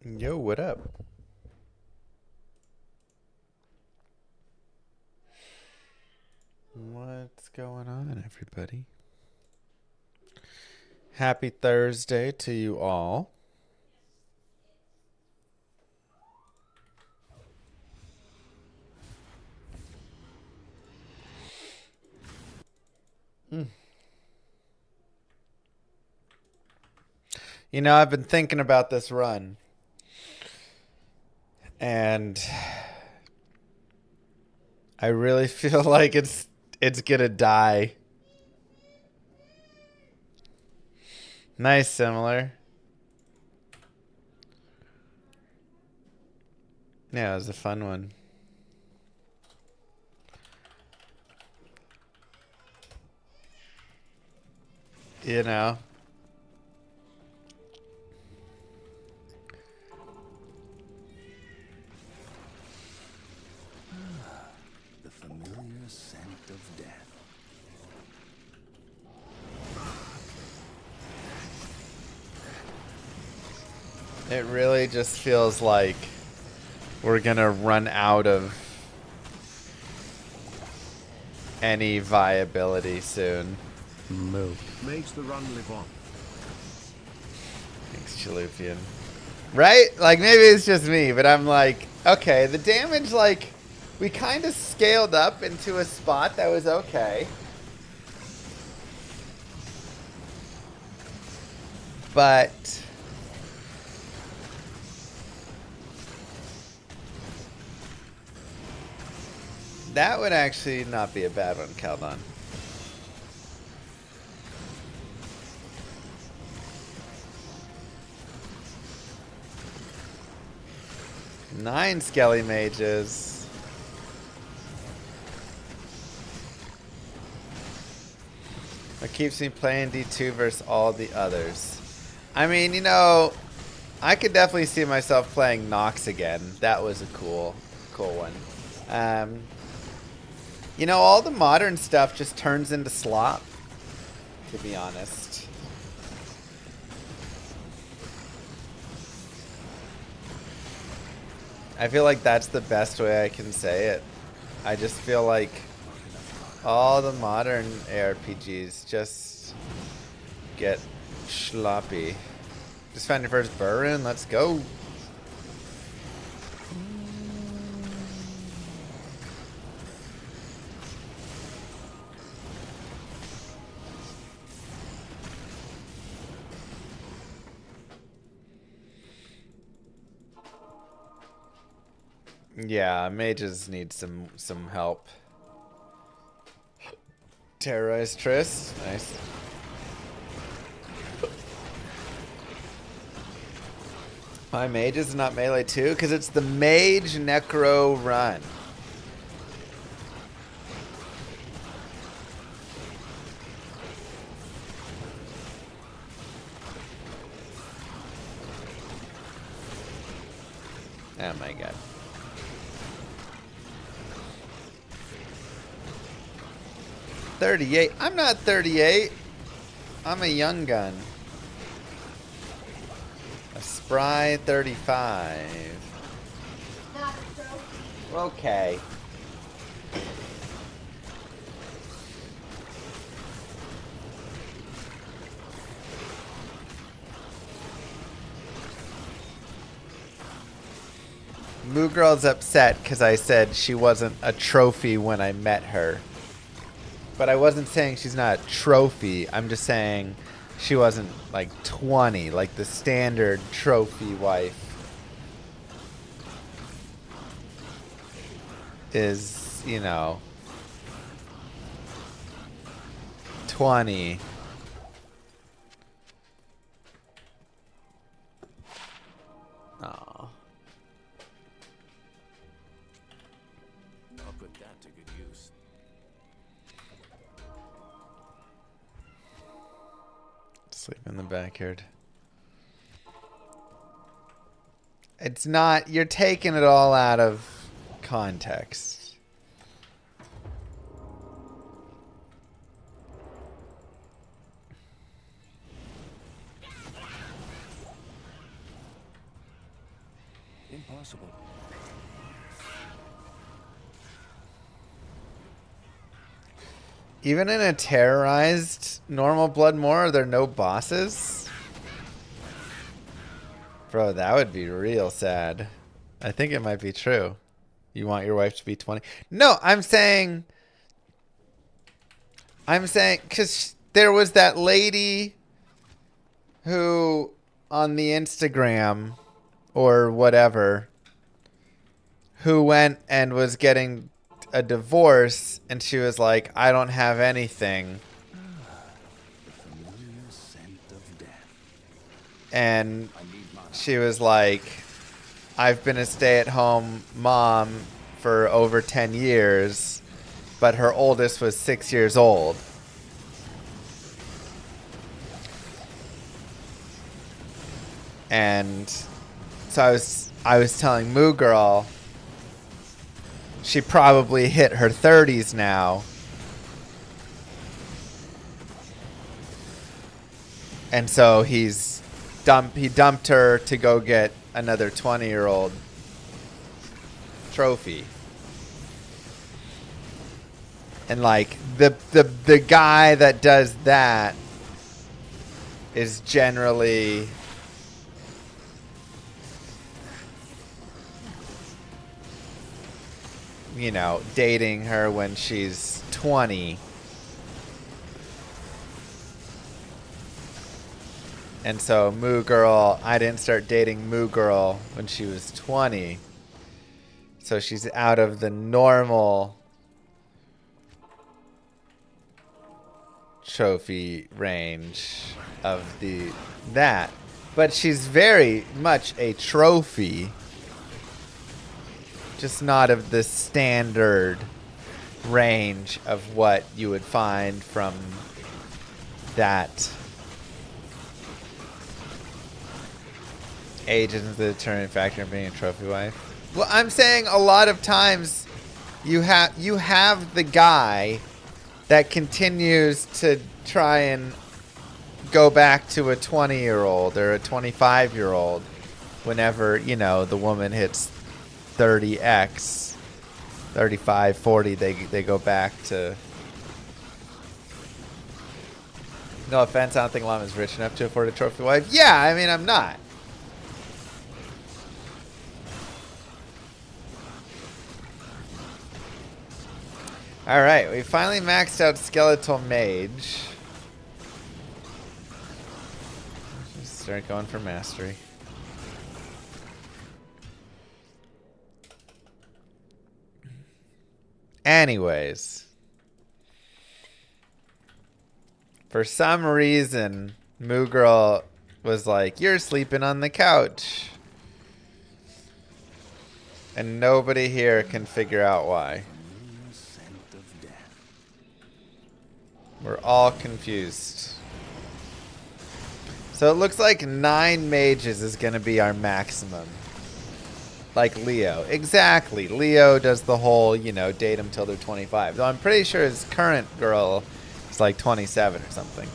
Yo, what up? What's going on, everybody? Happy Thursday to you all. You know, I've been thinking about this run, and I really feel like it's gonna die. Nice, similar. Yeah, it was a fun one. You know? The familiar scent of death. It really just feels like we're gonna run out of any viability soon. Mage the run live on. Thanks, Chalupian. Right? Like, maybe it's just me, but I'm like, okay, the damage, like, we kind of scaled up into a spot that was okay. But that would actually not be a bad one, Caldon. Nine Skelly Mages. What keeps me playing D2 versus all the others? I mean, you know, I could definitely see myself playing Nox again. That was a cool one. You know, all the modern stuff just turns into slop, to be honest. I feel like that's the best way I can say it. I just feel like all the modern ARPGs just get sloppy. Just found your first burn. Let's go. Yeah, mages need some help. Terrorize Triss. Nice. My mage is not melee too, because it's the Mage Necro run. Oh my god. $38. I'm not 38. I'm a young gun. A spry 35. Okay. Moo Girl's upset because I said she wasn't a trophy when I met her. But I wasn't saying she's not a trophy. I'm just saying she wasn't like 20, like the standard trophy wife is, you know, 20. Aw. I'll put that to good use. Sleep in the backyard. It's not, you're taking it all out of context. possible. Even in a terrorized normal Blood Moor, are there no bosses? Bro, that would be real sad. I think it might be true. You want your wife to be 20? No, I'm saying, because there was that lady who on the Instagram or whatever who went and was getting a divorce, and she was like, I don't have anything. The familiar scent of death. And I need mana. she was like, I've been a stay-at-home mom for over 10 years, but her oldest was 6 years old. And so I was telling Moo Girl, she probably hit her 30s now. And so he dumped her to go get another 20-year-old trophy. And like the guy that does that is generally, you know, dating her when she's 20. And so Moo Girl, I didn't start dating Moo Girl when she was 20. So she's out of the normal trophy range of that. But she's very much a trophy. Just not of the standard range of what you would find from that. Age isn't the determining factor in being a trophy wife. Well, I'm saying a lot of times you have the guy that continues to try and go back to a 20-year-old or a 25-year-old whenever, you know, the woman hits 30x, 35, 40, they go back to. No offense, I don't think Llama's rich enough to afford a trophy wife. Yeah, I mean, I'm not. Alright, we finally maxed out Skeletal Mage. Just start going for mastery. Anyways. For some reason, Moo Girl was like, you're sleeping on the couch. And nobody here can figure out why. We're all confused. So it looks like 9 mages is going to be our maximum. Like Leo. Exactly. Leo does the whole, you know, date them till they're 25. Though I'm pretty sure his current girl is like 27 or something.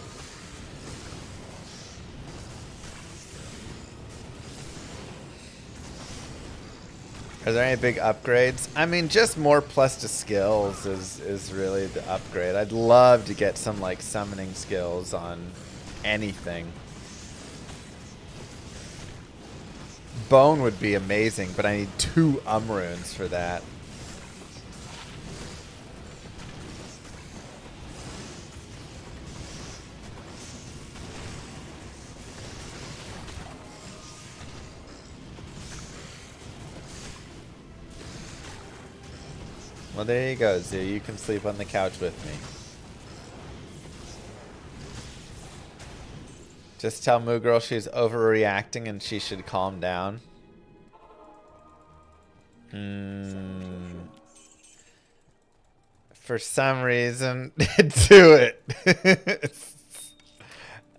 Are there any big upgrades? I mean, just more plus to skills is really the upgrade. I'd love to get some like summoning skills on anything. Bone would be amazing, but I need 2 runes for that. Well, there you go, Zoo. You can sleep on the couch with me. Just tell Moo Girl she's overreacting and she should calm down. For some reason, do it.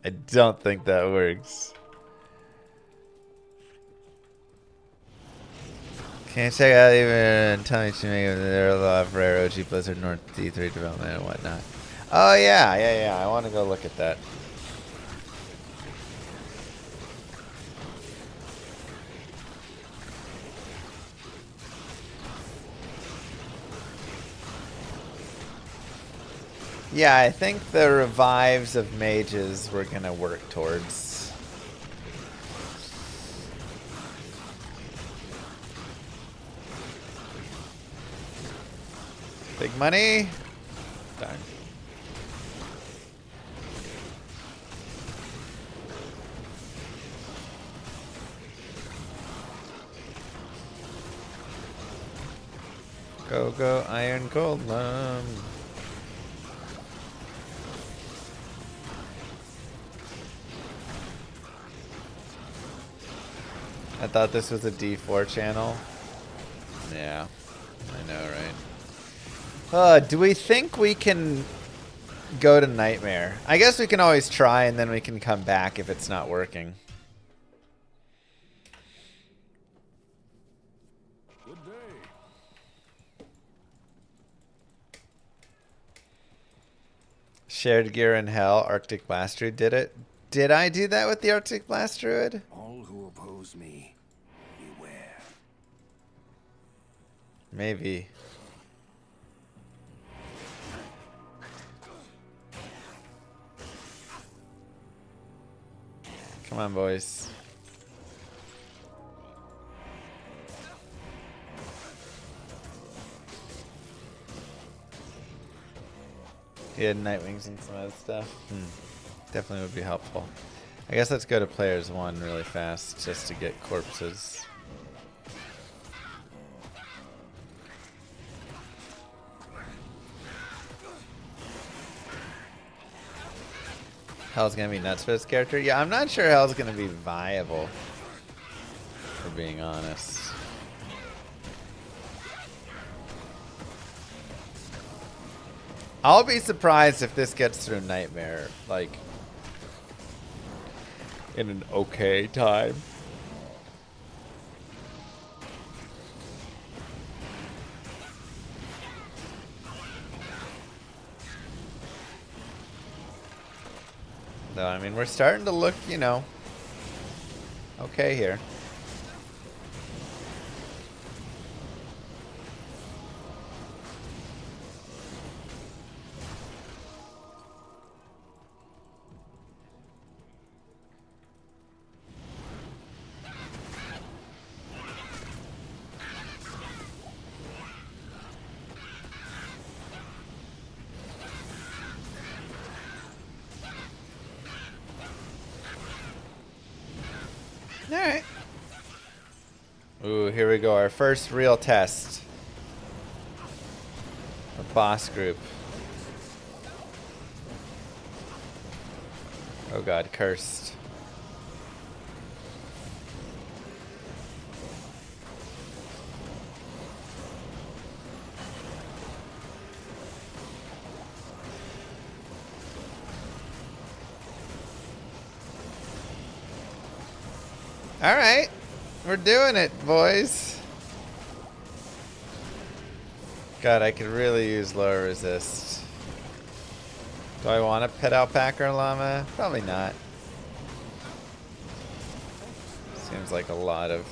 I don't think that works. Can you check out even and tell me to make there are a lot of rare OG Blizzard North D3 development and whatnot? Oh yeah. I want to go look at that. Yeah, I think the revives of mages we're gonna work towards. Big money. Darn. Go, go, Iron Golem. I thought this was a D4 channel. Yeah, I know, right? Do we think we can go to Nightmare? I guess we can always try and then we can come back if it's not working. Good day. Shared gear in hell, Arctic Blast Druid did it. Did I do that with the Arctic Blast Druid? All who oppose me, beware. Maybe. Come on, boys. He had Nightwings and some other stuff. Definitely would be helpful. I guess let's go to players 1 really fast just to get corpses. Hell's gonna be nuts for this character? Yeah, I'm not sure Hell's gonna be viable, for being honest. I'll be surprised if this gets through Nightmare, like, in an okay time. No, I mean, we're starting to look, you know, okay here. Alright. Ooh, here we go. Our first real test. A boss group. Oh god, cursed. Alright. We're doing it, boys. God, I could really use lower resist. Do I want a pet alpaca or llama? Probably not. Seems like a lot of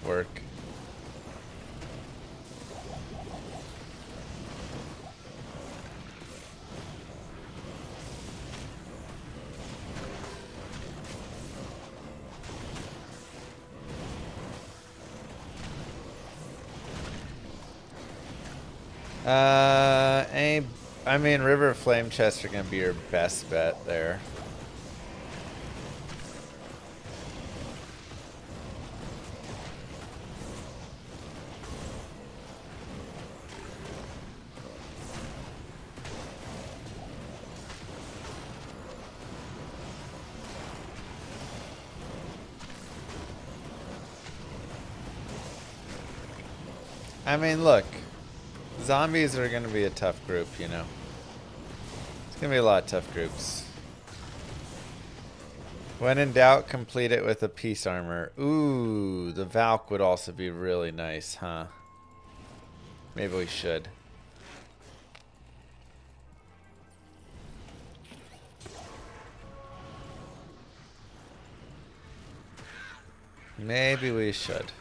work. I mean, River Flame chests are gonna be your best bet there. I mean, look. Zombies are gonna be a tough group, you know. It's gonna be a lot of tough groups. When in doubt, complete it with a peace armor. Ooh, the Valk would also be really nice, huh? Maybe we should. Maybe we should.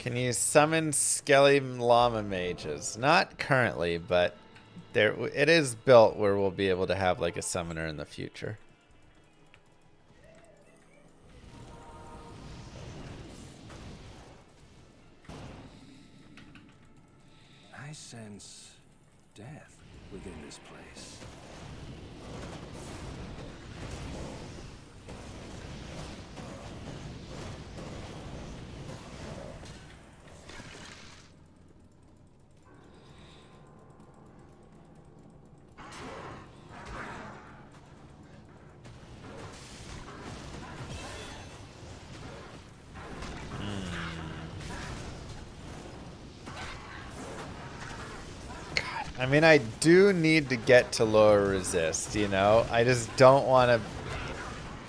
Can you summon Skelly Llama mages? Not currently, but there it is built where we'll be able to have like a summoner in the future. I sense death within this place. I mean, I do need to get to lower resist, you know? I just don't want to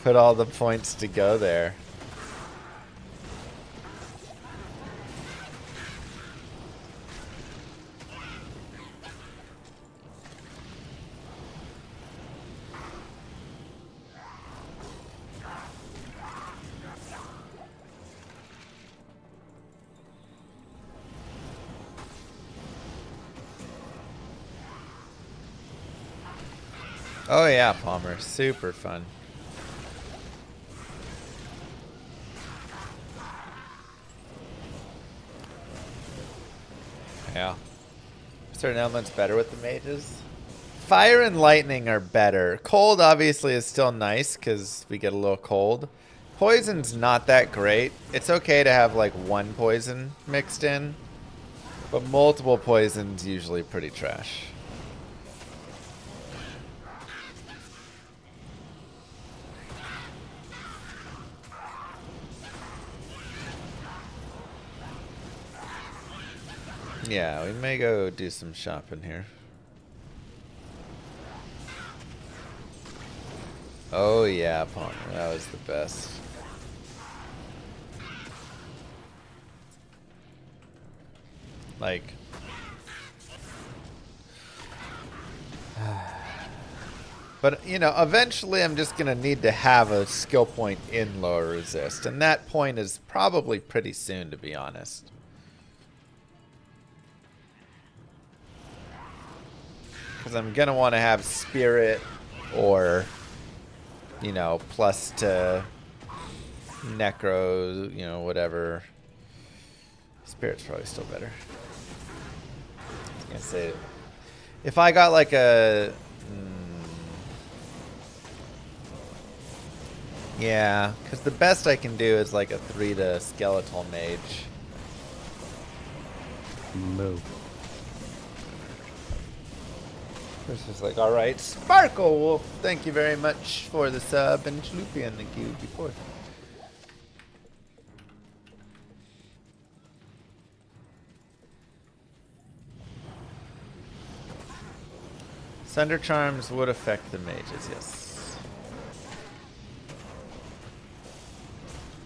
put all the points to go there. Oh yeah, Palmer. Super fun. Yeah. Certain elements better with the mages. Fire and lightning are better. Cold obviously is still nice because we get a little cold. Poison's not that great. It's okay to have like one poison mixed in, but multiple poisons usually pretty trash. Yeah, we may go do some shopping here. Oh yeah, Palmer, that was the best. Like, but you know, eventually I'm just gonna need to have a skill point in lower resist, and that point is probably pretty soon, to be honest. Because I'm gonna want to have spirit or, you know, plus to Necro, you know, whatever. Spirit's probably still better. I was gonna say, if I got like a, yeah, because the best I can do is like a 3 to skeletal mage. Move. This is like, all right, Sparkle. Well, thank you very much for the sub, and Chalupian, thank you before. Thunder Charms would affect the mages, yes.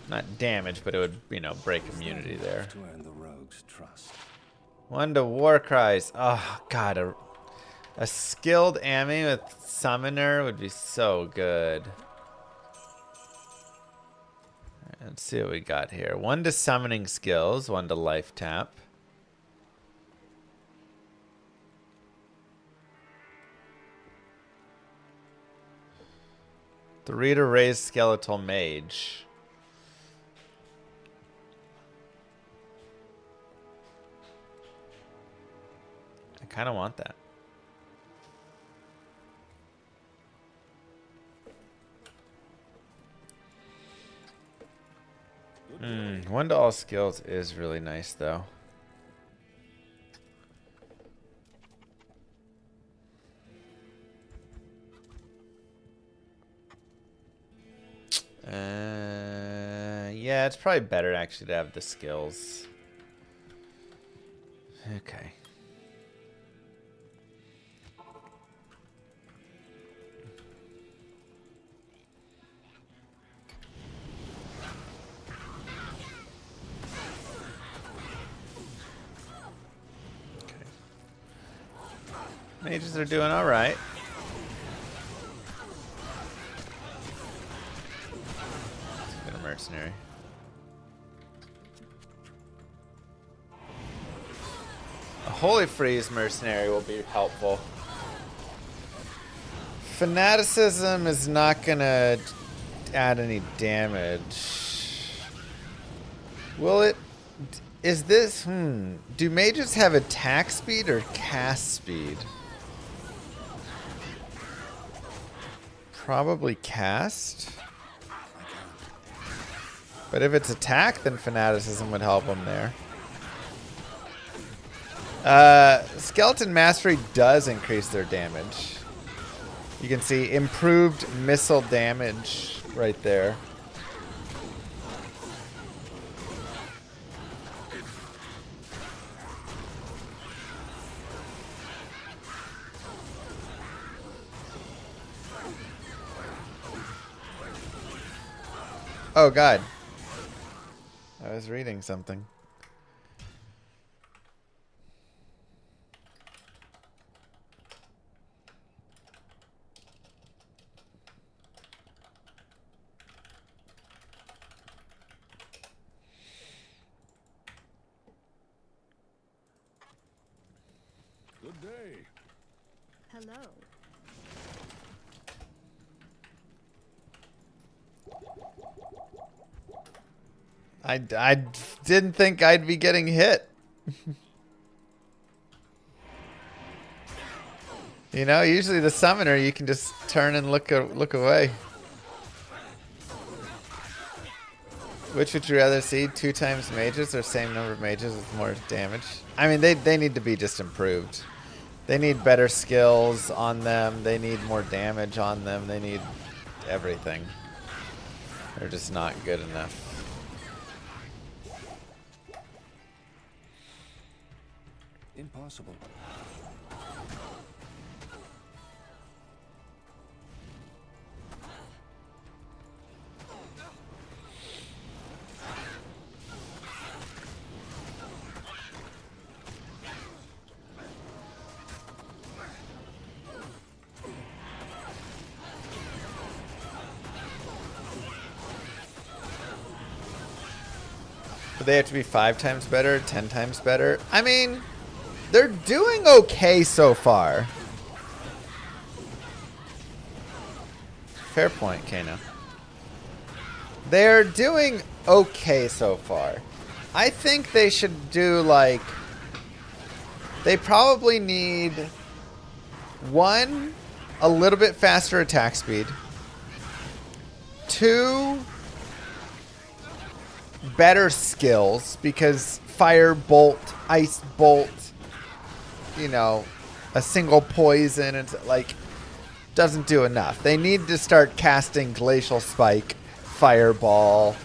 Not damage, but it would, you know, break immunity there. To earn the rogue's trust. 1 to War Cries. Oh, God. A skilled Ami with Summoner would be so good. Alright, let's see what we got here. 1 to Summoning Skills, 1 to Life Tap. Three to raise Skeletal Mage. I kind of want that. One to all skills is really nice, though. Yeah, it's probably better actually to have the skills. Okay. Mages are doing all right. Let's get a mercenary. Holy Freeze Mercenary will be helpful. Fanaticism is not gonna add any damage. Will it? Is this? Do mages have attack speed or cast speed? Probably cast. But if it's attack, then fanaticism would help them there. Skeleton Mastery does increase their damage. You can see improved missile damage right there. Oh God. I was reading something. Good day. Hello. I didn't think I'd be getting hit. You know, usually the summoner, you can just turn and look away. Which would you rather see? 2 times mages or same number of mages with more damage? I mean, they need to be just improved. They need better skills on them. They need more damage on them. They need everything. They're just not good enough. Impossible. But they have to be 5 times better, 10 times better. I mean, they're doing okay so far. Fair point, Kano. They're doing okay so far. I think they should do like... They probably need 1, a little bit faster attack speed. 2, better skills, because fire bolt, ice bolt, you know, a single poison, it's like doesn't do enough. They need to start casting glacial spike, fireball,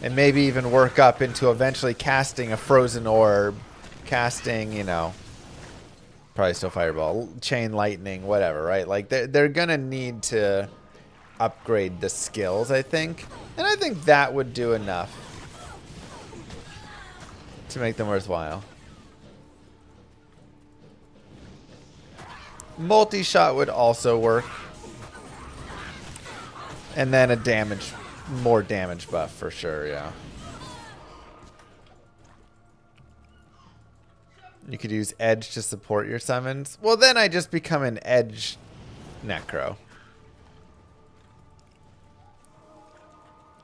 and maybe even work up into eventually casting a frozen orb, casting, you know, probably still fireball, chain lightning, whatever, right? Like they're gonna need to upgrade the skills, I think, and I think that would do enough to make them worthwhile. Multi-shot would also work. And then a damage, more damage buff for sure, yeah. You could use edge to support your summons. Well, then I just become an edge Necro.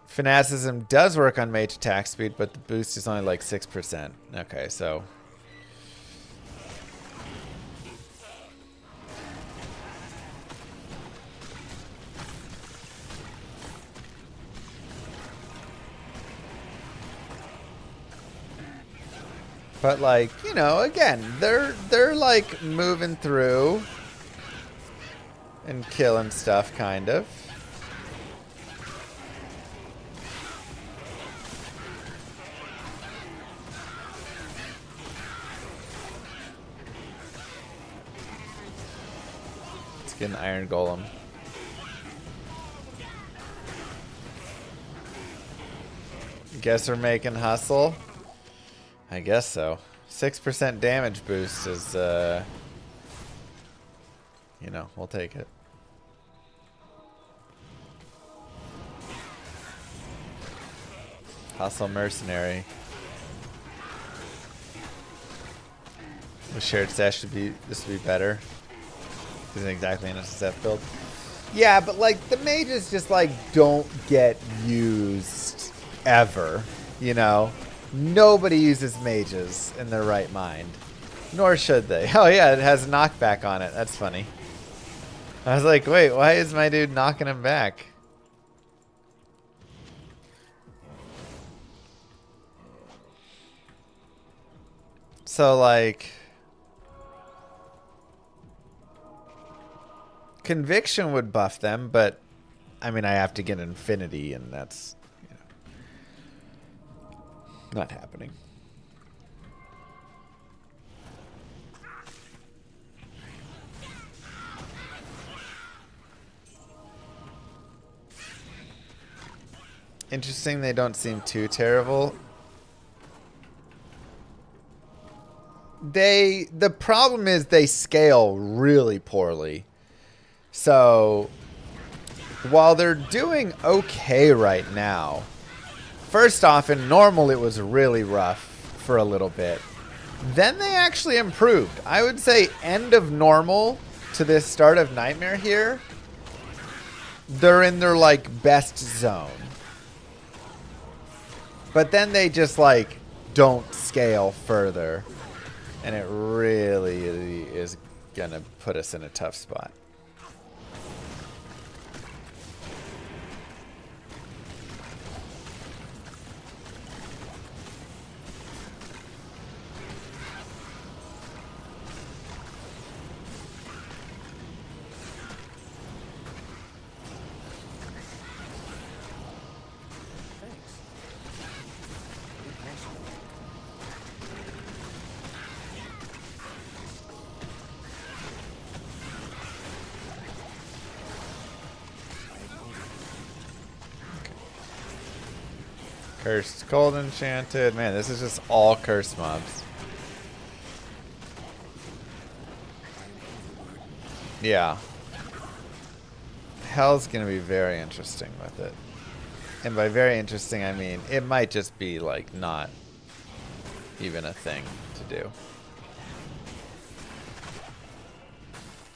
Fanaticism does work on mage attack speed, but the boost is only like 6%. Okay, so... But like, you know, again, they're like moving through and killing stuff, kind of. Let's get an iron golem. Guess we're making hustle. I guess so. 6% damage boost is, you know, we'll take it. Hustle mercenary. The shared stash should be, this would be better. Isn't exactly an SSF build. Yeah, but like the mages just like don't get used ever, you know? Nobody uses mages in their right mind. Nor should they. Oh yeah, it has knockback on it. That's funny. I was like, wait, why is my dude knocking him back? So like Conviction would buff them, but I mean I have to get Infinity and that's, you know, not happening. Interesting, they don't seem too terrible. The problem is they scale really poorly. So while they're doing okay right now, first off, in normal it was really rough for a little bit. Then they actually improved. I would say end of normal to this start of Nightmare here, they're in their like best zone. But then they just like don't scale further. And it really is gonna put us in a tough spot. Cursed, cold, enchanted. Man, this is just all cursed mobs. Yeah. Hell's gonna be very interesting with it. And by very interesting, I mean it might just be like not even a thing to do.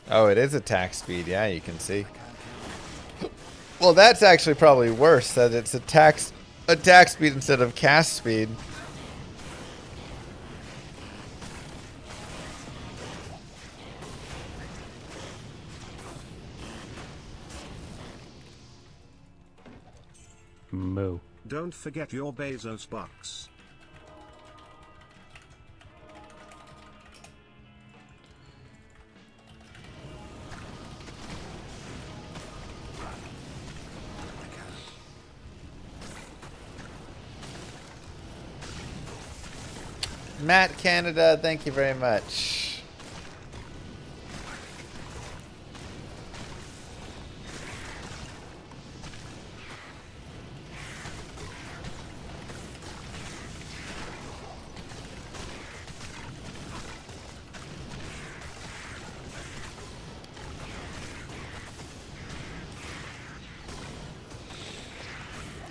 Oh, it is attack speed. Yeah, you can see. Well, that's actually probably worse that it's attack speed instead of cast speed. Moo. Don't forget your Bezos bucks. Matt Canada, thank you very much.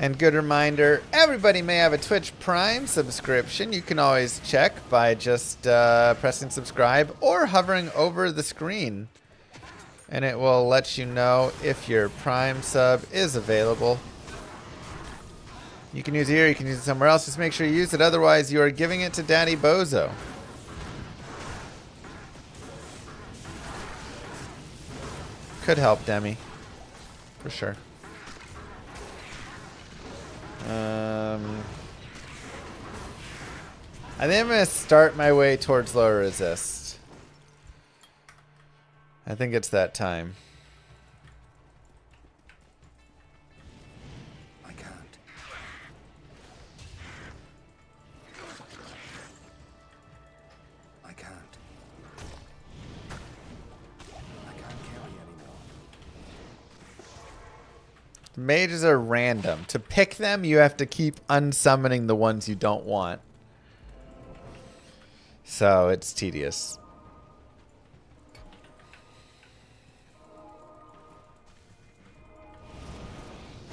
And good reminder, everybody may have a Twitch Prime subscription. You can always check by just pressing subscribe or hovering over the screen. And it will let you know if your Prime sub is available. You can use it here, you can use it somewhere else. Just make sure you use it, otherwise you are giving it to Daddy Bozo. Could help Demi, for sure. I think I'm going to start my way towards lower resist. I think it's that time. I can't. I can't. I can't carry anymore. Mages are random. To pick them, you have to keep unsummoning the ones you don't want. So it's tedious.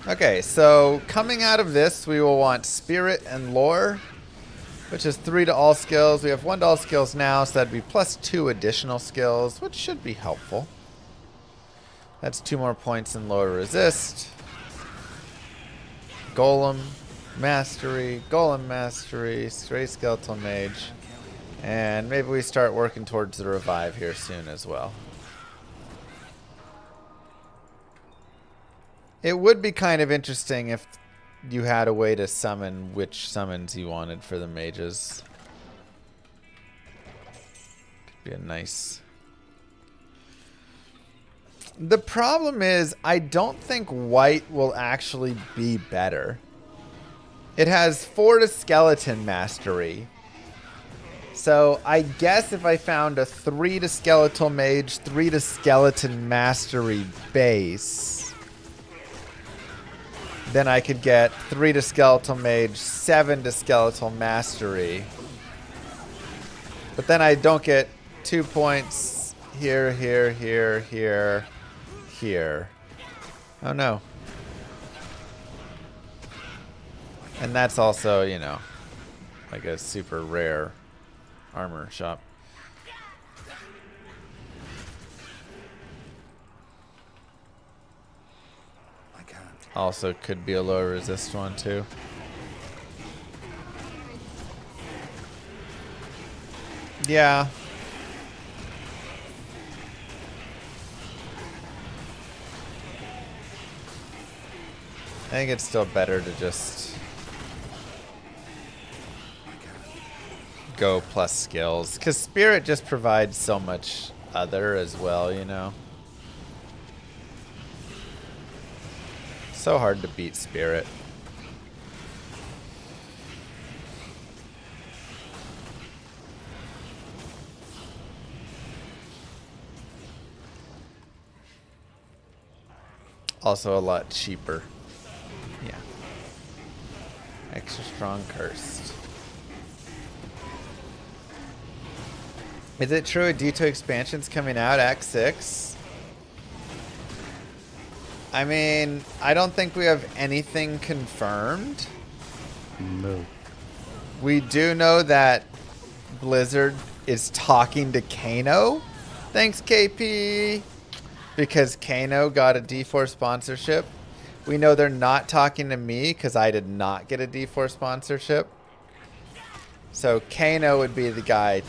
Okay, so coming out of this, we will want Spirit and Lore. which is 3 to all skills. We have 1 to all skills now, so that'd be plus 2 additional skills, which should be helpful. That's 2 more points in lower resist. Golem mastery, stray skeletal mage. And maybe we start working towards the revive here soon as well. It would be kind of interesting if you had a way to summon which summons you wanted for the mages. Could be a nice... The problem is, I don't think white will actually be better. It has 4 to skeleton mastery. So I guess if I found a 3 to skeletal mage, 3 to skeleton mastery base, then I could get 3 to skeletal mage, 7 to skeletal mastery. But then I don't get 2 points here, here, here, here, here. Oh no. And that's also, you know, like a super rare armor shop. I can't. Also could be a lower resist one too. Yeah. I think it's still better to just go plus skills, because spirit just provides so much other as well, you know. So hard to beat spirit. Also a lot cheaper. Yeah. Extra strong cursed. Is it true a D2 expansion's coming out Act 6? I mean, I don't think we have anything confirmed. No. We do know that Blizzard is talking to Kano. Thanks, KP. Because Kano got a D4 sponsorship. We know they're not talking to me because I did not get a D4 sponsorship. So Kano would be the guy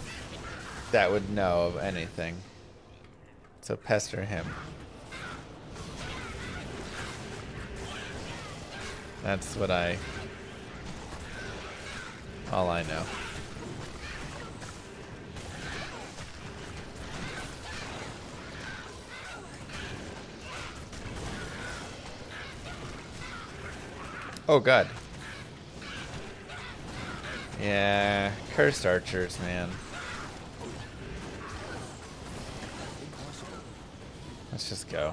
that would know of anything. So pester him. That's what all I know. Oh god. Yeah, cursed archers, man. Let's just go.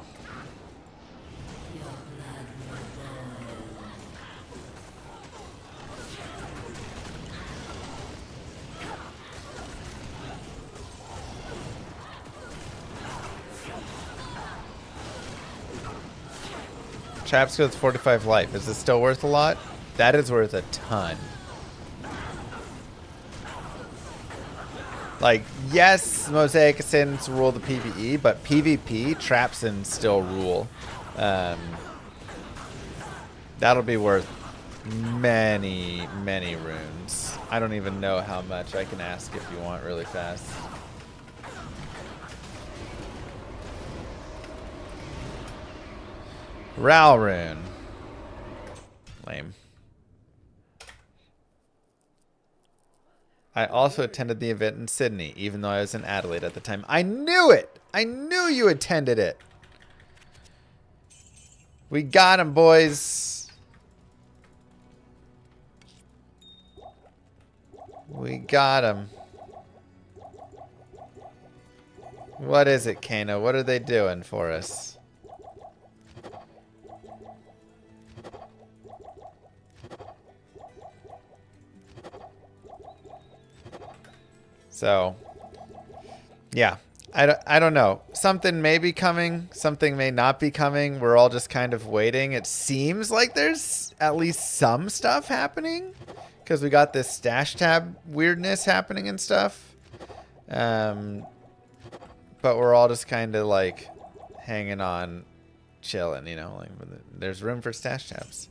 Chaps with 45 life. Is it still worth a lot? That is worth a ton. Like, yes, Mosaic Ascendants rule the PvE, but PvP, Trapsons still rule. That'll be worth many, many runes. I don't even know how much. I can ask if you want really fast. Ral rune. Lame. I also attended the event in Sydney, even though I was in Adelaide at the time. I knew it! I knew you attended it! We got him, boys! We got him. What is it, Kano? What are they doing for us? So, yeah, I don't know. Something may be coming. Something may not be coming. We're all just kind of waiting. It seems like there's at least some stuff happening because we got this stash tab weirdness happening and stuff. But we're all just kind of like hanging on, chilling, you know, like there's room for stash tabs.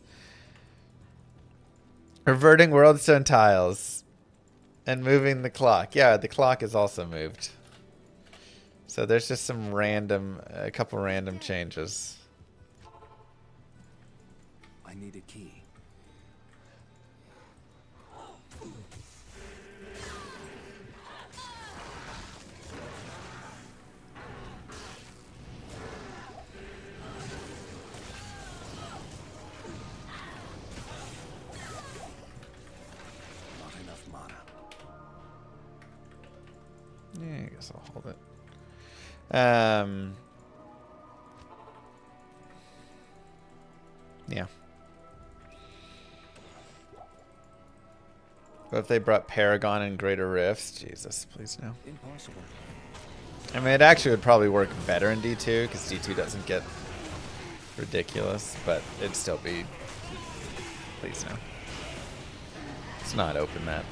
Reverting world stone tiles and moving the clock. Yeah, the clock is also moved. So there's just some random, a couple random changes. I need a key. Not enough mana. Yeah, I guess I'll hold it. Yeah. What if they brought Paragon and Greater Rifts? Jesus, please no. Impossible. I mean, it actually would probably work better in D2 because D2 doesn't get ridiculous, but it'd still be. Please no. Let's not open that.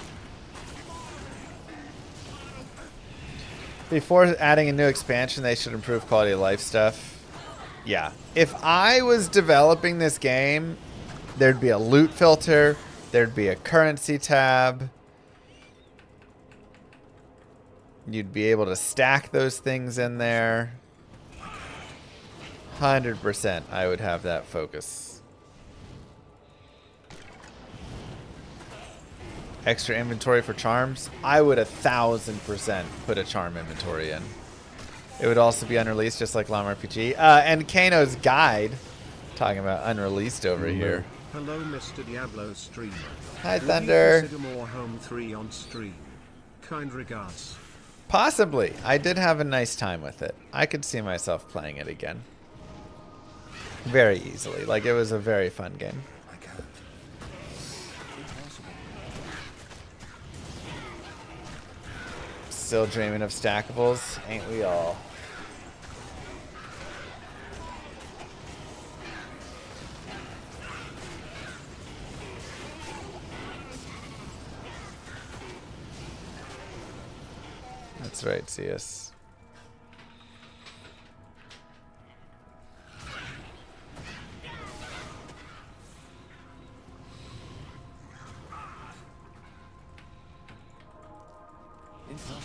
Before adding a new expansion, they should improve quality of life stuff. Yeah. If I was developing this game, there'd be a loot filter, there'd be a currency tab. You'd be able to stack those things in there. 100% I would have that focus. Extra inventory for charms. I would 1000% put a charm inventory in. It would also be unreleased, just like Llama RPG. And Kano's guide, talking about unreleased over here. Hello, Mr. Diablo streamer. Hi, Would Thunder. you consider more Home 3 on stream? Kind regards. Possibly. I did have a nice time with it. I could see myself playing it again. Very easily. Like, it was a very fun game. I can't. Impossible. Still dreaming of stackables, ain't we all? That's right, CS. Impossible.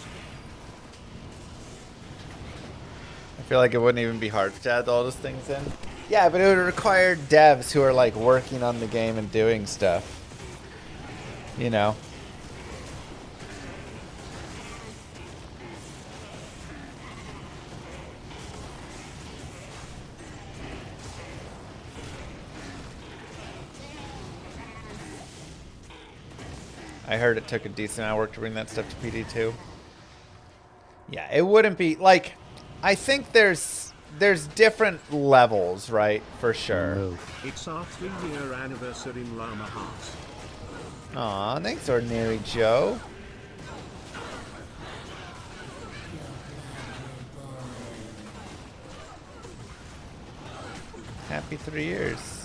I feel like it wouldn't even be hard to add all those things in. Yeah, but it would require devs who are like working on the game and doing stuff. You know? I heard it took a decent amount of work to bring that stuff to PD2. Yeah, it wouldn't be like, I think there's different levels, right? For sure. It's our 3-year anniversary in Llama Heart. Aw, thanks, Ordinary Joe. Happy 3 years.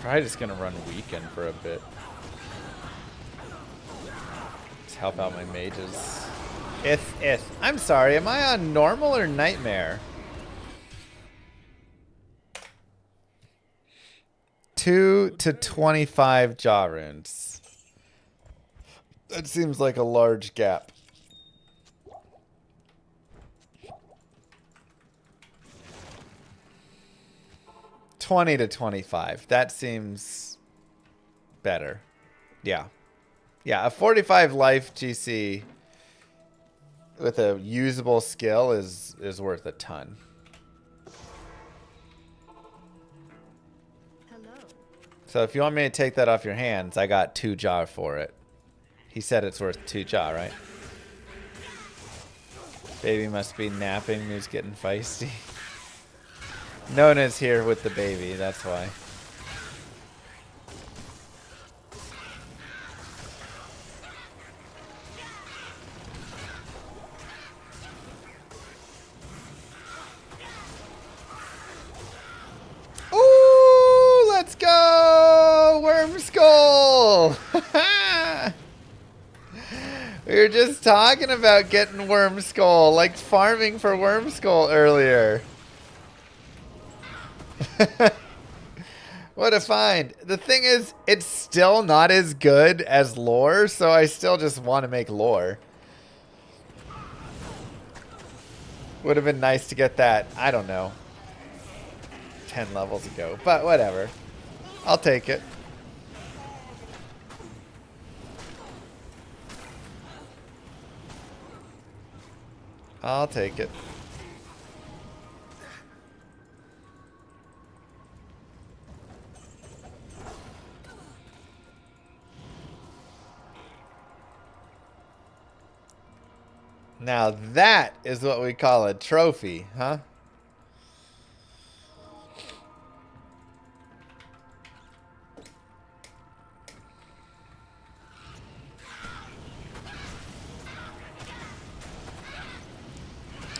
Probably just gonna run weekend for a bit. Just help out my mages. I'm sorry, am I on normal or nightmare? 2 to 25 jaw runes. That seems like a large gap. $20 to $25. That seems better. Yeah. Yeah, a 45 life GC with a usable skill is worth a ton. Hello. So if you want me to take that off your hands, I got 2 jaw for it. He said it's worth 2 jaw, right? Baby must be napping. He's getting feisty. Nona's here with the baby, that's why. Ooh, let's go! Worm Skull! We were just talking about getting Worm Skull, like farming for Worm Skull earlier. What a find. The thing is, it's still not as good as lore, so I still just want to make lore. Would have been nice to get that, I don't know, 10 levels ago, but whatever. I'll take it. I'll take it. Now that is what we call a trophy, huh?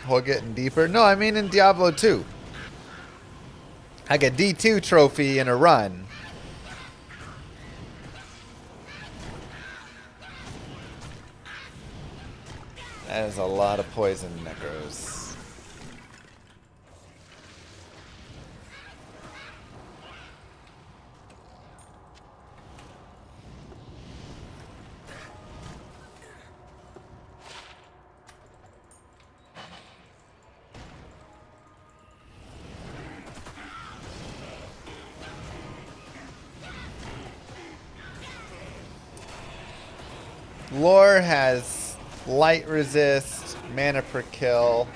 We're getting deeper. No, I mean in Diablo 2. Like a D2 trophy in a run. That is a lot of poison necros. Lore has light resist, mana per kill,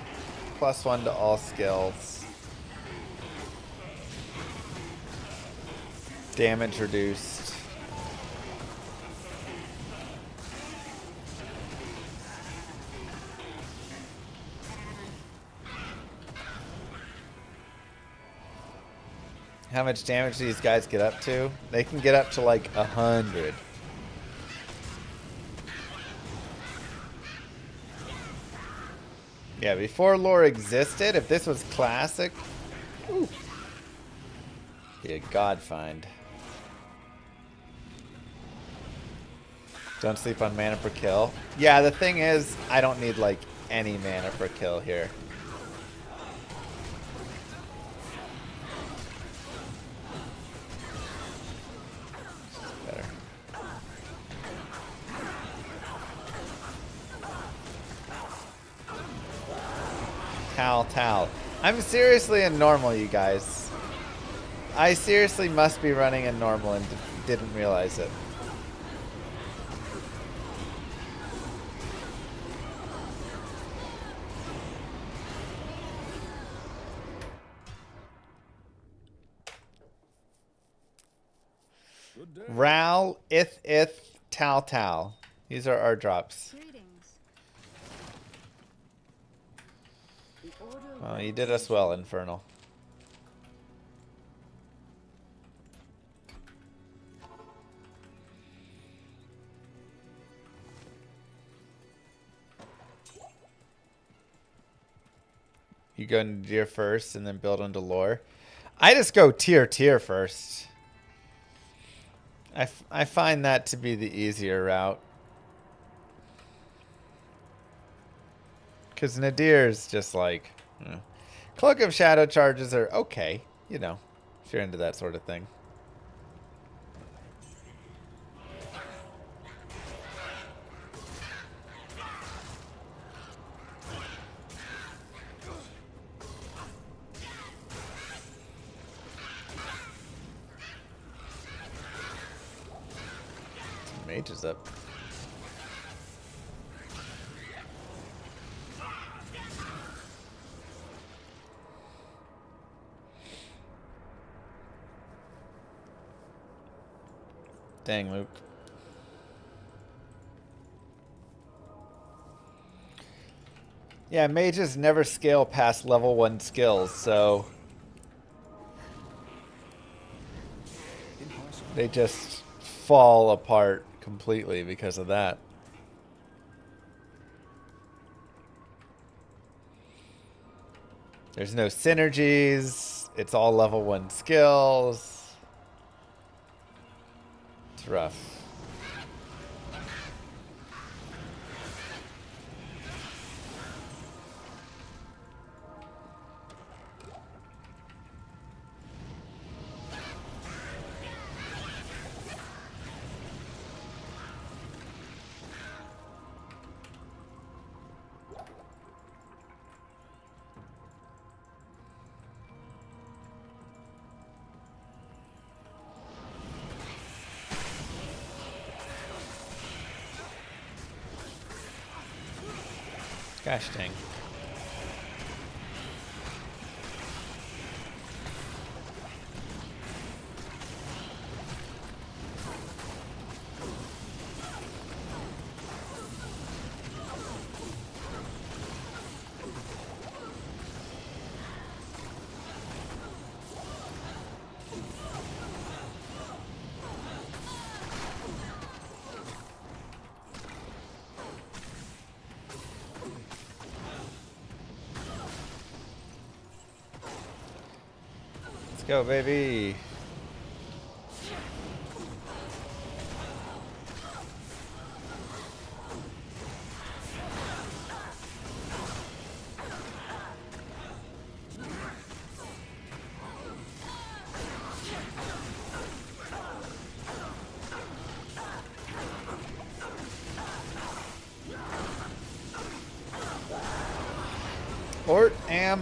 +1 to all skills, damage reduced. How much damage do these guys get up to? They can get up to like 100. Yeah, before lore existed, if this was classic, ooh, be a god find. Don't sleep on mana per kill. Yeah, the thing is, I don't need like any mana per kill here. Better. Tal. I'm seriously in normal, you guys. I seriously must be running in normal and didn't realize it. Ral, Ith, Tal. These are our drops. Well, you did us well, Infernal. You go into tier first and then build into lore. I just go tier first. I find that to be the easier route. Because Nadir's just like, you know. Cloak of Shadow charges are okay, you know, if you're into that sort of thing. Mage is up. Dang, Luke. Yeah, mages never scale past level 1 skills, so They just fall apart completely because of that. There's no synergies. It's all level 1 skills. It's rough. Gosh dang. Let's go, baby.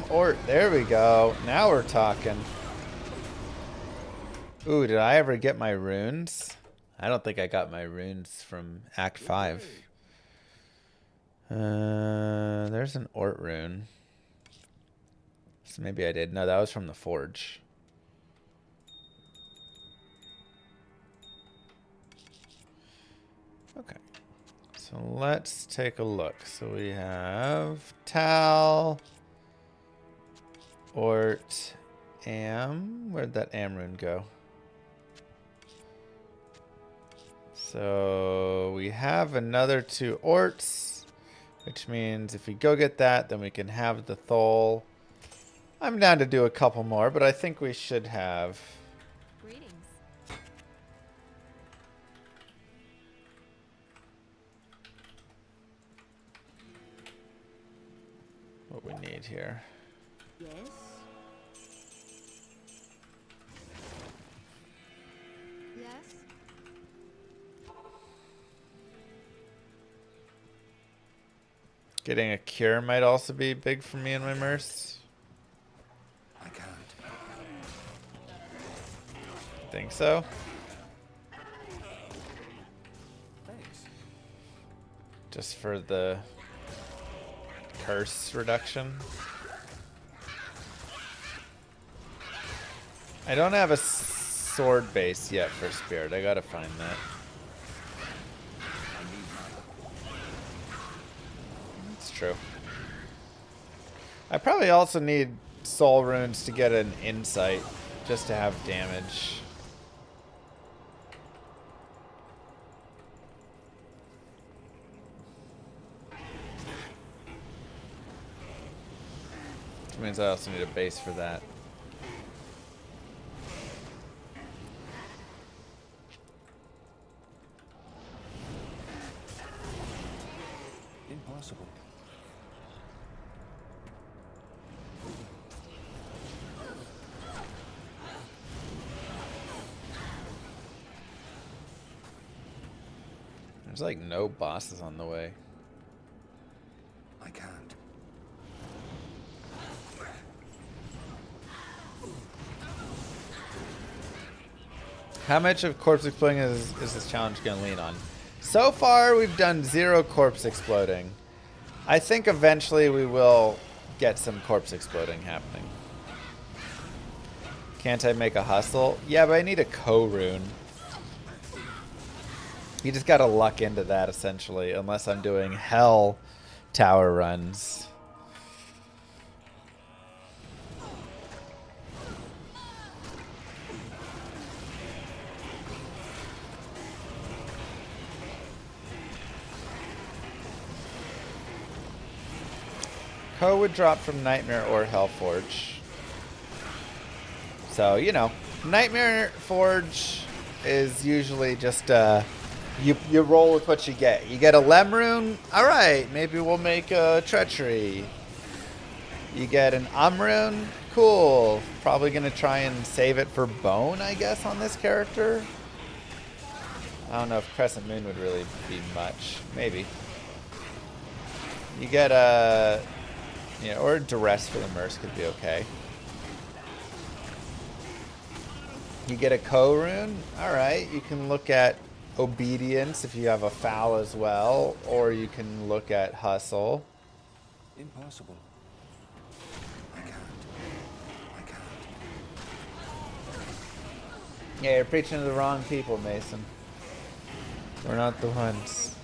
Ort. There we go. Now we're talking. Ooh, did I ever get my runes? I don't think I got my runes from Act 5. There's an Ort rune. So maybe I did. No, that was from the Forge. Okay. So let's take a look. So we have Tal, Ort, Am. Where'd that Am rune go? So we have another 2 Orts, which means if we go get that, then we can have the Thol. I'm down to do a couple more, but I think we should have. Greetings. What we need here. Yes. Yes. Getting a cure might also be big for me and my mercs. I can't. Think so. Thanks. Just for the curse reduction. I don't have a sword base yet for Spirit. I gotta find that. That's true. I probably also need soul runes to get an insight, just to have damage. Which means I also need a base for that. Impossible. There's like no bosses on the way. I can't. How much of corpse exploding is this challenge going to lean on? So far, we've done 0 corpse exploding. I think eventually we will get some corpse exploding happening. Can't I make a hustle? Yeah, but I need a co-rune. You just gotta luck into that, essentially, unless I'm doing hell tower runs. Co would drop from Nightmare or Hellforge. So, you know, Nightmare Forge is usually just you roll with what you get. You get a Lem rune, alright, maybe we'll make a Treachery. You get an rune, cool. Probably gonna try and save it for Bone, I guess, on this character. I don't know if Crescent Moon would really be much. Maybe. You get a... yeah, or Duress for the Merc could be okay. You get a Co-rune. Alright, you can look at Obedience if you have a Foul as well. Or you can look at Hustle. Impossible. I can't. I can't. Yeah, you're preaching to the wrong people, Mason. We're not the ones.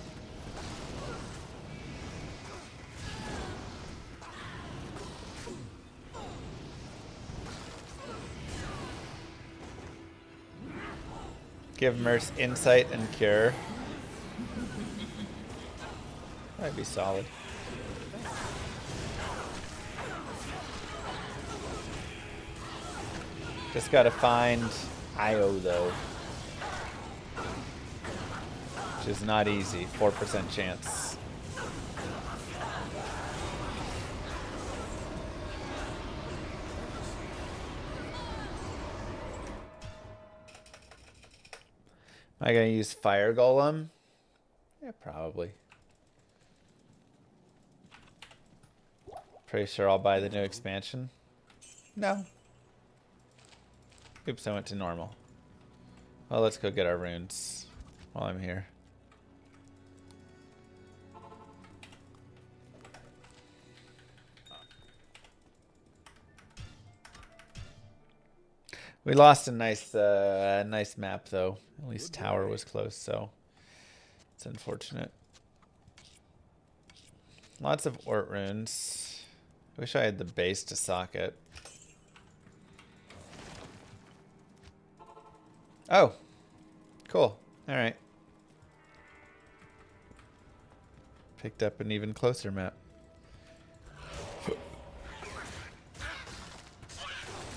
Give Merc Insight and Cure. That'd be solid. Just gotta find IO though. Which is not easy. 4% chance. Am I gonna use Fire Golem? Yeah, probably. Pretty sure I'll buy the new expansion. No. Oops, I went to normal. Well, let's go get our runes while I'm here. We lost a nice nice map though. At least tower was close, so it's unfortunate. Lots of Ort runes. Wish I had the base to socket. Oh, cool. All right. Picked up an even closer map.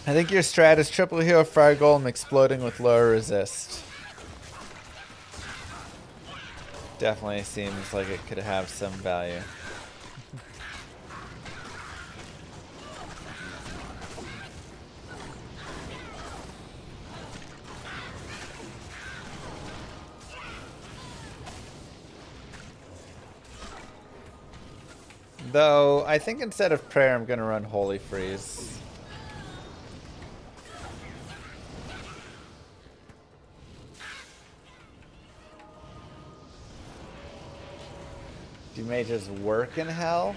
I think your strat is triple heal, fire golem, exploding with lower resist. Definitely seems like it could have some value. Though, I think instead of prayer, I'm going to run Holy Freeze. Do mages work in hell?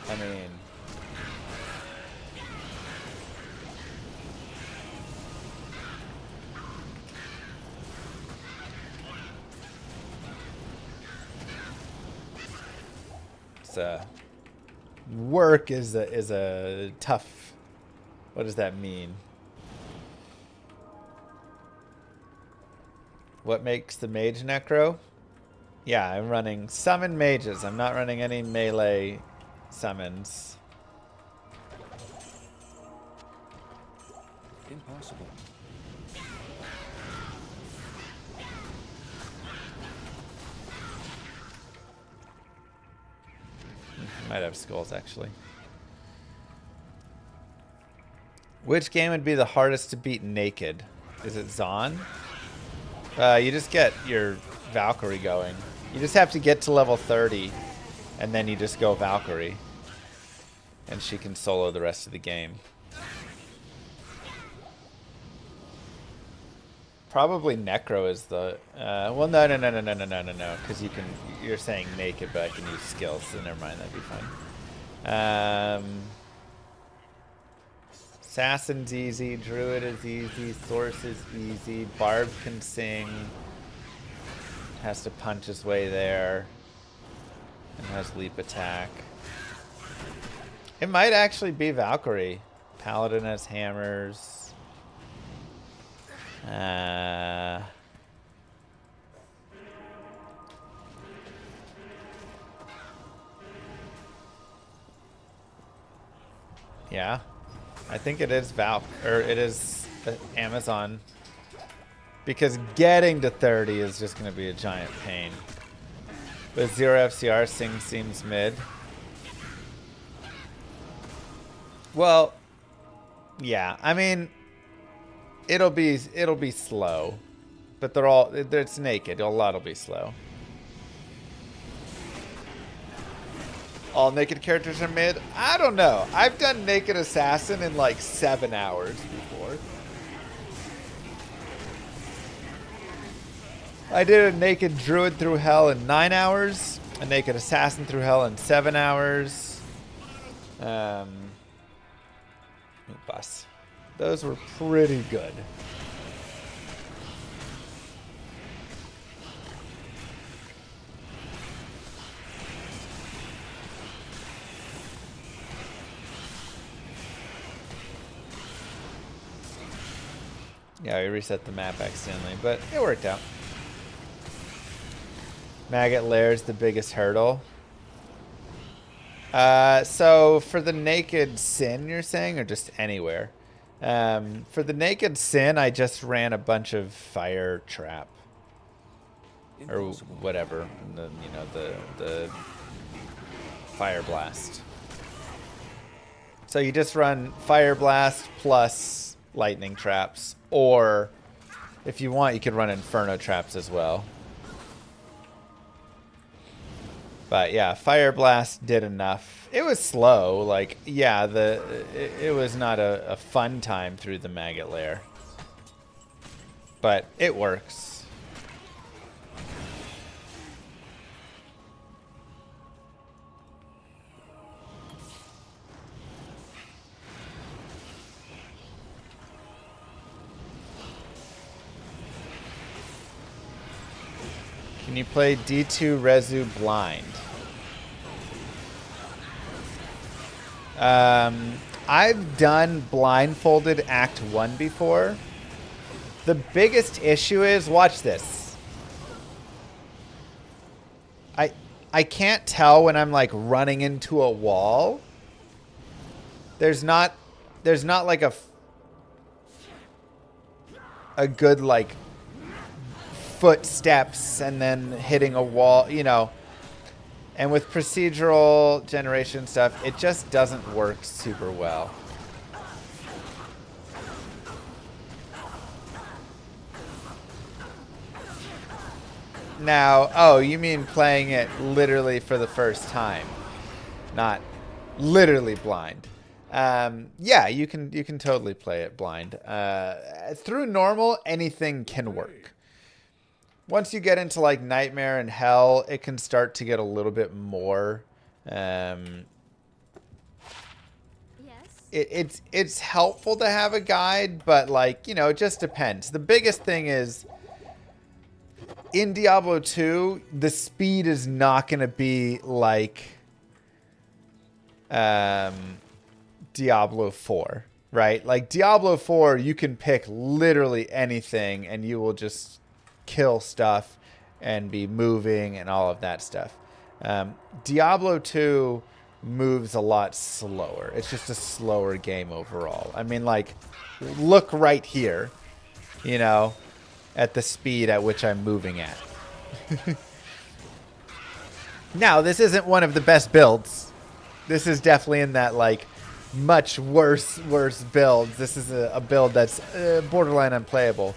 I mean... it's work is a tough... What does that mean? What makes the mage necro? Yeah, I'm running summon mages. I'm not running any melee summons. Impossible. Might have skulls, actually. Which game would be the hardest to beat naked? Is it Zon? You just get your Valkyrie going. You just have to get to level 30, and then you just go Valkyrie. And she can solo the rest of the game. Probably Necro is the... well, no, because you're saying naked, but I can use skills, so never mind, that'd be fine. Assassin's easy, Druid is easy, Source is easy, Barb can sing, has to punch his way there, and has leap attack. It might actually be Valkyrie. Paladin has hammers. Yeah. I think it is Valve, or it is Amazon. Because getting to 30 is just going to be a giant pain. But 0 FCR seems mid. Well, yeah. I mean, it'll be slow. But it's naked. A lot will be slow. All naked characters are mid? I don't know. I've done Naked Assassin in like 7 hours before. I did a Naked Druid through Hell in 9 hours. A Naked Assassin through Hell in 7 hours. Bus. Those were pretty good. Yeah, we reset the map accidentally, but it worked out. Maggot Lair's the biggest hurdle. So for the Naked Sin, you're saying, or just anywhere? For the Naked Sin, I just ran a bunch of fire trap. Or whatever. The fire blast. So you just run fire blast plus lightning traps. Or if you want, you could run inferno traps as well. But yeah, Fire Blast did enough. It was slow. Like, yeah, it was not a fun time through the Maggot Lair. But it works. Can you play D2 Rezu blind? I've done blindfolded Act 1 before. The biggest issue is, watch this. I can't tell when I'm like running into a wall. There's not like a good like footsteps and then hitting a wall, you know. And with procedural generation stuff, it just doesn't work super well. Now, oh, you mean playing it literally for the first time, not literally blind. Yeah, you can totally play it blind. Through normal, anything can work. Once you get into like Nightmare and Hell, it can start to get a little bit more. It's helpful to have a guide, but like, you know, it just depends. The biggest thing is in Diablo 2, the speed is not going to be like Diablo 4, right? Like Diablo 4, you can pick literally anything and you will just kill stuff and be moving and all of that stuff. Diablo 2 moves a lot slower. It's just a slower game overall. I mean, like, look right here, you know, at the speed at which I'm moving at. Now, this isn't one of the best builds. This is definitely in that, like, much worse builds. This is a build that's borderline unplayable.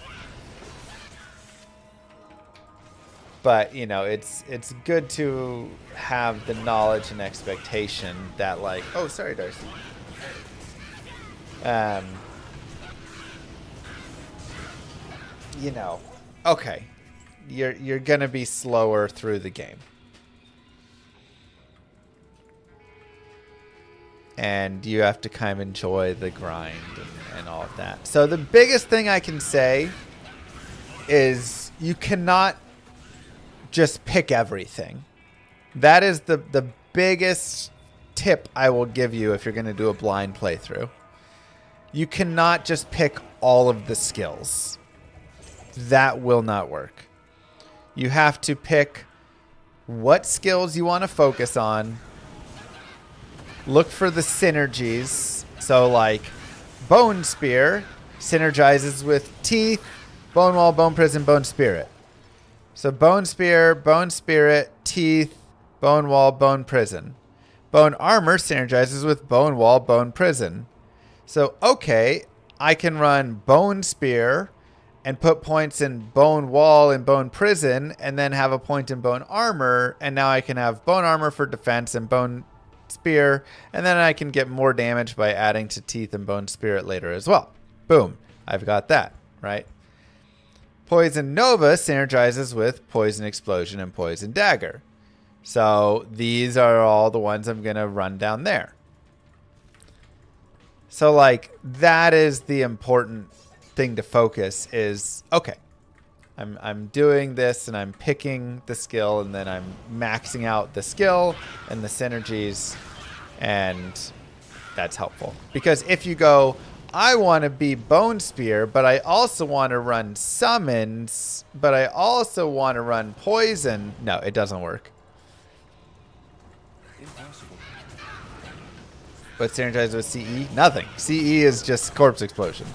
But, you know, it's good to have the knowledge and expectation that, like... Oh, sorry, Darcy. You know, okay. You're going to be slower through the game. And you have to kind of enjoy the grind and all of that. So the biggest thing I can say is you cannot just pick everything. That is the biggest tip I will give you if you're going to do a blind playthrough. You cannot just pick all of the skills. That will not work. You have to pick what skills you want to focus on. Look for the synergies So like Bone Spear synergizes with Teeth, Bone Wall, Bone Prison, Bone Spirit. So Bone Spear, Bone Spirit, Teeth, Bone Wall, Bone Prison. Bone Armor synergizes with Bone Wall, Bone Prison. So, okay, I can run Bone Spear and put points in Bone Wall and Bone Prison and then have a point in Bone Armor. And now I can have Bone Armor for defense and Bone Spear. And then I can get more damage by adding to Teeth and Bone Spirit later as well. Boom. I've got that, right? Poison Nova synergizes with Poison Explosion and Poison Dagger. So these are all the ones I'm going to run down there. So like that is the important thing to focus is, okay, I'm doing this and I'm picking the skill and then I'm maxing out the skill and the synergies, and that's helpful. Because if you go, I want to be Bone Spear, but I also want to run summons, but I also want to run poison. No, it doesn't work. Impossible. What's synergized with CE? Nothing. CE is just Corpse Explosion.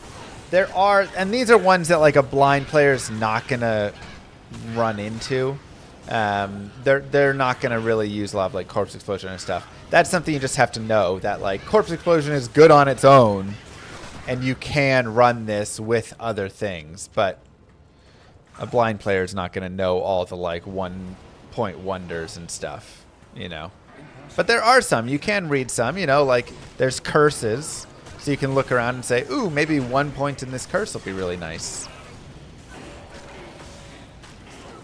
There are, and these are ones that like a blind player is not going to run into. They're not going to really use a lot of like Corpse Explosion and stuff. That's something you just have to know, that like Corpse Explosion is good on its own. And you can run this with other things, but a blind player is not going to know all the like 1-point wonders and stuff, you know. But there are some. You can read some, you know, like there's curses. So you can look around and say, ooh, maybe 1 point in this curse will be really nice.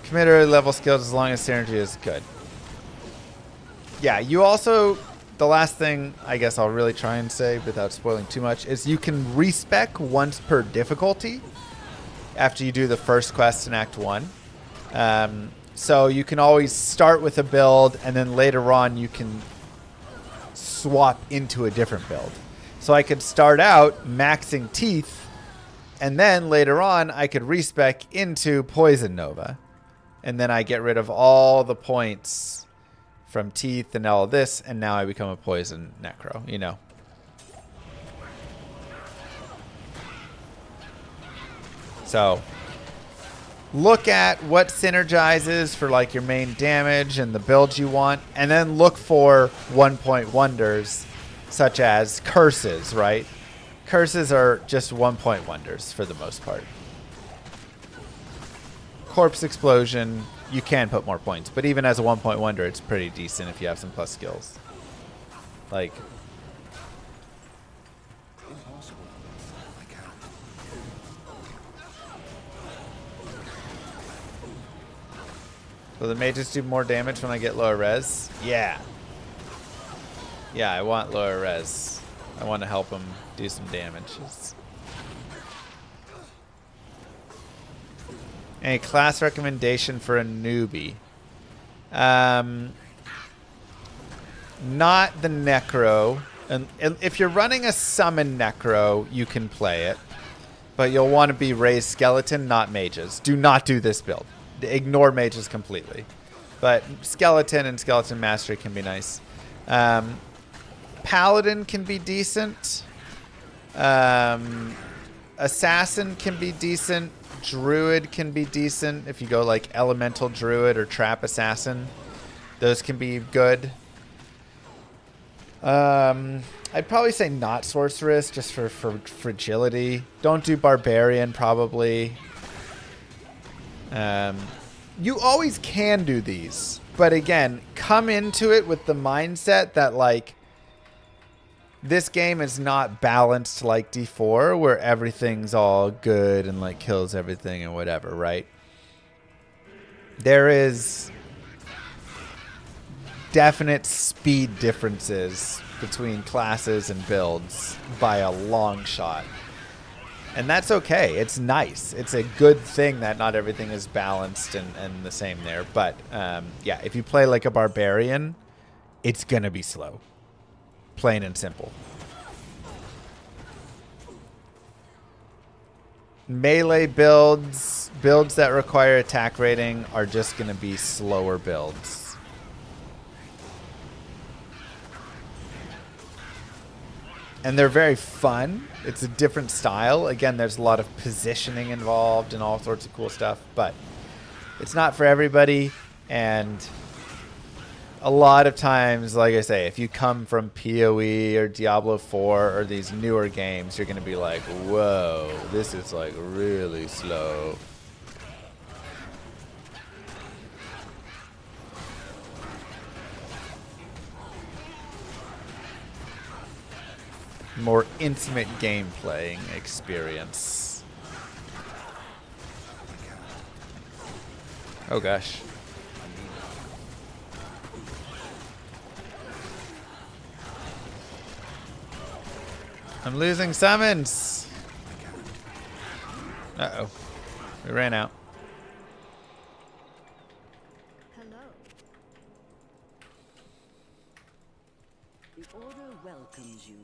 Commit early level skills as long as synergy is good. Yeah, you also... The last thing I guess I'll really try and say without spoiling too much is you can respec once per difficulty after you do the first quest in Act 1. So you can always start with a build and then later on you can swap into a different build. So I could start out maxing Teeth and then later on I could respec into Poison Nova. And then I get rid of all the points from Teeth and all this, and now I become a Poison Necro, you know. So, look at what synergizes for like your main damage and the builds you want, and then look for 1-point wonders, such as curses, right? Curses are just 1-point wonders for the most part. Corpse Explosion, you can put more points, but even as a 1-point wonder, it's pretty decent if you have some plus skills. Like, Impossible. I can't. will the mages do more damage when I get lower res? Yeah. Yeah, I want lower res. I want to help them do some damage. Any class recommendation for a newbie? Not the Necro. And if you're running a summon Necro, you can play it. But you'll want to be raised skeleton, not mages. Do not do this build. Ignore mages completely. But skeleton and skeleton mastery can be nice. Paladin can be decent. Assassin can be decent. Druid can be decent if you go like Elemental Druid or Trap Assassin. Those can be good. I'd probably say not Sorceress just for fragility. Don't do Barbarian probably. You always can do these. But again, come into it with the mindset that like this game is not balanced like D4 where everything's all good and like kills everything and whatever, right? There is definite speed differences between classes and builds by a long shot. And that's okay. It's nice. It's a good thing that not everything is balanced and the same there. But yeah, if you play like a barbarian, it's going to be slow. Plain and simple. Melee builds that require attack rating are just going to be slower builds. and they're very fun. It's a different style. Again, there's a lot of positioning involved and all sorts of cool stuff, but it's not for everybody. And a lot of times, like I say, if you come from PoE or Diablo 4 or these newer games, you're going to be like, whoa, this is like really slow. More intimate game playing experience. Oh gosh. I'm losing summons. Uh-oh. We ran out. Hello. The Order welcomes you.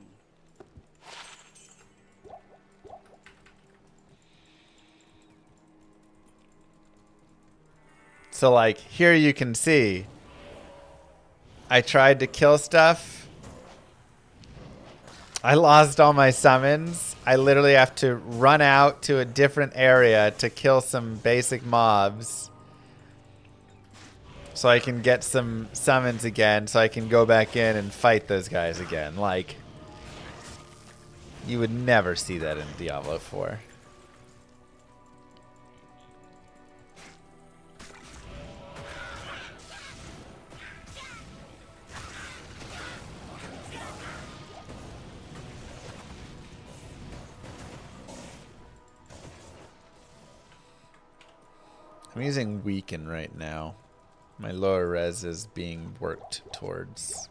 So like here you can see I tried to kill stuff. I lost all my summons. I literally have to run out to a different area to kill some basic mobs so I can get some summons again so I can go back in and fight those guys again. Like, you would never see that in Diablo 4. I'm using Weaken right now. My lower res is being worked towards.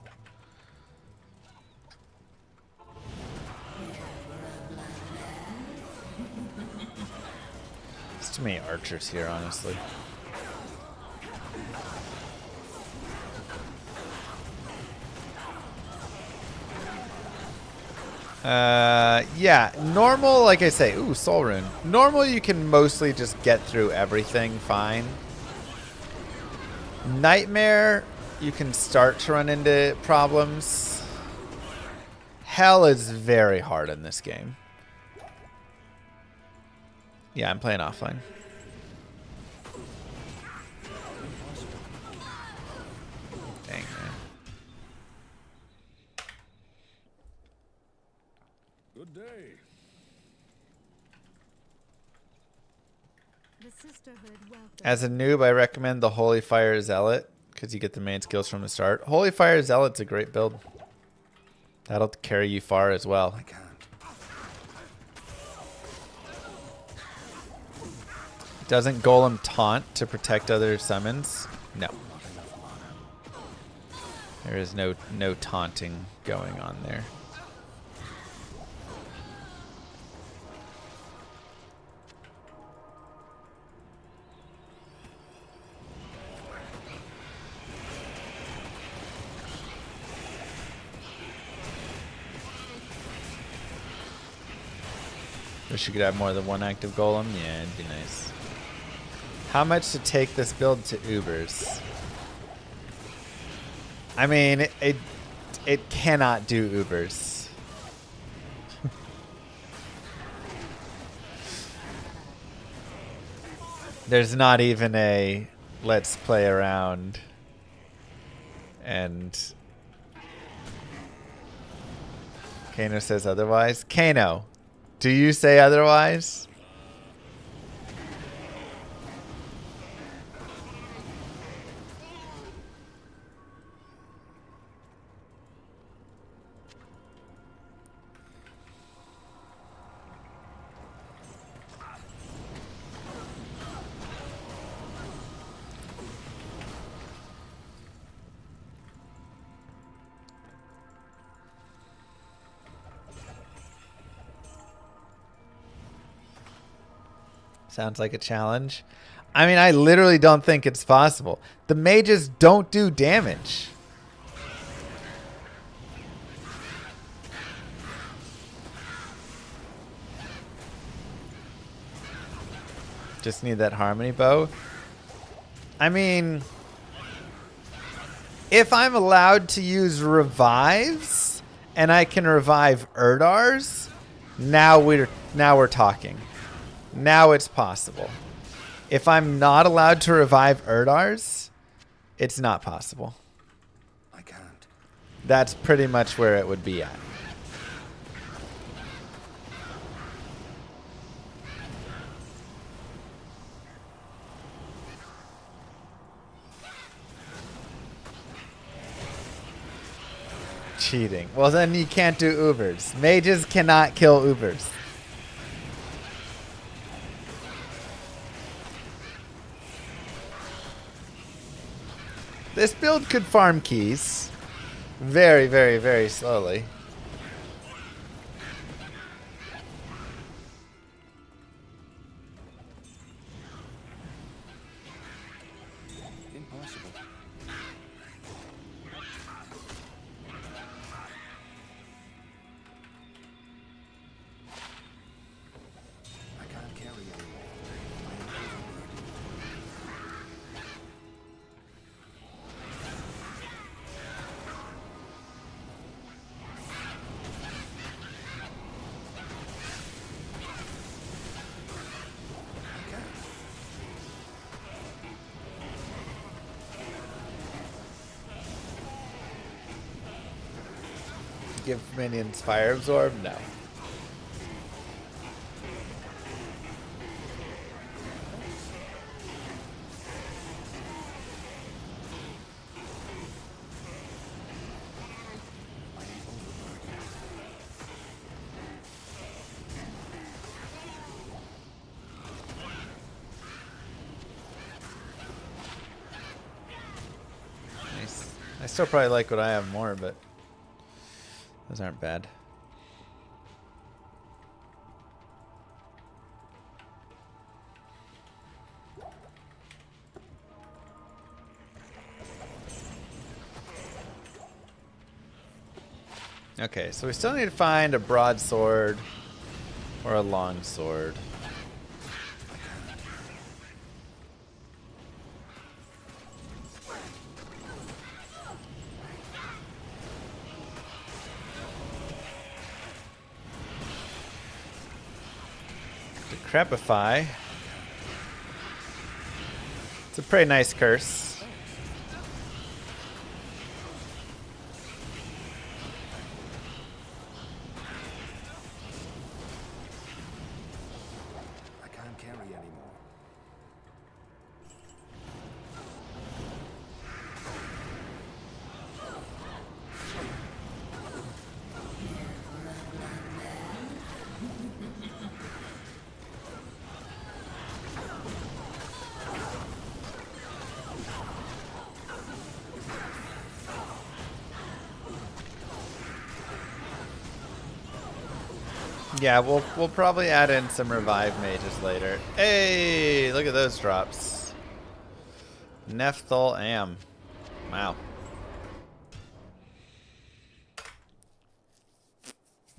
There's too many archers here, honestly. Yeah, normal, like I say, ooh, Soul Rune. Normal, you can mostly just get through everything fine. Nightmare, you can start to run into problems. Hell is very hard in this game. Yeah, I'm playing offline. Dang, man. Good day. The Sisterhood welcomes. As a noob, I recommend the Holy Fire Zealot because you get the main skills from the start. Holy Fire Zealot's a great build. That'll carry you far as well. I can't. Doesn't Golem taunt to protect other summons? No. There is no taunting going on there. Wish you could have more than one active golem. Yeah, it'd be nice. How much to take this build to Ubers? I mean, it cannot do Ubers. There's not even a let's play around and Kano says otherwise. Kano, do you say otherwise? Sounds like a challenge. I mean, I literally don't think it's possible. The mages don't do damage. Just need that harmony bow. I mean, if I'm allowed to use revives and I can revive Erdars, now we're talking. Now it's possible. If I'm not allowed to revive Erdars, it's not possible. I can't. That's pretty much where it would be at. Cheating. Well, then you can't do Ubers. Mages cannot kill Ubers. This build could farm keys very, very, very slowly. Impossible. I can't carry anymore. I am overburdened. I can't. Give minions fire absorb? No. I am overburdened. Nice. I still probably like what I have more, but those aren't bad. Okay, so we still need to find a broadsword or a longsword. Decrepify. It's a pretty nice curse. I can't carry anymore. Yeah, we'll probably add in some revive mages later. Hey, look at those drops. Nephthol Am. Wow.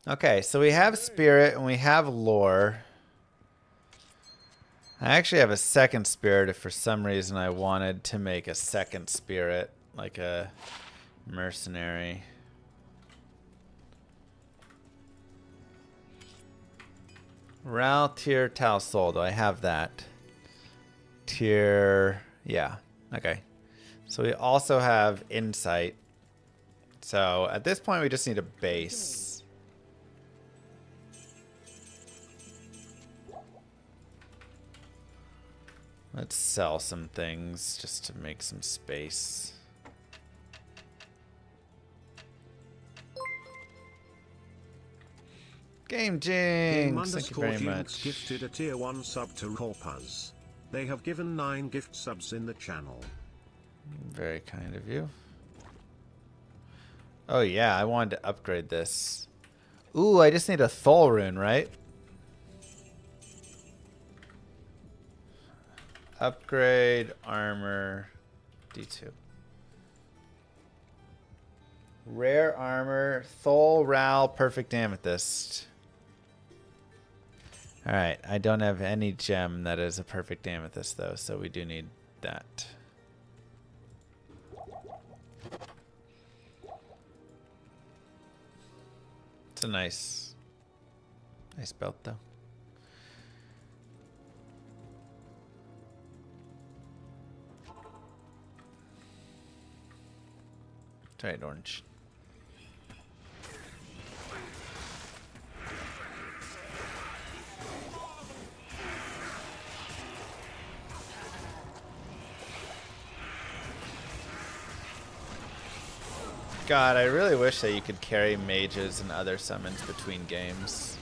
Okay, so we have spirit and we have lore. I actually have a second spirit if for some reason I wanted to make a second spirit, like a mercenary. Ral tier Tau Sol. Do I have that? Tier. Yeah. Okay. So we also have insight. So at this point we just need a base. Let's sell some things just to make some space. Game Jinx, thank you very much. Gifted a tier 1 sub to Corpus. They have given 9 gift subs in the channel. Very kind of you. Oh yeah, I wanted to upgrade this. Ooh, I just need a Thol rune, right? Upgrade armor D2. Rare armor, Thol, Ral, perfect amethyst. Alright, I don't have any gem that is a perfect amethyst though, so we do need that. It's a nice belt though. Try it orange. God, I really wish that you could carry mages and other summons between games.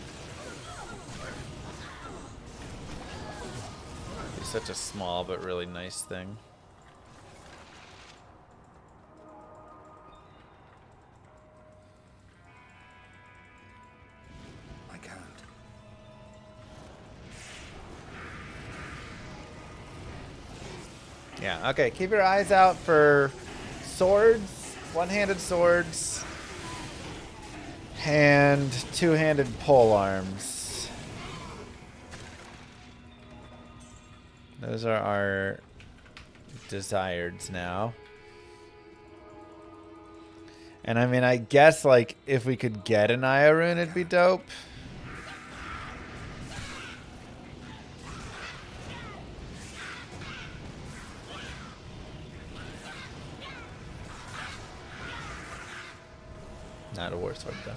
It's such a small but really nice thing. I can't. Yeah, okay, keep your eyes out for swords. One-handed swords and two-handed pole arms. Those are our desireds now. And I mean, I guess like if we could get an Io rune, it'd be dope. Not a war sword though.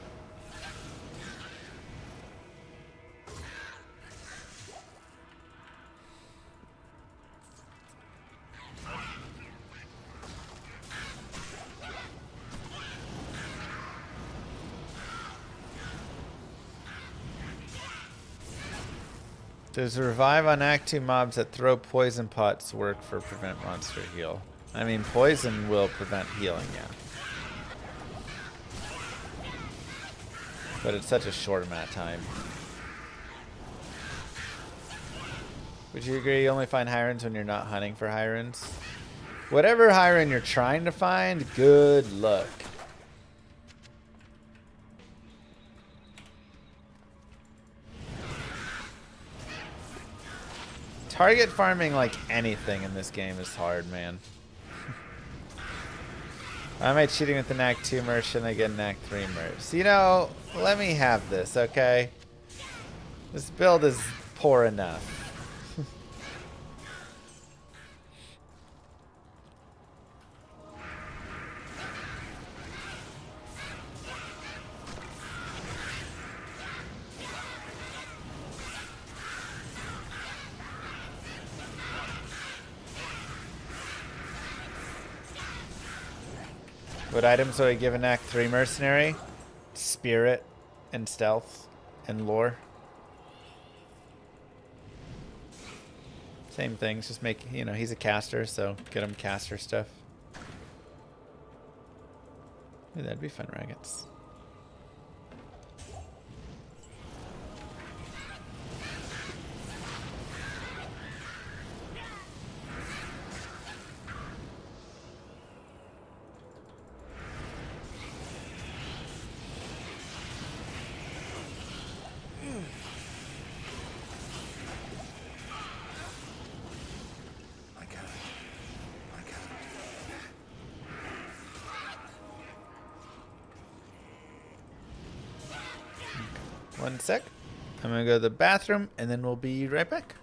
Does revive on Act 2 mobs that throw poison pots work for prevent monster heal? I mean, poison will prevent healing, yeah. But it's such a short amount of time. Would you agree you only find high runes when you're not hunting for high runes? Whatever high rune you're trying to find, good luck. Target farming like anything in this game is hard, man. Why am I cheating with an Act 2 merch and I get an Act 3 merch? You know, let me have this, okay? This build is poor enough. What items would I give an Act 3 mercenary? Spirit and stealth and lore. Same things, just make, you know, he's a caster, so get him caster stuff. Ooh, that'd be fun, Raggets. One sec. I'm gonna go to the bathroom and then we'll be right back.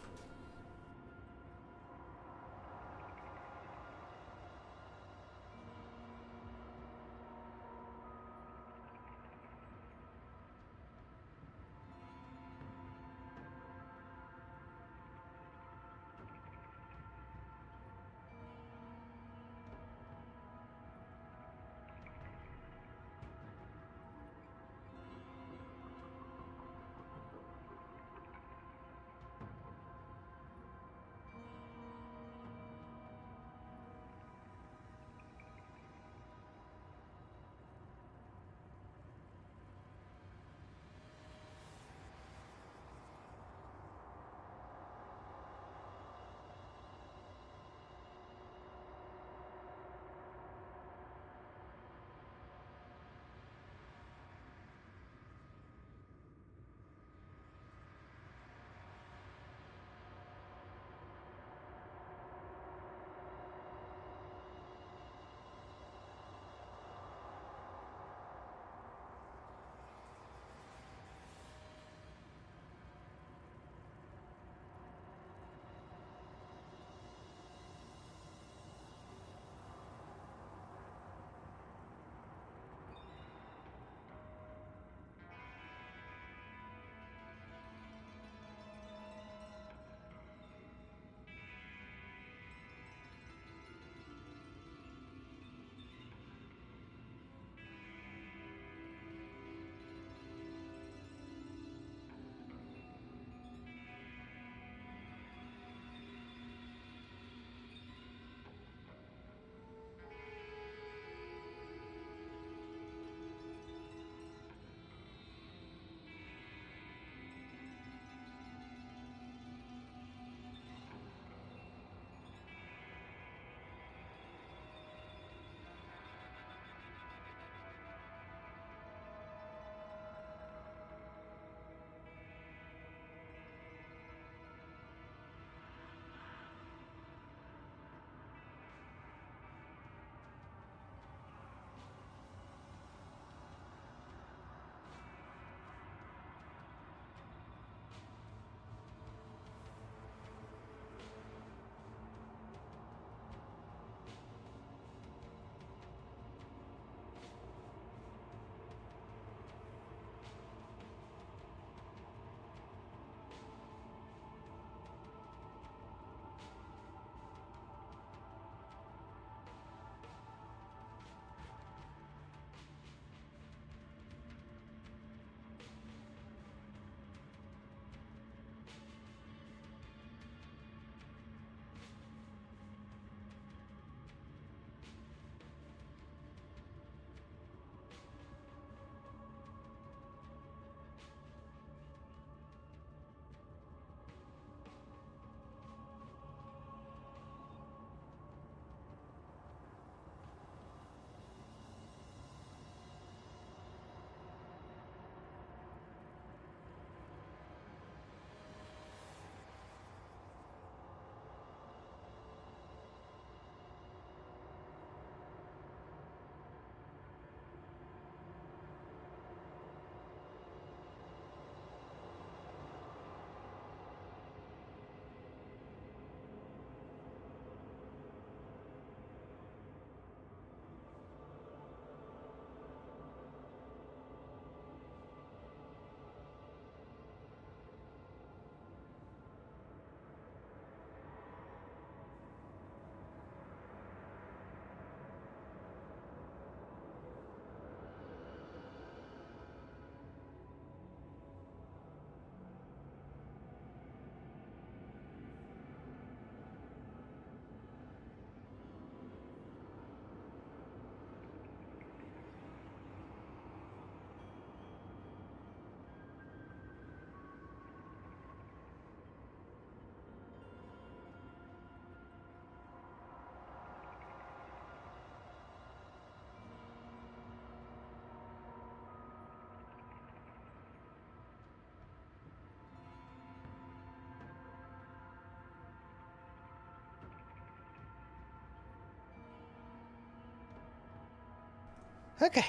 Okay.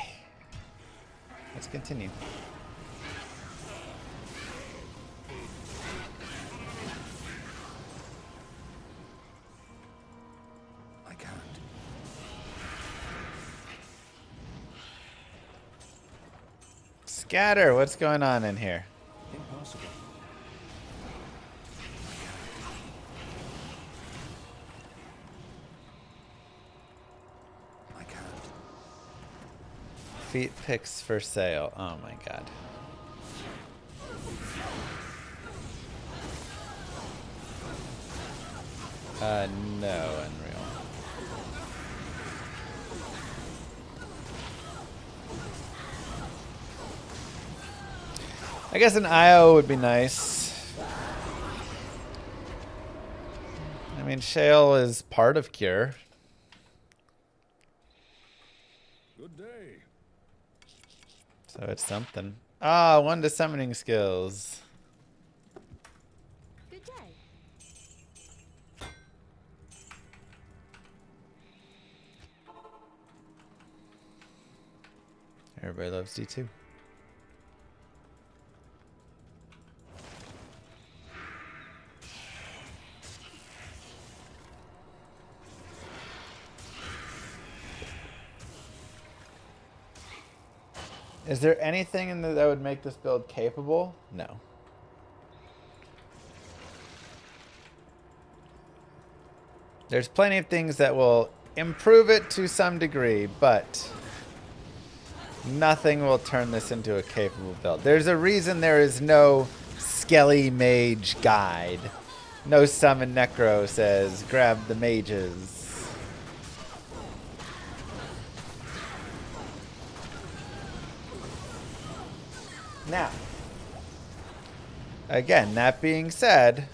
Let's continue. I can't. Scatter, what's going on in here? Impossible. I can't. Feet picks for sale. Oh my god. No, Unreal. I guess an IO would be nice. I mean, Shale is part of Cure. Good day. So it's something. Ah, 1 to summoning skills. Good day. Everybody loves D2. Is there anything in that would make this build capable? No. There's plenty of things that will improve it to some degree, but nothing will turn this into a capable build. There's a reason there is no Skelly Mage guide. No Summon Necro says, grab the mages. Now, again, that being said,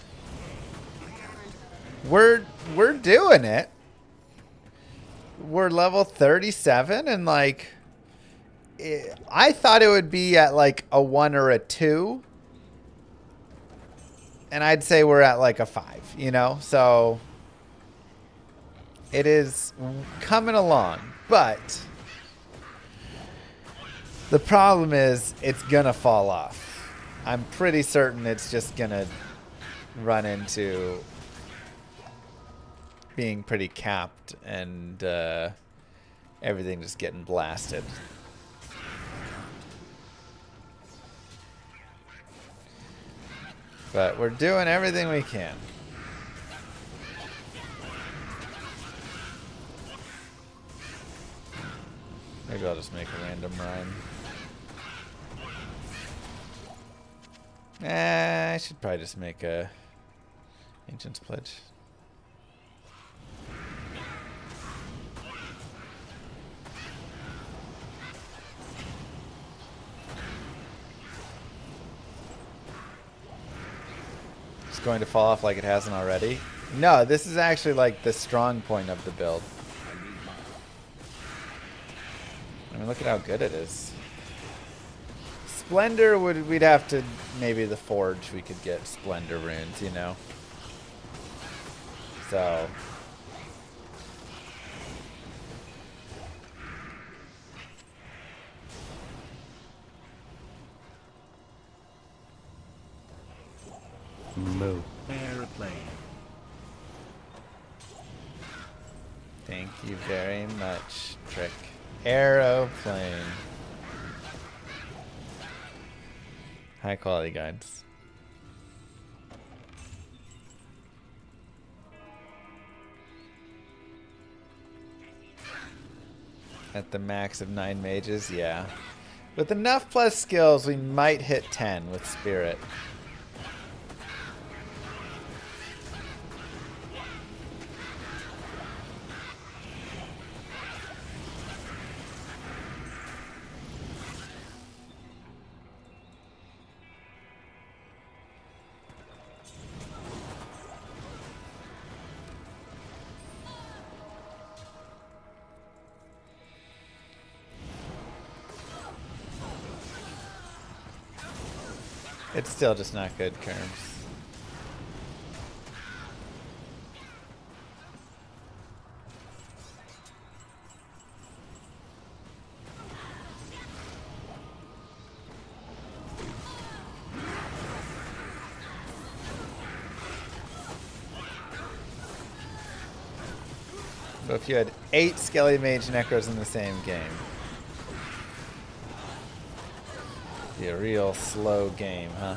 we're doing it. We're level 37 and like I thought it would be at like a 1 or a 2. And I'd say we're at like a 5, you know? So it is coming along, but the problem is it's gonna fall off. I'm pretty certain it's just gonna run into being pretty capped and everything just getting blasted. But we're doing everything we can. Maybe I'll just make a random rhyme. I should probably just make a Ancient's Pledge. It's going to fall off like it hasn't already. No, this is actually like the strong point of the build. I mean, look at how good it is. Splendor we'd have to, maybe the Forge we could get Splendor runes, you know? So. Moo. Aeroplane. Thank you very much, Trick. Aeroplane. High quality guides. At the max of 9 mages, yeah. With enough plus skills, we might hit 10 with Spirit. It's still just not good, Kerms. So if you had 8 Skelly Mage Necros in the same game, it'd be a real slow game, huh?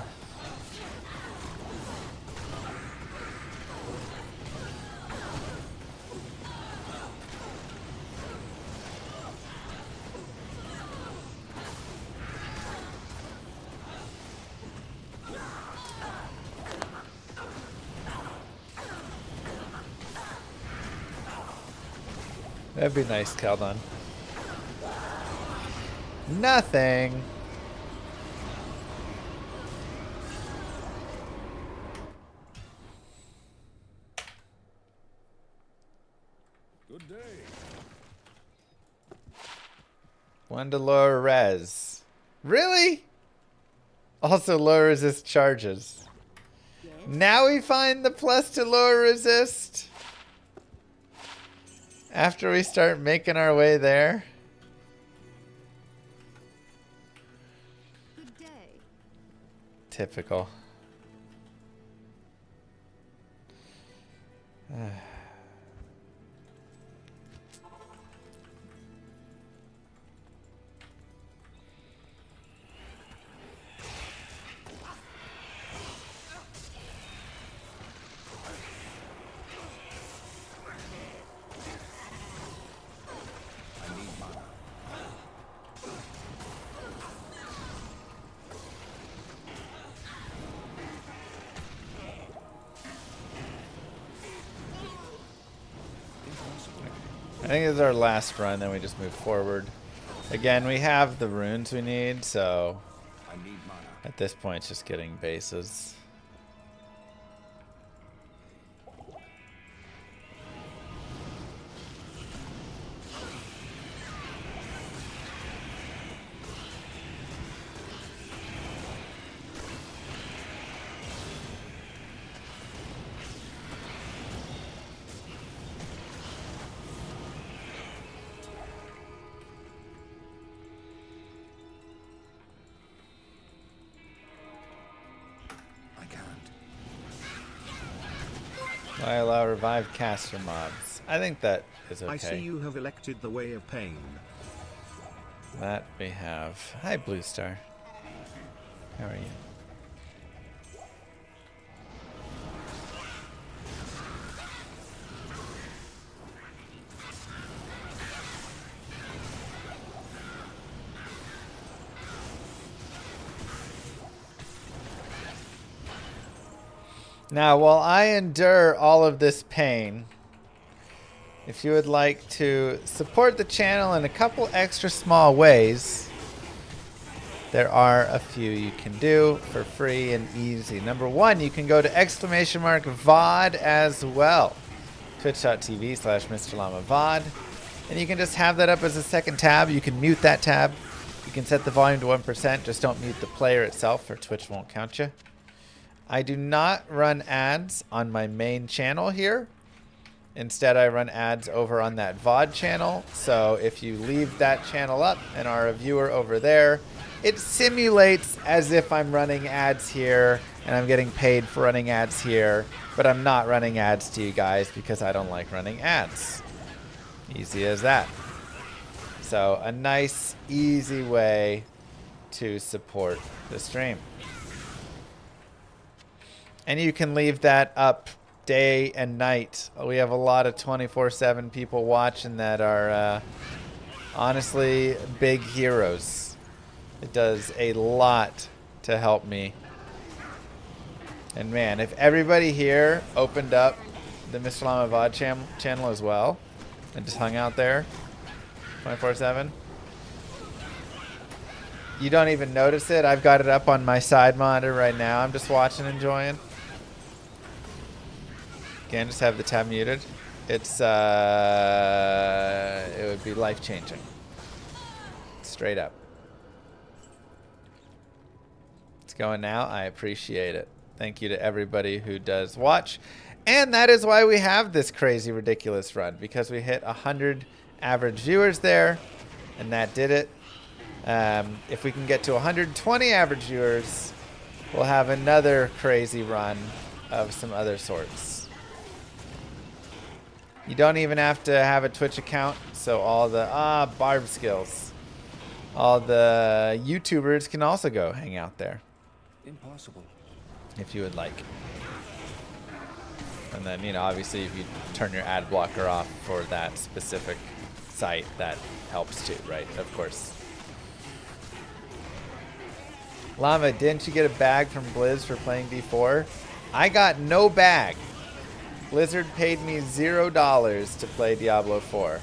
That'd be nice, Kaldon. Nothing. Good day. One to lower res. Really? Also lower resist charges. Yes? Now we find the plus to lower resist. After we start making our way there. Good day. Typical. I think this is our last run, then we just move forward. Again, we have the runes we need, so I need mana. at this point it's just getting bases. I can't. I allow revived caster mobs. I think that is okay. I see you have elected the way of pain. That we have. Hi, Blue Star. How are you? Now, while I endure all of this pain, if you would like to support the channel in a couple extra small ways, there are a few you can do for free and easy. Number one, you can go to !VOD as well. Twitch.tv/Mr. Llama VOD. And you can just have that up as a second tab. You can mute that tab. You can set the volume to 1%. Just don't mute the player itself or Twitch won't count you. I do not run ads on my main channel here. Instead, I run ads over on that VOD channel. So if you leave that channel up and are a viewer over there, it simulates as if I'm running ads here and I'm getting paid for running ads here, but I'm not running ads to you guys because I don't like running ads. Easy as that. So a nice, easy way to support the stream. And you can leave that up day and night. We have a lot of 24/7 people watching that are honestly big heroes. It does a lot to help me. And man, if everybody here opened up the Mr. Llama VOD channel as well and just hung out there 24/7, you don't even notice it. I've got it up on my side monitor right now. I'm just watching, enjoying. Again, just have the tab muted. It's it would be life-changing. Straight up. It's going now. I appreciate it. Thank you to everybody who does watch. And that is why we have this crazy, ridiculous run, because we hit 100 average viewers there, and that did it. If we can get to 120 average viewers, we'll have another crazy run of some other sorts. You don't even have to have a Twitch account, so all the barb skills. All the YouTubers can also go hang out there Impossible. if you would like. And then, you know, obviously if you turn your ad blocker off for that specific site, that helps too, right? Of course. Llama, didn't you get a bag from Blizz for playing D4? I got no bag. Blizzard paid me $0 to play Diablo 4.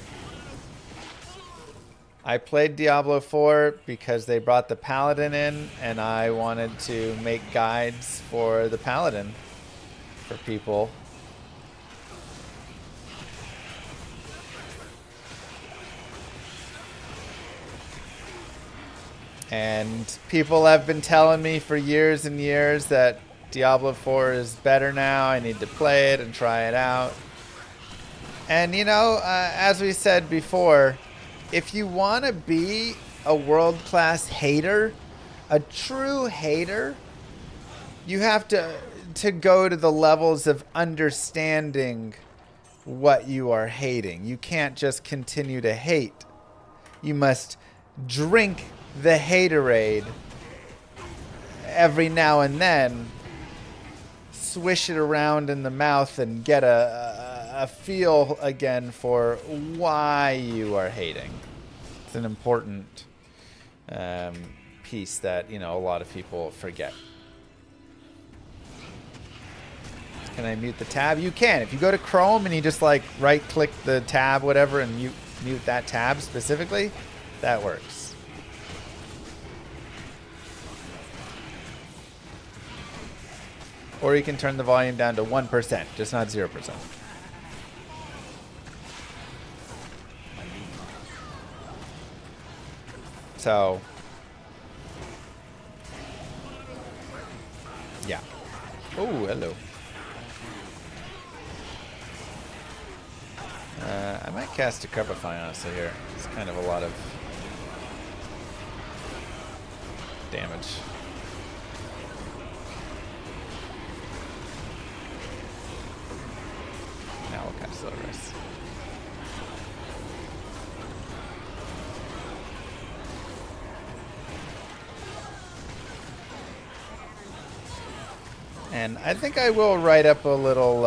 I played Diablo 4 because they brought the Paladin in, and I wanted to make guides for the Paladin for people. And people have been telling me for years and years that Diablo 4 is better now. I need to play it and try it out. And, you know, as we said before, if you want to be a world-class hater, a true hater, you have to go to the levels of understanding what you are hating. You can't just continue to hate. You must drink the haterade every now and then, swish it around in the mouth and get a feel again for why you are hating. It's an important piece that, you know, a lot of people forget. Can I mute the tab? You can. If you go to Chrome and you just like right click the tab, whatever, and mute that tab specifically, that works. Or you can turn the volume down to 1%, just not 0%. So, yeah. Oh, hello. I might cast a Decrepify honestly here. It's kind of a lot of damage. Now we'll cast Slow Rest. And I think I will write up a little,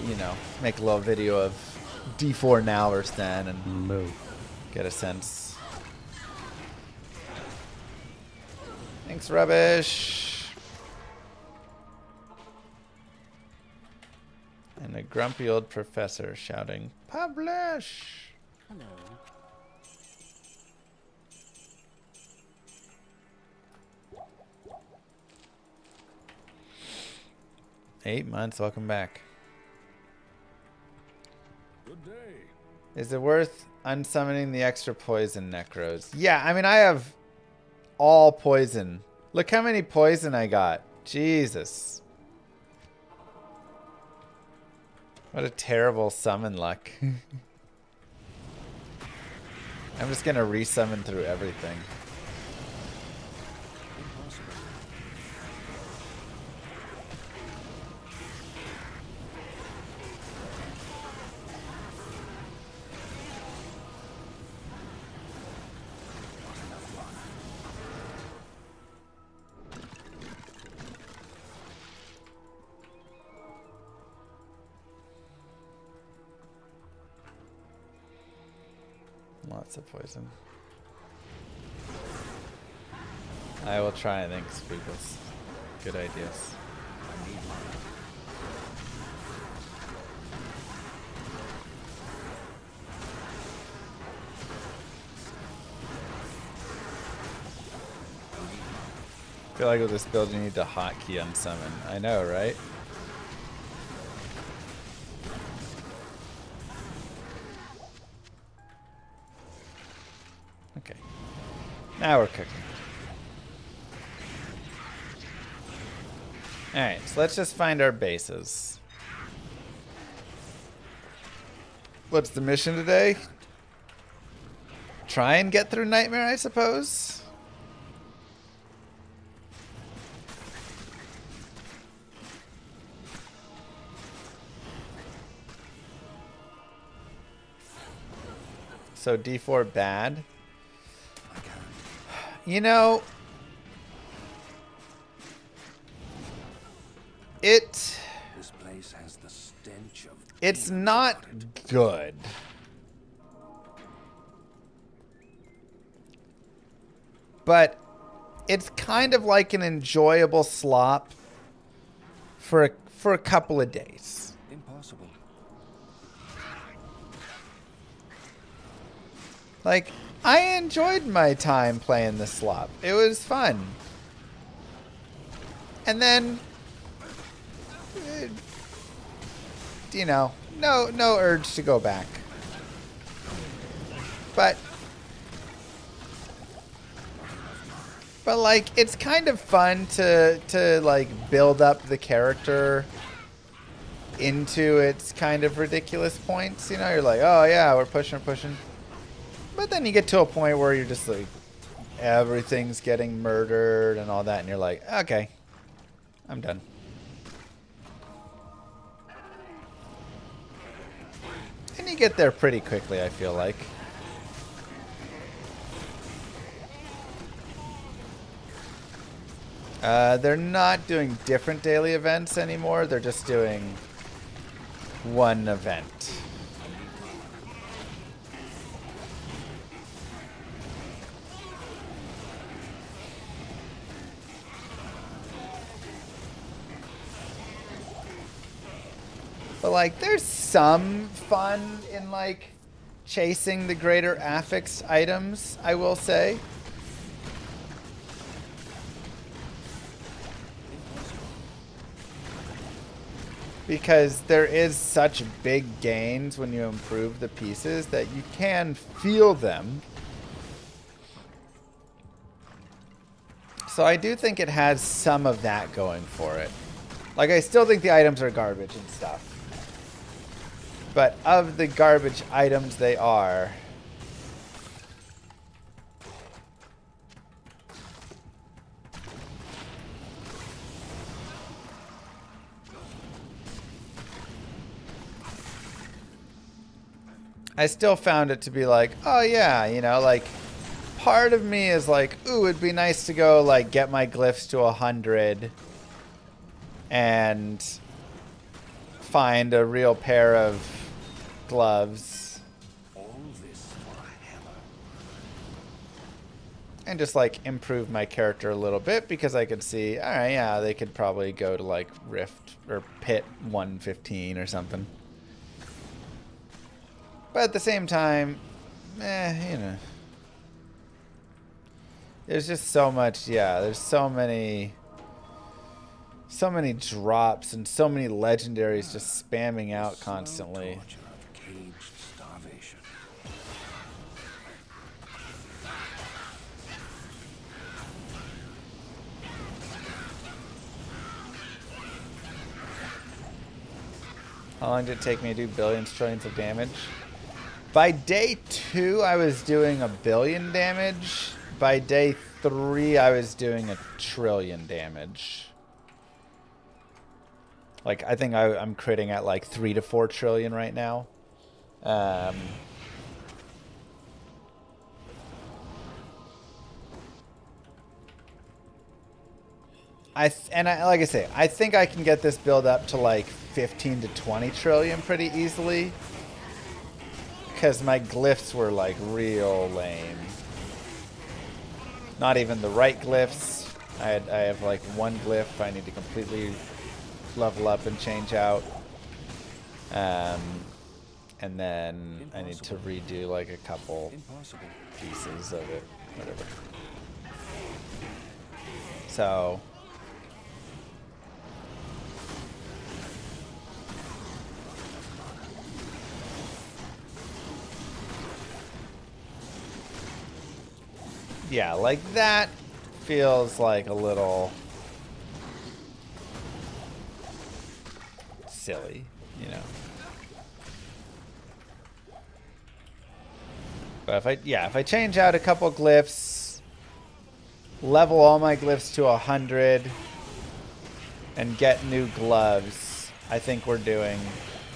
you know, make a little video of D4 now versus then and get a sense. Thanks, Rubbish. And a grumpy old professor shouting, "Publish!" Hello. 8 months, welcome back. Good day. Is it worth unsummoning the extra poison necros? Yeah, I mean, I have all poison. Look how many poison I got. Jesus. What a terrible summon luck. I'm just gonna resummon through everything. Lots of poison. I will try and think, Spookles. Good ideas. I feel like with this build you need to hotkey unsummon. I know, right? Okay. Now we're cooking. Alright, so let's just find our bases. What's the mission today? Try and get through Nightmare, I suppose? So D4 bad. I can't. You know, This place has the stench of it's demons not about it. good. But it's kind of like an enjoyable slop for a couple of days. Impossible. Like, I enjoyed my time playing the slop. It was fun. And then, you know, no urge to go back. But like, it's kind of fun to like build up the character into its kind of ridiculous points. You know, you're like, oh yeah, we're pushing. But then you get to a point where you're just like, everything's getting murdered and all that, and you're like, okay, I'm done. And you get there pretty quickly, I feel like. They're not doing different daily events anymore. They're just doing one event. But like, there's some fun in like chasing the greater affix items, I will say. Because there is such big gains when you improve the pieces that you can feel them. So I do think it has some of that going for it. Like, I still think the items are garbage and stuff. But of the garbage items they are, I still found it to be like, oh yeah, you know, like, part of me is like, ooh, it'd be nice to go, like, get my glyphs to 100 and find a real pair of gloves. All this for a hammer. And just, like, improve my character a little bit because I could see, all right, yeah, they could probably go to, like, Rift or Pit 115 or something. But at the same time, you know. There's just so much, yeah, there's so many drops and so many legendaries just spamming out constantly. Torture of caged starvation. How long did it take me to do billions, trillions of damage? By day 2, I was doing 1 billion damage. By day 3, I was doing 1 trillion damage. Like, I think I'm critting at like 3 to 4 trillion right now. Like I say, I think I can get this build up to like 15 to 20 trillion pretty easily. Because my glyphs were like real lame. Not even the right glyphs. I have like one glyph I need to completely level up and change out. And then I need to redo like a couple pieces of it. Whatever. So yeah, like that feels like a little silly, you know. But if I change out a couple glyphs, level all my glyphs to 100, and get new gloves, I think we're doing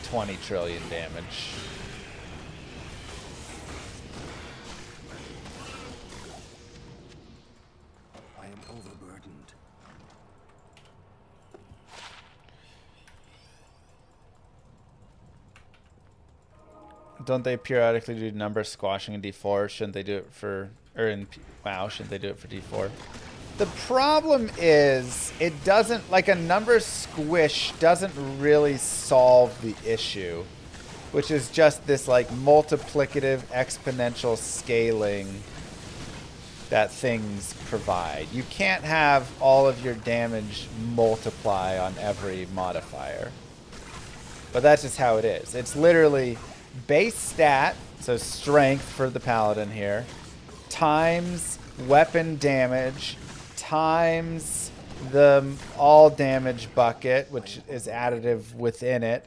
20 trillion damage. don't they periodically do number squashing in D4? Shouldn't they do it for, or in WoW, shouldn't they do it for D4? The problem is it doesn't, like a number squish doesn't really solve the issue, which is just this like multiplicative exponential scaling that things provide. You can't have all of your damage multiply on every modifier. But that's just how it is. It's literally base stat, so strength for the paladin here, times weapon damage, times the all damage bucket, which is additive within it,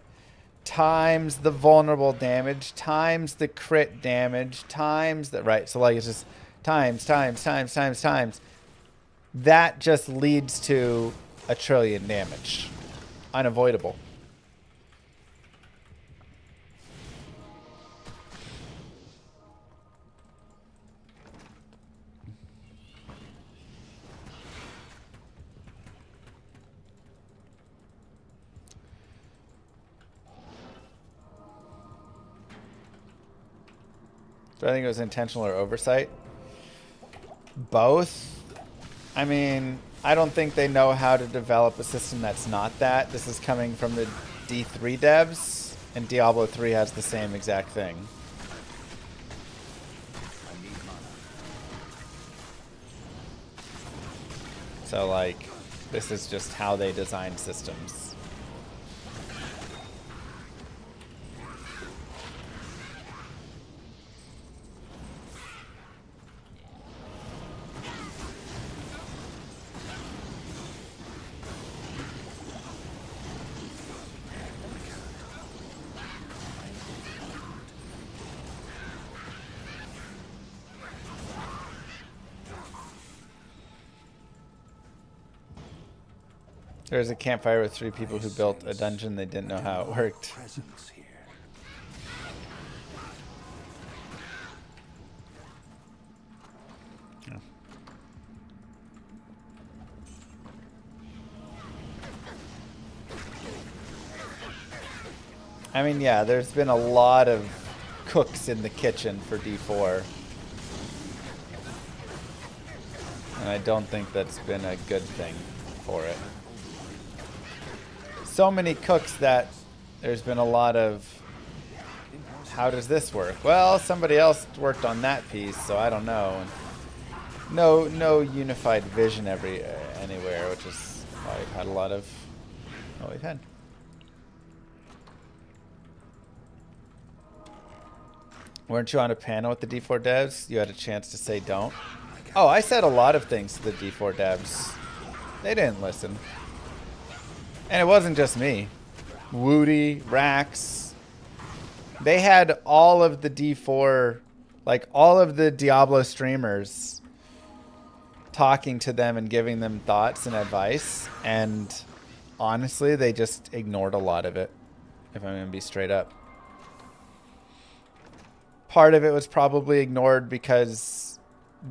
times the vulnerable damage, times the crit damage, times the, right, so like it's just times. That just leads to a trillion damage. Unavoidable. Do I think it was intentional or oversight? Both. I mean, I don't think they know how to develop a system that's not that. This is coming from the D3 devs, and Diablo 3 has the same exact thing. So, like, this is just how they design systems. There was a campfire with 3 people who built a dungeon. They didn't know how it worked. Presence here. Yeah. I mean, yeah, there's been a lot of cooks in the kitchen for D4. And I don't think that's been a good thing for it. So many cooks that there's been a lot of, how does this work? Well, somebody else worked on that piece, so I don't know. And no unified vision anywhere, which is why we've had a lot of what we've had. Weren't you on a panel with the D4 devs? You had a chance to say don't. Oh, I said a lot of things to the D4 devs. They didn't listen. And it wasn't just me. Woody, Rax. They had all of the D4, like all of the Diablo streamers talking to them and giving them thoughts and advice. And honestly, they just ignored a lot of it, if I'm going to be straight up. Part of it was probably ignored because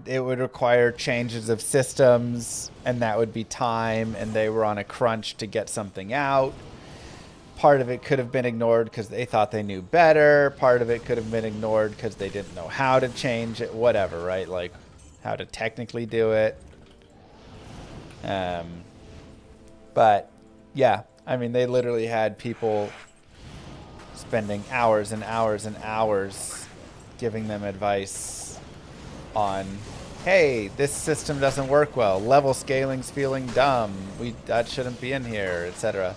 it would require changes of systems, and that would be time, and they were on a crunch to get something out. Part of it could have been ignored because they thought they knew better. Part of it could have been ignored because they didn't know how to change it, whatever, right? Like how to technically do it. But yeah, I mean, they literally had people spending hours and hours and hours giving them advice on, hey, this system doesn't work well, level scaling's feeling dumb, that shouldn't be in here, etc.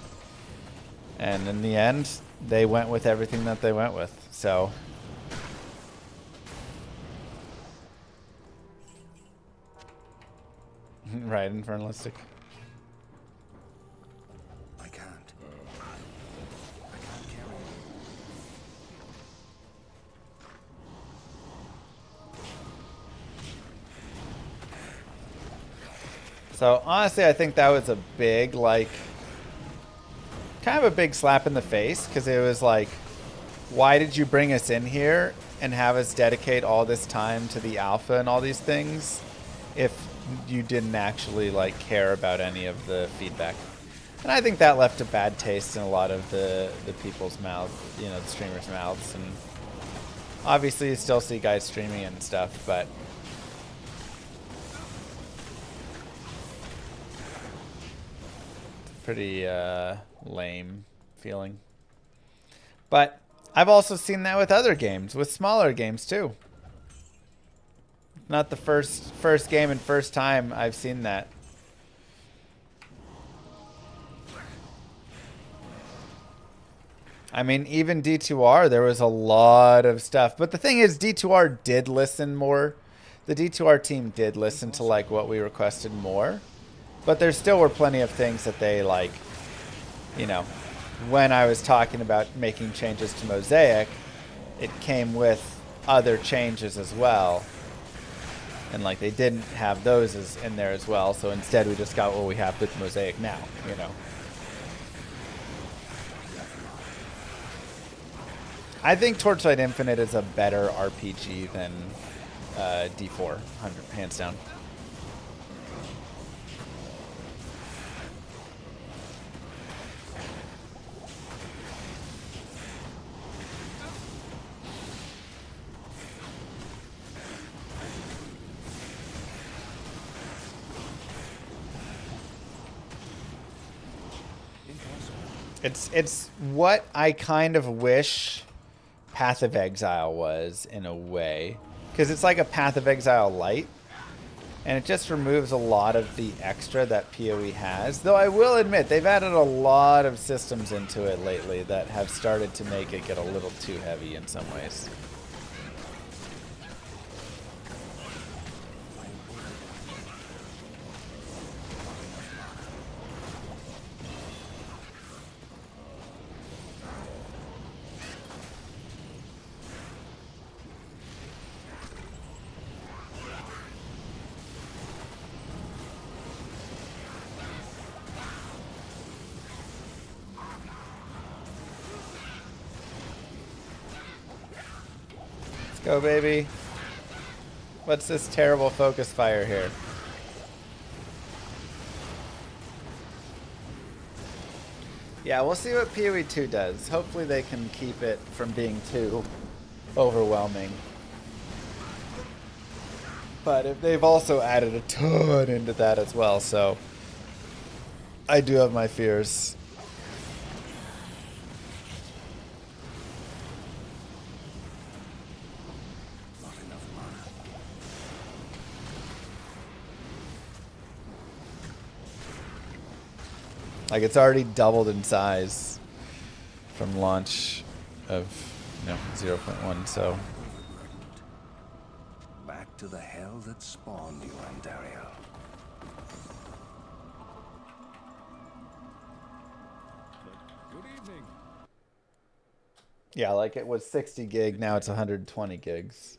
And in the end, they went with everything that they went with. So right, infernalistic. I can't. I can't carry it. So honestly, I think that was a big, like, kind of a big slap in the face, because it was like, why did you bring us in here and have us dedicate all this time to the alpha and all these things if you didn't actually like care about any of the feedback? And I think that left a bad taste in a lot of the people's mouths, you know, the streamers' mouths. And Obviously, you still see guys streaming and stuff, but it's pretty lame feeling. But I've also seen that with other games, with smaller games too. Not the first game and first time I've seen that. I mean, even D2R, there was a lot of stuff. But the thing is, D2R did listen more. The D2R team did listen to, like, what we requested more. But there still were plenty of things that they, like, you know, when I was talking about making changes to Mosaic, it came with other changes as well. And, like, they didn't have those in there as well. So instead, we just got what we have with Mosaic now, you know. I think Torchlight Infinite is a better RPG than D4, hands down. It's what I kind of wish Path of Exile was, in a way, because it's like a Path of Exile light, and it just removes a lot of the extra that PoE has. Though I will admit, they've added a lot of systems into it lately that have started to make it get a little too heavy in some ways. Go, baby. What's this terrible focus fire here? Yeah, we'll see what PoE 2 does. Hopefully they can keep it from being too overwhelming. But they've also added a ton into that as well, so I do have my fears. Like, it's already doubled in size from launch of, 0.1, so. Back to the hell that spawned you, Ontario. Good evening. Yeah, like it was 60 gig, now it's 120 gigs.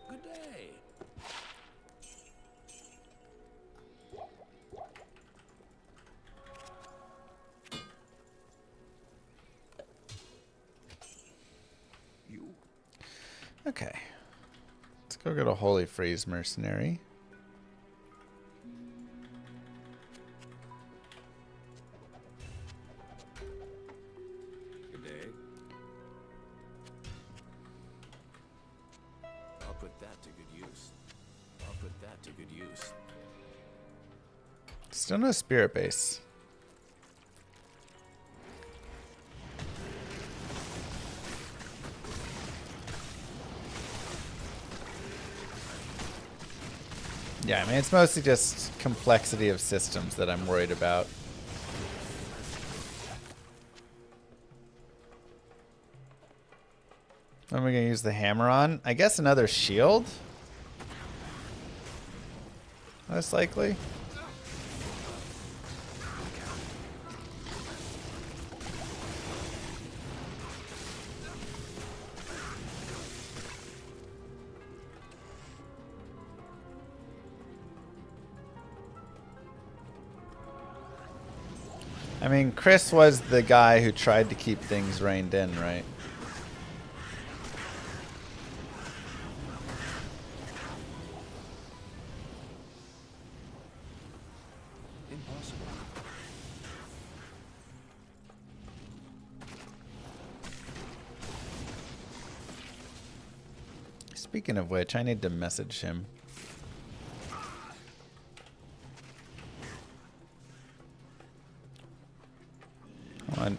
Good day. You. Okay. Let's go get a Holy Freeze Mercenary. Good day. I'll put that to good use. I'll put that to good use. Still no Spirit Base. Yeah, I mean, it's mostly just complexity of systems that I'm worried about. What am I going to use the hammer on? I guess another shield? Most likely. I mean, Chris was the guy who tried to keep things reined in, right? Speaking of which, I need to message him.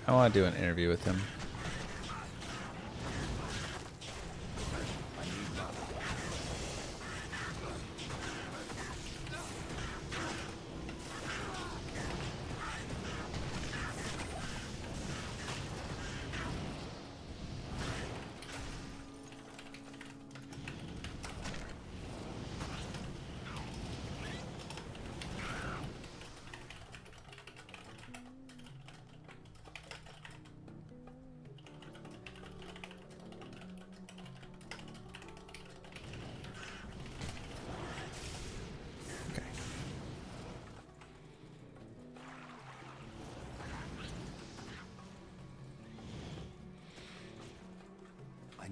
I want to do an interview with him.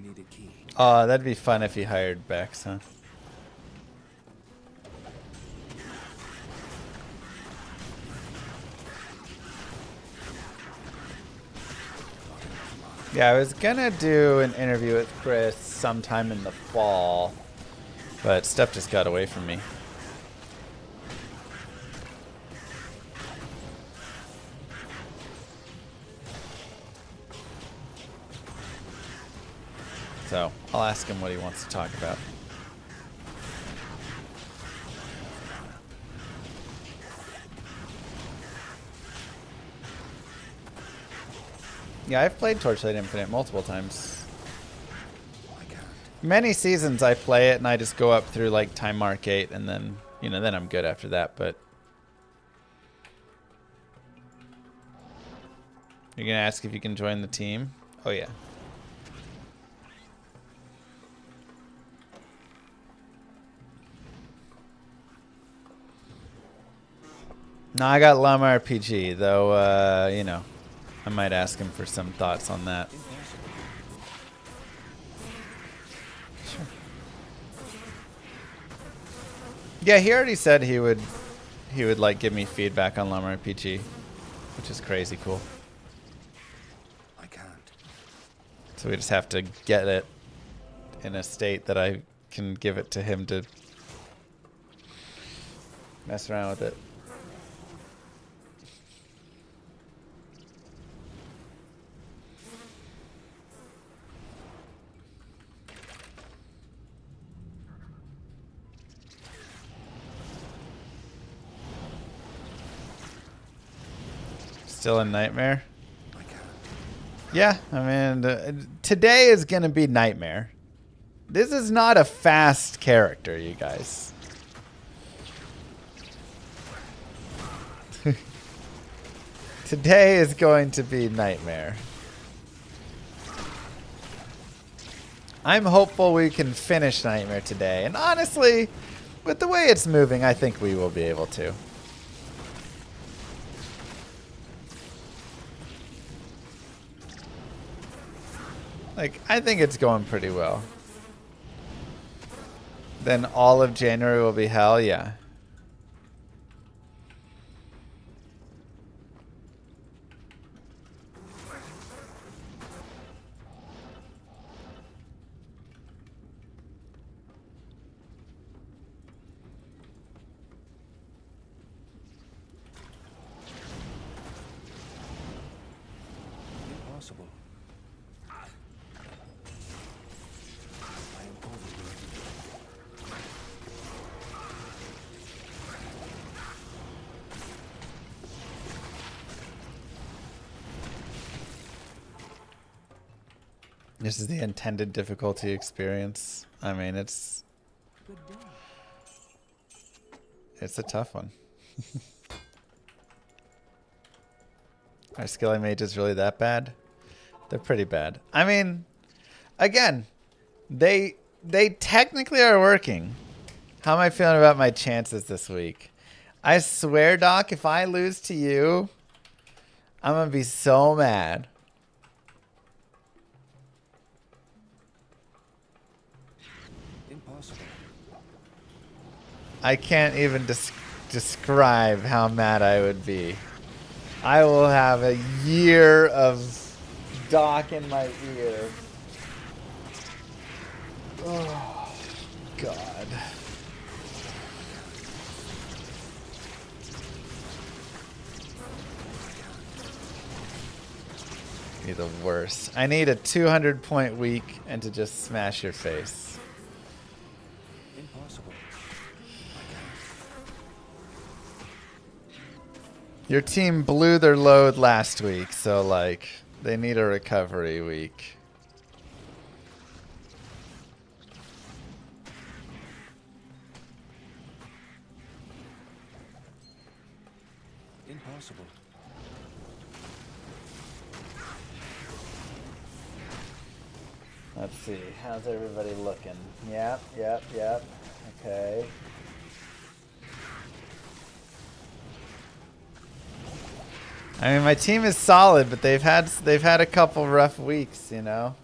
Need a key. Oh, that'd be fun if he hired Bex, huh? Yeah, I was gonna do an interview with Chris sometime in the fall, but stuff just got away from me. So, I'll ask him what he wants to talk about. Yeah, I've played Torchlight Infinite multiple times. Many seasons I play it and I just go up through like Time Mark 8 and then, you know, then I'm good after that, but... You're gonna ask if you can join the team? Oh yeah. No, I got Llama RPG, though, you know, I might ask him for some thoughts on that. Sure. Yeah, he already said he would like give me feedback on Llama RPG, which is crazy cool. I can't. So we just have to get it in a state that I can give it to him to mess around with it. Still a nightmare? I can't. Yeah, I mean, today is going to be nightmare. This is not a fast character, you guys. Today is going to be nightmare. I'm hopeful we can finish Nightmare today. And honestly, with the way it's moving, I think we will be able to. Like, I think it's going pretty well. Then all of January will be hell, yeah. Impossible. I am overburdened. This is the intended difficulty experience. I mean, it's a tough one. Are Skilly Mages really that bad? They're pretty bad. I mean, again, they technically are working. How am I feeling about my chances this week? I swear, Doc, if I lose to you, I'm going to be so mad. Impossible. I can't even describe how mad I would be. I will have a year of Doc in my ear. Oh, God. Be the worst. I need a 200-point week and to just smash your face. Impossible. Your team blew their load last week, so like they need a recovery week. Impossible. Let's see. How's everybody looking? Yep. Okay. I mean, my team is solid, but they've had a couple rough weeks, you know.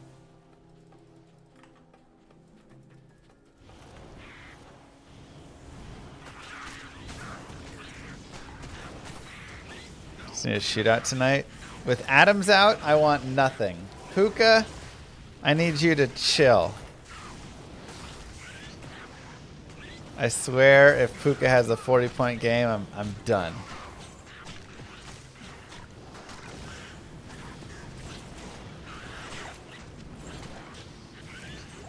Just need a shootout tonight. With Adams out, I want nothing. Puka, I need you to chill. I swear, if Puka has a 40-point game, I'm done.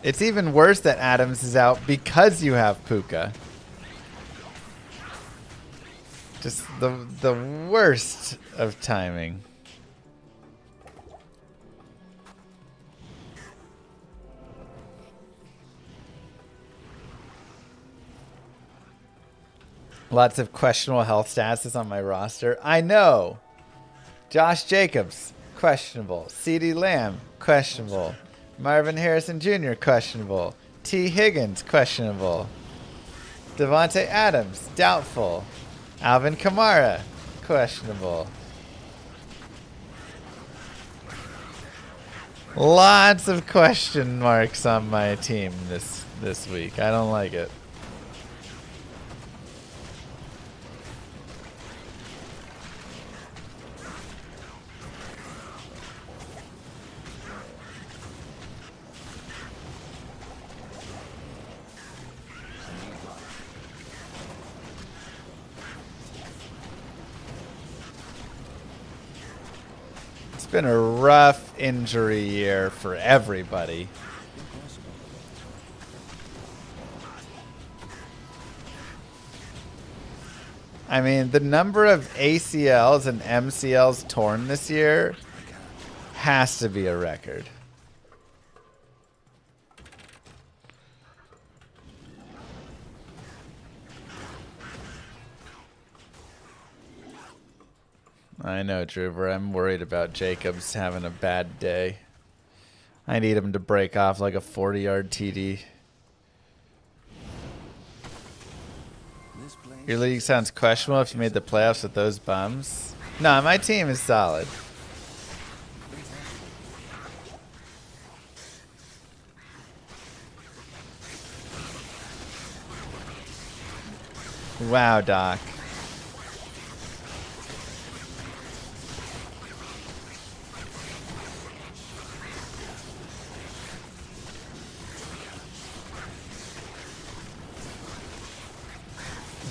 It's even worse that Adams is out because you have Puka. Just the worst of timing. Lots of questionable health stats on my roster. I know. Josh Jacobs, questionable. CeeDee Lamb, questionable. Marvin Harrison Jr., questionable. T. Higgins, questionable. Devontae Adams, doubtful. Alvin Kamara, questionable. Lots of question marks on my team this week. I don't like it. It's been a rough injury year for everybody. I mean, the number of ACLs and MCLs torn this year has to be a record. I know, Druver. I'm worried about Jacobs having a bad day. I need him to break off like a 40-yard TD. Your league sounds questionable if you made the playoffs with those bums. No, my team is solid. Wow, Doc.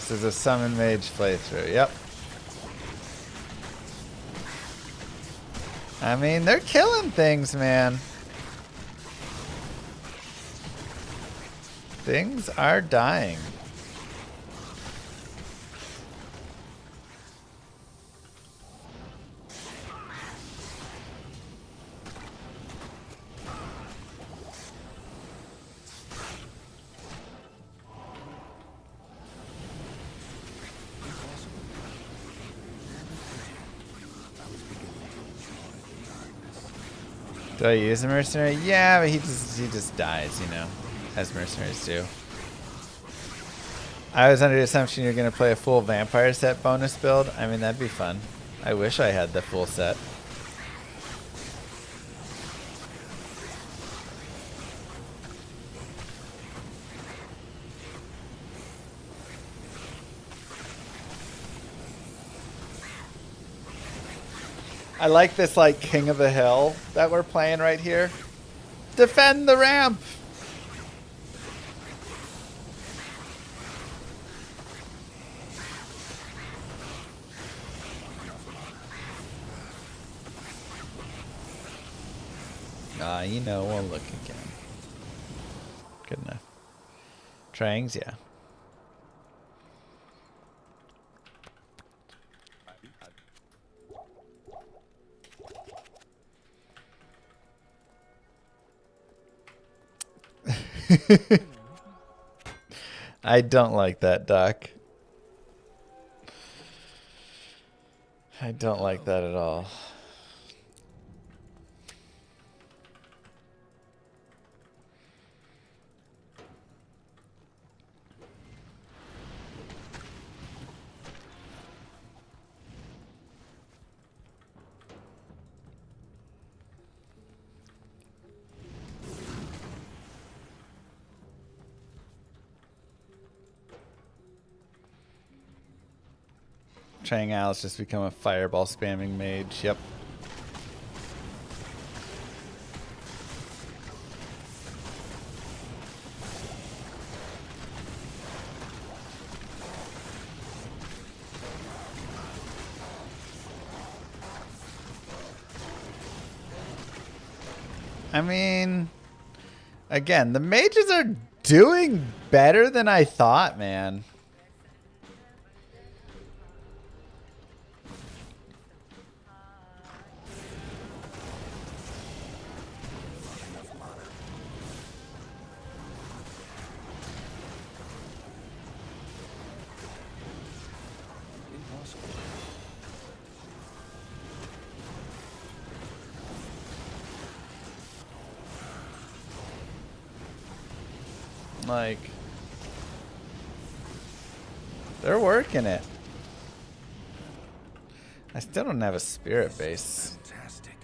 This is a Summon Mage playthrough. Yep. I mean, they're killing things, man. Things are dying. Do I use a mercenary? Yeah, but he just dies, you know, as mercenaries do. I was under the assumption you're gonna play a full vampire set bonus build. I mean, that'd be fun. I wish I had the full set. I like this like king of the hill that we're playing right here. Defend the ramp. Ah, you know, we'll look again. Good enough. Trangs, yeah. I don't like that, Doc. I don't like that at all. Chang Al's just become a fireball spamming mage. Yep. I mean, again, the mages are doing better than I thought, man. Like, they're working it. I still don't have a spirit base. Fantastic.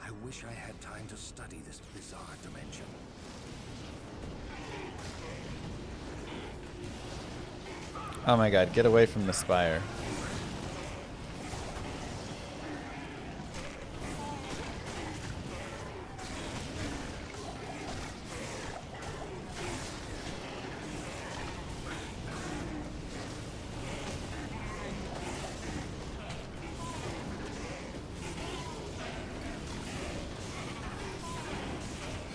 I wish I had time to study this bizarre dimension. Oh my god, get away from the spire.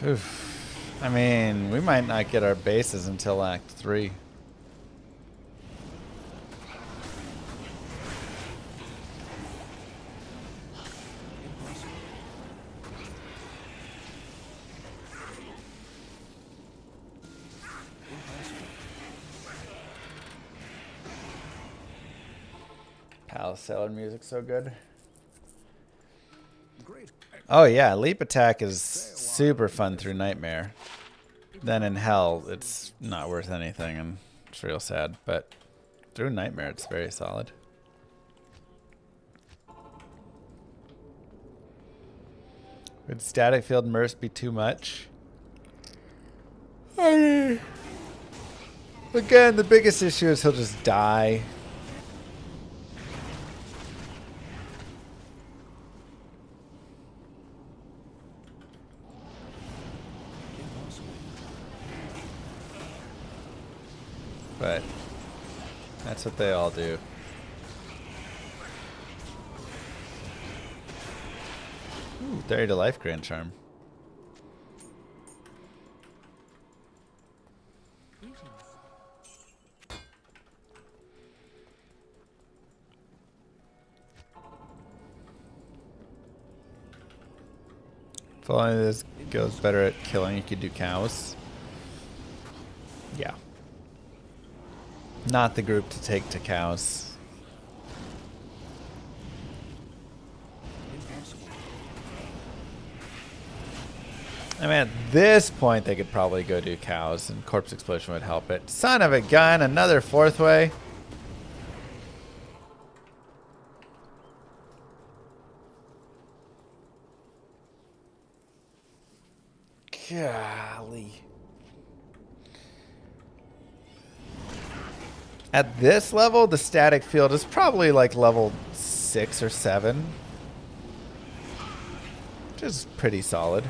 Oof. I mean, we might not get our bases until Act 3. Palace Sailor music's so good. Great. Oh yeah, leap attack is super fun through Nightmare. Then in Hell, it's not worth anything and it's real sad. But through Nightmare, it's very solid. Would static field merc be too much? I mean, again, the biggest issue is he'll just die. But that's what they all do. Ooh, 30 to life Grand Charm. If only this goes better at killing, you could do cows. Yeah. Not the group to take to cows. I mean, at this point, they could probably go do cows, and Corpse Explosion would help it. Son of a gun, another fourth way. Golly. At this level, the static field is probably like level 6 or 7. which is pretty solid.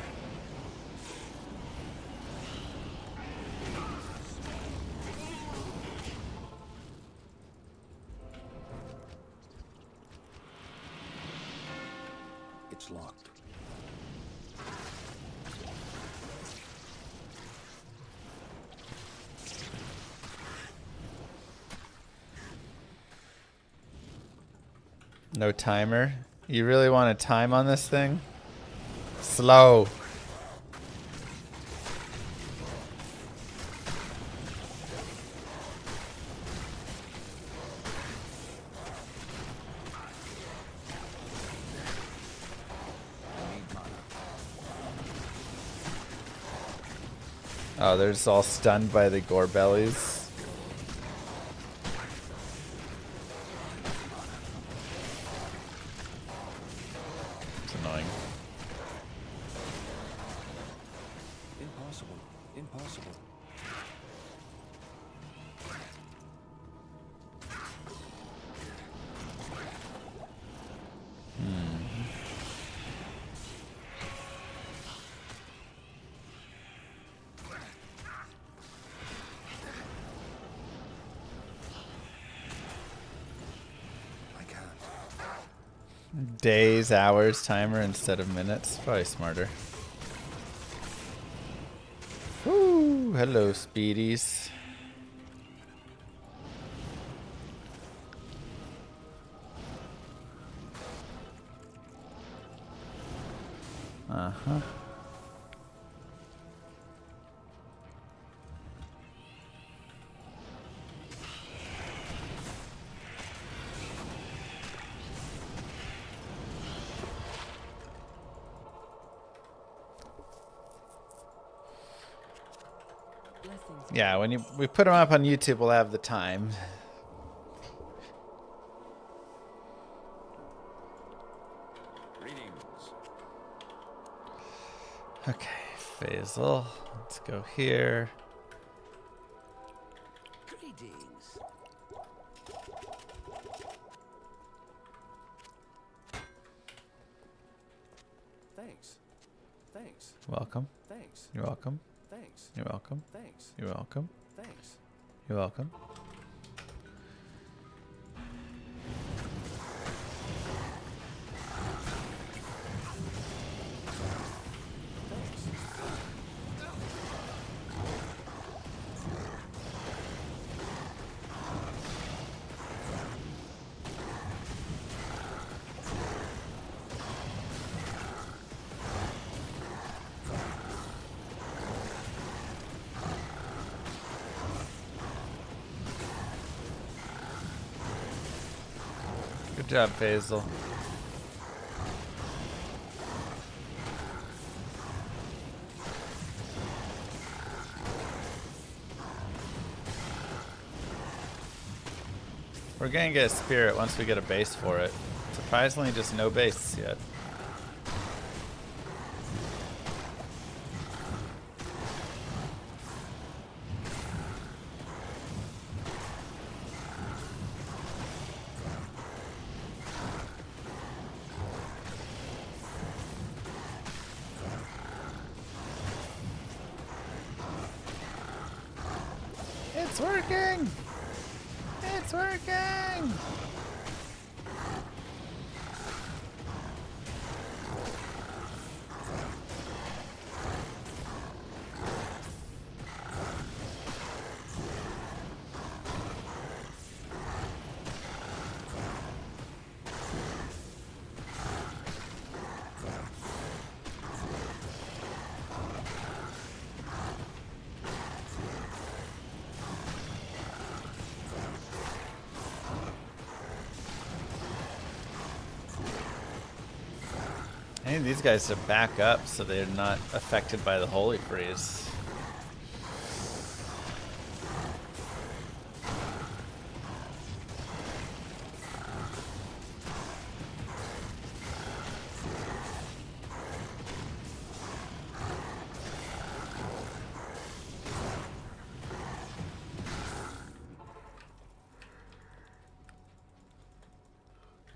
It's locked. No timer. You really want a time on this thing? Slow. Oh, they're just all stunned by the gore bellies. It's annoying. Impossible. Impossible. I can't. Days, hours, timer instead of minutes. Probably smarter. Woo! Hello, speedies. Uh-huh. Blessings. Yeah, when we put them up on YouTube, we'll have the time. Greetings. Okay, Faisal. Let's go here. Greetings. Thanks. Thanks. Welcome. Thanks. You're welcome. Thanks. You're welcome. Thanks. You're welcome. Thanks. You're welcome. Good job, Faisal. We're gonna get a spirit once we get a base for it. Surprisingly, just no base yet. It's working! It's working! I need these guys to back up so they're not affected by the holy freeze.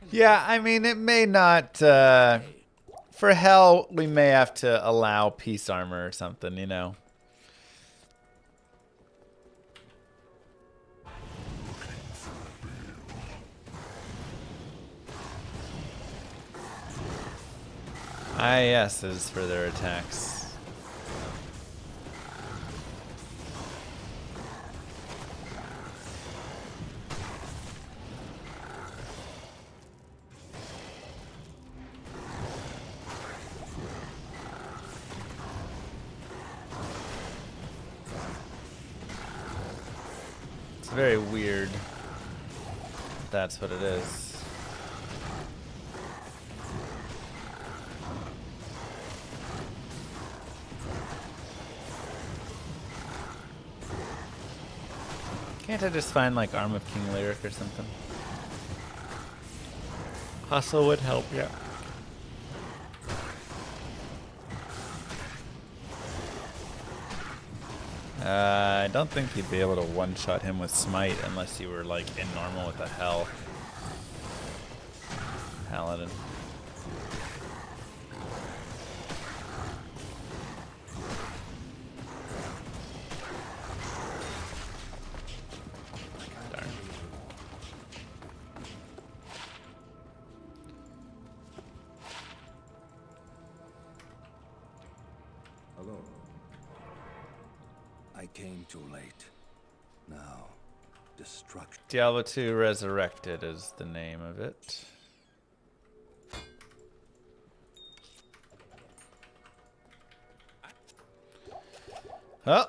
Yeah, I mean, it may not for hell, we may have to allow peace armor or something, you know. IS is for their attacks. It's very weird. That's what it is. Can't I just find like Arm of King Lyric or something? Hustle would help, yeah. I don't think you'd be able to one-shot him with Smite unless you were like in normal with a Hell Paladin. Hello. I came too late. Now, destruction. Diablo 2 Resurrected is the name of it. Oh,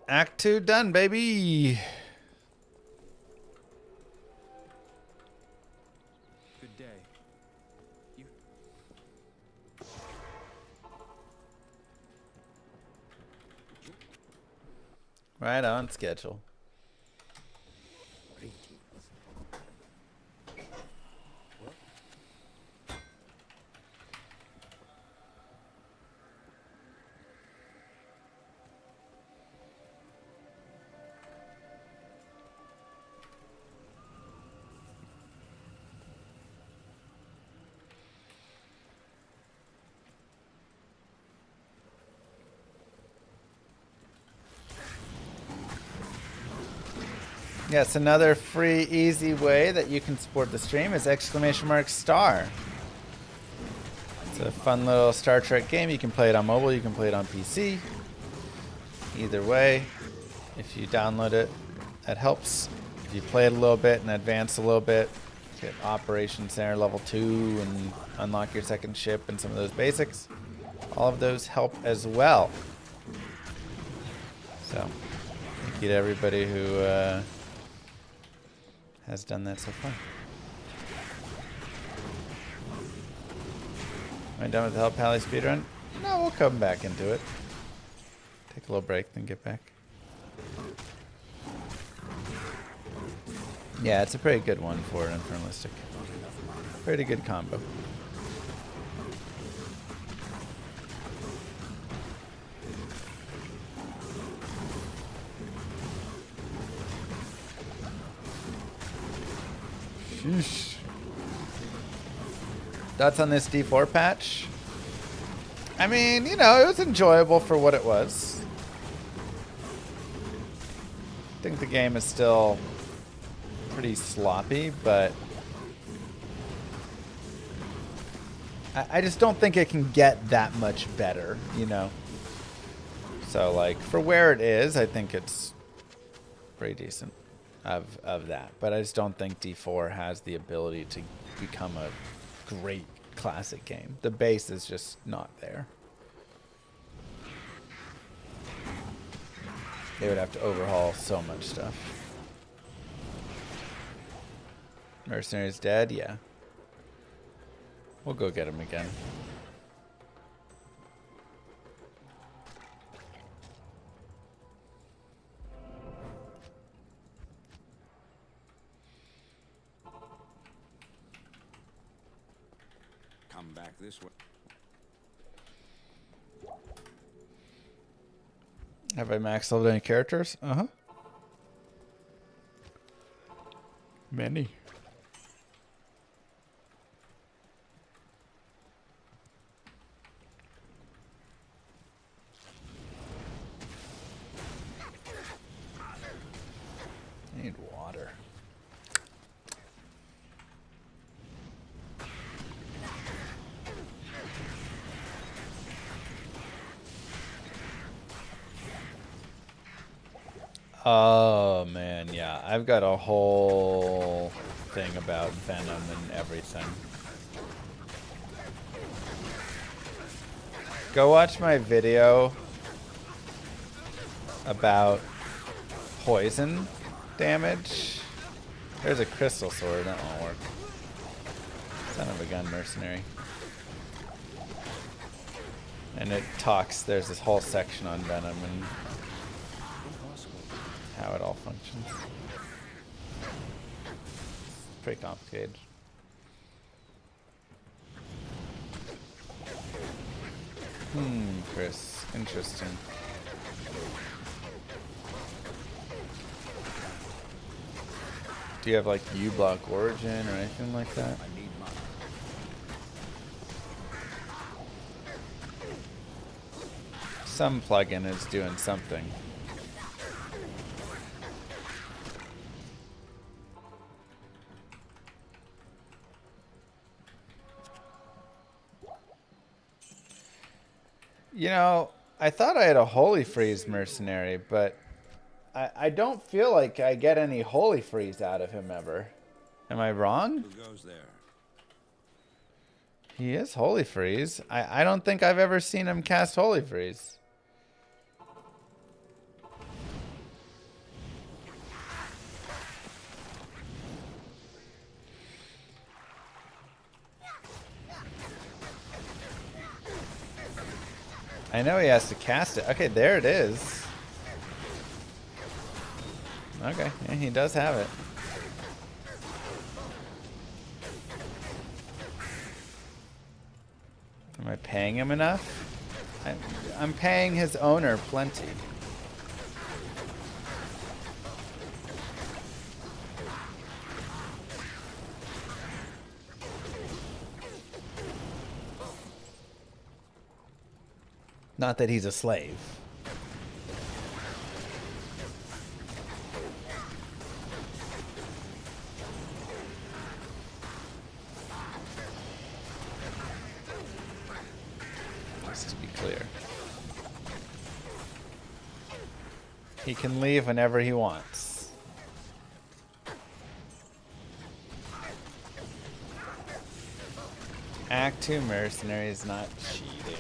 Act 2 done, baby. Good day. You Right on schedule. Yes, another free, easy way that you can support the stream is !****. It's a fun little Star Trek game. You can play it on mobile, you can play it on PC. Either way, if you download it, that helps. If you play it a little bit and advance a little bit, get Operations Center level 2 and unlock your second ship and some of those basics, all of those help as well. So, thank you to everybody who has done that so far. Am I done with the Help Pally speedrun? No, we'll come back into it. Take a little break, then get back. Yeah, it's a pretty good one for an Infernalistic. Pretty good combo. Sheesh. Thoughts on this D4 patch? I mean, you know, it was enjoyable for what it was. I think the game is still pretty sloppy, but I just don't think it can get that much better, you know? So, like, for where it is, I think it's pretty decent of that. But I just don't think D4 has the ability to become a great classic game. The base is just not there. They would have to overhaul so much stuff. Mercenary's dead? Yeah. We'll go get him again. Come back this way. Have I maxed leveled any characters? Uh-huh. Many. Oh man, yeah. I've got a whole thing about Venom and everything. Go watch my video about poison damage. There's a crystal sword, that won't work. Son of a gun mercenary. And it talks, there's this whole section on Venom and how it all functions. Pretty complicated. Chris. Interesting. Do you have like U-block origin or anything like that? I need money. Some plugin is doing something. You know, I thought I had a Holy Freeze mercenary, but I don't feel like I get any Holy Freeze out of him ever. Am I wrong? Who goes there? He is Holy Freeze. I don't think I've ever seen him cast Holy Freeze. I know he has to cast it. Okay, there it is. Okay, yeah, he does have it. Am I paying him enough? I'm paying his owner plenty. Not that he's a slave. Just to be clear. He can leave whenever he wants. Act 2 mercenary is not cheating.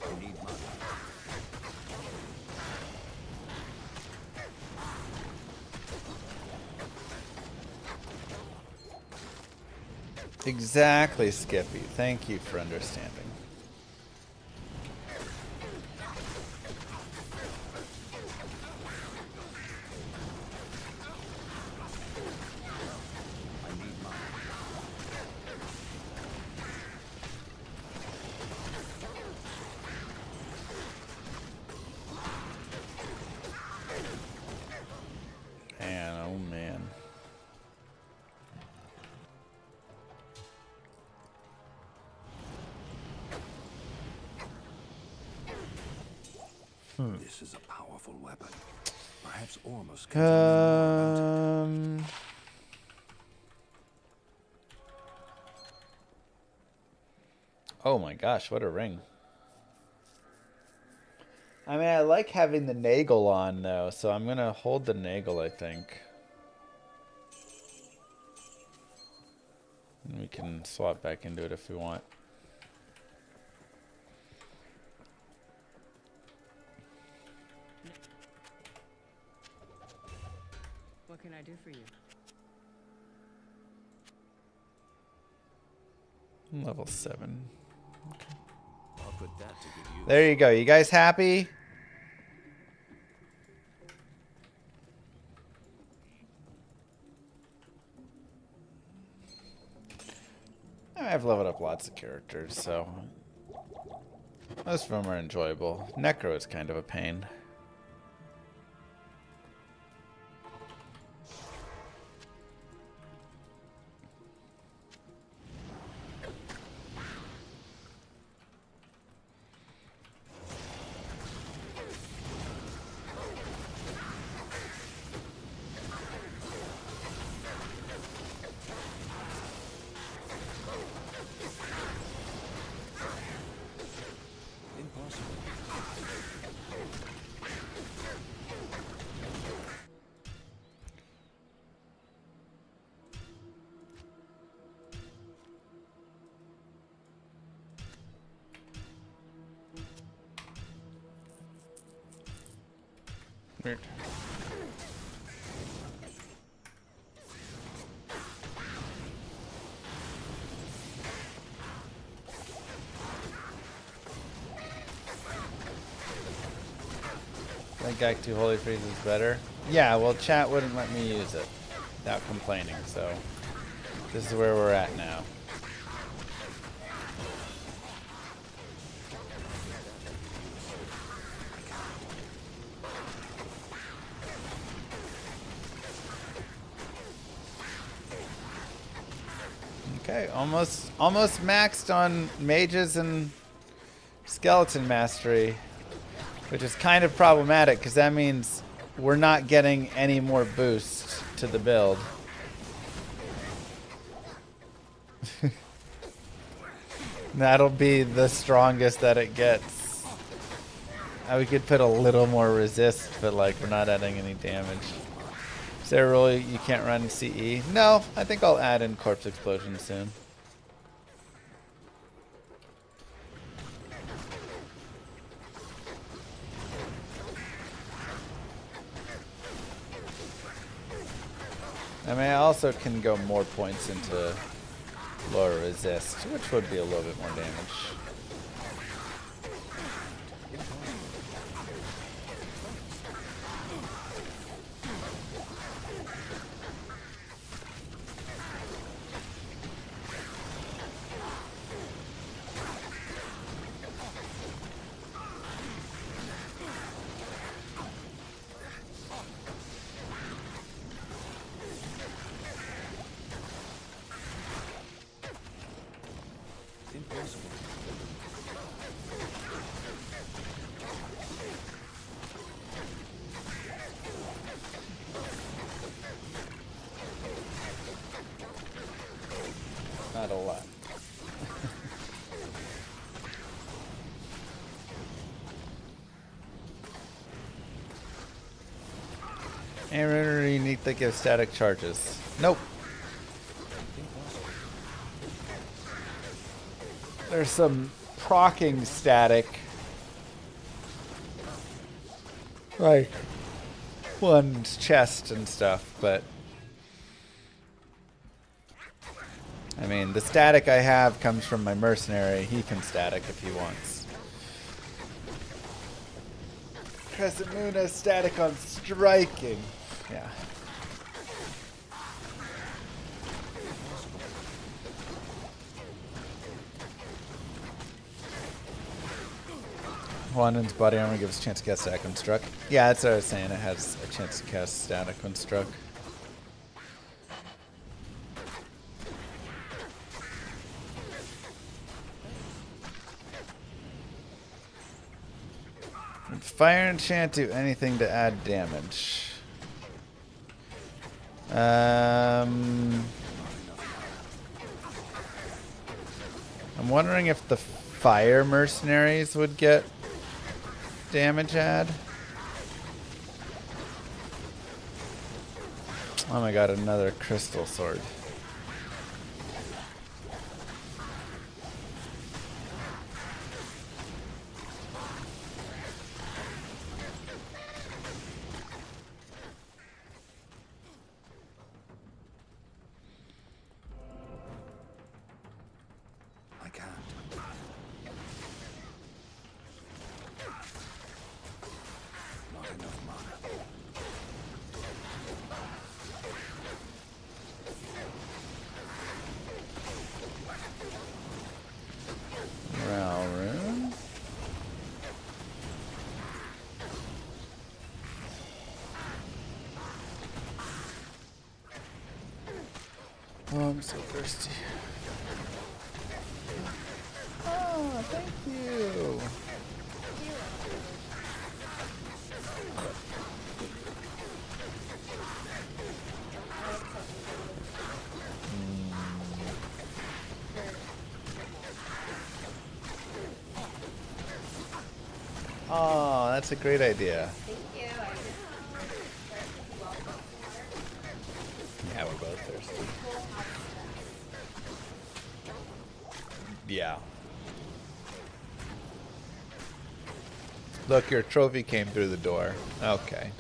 I need money. Exactly, Skippy. Thank you for understanding. I need money. Man, oh man. This is a powerful weapon. Perhaps Ormus can tell us more about it. Oh my gosh, what a ring. I mean, I like having the Nagel on, though, so I'm going to hold the Nagel, I think. And we can swap back into it if we want. What can I do for you? Level 7. I'll put that to good use. There you go. You guys happy? I've leveled up lots of characters, so most of them are enjoyable. Necro is kind of a pain. Weird. I think Act 2 Holy Freeze is better. Yeah, well, chat wouldn't let me use it without complaining, so this is where we're at now. Okay, almost maxed on mages and skeleton mastery, which is kind of problematic because that means we're not getting any more boost to the build. That'll be the strongest that it gets. We could put a little more resist, but like we're not adding any damage. Is there a rule you can't run CE? No, I think I'll add in Corpse Explosion soon. I mean, I also can go more points into lower resist, which would be a little bit more damage. Impossible. Not a lot. And rare unique that gives static charges. Nope. There's some procking static. Like one's chest and stuff, but I mean the static I have comes from my mercenary. He can static if he wants. Crescent Moon has static on striking. Yeah. Wanden's body armor gives a chance to cast static when struck. Yeah, that's what I was saying. It has a chance to cast static when struck. Would fire enchant do anything to add damage? I'm wondering if the fire mercenaries would get damage add. Oh my god, another crystal sword. I can't. Not enough mana. Morale rune. Oh, I'm so thirsty. Oh, thank you. Oh, that's a great idea. Yeah, we're both thirsty. Yeah. Look, your trophy came through the door. Okay.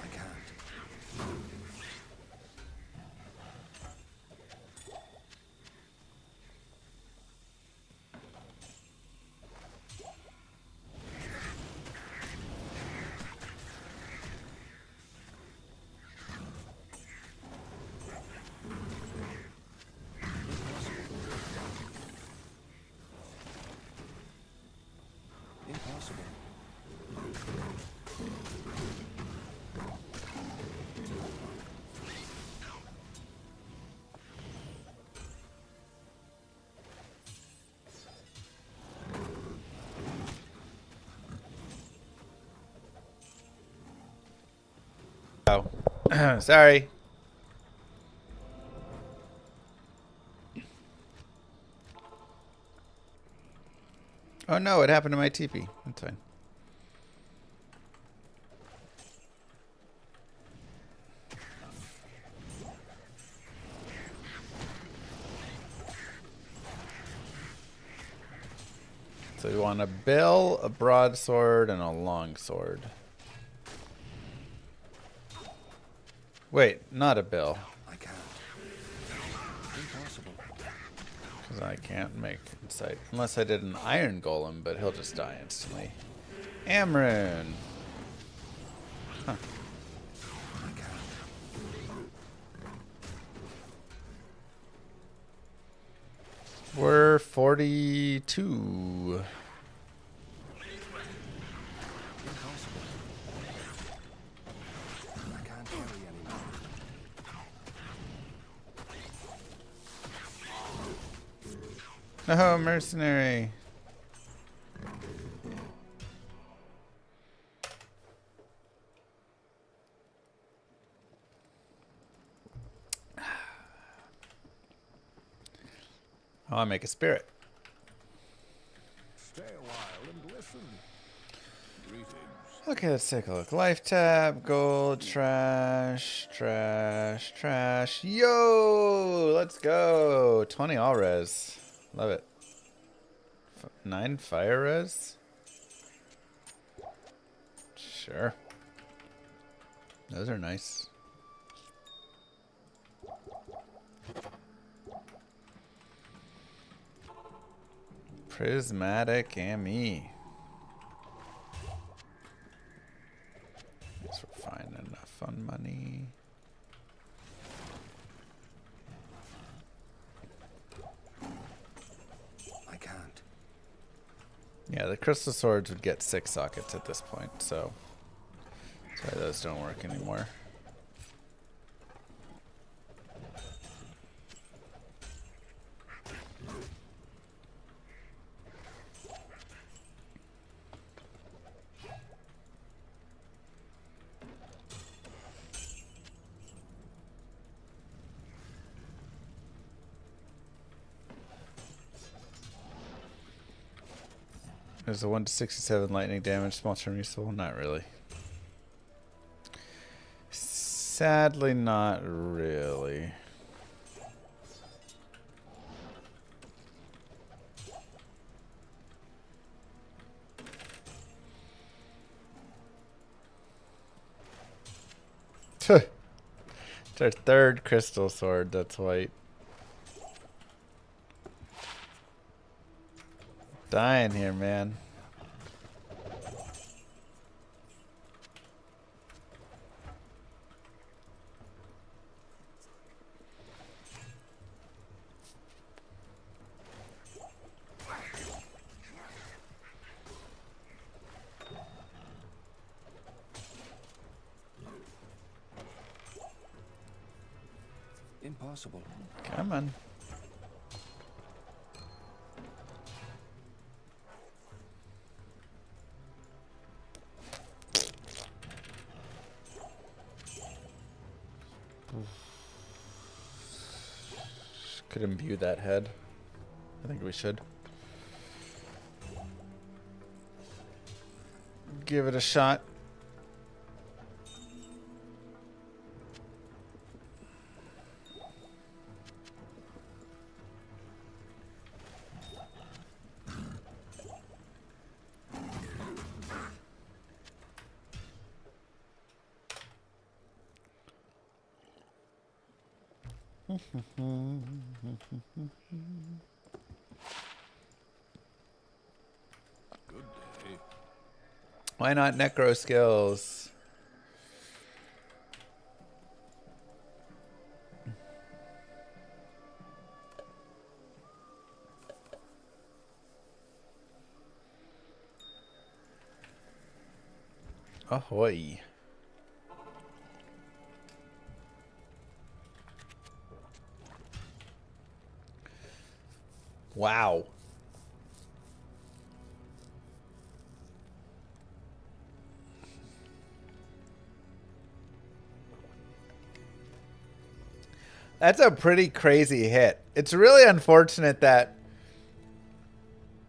I can't. Impossible. Oh, sorry. Oh no, what happened to my TP? That's fine. So we want a bill, a broadsword, and a longsword. Wait, not a bill. I can't. Impossible. Because I can't make insight. Unless I did an iron golem, but he'll just die instantly. Amrune. Huh. I can't. We're 42. Impossible. I can't carry anymore. No, mercenary. Oh, I make a spirit. Stay a while and listen. Greetings. Okay, let's take a look. Life tab, gold, trash, trash, trash. Yo, let's go. 20 all res. Love it. 9 fire res. Sure. Those are nice. Prismatic ME. Guess we're fine spend money. I can't. Yeah, the crystal swords would get 6 sockets at this point, so that's why those don't work anymore. There's a 1 to 67 lightning damage, small term useful? Not really. Sadly, not really. It's our 3rd crystal sword that's white. Dying here, man. Impossible. Come on. Could imbue that head. I think we should. Give it a shot. Good day. Why not necro skills? Ahoy. Wow. That's a pretty crazy hit. It's really unfortunate that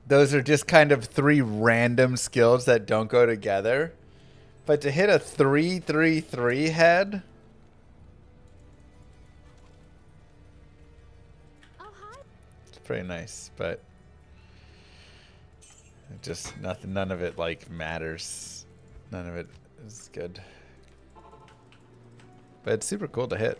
those are just kind of 3 random skills that don't go together. But to hit a 3-3-3 head, Oh, hi. it's pretty nice, but it just none of it like matters. None of it is good. But it's super cool to hit.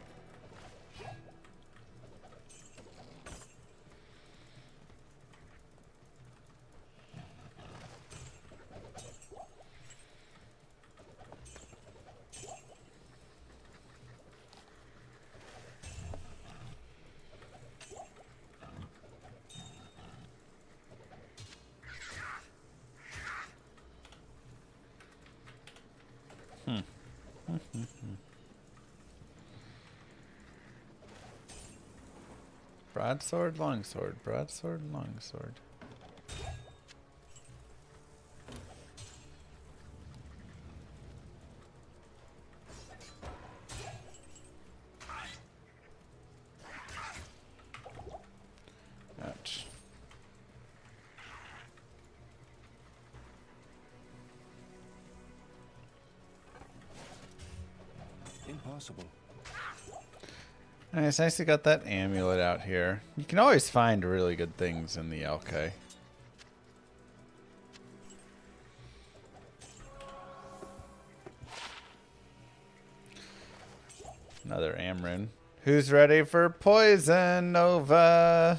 Broadsword, longsword, broadsword, longsword. Ouch. Impossible. Nice, nice you got that amulet out here. You can always find really good things in the LK. Another Amrune. Who's ready for Poison Nova?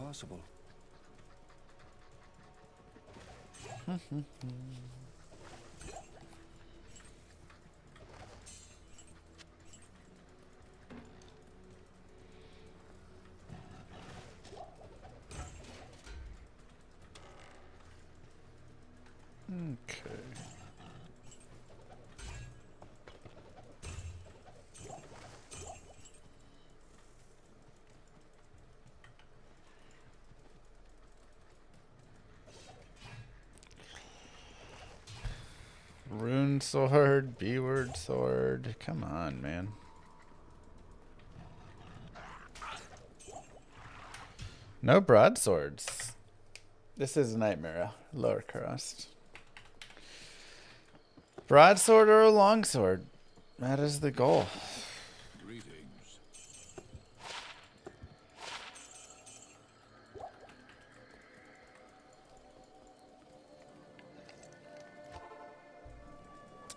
Impossible. Okay. Rune sword, B-word sword. Come on, man. No broadswords. This is a nightmare. Lower crust. Broadsword or a longsword. That is the goal. Greetings.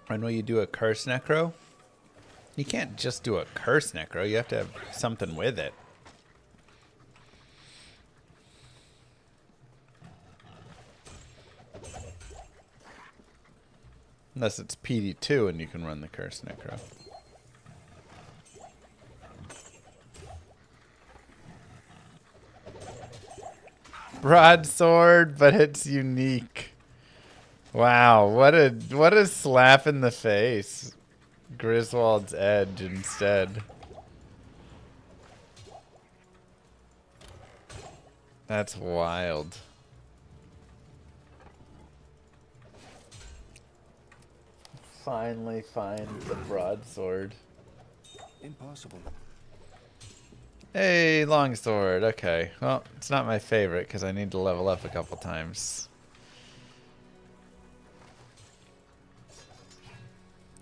And when you do a curse necro, you can't just do a curse necro. You have to have something with it. Unless it's PD2 and you can run the curse necro. Broadsword, but it's unique. Wow, what a slap in the face. Griswold's Edge instead. That's wild. Finally find the broadsword. Impossible. Hey, longsword. Okay. Well, it's not my favorite because I need to level up a couple times.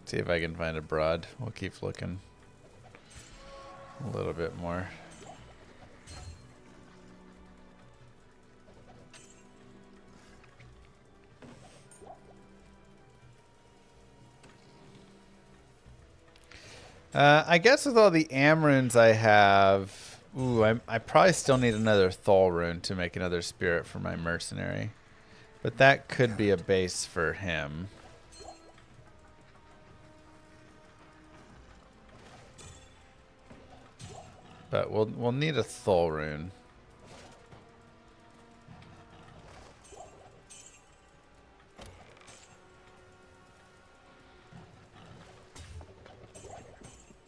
See if I can find a broad. We'll keep looking a little bit more. I guess with all the Amrunes I have, I probably still need another Thol rune to make another spirit for my mercenary. But that could be a base for him. But we'll need a Thol rune.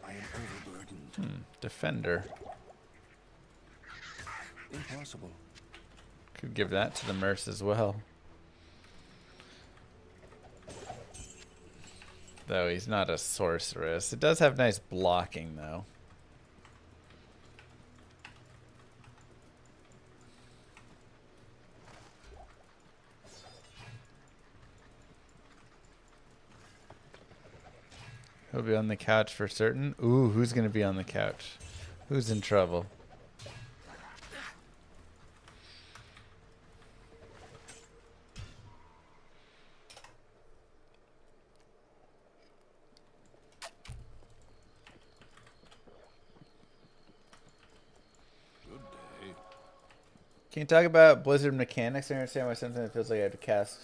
I am overburdened. Defender. Impossible. Could give that to the Merc as well. Though he's not a sorceress. It does have nice blocking though. He'll be on the couch for certain. Ooh, who's going to be on the couch? Who's in trouble? Good day. Can you talk about Blizzard mechanics? I understand why something that feels like I have to cast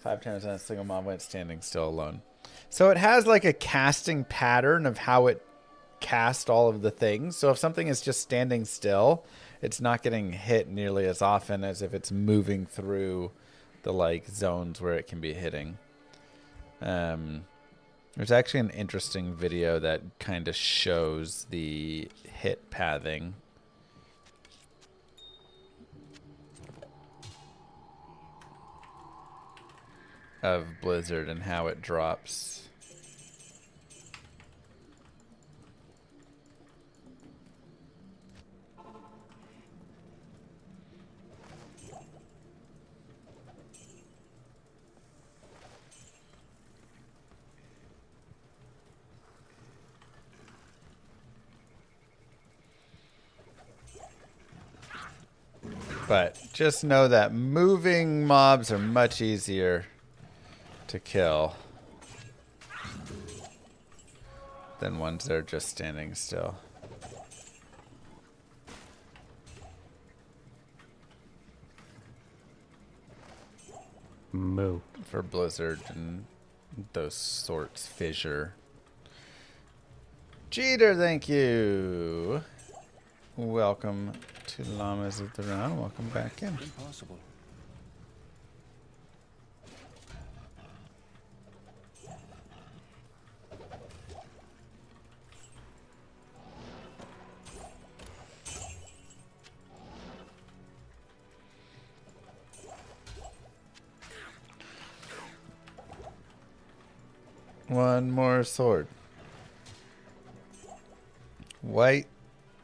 5 times on a single mob when it's standing still alone. So it has like a casting pattern of how it casts all of the things. So if something is just standing still, it's not getting hit nearly as often as if it's moving through the like zones where it can be hitting. There's actually an interesting video that kind of shows the hit pathing. Of Blizzard and how it drops. But just know that moving mobs are much easier to kill than ones that are just standing still. Moo. for Blizzard and those sorts. Fissure. Jeter, thank you. Welcome to Llamas of the Round. Welcome back in. Impossible. One more sword. White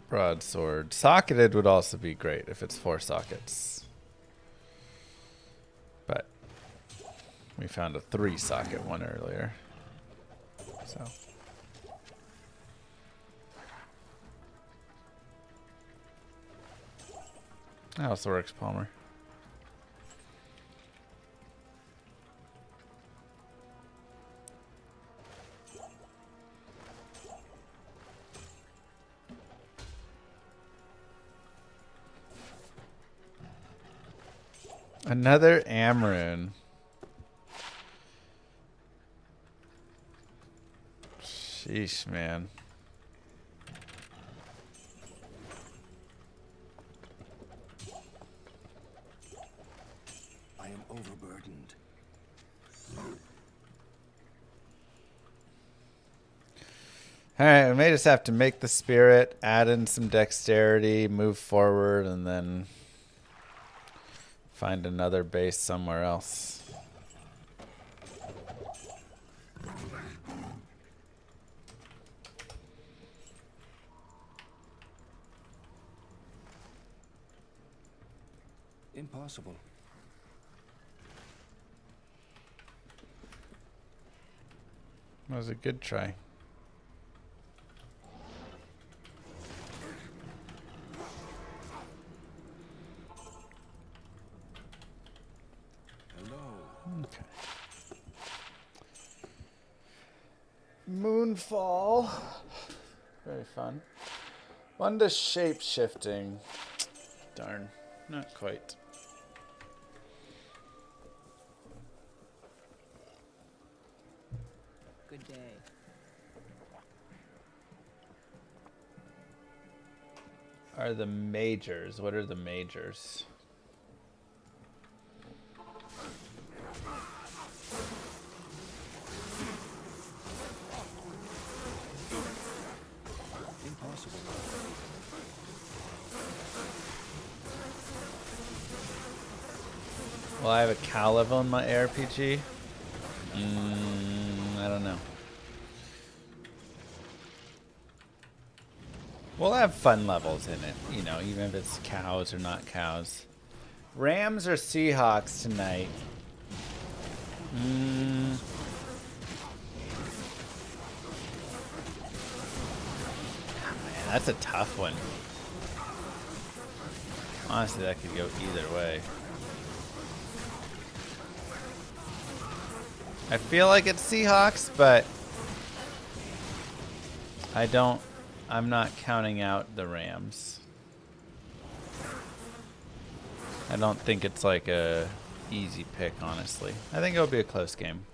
broadsword. Socketed would also be great if it's 4 sockets. But we found a 3 socket one earlier. So. That also works, Palmer. Another Amaroon. Sheesh, man. I am overburdened. Alright, we may just have to make the spirit, add in some dexterity, move forward, and then find another base somewhere else. Impossible. That was a good try. Okay. Moonfall. Very fun. One to shape shifting. Darn. Not quite. Good day. Are the majors? What are the majors? Impossible. Well, I have a cow level in my ARPG. I don't know. We'll have fun levels in it, you know, even if it's cows or not cows. Rams or Seahawks tonight? Man, that's a tough one. Honestly, that could go either way. I feel like it's Seahawks, but I'm not counting out the Rams. I don't think it's like a easy pick, honestly. I think it'll be a close game.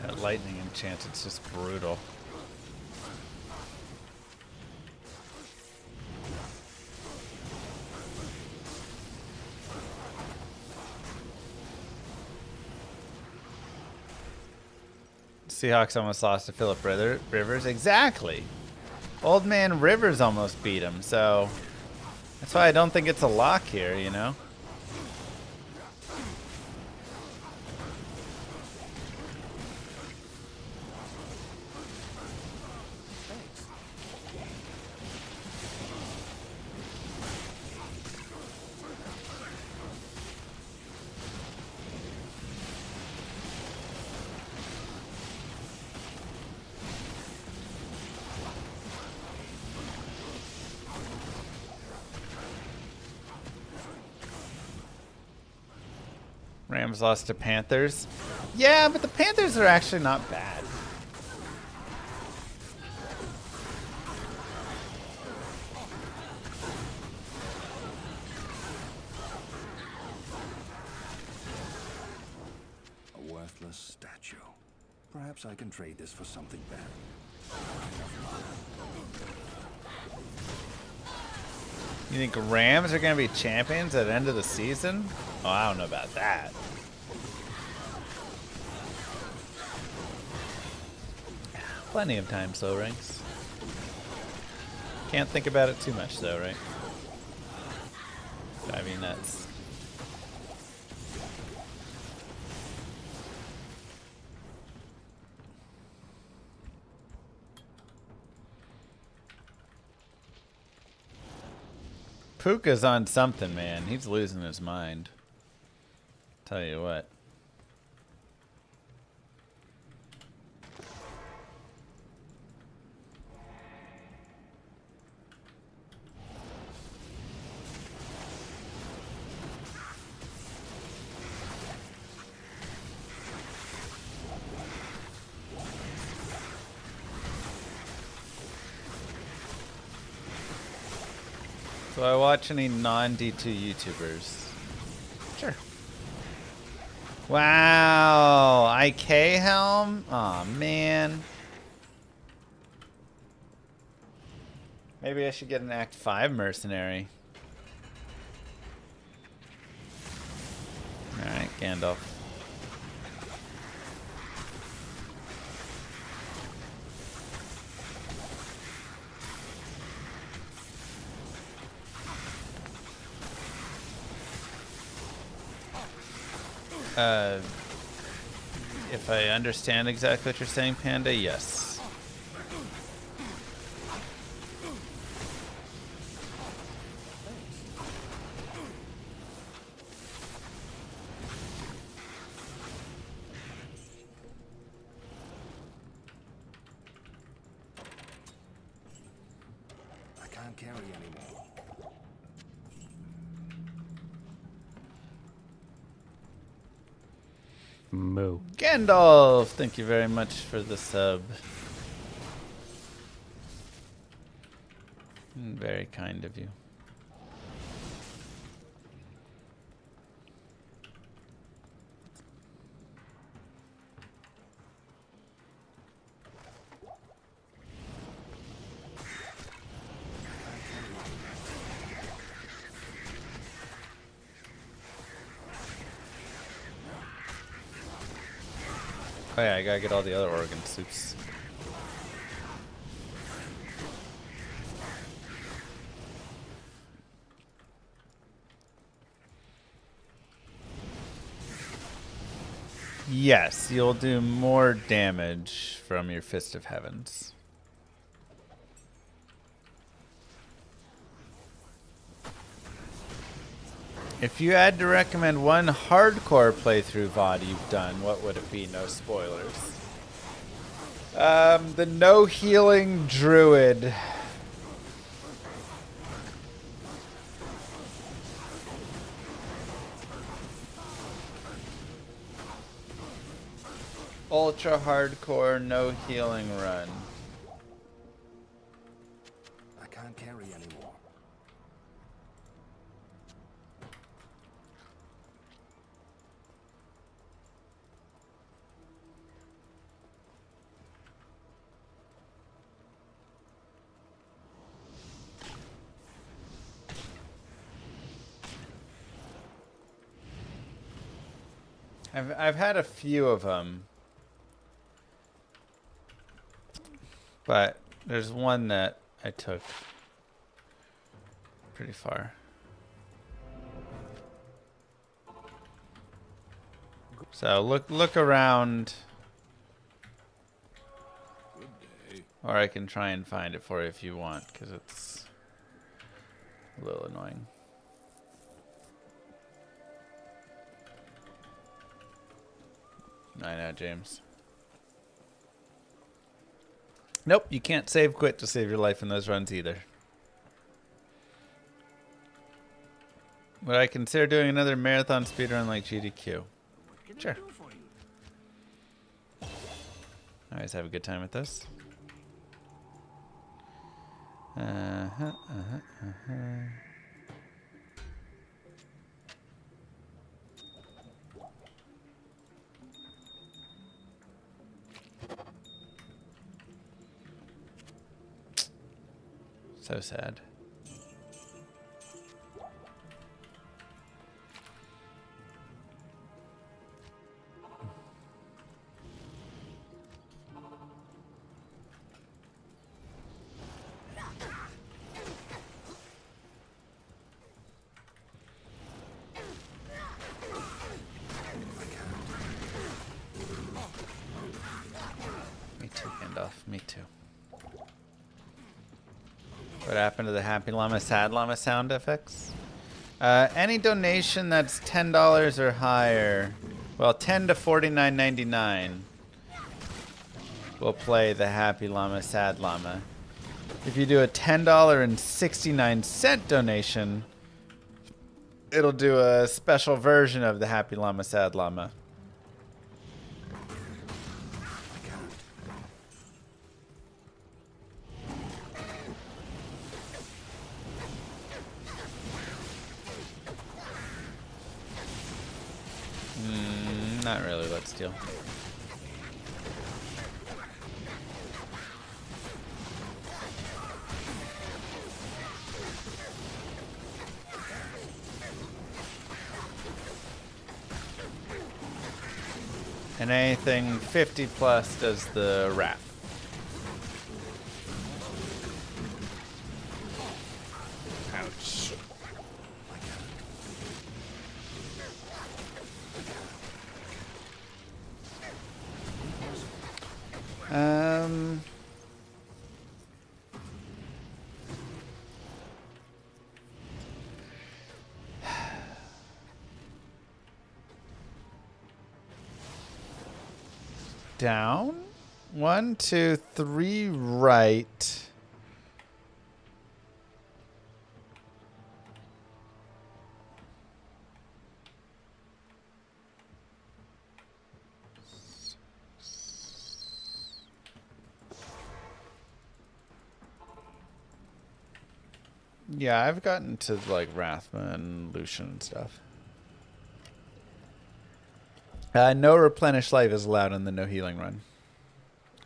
That lightning enchant, it's just brutal. Seahawks almost lost to Philip Rivers. Exactly. Old man Rivers almost beat him, so that's why I don't think it's a lock here, you know? Rams lost to Panthers. Yeah, but the Panthers are actually not bad. A worthless statue. Perhaps I can trade this for something better. You think Rams are going to be champions at the end of the season? Oh, I don't know about that. Plenty of time, so ranks. Can't think about it too much, though, right? Drive me nuts. Puka's on something, man. He's losing his mind. Tell you what. Do I watch any non-D2 YouTubers? Sure. Wow, IK Helm? Aw, man. Maybe I should get an Act 5 mercenary. Alright, Gandalf. If I understand exactly what you're saying, Panda, yes. I can't carry anymore. Moo. Gandalf, thank you very much for the sub. Very kind of you. Oh yeah, I gotta get all the other organ soups. Yes, you'll do more damage from your Fist of Heavens. If you had to recommend one hardcore playthrough VOD you've done, what would it be? No spoilers. The no healing druid. Ultra hardcore no healing run. I can't carry anymore. I've had a few of them, but there's one that I took pretty far. So look around, or I can try and find it for you if you want, because it's a little annoying. I know, James. Nope, you can't save quit to save your life in those runs either. Would I consider doing another marathon speedrun like GDQ? Sure. I always have a good time with this. So sad. Me too, Gandalf. Me too. What happened to the happy llama, sad llama sound effects? Any donation that's $10 or higher, well, $10 to $49.99, will play the happy llama, sad llama. If you do a $10.69 donation, it'll do a special version of the happy llama, sad llama. Not really, let's deal. And anything 50 plus does the wrap. Ouch. Down. 1, 2, 3 right. Yeah, I've gotten to like Rathma and Lucian and stuff. No replenish life is allowed in the no healing run.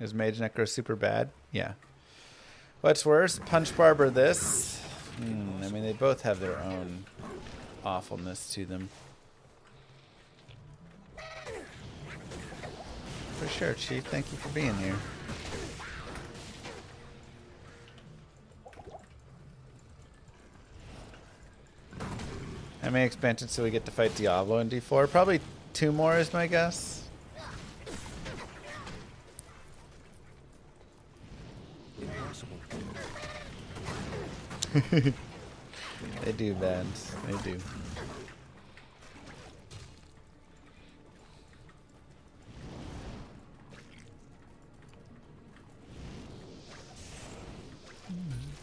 Is Mage Necro super bad? Yeah. What's worse, Punch Barb or this? I mean, they both have their own awfulness to them. For sure, Chief. Thank you for being here. How many expansions till we get to fight Diablo in D4? Probably 2 more is my guess. They do, bands. They do.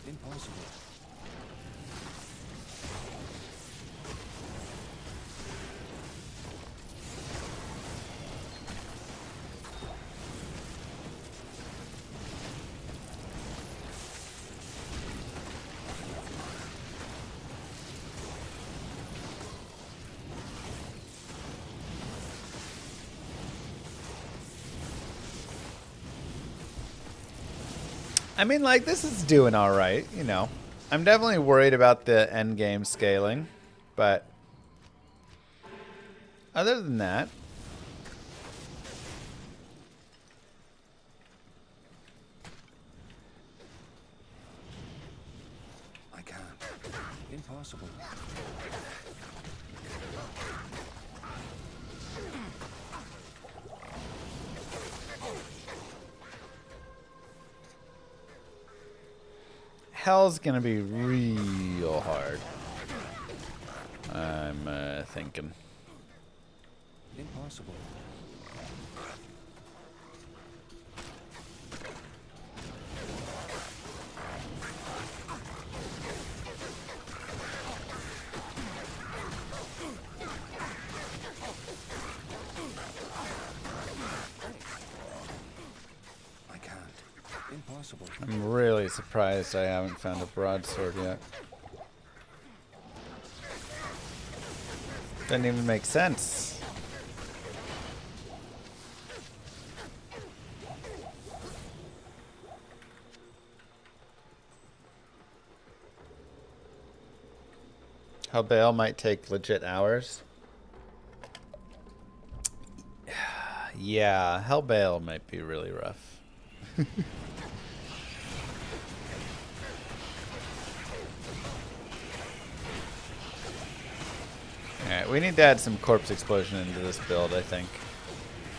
Impossible. I mean, like, this is doing all right, you know. I'm definitely worried about the end game scaling, but other than that, I can't. Impossible. hell's gonna be real hard. I'm thinking. Impossible. Impossible. I'm really surprised I haven't found a broadsword yet. Doesn't even make sense. Hellbale might take legit hours. Yeah, Hellbale might be really rough. Alright, we need to add some corpse explosion into this build, I think.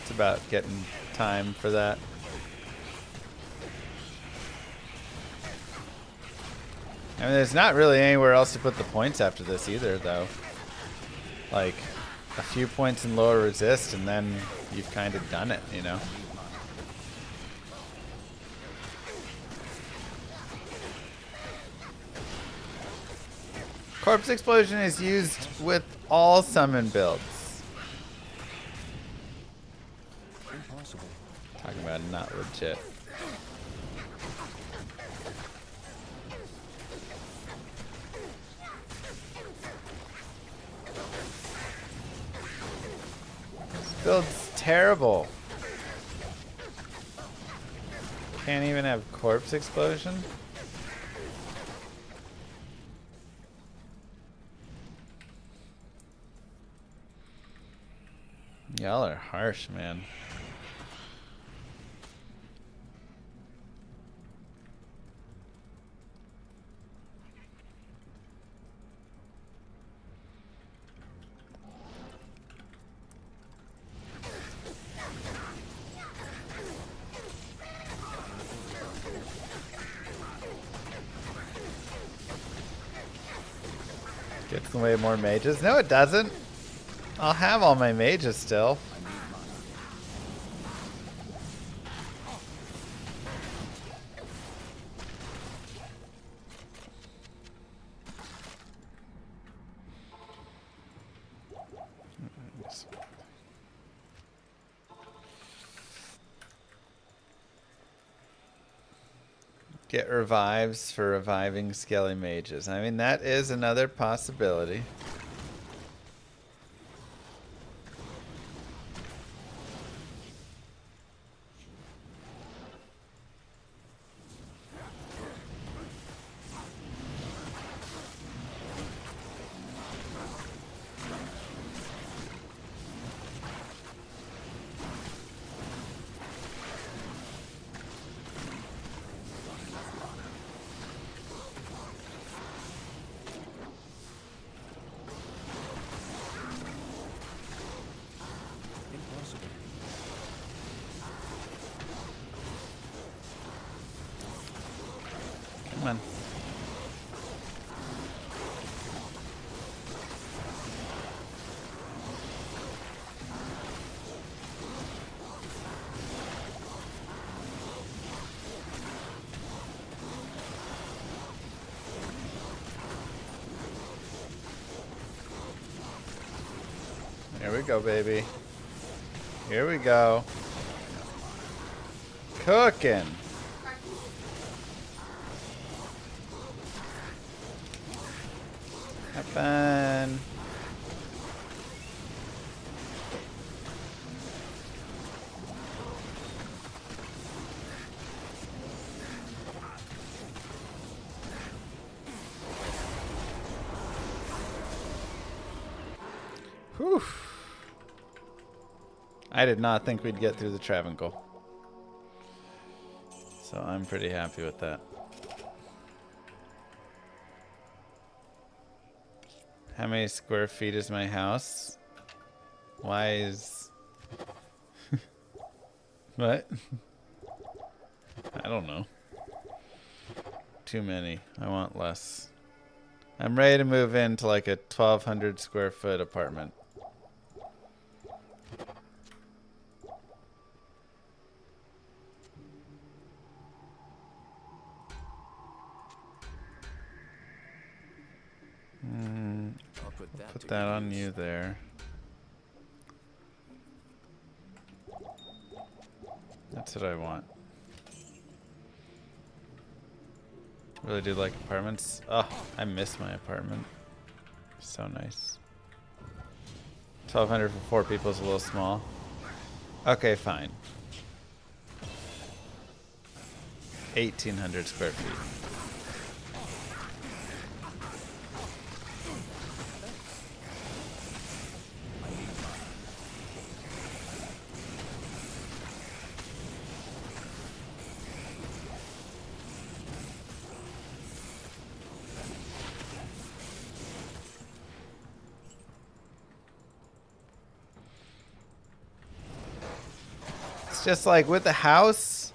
It's about getting time for that. I mean, there's not really anywhere else to put the points after this either, though. Like, a few points in lower resist, and then you've kind of done it, you know? Corpse Explosion is used with all summon builds. Impossible. Talking about not legit. This build's terrible. Can't even have Corpse Explosion? Y'all are harsh, man. Gets away more mages. No, it doesn't. I'll have all my mages still. Get revives for reviving skelly mages. I mean, that is another possibility. Impossible. Come on. Here we go, baby. Here we go. Cooking. Have fun. Whew. I did not think we'd get through the Travancore. So I'm pretty happy with that. How many square feet is my house? Why is... What? I don't know. Too many. I want less. I'm ready to move into like a 1,200 square foot apartment. I'll put that Put to that good on use. you there. That's what I want. Really do like apartments. Oh, I miss my apartment. So nice. 1,200 for 4 people is a little small. Okay, fine. 1,800 square feet. It's just like with the house,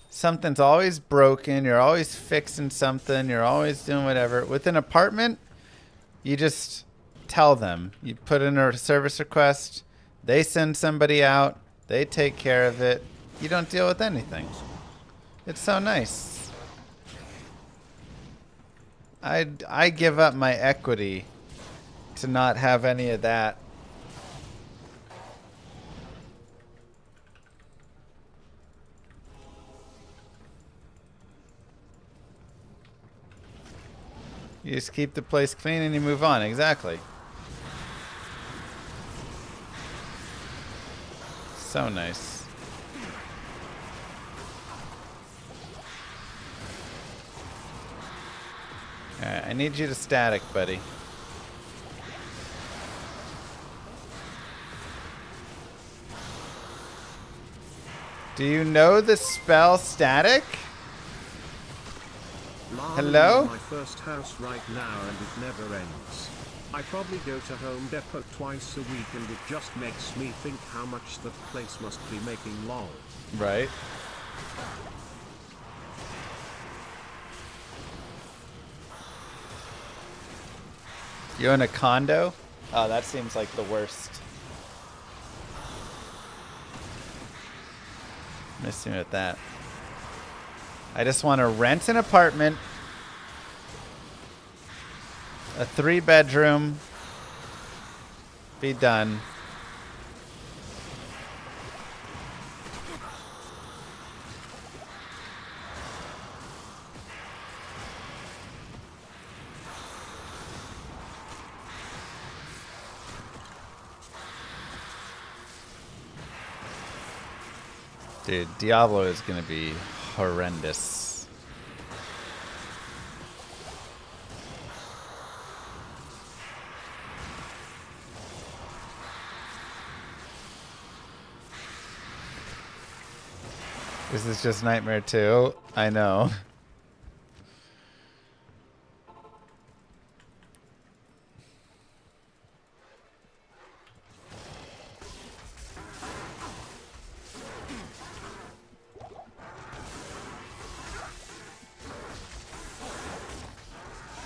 something's always broken. You're always fixing something. You're always doing whatever. With an apartment, you just tell them. You put in a service request. They send somebody out. They take care of it. You don't deal with anything. It's so nice. I give up my equity to not have any of that. You just keep the place clean and you move on. Exactly. So nice. Alright, I need you to static, buddy. Do you know the spell static? Llama Hello? is my first house right now and it never ends. I probably go to Home Depot twice a week and it just makes me think how much that place must be making lol. Right. You in a condo? Oh, that seems like the worst. Missing with that. I just want to rent an apartment, a 3-bedroom, be done. Dude, Diablo is going to be horrendous. This is just Nightmare 2. I know.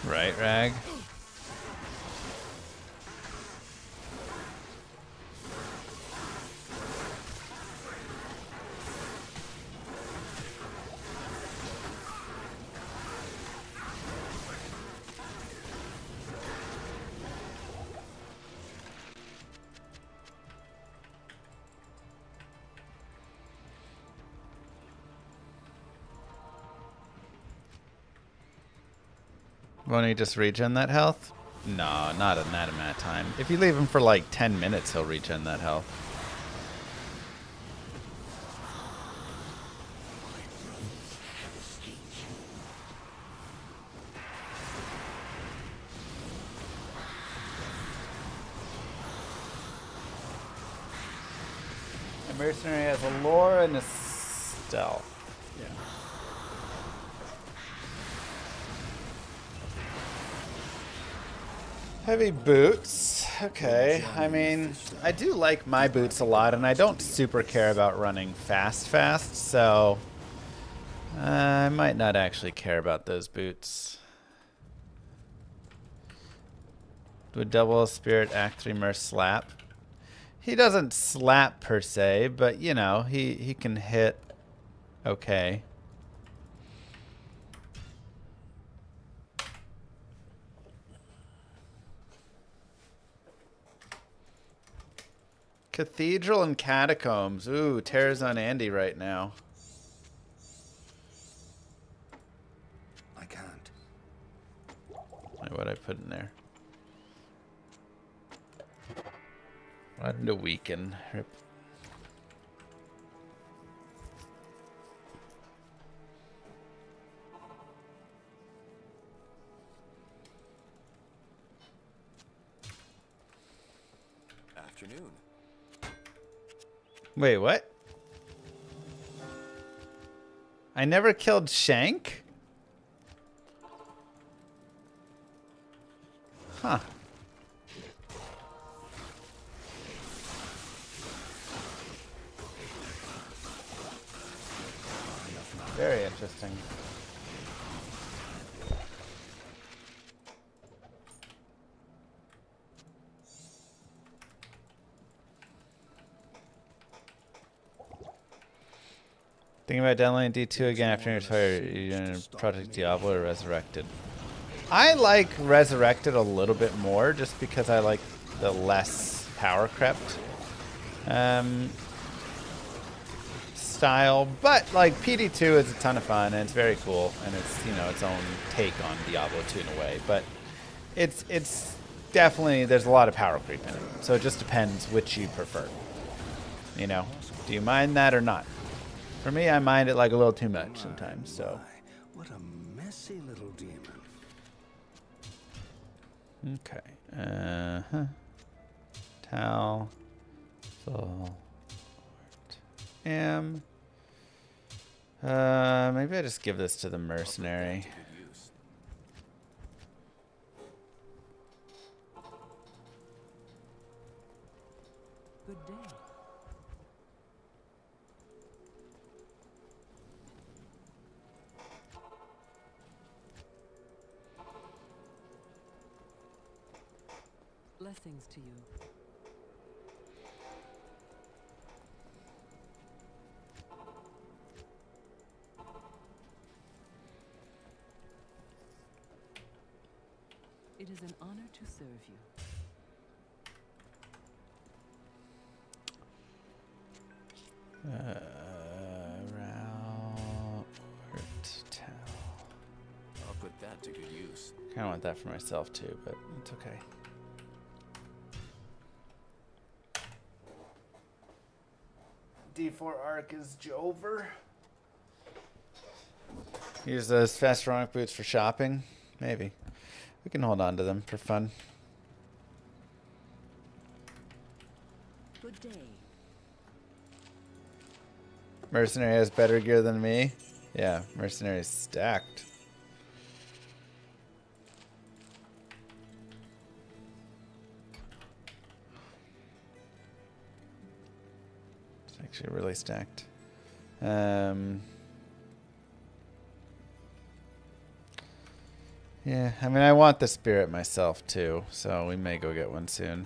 Right, Rag? Won't he just regen that health? No, not in that amount of time. If you leave him for like 10 minutes, he'll regen that health. A mercenary has a lore and a stealth. Yeah. Heavy boots. Okay. I mean, I do like my boots a lot, and I don't super care about running fast, so I might not actually care about those boots. Would double spirit act 3 merc slap? He doesn't slap per se, but you know, he can hit okay. Cathedral and Catacombs. Ooh, tears on Andy right now. I can't. Like what I put in there. Wanted to weaken. Rip. Afternoon. Wait, what? I never killed Shank? Huh. Very interesting. Thinking about downloading D2 again after you're tired. You're gonna Project Diablo or Resurrected? I like Resurrected a little bit more just because I like the less power crept style. But like PD2 is a ton of fun and it's very cool and it's, you know, its own take on Diablo 2 in a way. But it's definitely, there's a lot of power creep in it. So it just depends which you prefer. You know, do you mind that or not? For me, I mind it like a little too much sometimes, so. What a messy little demon. Okay. Tau. Full. Am. Maybe I just give this to the mercenary. Good use. Good day. Blessings to you. It is an honor to serve you. Tau. I'll put that to good use. Kind of want that for myself too, but it's okay. D4 arc is Jover. Use those fast heroic boots for shopping? Maybe. We can hold on to them for fun. Good day. Mercenary has better gear than me. Yeah, Mercenary is stacked. It's actually really stacked. Yeah, I mean, I want the spirit myself too, so we may go get one soon.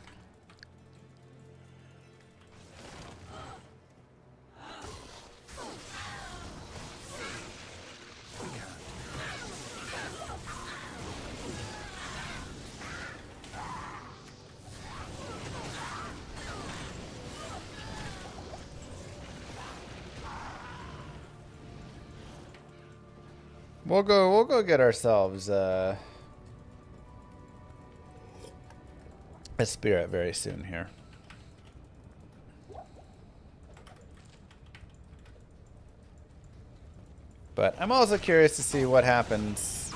We'll go get ourselves a spirit very soon here. But I'm also curious to see what happens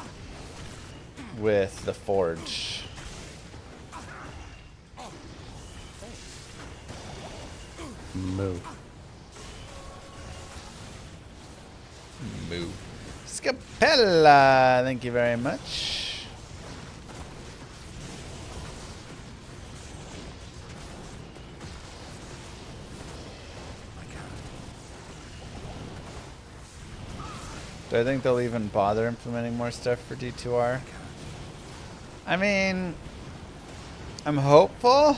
with the forge. Move. Move. Scapella, thank you very much. Do I think they'll even bother implementing more stuff for D2R? I mean, I'm hopeful,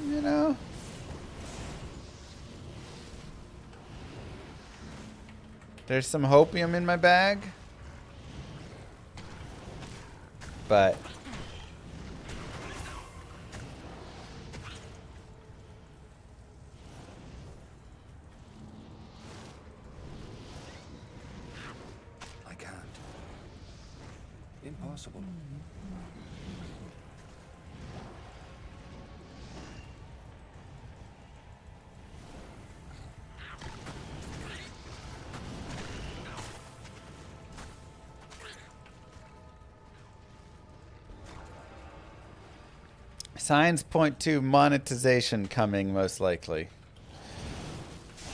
you know? There's some hopium in my bag. But I can't. Impossible. Signs point to monetization coming, most likely.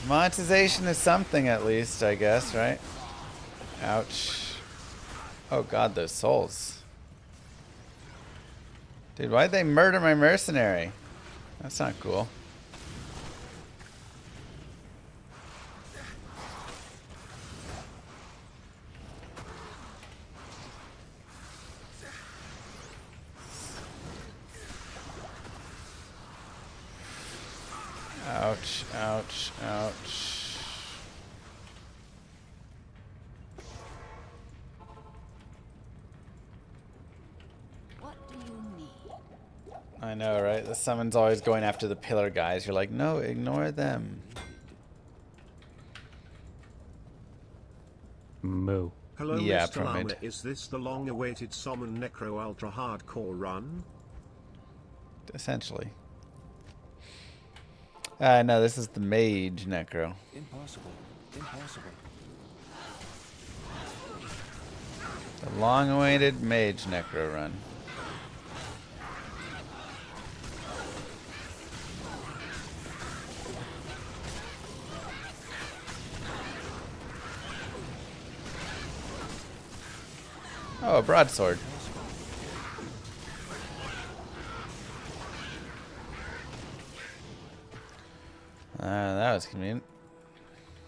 Monetization is something, at least, I guess, right? Ouch. Oh god, those souls. Dude, why'd they murder my mercenary? That's not cool. Ouch, ouch, ouch. What do you need? I know, right? The summon's always going after the pillar guys. You're like, no, ignore them. Moo. Hello, Yeah, Mr. Llama. Promid. Is this the long-awaited Summon Necro Ultra Hardcore run? Essentially. No, this is the Mage Necro. Impossible. Impossible. The long-awaited Mage Necro run. Oh, a broadsword. That was convenient.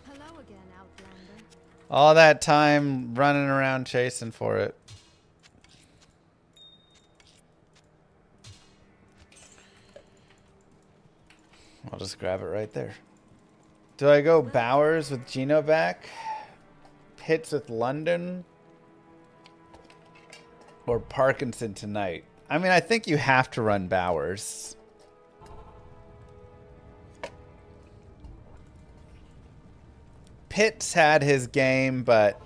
Hello again, Outlander. All that time running around chasing for it. I'll just grab it right there. Do I go Bowers with Gino back? Hits with London? Or Parkinson tonight? I mean, I think you have to run Bowers. Pitts had his game, but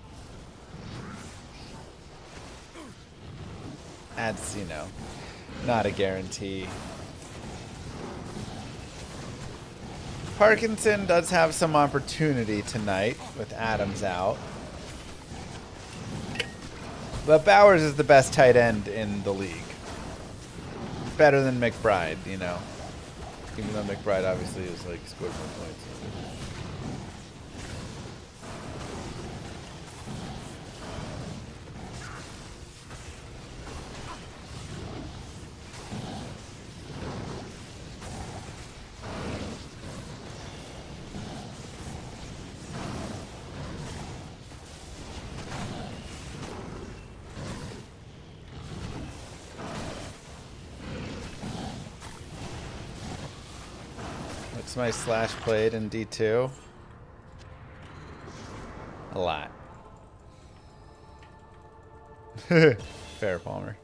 that's, you know, not a guarantee. Parkinson does have some opportunity tonight with Adams out. But Bowers is the best tight end in the league. Better than McBride, you know. Even though McBride obviously is like scored more points. What's my slash played in D2? A lot. Fair, Palmer.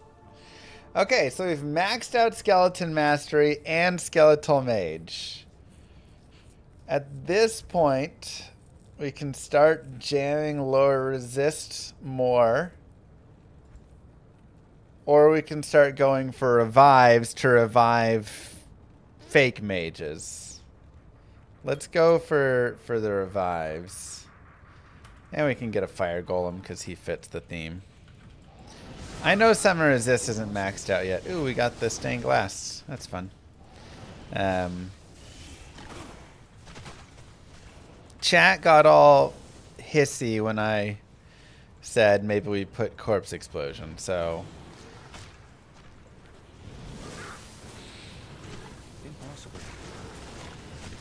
Okay, so we've maxed out Skeleton Mastery and Skeletal Mage. At this point, we can start jamming lower resist more. Or we can start going for revives to revive fake mages. Let's go for the revives. And we can get a fire golem because he fits the theme. I know Summer Resist isn't maxed out yet. Ooh, we got the stained glass. That's fun. Chat got all hissy when I said maybe we put Corpse Explosion, so... Impossible.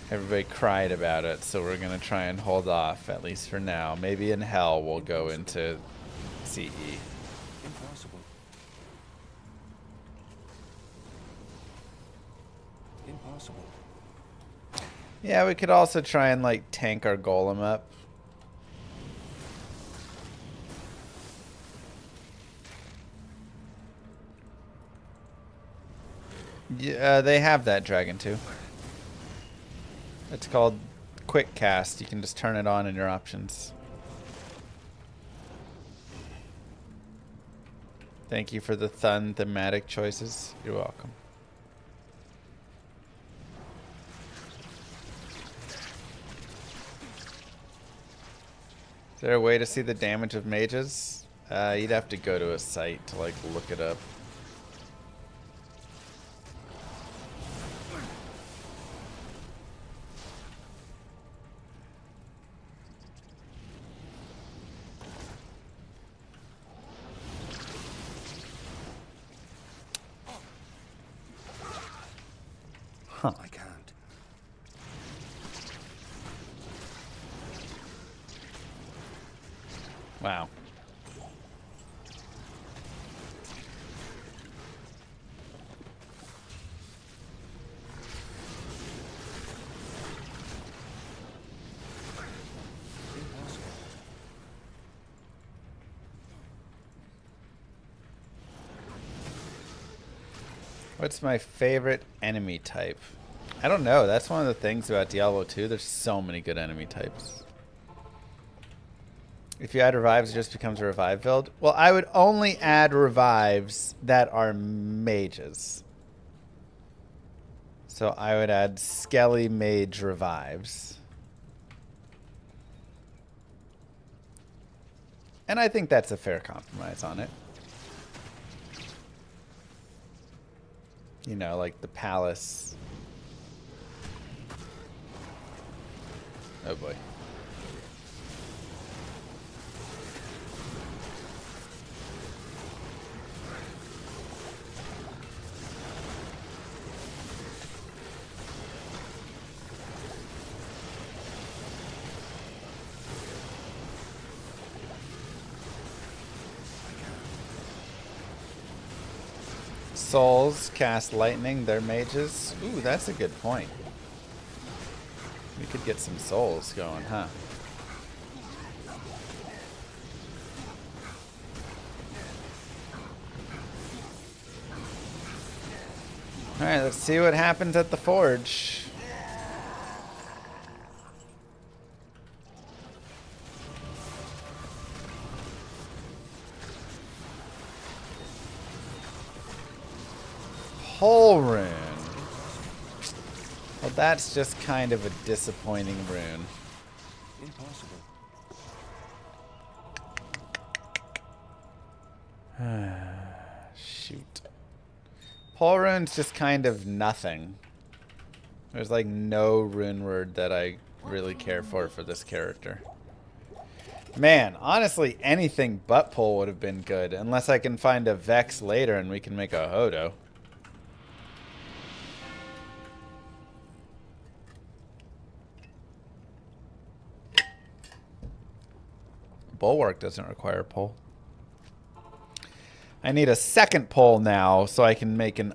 Everybody cried about it, so we're going to try and hold off, at least for now. Maybe in Hell we'll go into CE. Impossible. Impossible. Yeah, we could also try and, like, tank our golem up. Yeah, they have that dragon too. It's called Quick Cast. You can just turn it on in your options. Thank you for the Thun thematic choices. You're welcome. Is there a way to see the damage of mages? You'd have to go to a site to, like, look it up. I can't. Wow. What's my favorite enemy type? I don't know. That's one of the things about Diablo 2. There's so many good enemy types. If you add revives, it just becomes a revive build. Well, I would only add revives that are mages. So I would add Skelly Mage revives. And I think that's a fair compromise on it. You know, like the palace. Oh boy. Souls cast lightning, they're mages. Ooh, that's a good point. We could get some souls going, huh? Alright, let's see what happens at the forge. Whole rune. Well, that's just kind of a disappointing rune. Impossible. Shoot. Pole rune's just kind of nothing. There's like no rune word that I really care for this character. Man, honestly, anything but pole would have been good. Unless I can find a Vex later and we can make a Hodo. Bulwark doesn't require pole. I need a second pole now so I can make an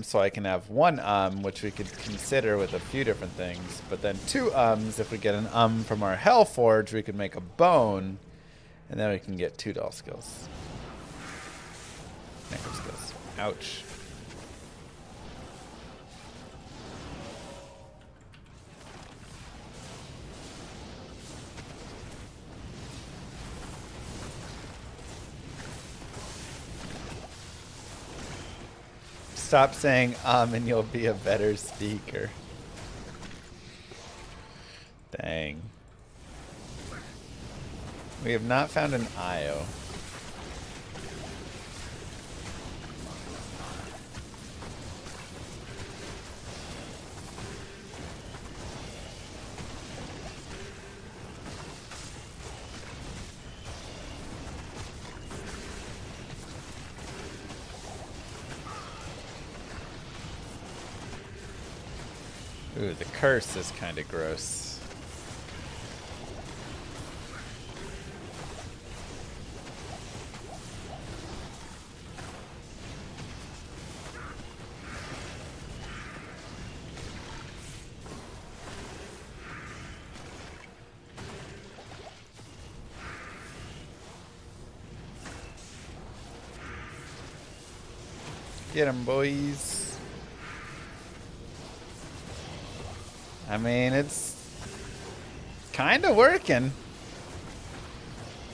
so I can have one which we could consider with a few different things. But then two if we get an from our Hell Forge, we could make a bone, and then we can get 2 doll skills. Necro skills. Ouch. Stop saying and you'll be a better speaker. Dang. We have not found an IO. Ooh, the curse is kind of gross. Get 'em, boys. I mean, it's kind of working.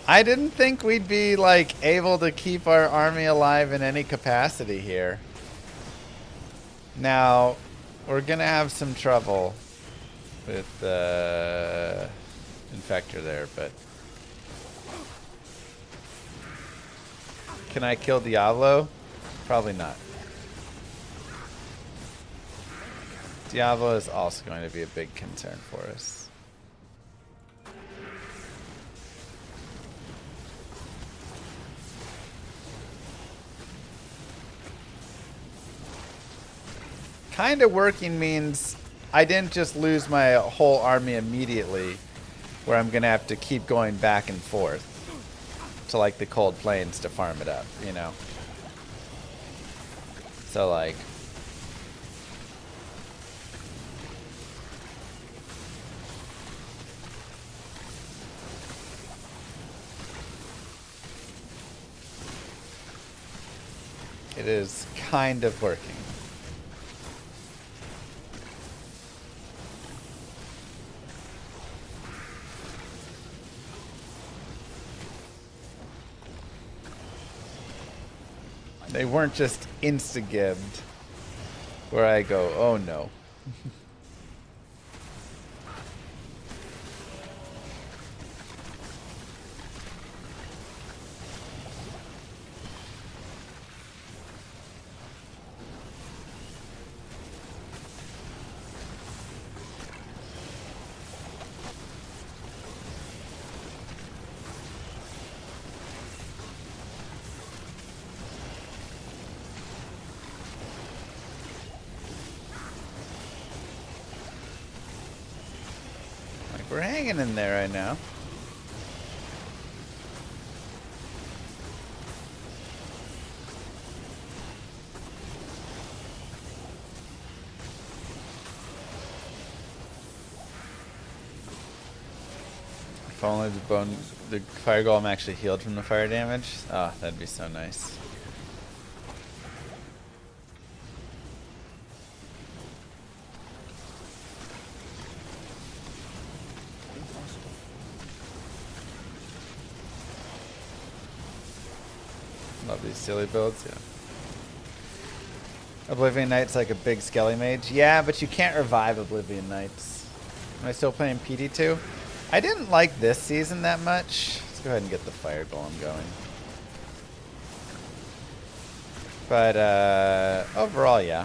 I didn't think we'd be, like, able to keep our army alive in any capacity here. Now, we're going to have some trouble with the Infector there, but... Can I kill Diablo? Probably not. Diablo is also going to be a big concern for us. kind of working means I didn't just lose my whole army immediately, where I'm going to have to keep going back and forth to like the cold plains to farm it up, you know? So like, it is kind of working. They weren't just insta-gibbed where I go, oh no. We're hanging in there right now. If only the fire golem actually healed from the fire damage. Oh, that'd be so nice. Love these silly builds, yeah. Oblivion Knight's like a big skelly mage. Yeah, but you can't revive Oblivion Knights. Am I still playing PD2? I didn't like this season that much. Let's go ahead and get the fire golem going. But overall, yeah.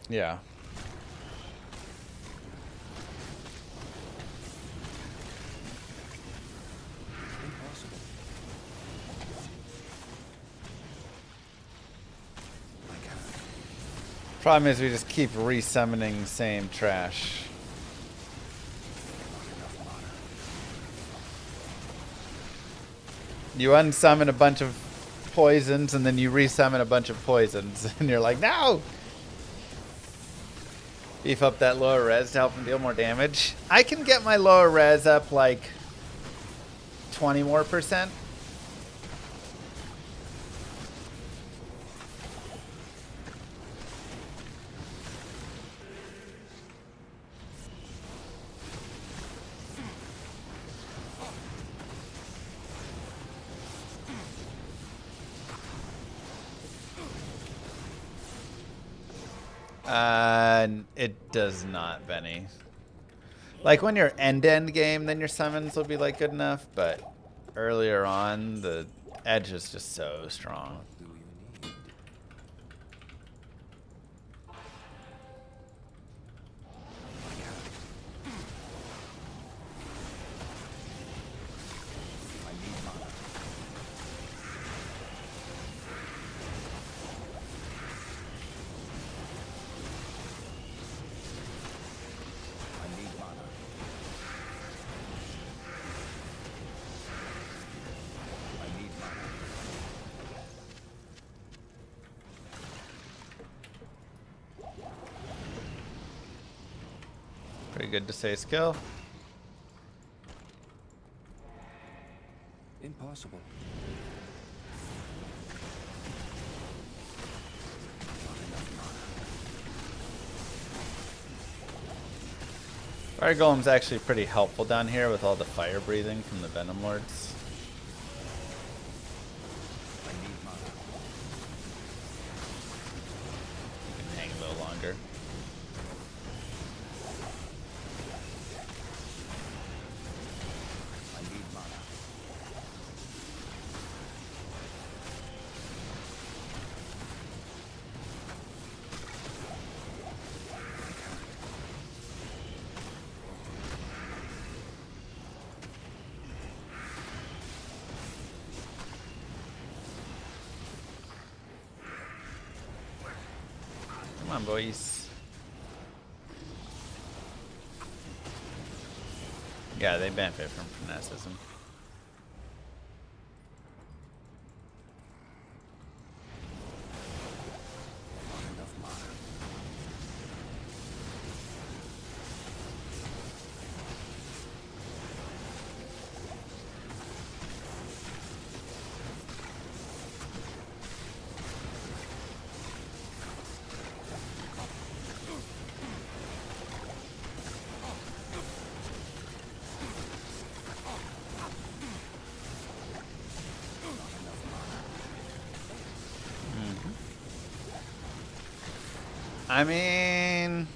Yeah. Impossible. I can't. Problem is we just keep resummoning the same trash. You unsummon a bunch of poisons and then you resummon a bunch of poisons and you're like, no! Beef up that lower res to help him deal more damage. I can get my lower res up like 20% more. It does not, Benny. Like when you're end game, then your summons will be like good enough, but earlier on, the edge is just so strong. Do you need? I can't. I need mana. I need mana. I need mana. Pretty good to say skill. Impossible. Fire Golem's actually pretty helpful down here with all the fire breathing from the Venom Lords. I need mana. on, boys. Yeah, they benefit from finessism. I mean,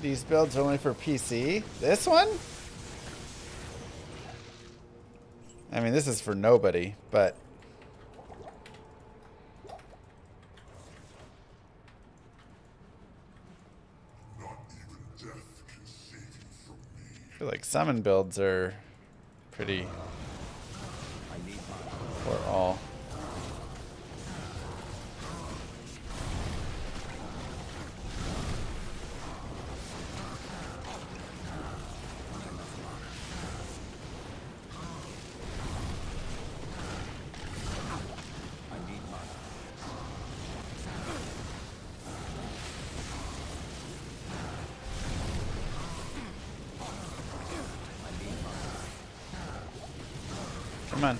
these builds are only for PC. This one? I mean, this is for nobody, but I feel like summon builds are pretty for all. Come on.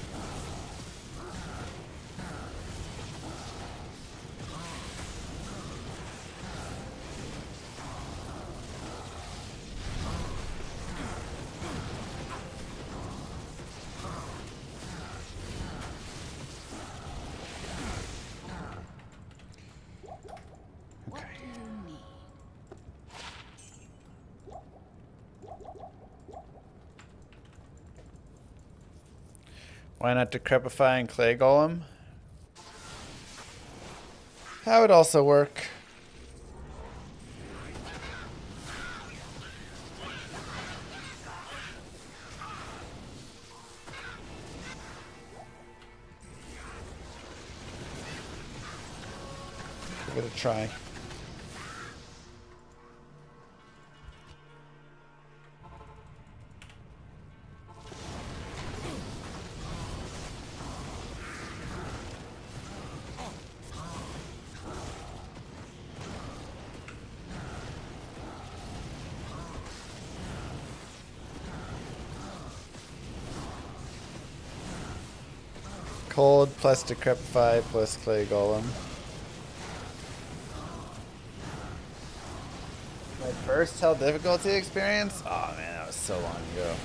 What do you need? Why not Decrepify and Clay Golem? That would also work. Give it a try. Cold plus Decrepify plus Clay Golem. My first hell difficulty experience? Oh man, that was so long ago.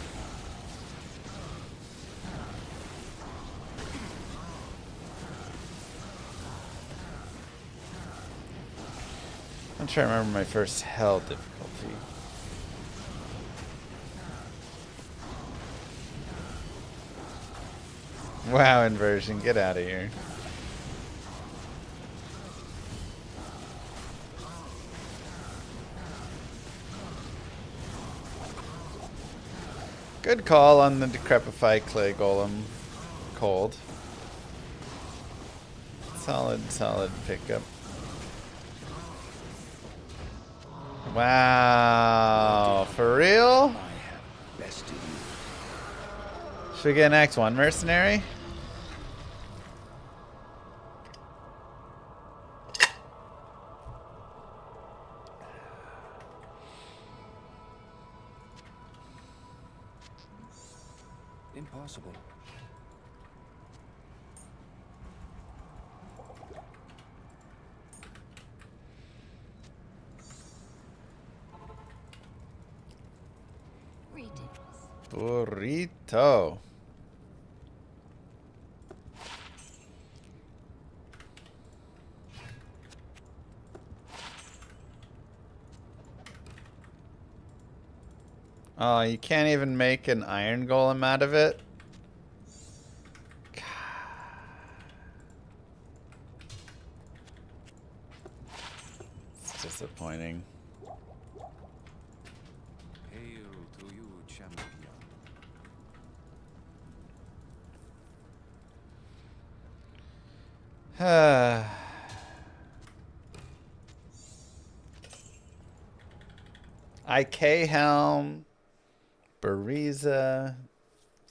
I'm trying to remember my first hell difficulty. Wow, inversion, get out of here. Good call on the Decrepify Clay Golem. Cold. Solid pickup. Wow, for real? Should we get an X1 mercenary? Impossible. Greetings. Burrito. Oh, you can't even make an iron golem out of it? It's disappointing. Hail to you, champion. IK helm, Bariza,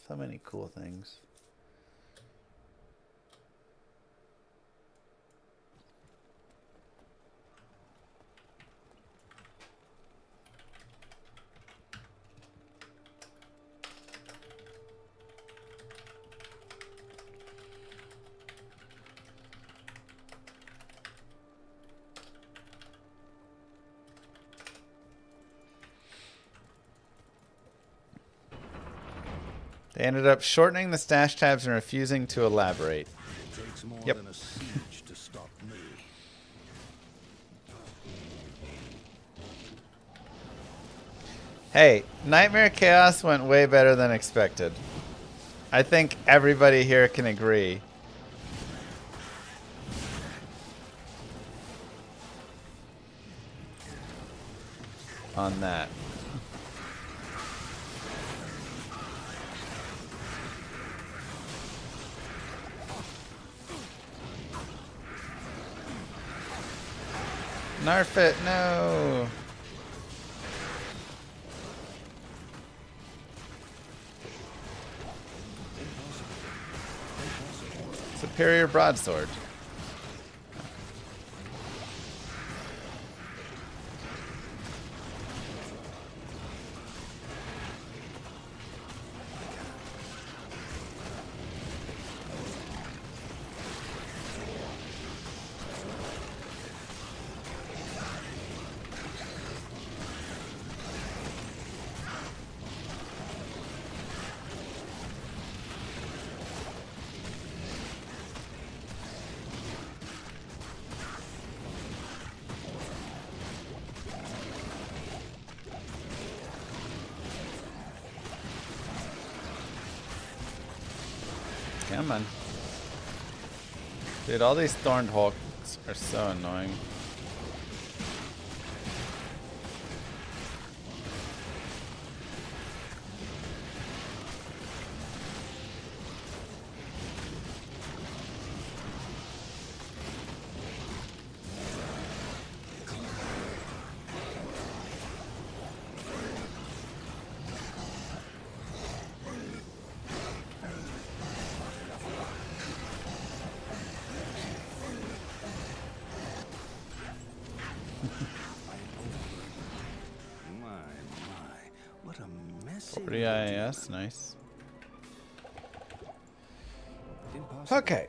so many cool things. They ended up shortening the stash tabs and refusing to elaborate. It takes more Yep. than a siege to stop me. Hey, Nightmare Chaos went way better than expected. I think everybody here can agree. On that. Nerf it, no. Superior broadsword. Come on. Dude, all these Thorned Hawks are so annoying. What a messy 40 IAS, nice. Impossible. Okay.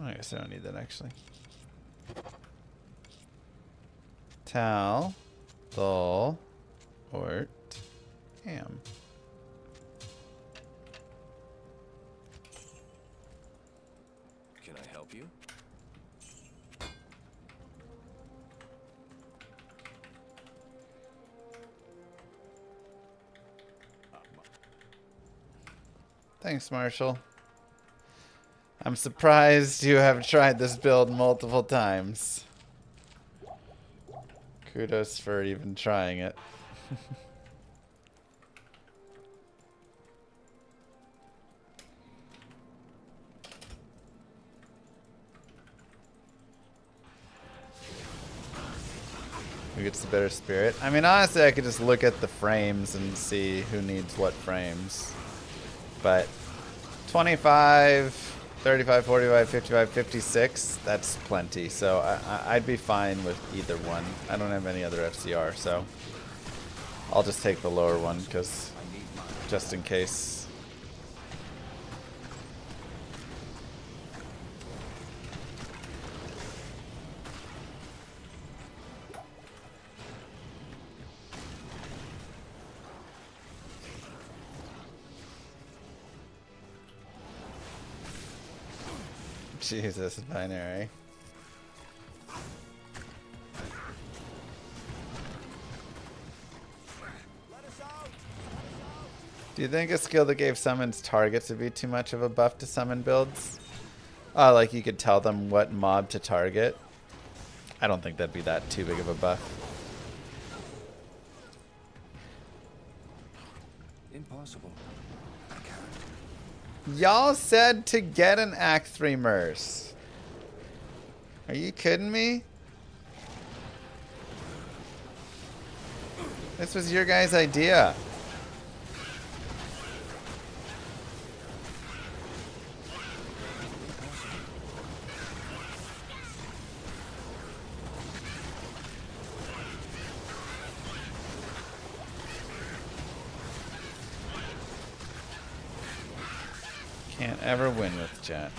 I guess I don't need that actually. Tal, Thol, Ort, Ham. Can I help you? Thanks, Marshall. I'm surprised you have tried this build multiple times. Kudos for even trying it. Who gets the better spirit? I mean, honestly, I could just look at the frames and see who needs what frames. But 25, 35, 45, 55, 56, that's plenty. So I'd be fine with either one. I don't have any other FCR, so I'll just take the lower one, because just in case. Jesus, binary. Do you think a skill that gave summons targets would be too much of a buff to summon builds? Like you could tell them what mob to target? I don't think that'd be that too big of a buff. Impossible. I can't. Y'all said to get an Act 3 Merc. Are you kidding me? This was your guys' idea. Can't ever win with chat.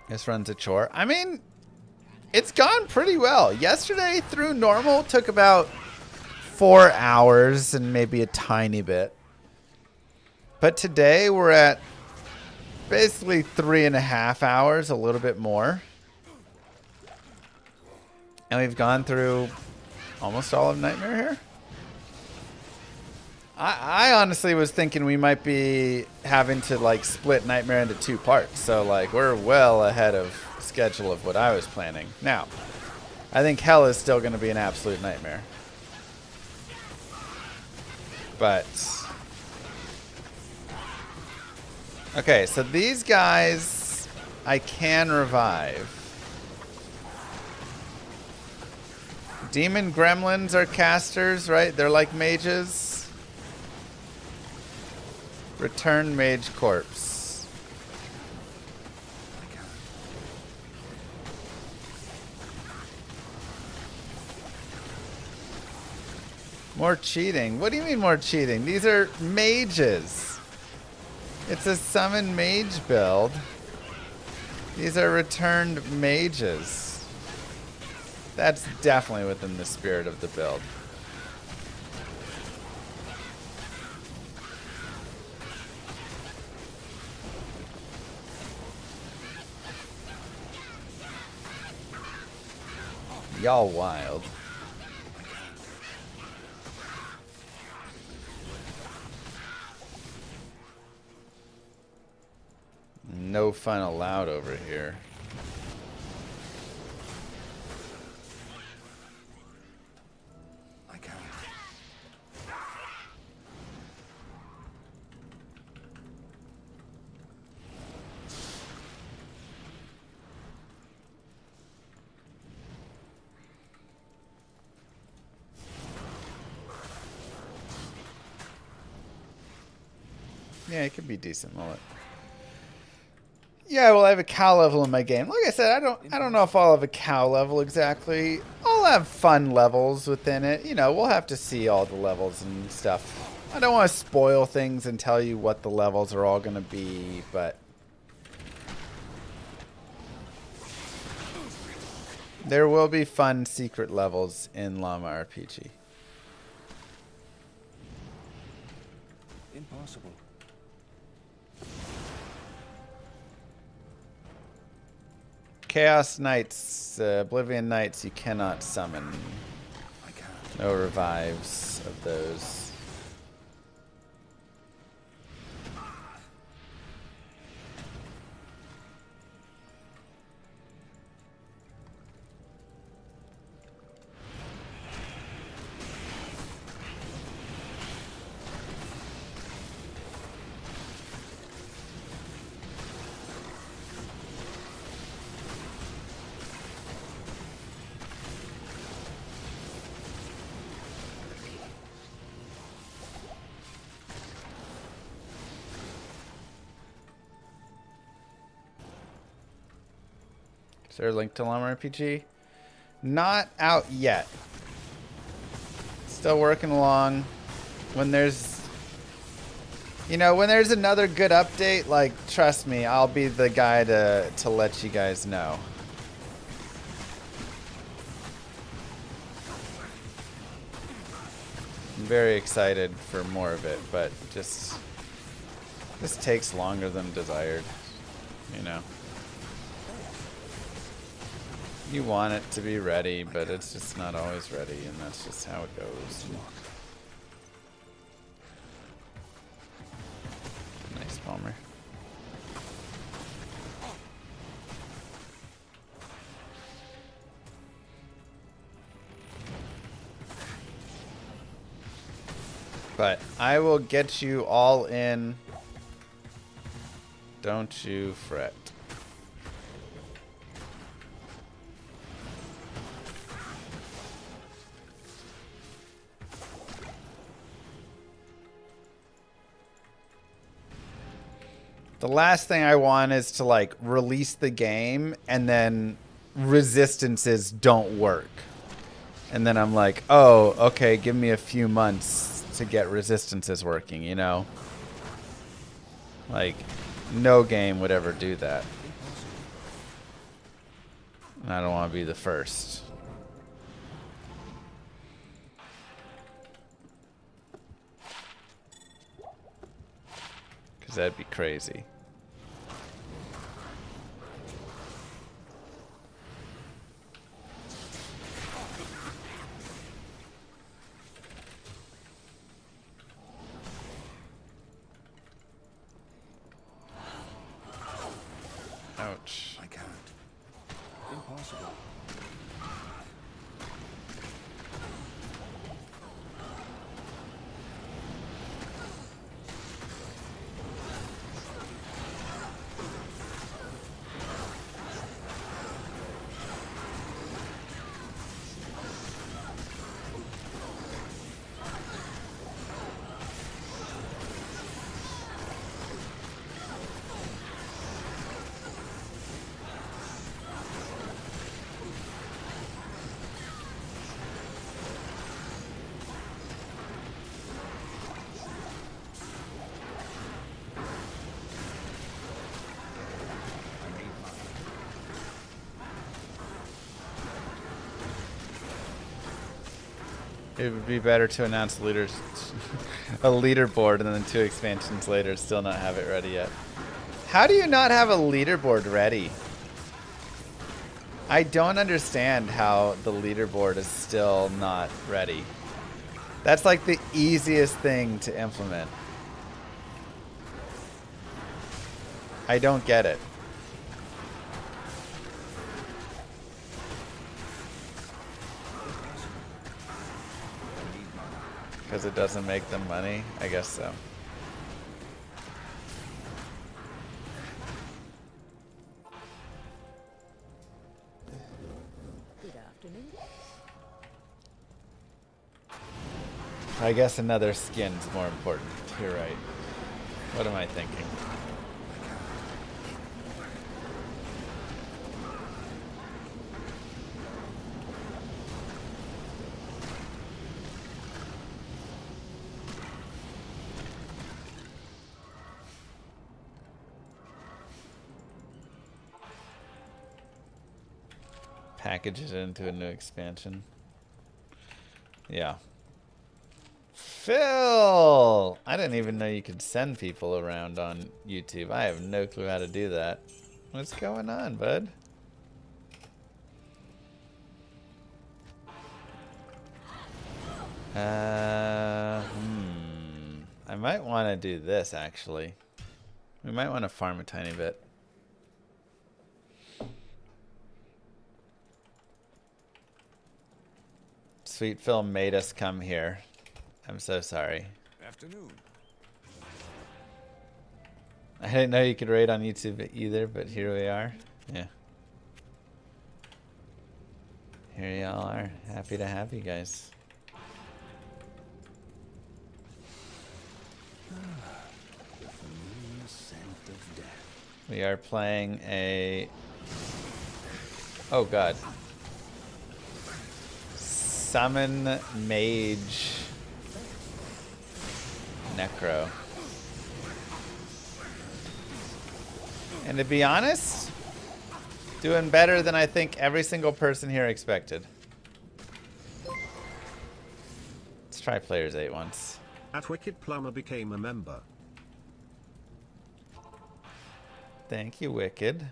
This run's a chore. I mean, it's gone pretty well. Yesterday through normal took about 4 hours and maybe a tiny bit. But today we're at basically 3.5 hours, a little bit more. And we've gone through almost all of Nightmare here. I honestly was thinking we might be having to like split Nightmare into 2 parts. So like we're well ahead of schedule of what I was planning. Now, I think Hell is still going to be an absolute nightmare. But okay, so these guys I can revive. Demon Gremlins are casters, right? They're like mages. Return Mage Corpse. More cheating? What do you mean more cheating? These are mages. It's a summon mage build. These are returned mages. That's definitely within the spirit of the build. Y'all wild. No fun allowed over here. I can't. Yeah, it could be decent mullet. Yeah, well, I have a cow level in my game. Like I said, I don't know if I'll have a cow level exactly. I'll have fun levels within it. You know, we'll have to see all the levels and stuff. I don't want to spoil things and tell you what the levels are all going to be, but there will be fun secret levels in Llama RPG. Impossible. Chaos Knights, Oblivion Knights, you cannot summon. I can't. No revives of those. Is there a link to Llama RPG? Not out yet. Still working along. When there's, You know, when there's another good update, like, trust me, I'll be the guy to let you guys know. I'm very excited for more of it, but just this takes longer than desired, you know. You want it to be ready, but it's just not always ready, and that's just how it goes. Nice, Palmer. But I will get you all in. Don't you fret. The last thing I want is to like release the game and then resistances don't work. And then I'm like, oh, okay, give me a few months to get resistances working, you know? Like, no game would ever do that. And I don't want to be the first. Because that'd be crazy. Ouch. I can't. Impossible. It would be better to announce a leaderboard and then 2 expansions later still not have it ready yet. How do you not have a leaderboard ready? I don't understand how the leaderboard is still not ready. That's like the easiest thing to implement. I don't get it. Because it doesn't make them money? I guess so. Good afternoon. I guess another skin's more important. You're right. What am I thinking? Package it into a new expansion. Yeah. Phil! I didn't even know you could send people around on YouTube. I have no clue how to do that. What's going on, bud? I might want to do this, actually. We might want to farm a tiny bit. Sweet Phil made us come here. I'm so sorry. Afternoon. I didn't know you could raid on YouTube either, but here we are. Yeah. Here y'all are. Happy to have you guys. The familiar scent of death. We are playing a... Oh god. Summon Mage Necro. And to be honest, doing better than I think every single person here expected. Let's try Players 8 once. At Wicked Plumber became a member. Thank you, Wicked.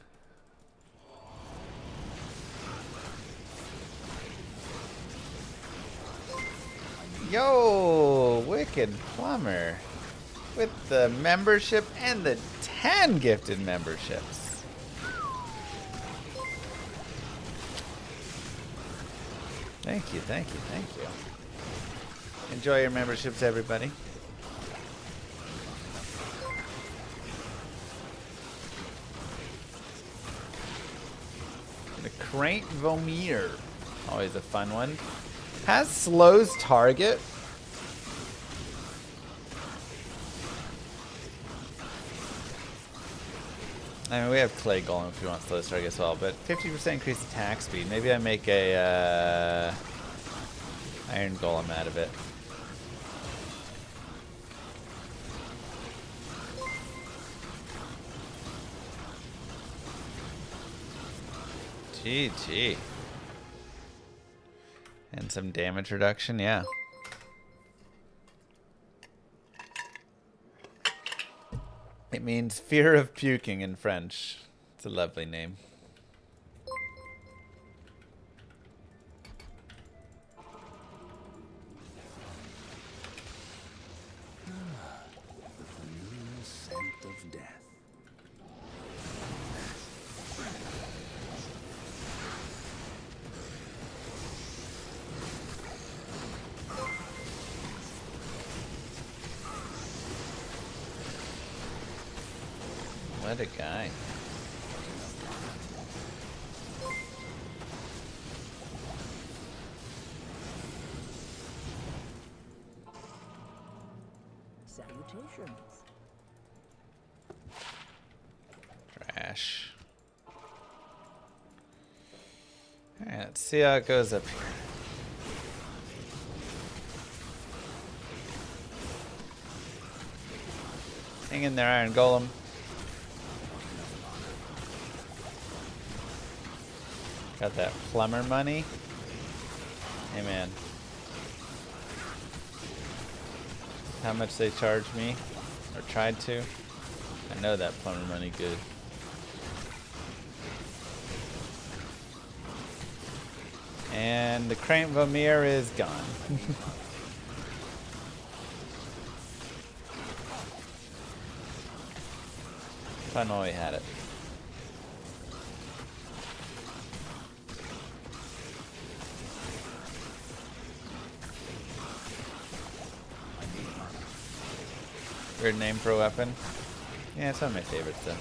Yo, Wicked Plumber. With the membership and the 10 gifted memberships. Thank you, thank you, thank you. Enjoy your memberships, everybody. The Craint Vomir. Always a fun one. Has slows target. I mean, we have Clay Golem if you want slow target as well, but 50% increased attack speed. Maybe I make a Iron Golem out of it. GG. And some damage reduction, yeah. It means fear of puking in French. It's a lovely name. The familiar scent of death. What a guy. Salutations. Trash. Alright, let's see how it goes up here. Hang in there, Iron Golem. Got that plumber money. Hey man. How much they charged me? Or tried to? I know that plumber money good. And the Craint Vomir is gone. Fun while we had it. Weird name for a weapon. Yeah, it's one of my favorites though.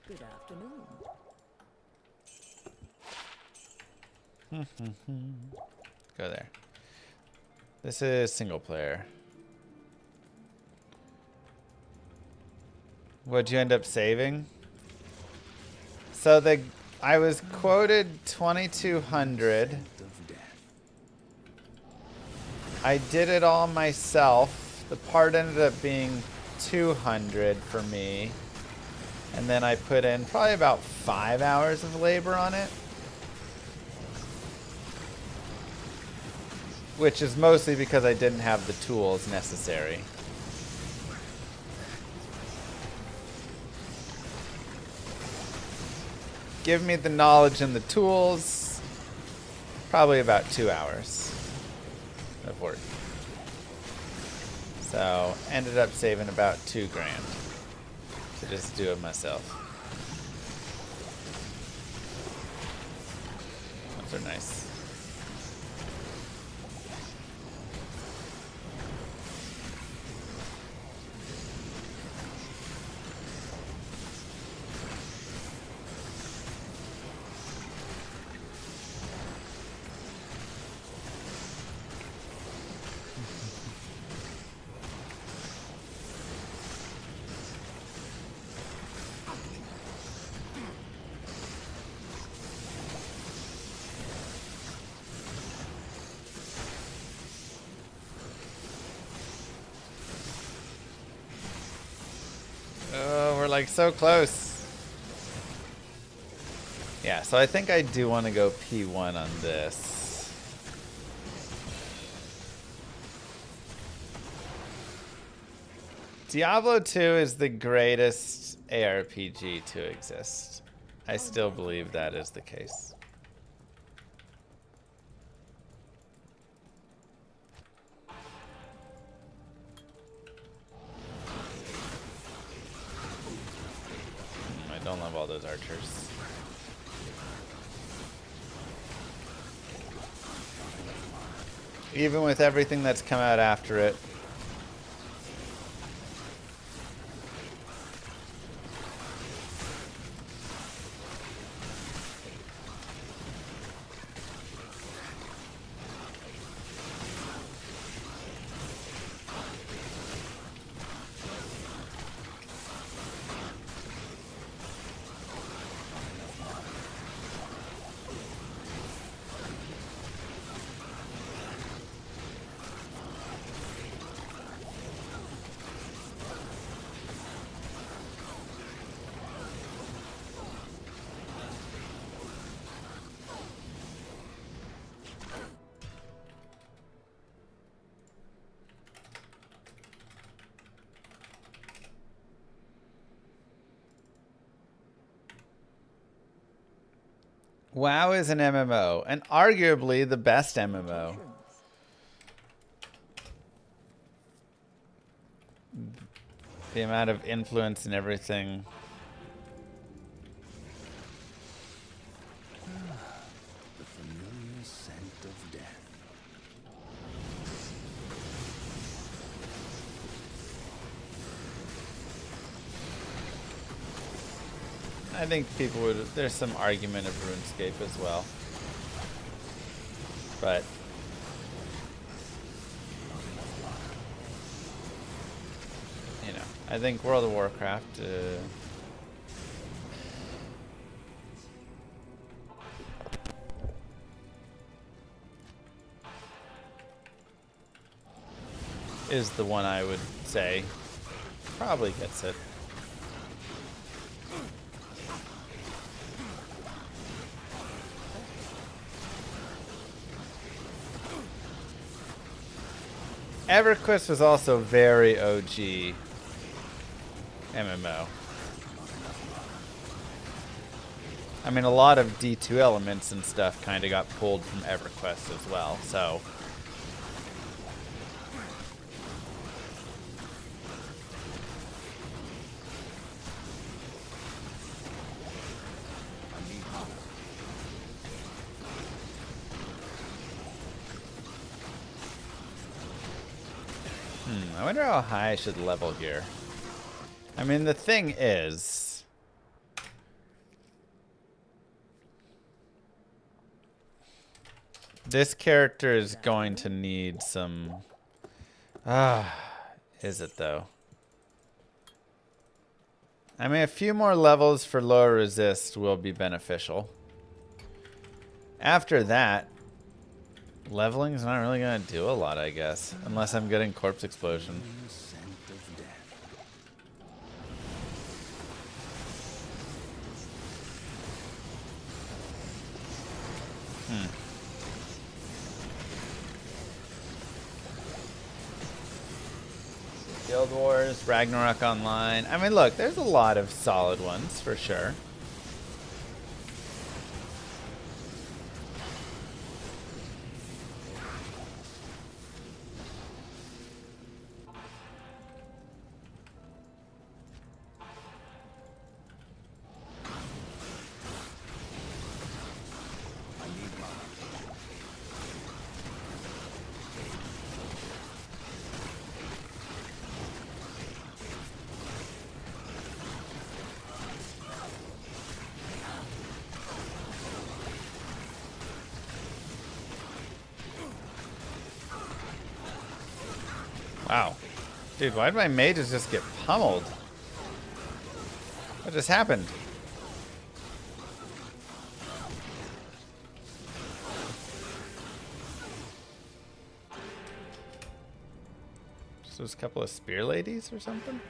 Good afternoon. Go there. This is single player. What'd you end up saving? So I was quoted 2,200. I did it all myself. The part ended up being 200 for me. And then I put in probably about 5 hours of labor on it. Which is mostly because I didn't have the tools necessary. Give me the knowledge and the tools. Probably about 2 hours of work. So ended up saving about $2 grand to just do it myself. Those are nice. like so close. Yeah, so I think I do want to go P1 on this. Diablo 2 is the greatest ARPG to exist. I still believe that is the case. I don't love all those archers. Even with everything that's come out after it. WoW is an MMO, and arguably the best MMO. The amount of influence and everything. The familiar scent of death. I think people would. There's some argument of RuneScape as well, but you know, I think World of Warcraft. Is the one I would say probably gets it. EverQuest was also very OG MMO. I mean, a lot of D2 elements and stuff kind of got pulled from EverQuest as well, so. I wonder how high I should level here. I mean, the thing is, this character is going to need some... is it though? I mean, a few more levels for lower resist will be beneficial. After that, leveling is not really going to do a lot, I guess. Unless I'm getting Corpse Explosion. Guild Wars, Ragnarok Online. I mean, look, there's a lot of solid ones, for sure. Wow. Dude, why did my mages just get pummeled? What just happened? Just those couple of spear ladies or something?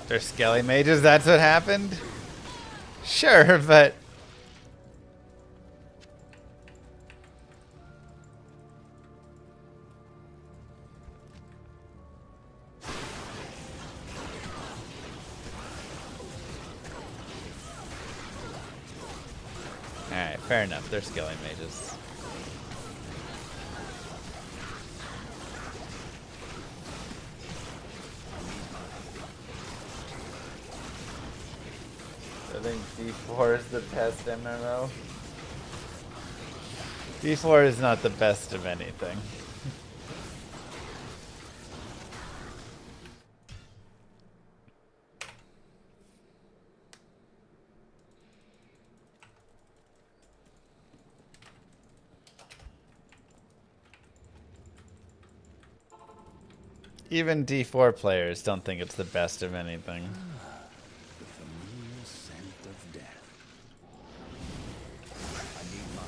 They're skelly mages, that's what happened? Sure, but... Alright, fair enough. They're skelly mages. I think D4 is the best MMO. D4 is not the best of anything. Even D4 players don't think it's the best of anything. The familiar scent of death. I need mana.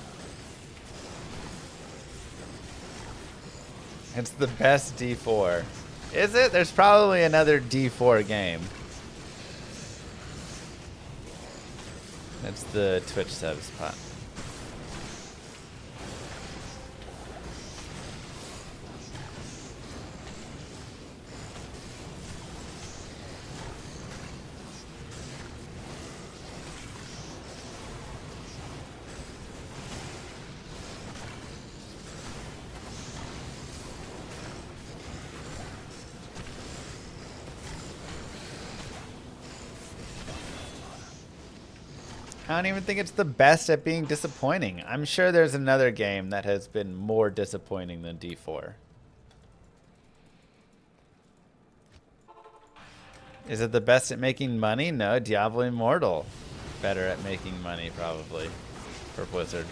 It's the best D4. Is it? There's probably another D4 game. That's the Twitch sub spot. I don't even think it's the best at being disappointing. I'm sure there's another game that has been more disappointing than D4. Is it the best at making money? No, Diablo Immortal. Better at making money, probably, for Blizzard.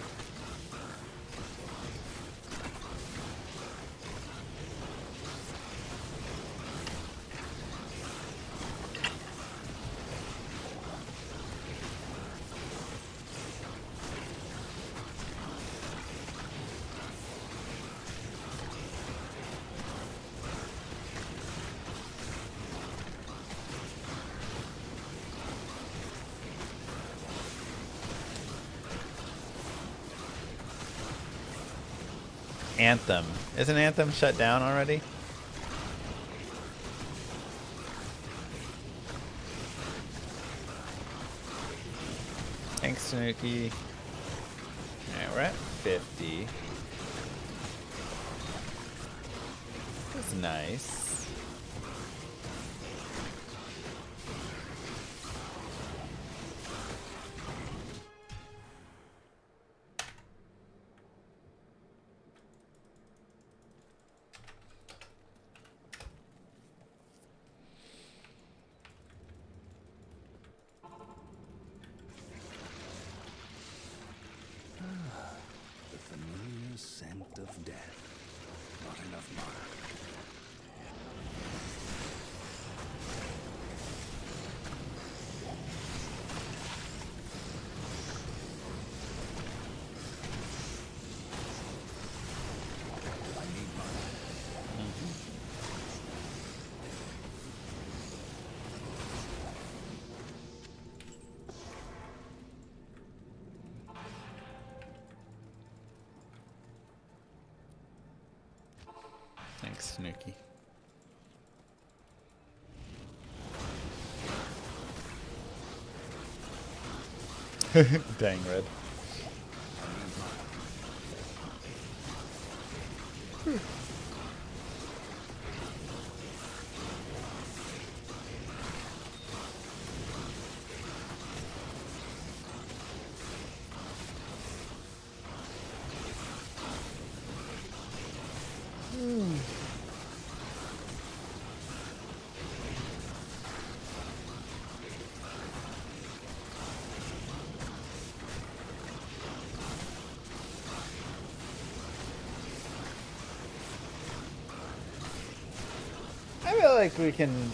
Anthem. Isn't Anthem shut down already? Thanks, Tanuki. Alright, we're at 50. That's nice. The familiar scent of death. Not enough mana. I need mana. Thanks, Tanuki. Dang, Red. I feel like we can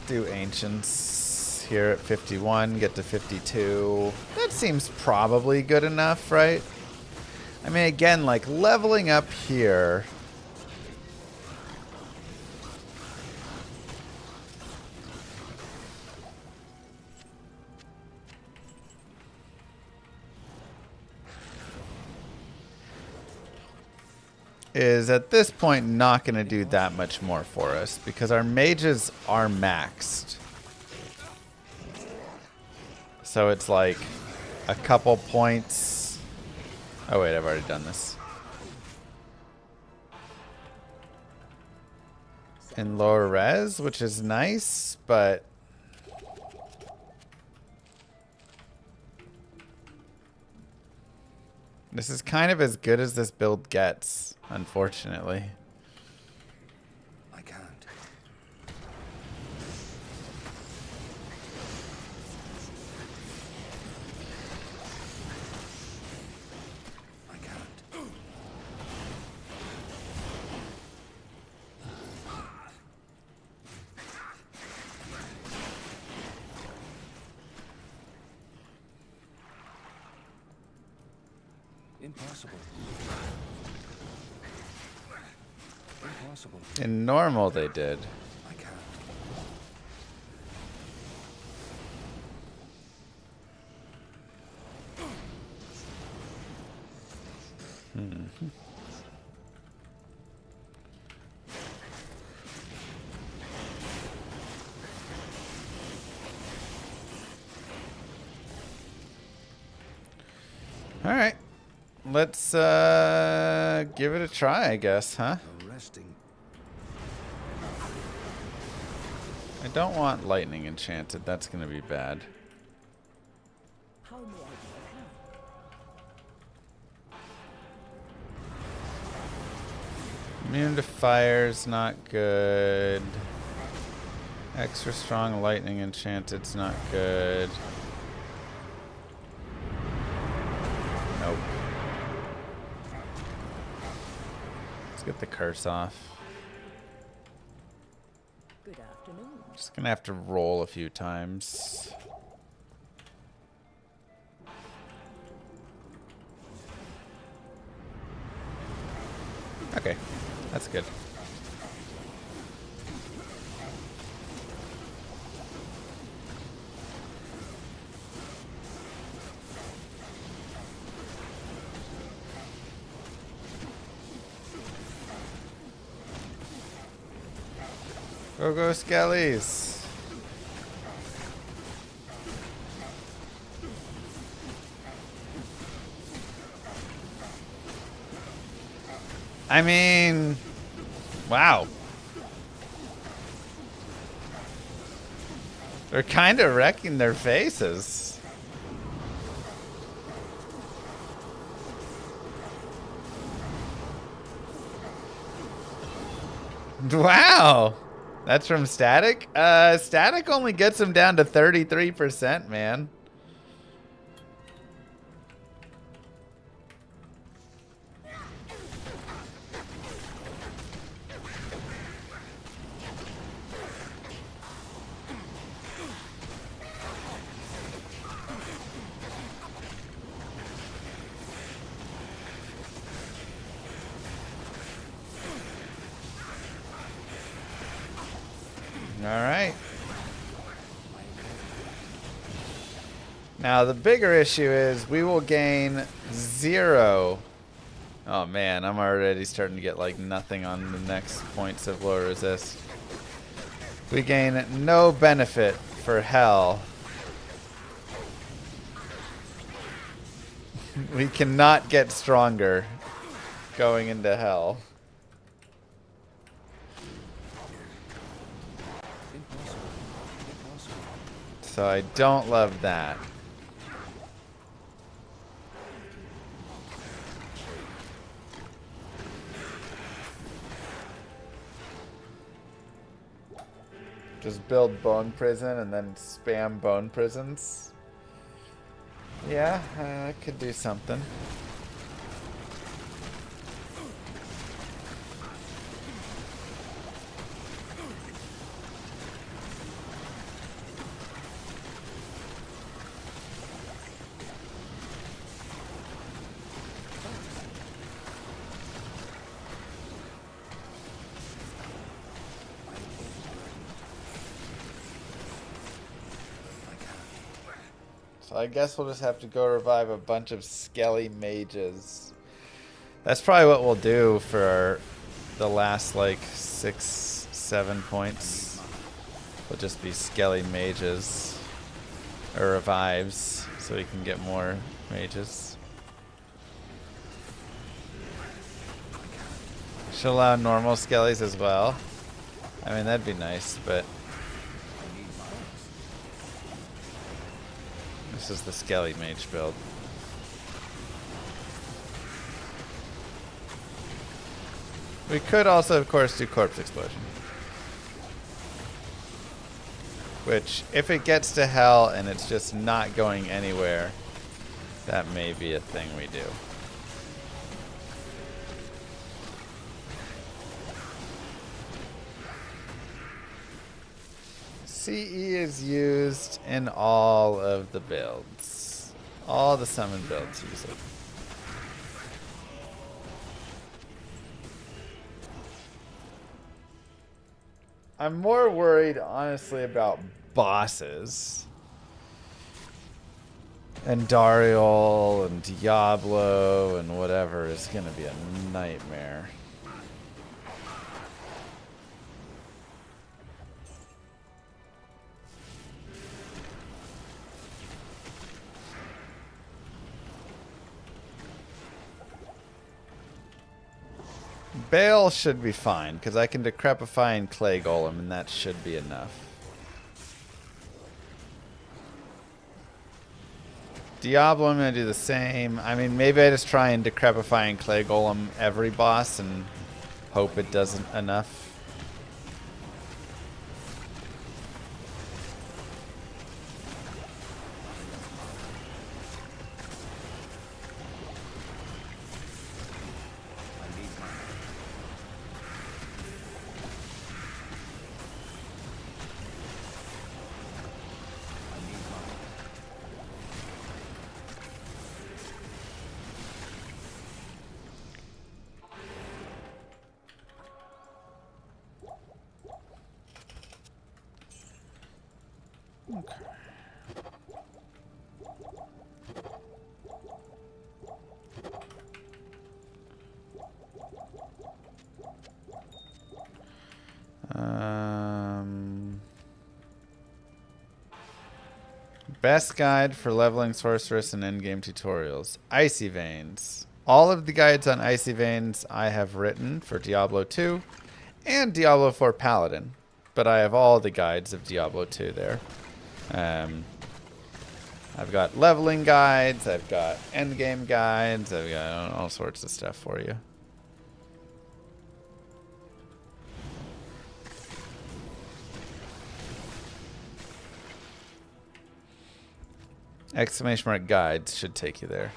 do Ancients here at 51, get to 52. That seems probably good enough, right? I mean, again, like leveling up here. is at this point not going to do that much more for us because our mages are maxed. So it's like a couple points. Oh wait, I've already done this. In lower res, which is nice, but this is kind of as good as this build gets, unfortunately. I can't. I can't. Impossible. Impossible. In normal, they did. I can't. All right. Let's give it a try, I guess, huh? Arresting. I don't want lightning enchanted. That's going to be bad. How may I do Immune to fire's not good. Extra strong lightning enchanted's not good. Nope. Let's get the curse off. Good afternoon. Just gonna have to roll a few times. Okay, that's good. Go, go, Skellies. I mean, wow. They're kind of wrecking their faces. Wow. That's from Static? Static only gets him down to 33%, man. Alright. Now, the bigger issue is we will gain 0. Oh man, I'm already starting to get like nothing on the next points of low resist. We gain no benefit for hell. We cannot get stronger going into hell. So I don't love that. Just build bone prison and then spam bone prisons. Yeah, I could do something. So I guess we'll just have to go revive a bunch of skelly mages. That's probably what we'll do for the last like 6-7 points. Will just be skelly mages or revives, so we can get more mages. Should allow normal skellies as well. I mean, that'd be nice, but this is the skelly mage build. We could also, of course, do corpse explosion. Which, if it gets to hell and it's just not going anywhere, that may be a thing we do. CE is used in all of the builds. All the summon builds use it. I'm more worried, honestly, about bosses. And Dariel and Diablo and whatever is going to be a nightmare. Bale should be fine, because I can Decrepify and Clay Golem, and that should be enough. Diablo, I'm going to do the same. I mean, maybe I just try and Decrepify and Clay Golem every boss and hope it doesn't enough. Best guide for leveling sorceress and endgame tutorials. Icy Veins. All of the guides on Icy Veins I have written for Diablo 2 and Diablo 4 Paladin. But I have all the guides of Diablo 2 there. I've got leveling guides, I've got endgame guides, I've got all sorts of stuff for you. Exclamation mark guides should take you there.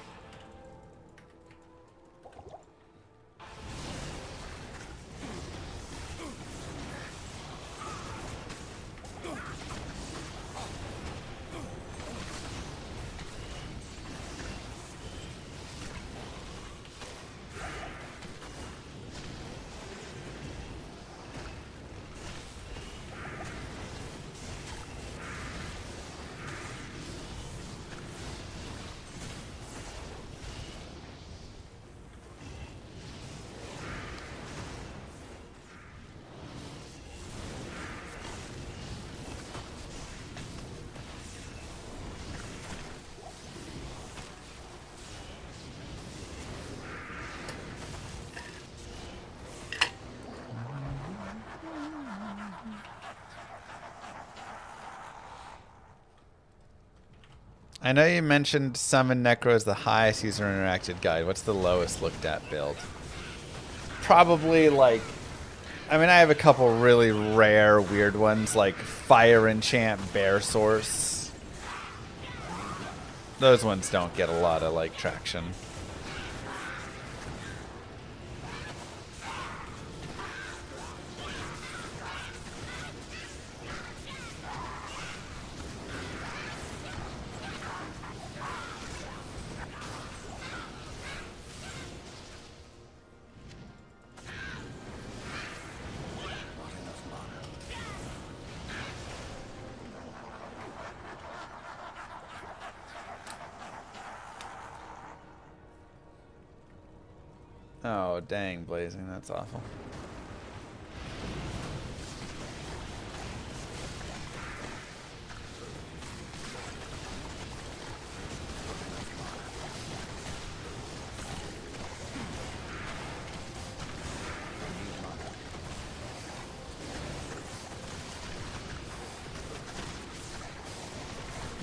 I know you mentioned Summon Necro as the highest user interacted guide. What's the lowest looked at build? Probably like, I mean, I have a couple really rare weird ones like Fire Enchant Bear Source. Those ones don't get a lot of like traction. Oh, dang, blazing. That's awful.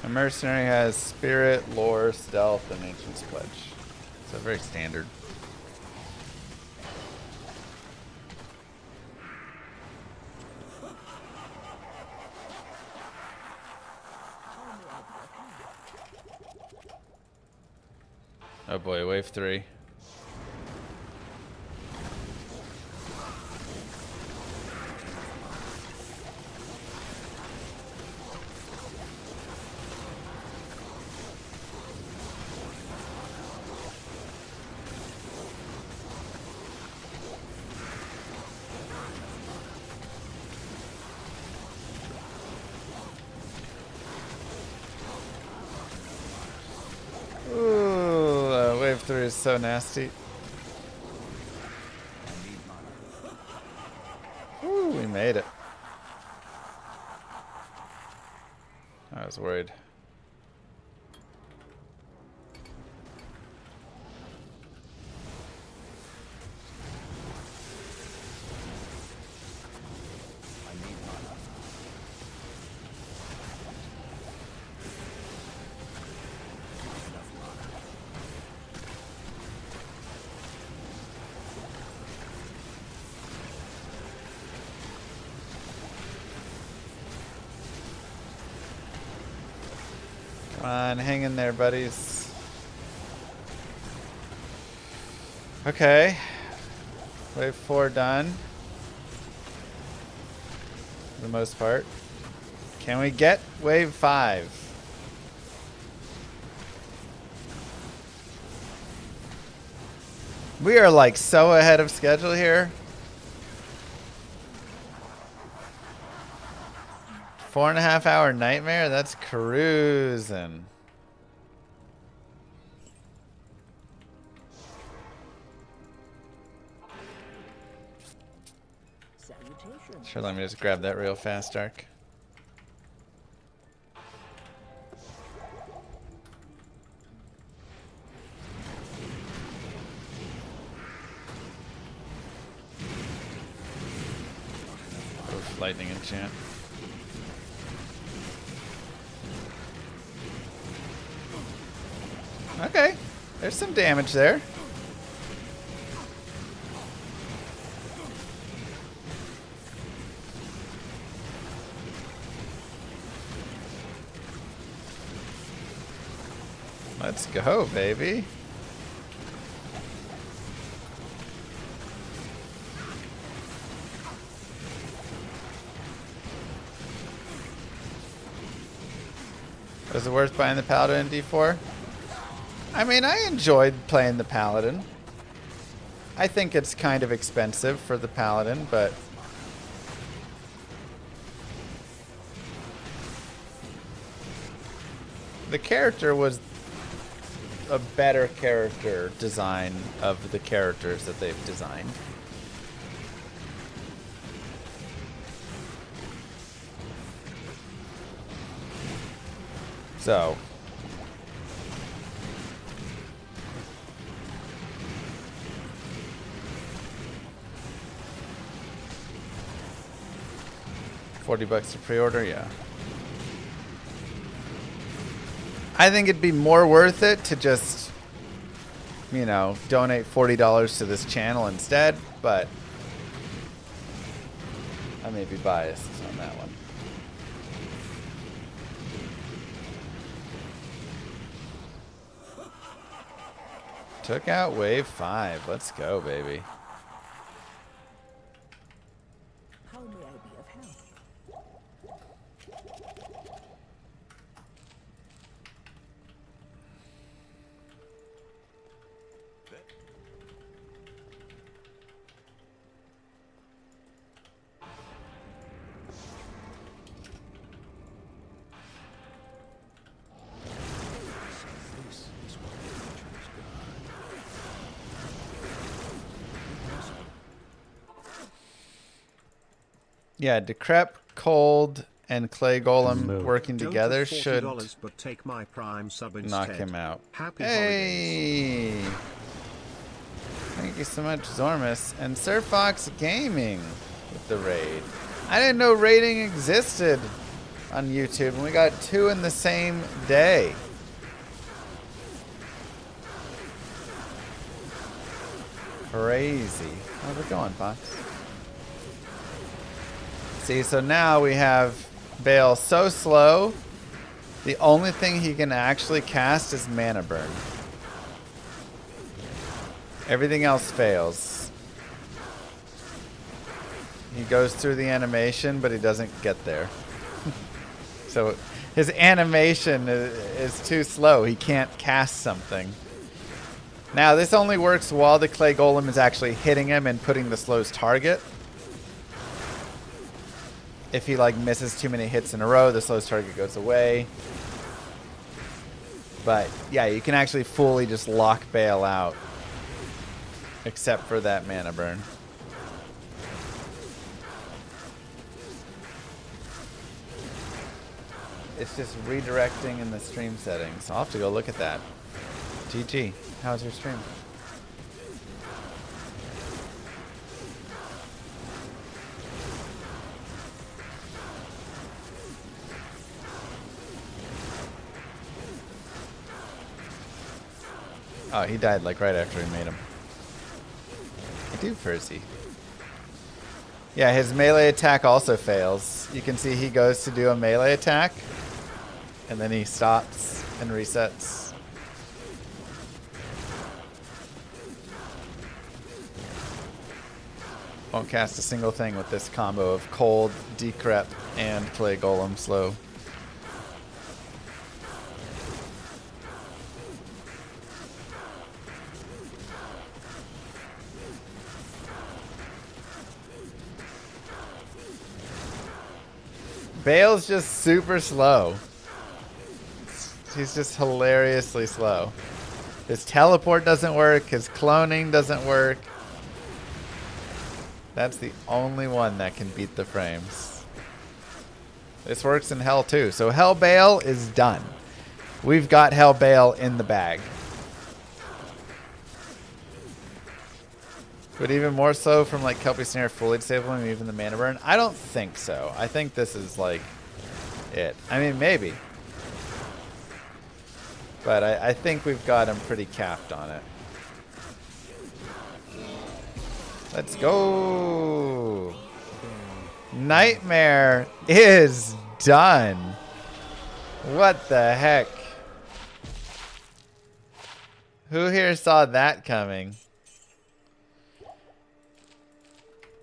A mercenary has spirit, lore, stealth, and ancient's pledge. So very standard. Oh boy, wave 3. Ooh, wave 3 is so nasty. Ooh, we made it. I was worried. Come on, hang in there, buddies. Okay. Wave 4 done. For the most part. Can we get wave 5? We are like so ahead of schedule here. 4.5 hour nightmare? That's cruising. Salutations. Sure, let me just grab that real fast, Dark. Oof, lightning enchant. Okay, there's some damage there. Let's go, baby. Was it worth buying the Paladin in D4? I mean, I enjoyed playing the Paladin. I think it's kind of expensive for the Paladin, but the character was a better character design of the characters that they've designed. So, $40 to pre-order, yeah. I think it'd be more worth it to just, you know, donate $40 to this channel instead, but I may be biased on that one. Took out wave 5. Let's go, baby. How may I be of help? This is what the future has got. Yeah, Decrep, Cold, and Clay Golem Move. working Don't together just should $40, but take my Prime sub knock instead. him out. Happy holidays. Hey! Thank you so much, Zormus. And Sir Fox Gaming with the raid. I didn't know raiding existed on YouTube, and we got 2 in the same day. Crazy. How's it going, Fox? See, so now we have Bale so slow, the only thing he can actually cast is Mana Burn. Everything else fails. He goes through the animation, but he doesn't get there. So his animation is too slow. He can't cast something. Now, this only works while the Clay Golem is actually hitting him and putting the slowest target. If he like misses too many hits in a row, the slowest target goes away. But yeah, you can actually fully just lock Bale out. Except for that mana burn. It's just redirecting in the stream settings. I'll have to go look at that. GG. How's your stream? Oh, he died like right after we made him. I do, Percy. Yeah, his melee attack also fails. You can see he goes to do a melee attack, and then he stops and resets. Won't cast a single thing with this combo of Cold, Decrep, and Clay Golem slow. Bale's just super slow. He's just hilariously slow. His teleport doesn't work. His cloning doesn't work. That's the only one that can beat the frames. This works in Hell too. So Hell Bale is done. We've got Hell Bale in the bag. But even more so from like Kelpie Snare fully disabling even the mana burn? I don't think so. I think this is like it. I mean, maybe. But I think we've got him pretty capped on it. Let's go. Nightmare is done. What the heck? Who here saw that coming?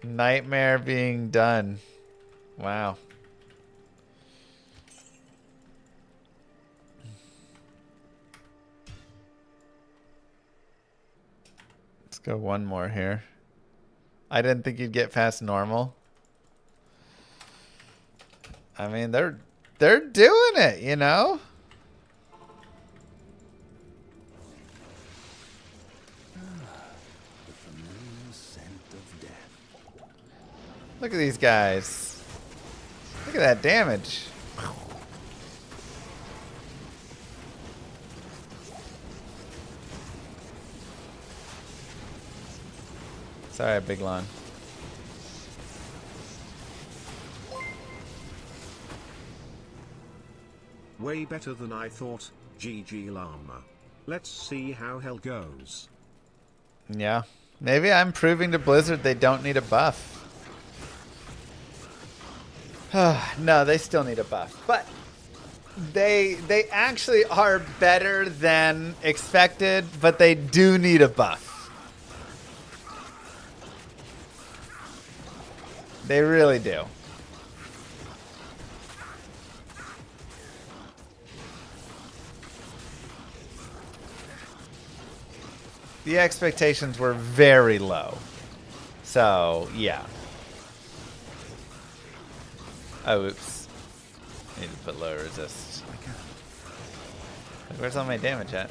Nightmare being done. Wow. Let's go one more here. I didn't think you'd get past normal. I mean, they're doing it, you know? Look at these guys. Look at that damage. Sorry, Big Lon. Way better than I thought. GG Llama. Let's see how hell goes. Yeah. Maybe I'm proving to Blizzard they don't need a buff. No, they still need a buff. But they actually are better than expected, but they do need a buff. They really do. The expectations were very low. So, yeah. Oh, oops. Need to put low resist. Where's all my damage at?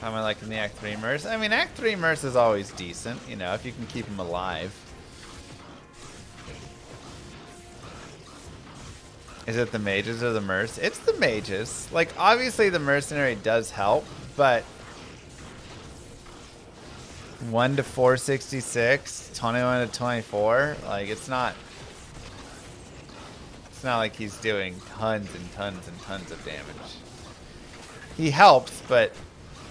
How am I liking the Act 3 Merc? I mean, Act 3 Merc is always decent, you know, if you can keep him alive. Is it the mages or the mercs? It's the mages. Like, obviously the mercenary does help, but 1 to 466, 21 to 24, like it's not like he's doing tons and tons and tons of damage. He helps, but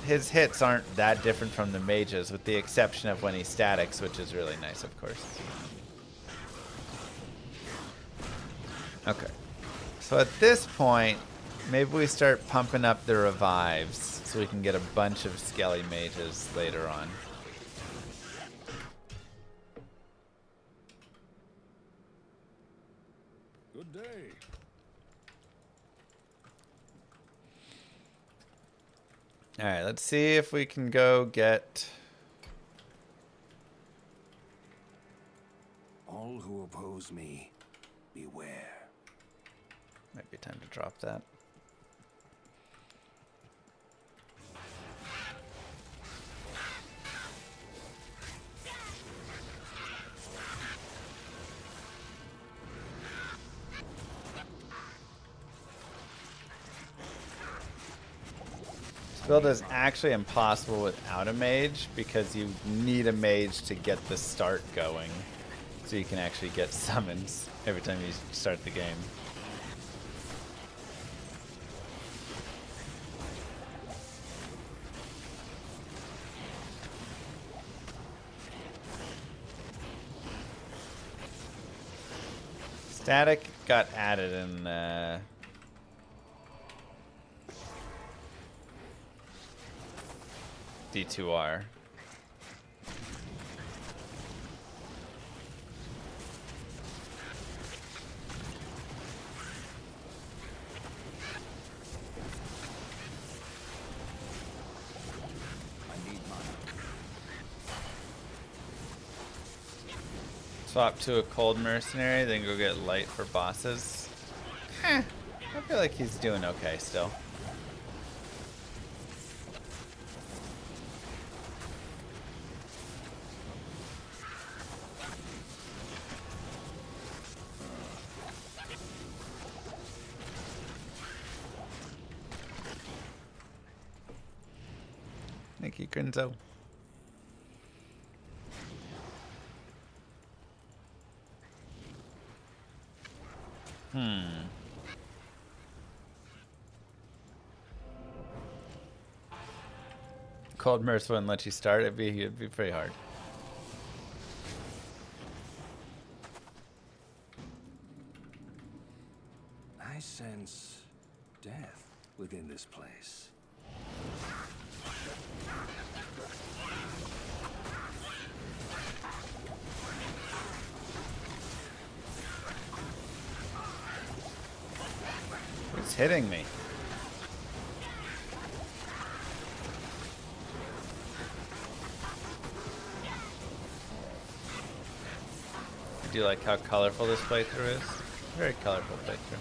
his hits aren't that different from the mages, with the exception of when he statics, which is really nice, of course. Okay. So at this point, maybe we start pumping up the revives so we can get a bunch of skelly mages later on. Good day. Alright, let's see if we can go get... All who oppose me, beware. Might be time to drop that. This build is actually impossible without a mage because you need a mage to get the start going so you can actually get summons every time you start the game. Static got added in D2R. Swap to a cold mercenary, then go get light for bosses. I feel like he's doing okay still. Thank you, Grinzo. Cold Merc wouldn't let you start. It'd be pretty hard. I sense death within this place. Who's hitting me? Do you like how colorful this playthrough is? Very colorful playthrough.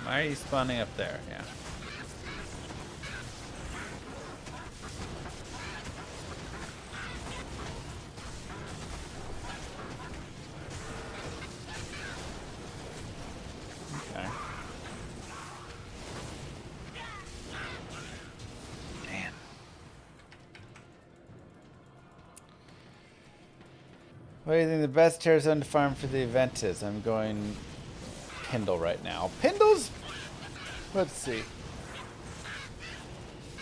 Why are you spawning up there? Yeah. Okay. Man. What do you think the best tier zone to farm for the event is? I'm going Pindle right now. Pindle's... Let's see.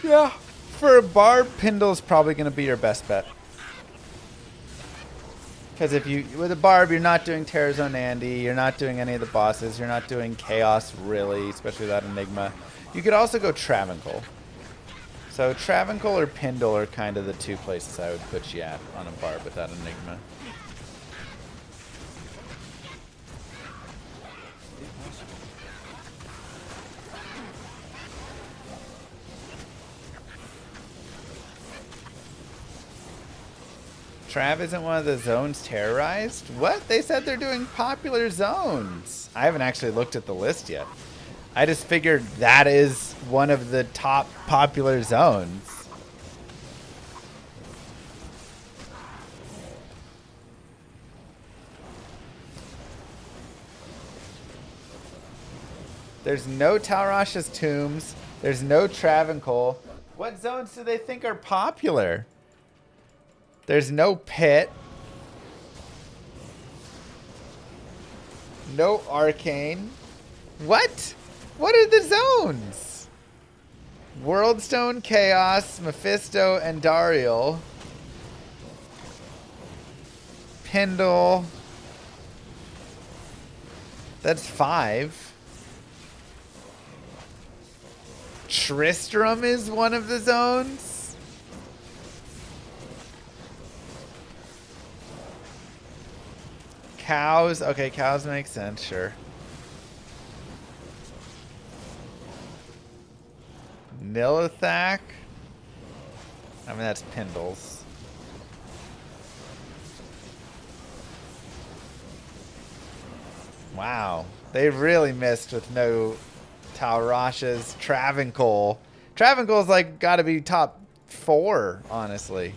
Yeah, for a barb, Pindle's probably going to be your best bet. Because if you, with a barb, you're not doing Terror Zone Andy, you're not doing any of the bosses, you're not doing Chaos really, especially without Enigma. You could also go Travancore. So Travancore or Pindle are kind of the two places I would put you at on a barb without Enigma. Trav isn't one of the zones terrorized? What? They said they're doing popular zones. I haven't actually looked at the list yet. I just figured that is one of the top popular zones. There's no Talrash's tombs. There's no Travancore. What zones do they think are popular? There's no pit. No arcane. What? What are the zones? Worldstone, Chaos, Mephisto, and Dariel. Pendle. That's 5. Tristram is one of the zones. Cows. Okay, cows make sense, sure. Nilithak. I mean, that's Pendles. Wow. They really missed with no Talrash's. Travancore. Travancore's like got to be top 4, honestly.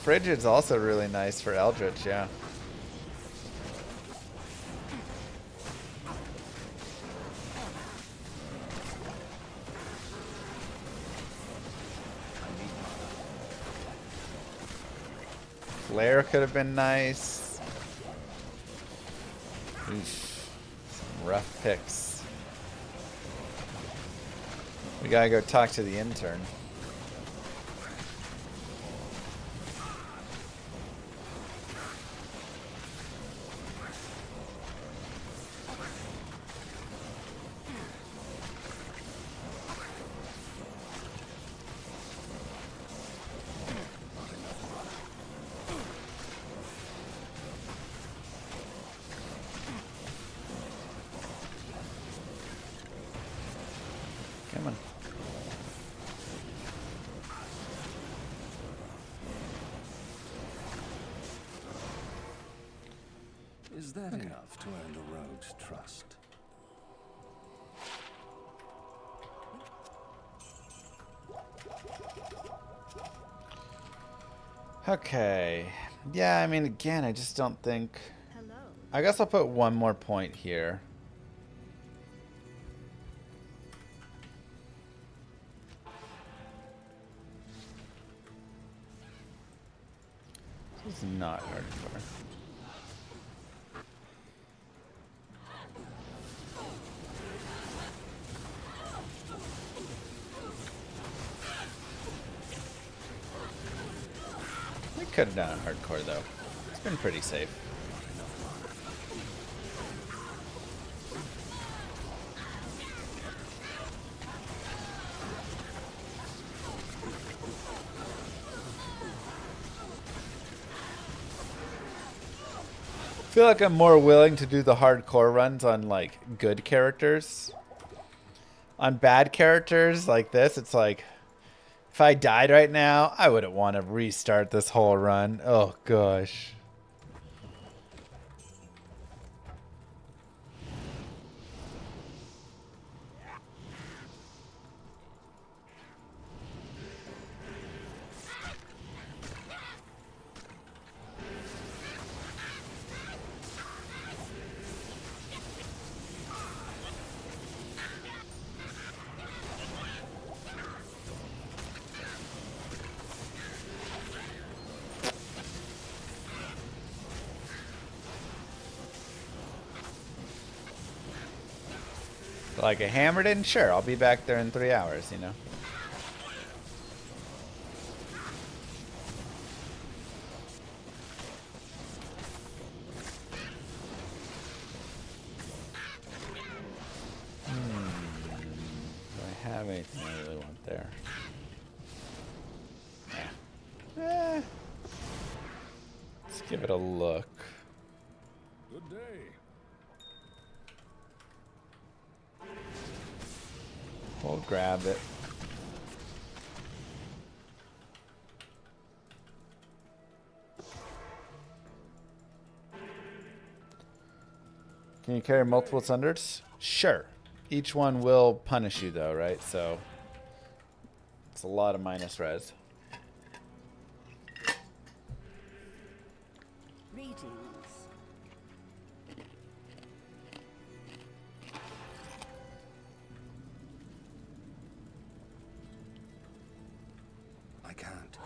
Frigid's also really nice for Eldritch, yeah. Flare could have been nice. Oof. Some rough picks. We gotta go talk to the intern. Come on. Is that enough to earn the rogue's trust? Okay. Yeah, I mean, again, I just don't think... Hello. I guess I'll put one more point here. This is not hardcore. We could have done it hardcore though. It's been pretty safe. I feel like I'm more willing to do the hardcore runs on like good characters. On bad characters like this, it's like if I died right now, I wouldn't want to restart this whole run. Oh gosh. Like a hammered in? Sure, I'll be back there in 3 hours, you know. Do I have anything I really want there? Yeah. Let's give it a look. Good day. We'll grab it. Can you carry multiple thunders? Sure. Each one will punish you though, right? So it's a lot of minus res. Greetings. I can't.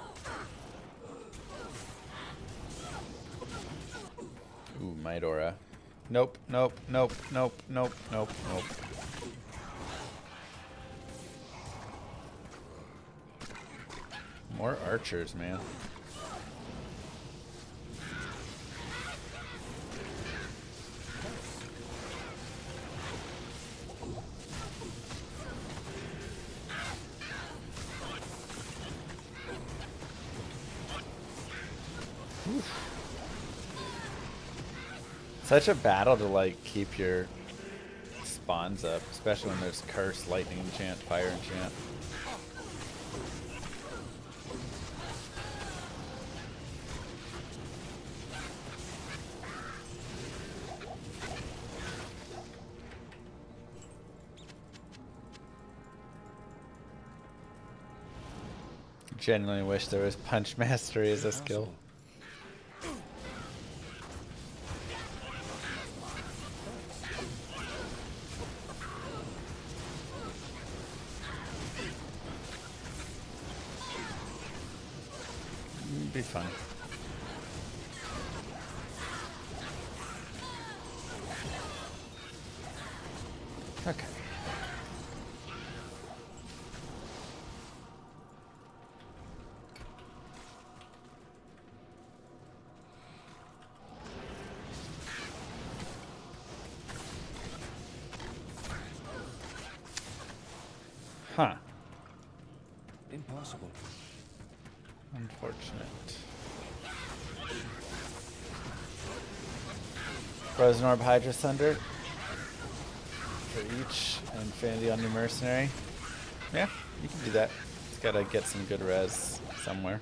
Ooh, Might Aura. Nope, nope, nope, nope, nope, nope, nope. More archers, man. Such a battle to like keep your spawns up, especially when there's curse, lightning enchant, fire enchant. Genuinely wish there was punch mastery as a skill. Be fun. Okay. Huh. Impossible. Unfortunate. Frozen Orb Hydra Thunder for each, and Infinity on your Mercenary. Yeah, you can do that. Just gotta get some good res somewhere.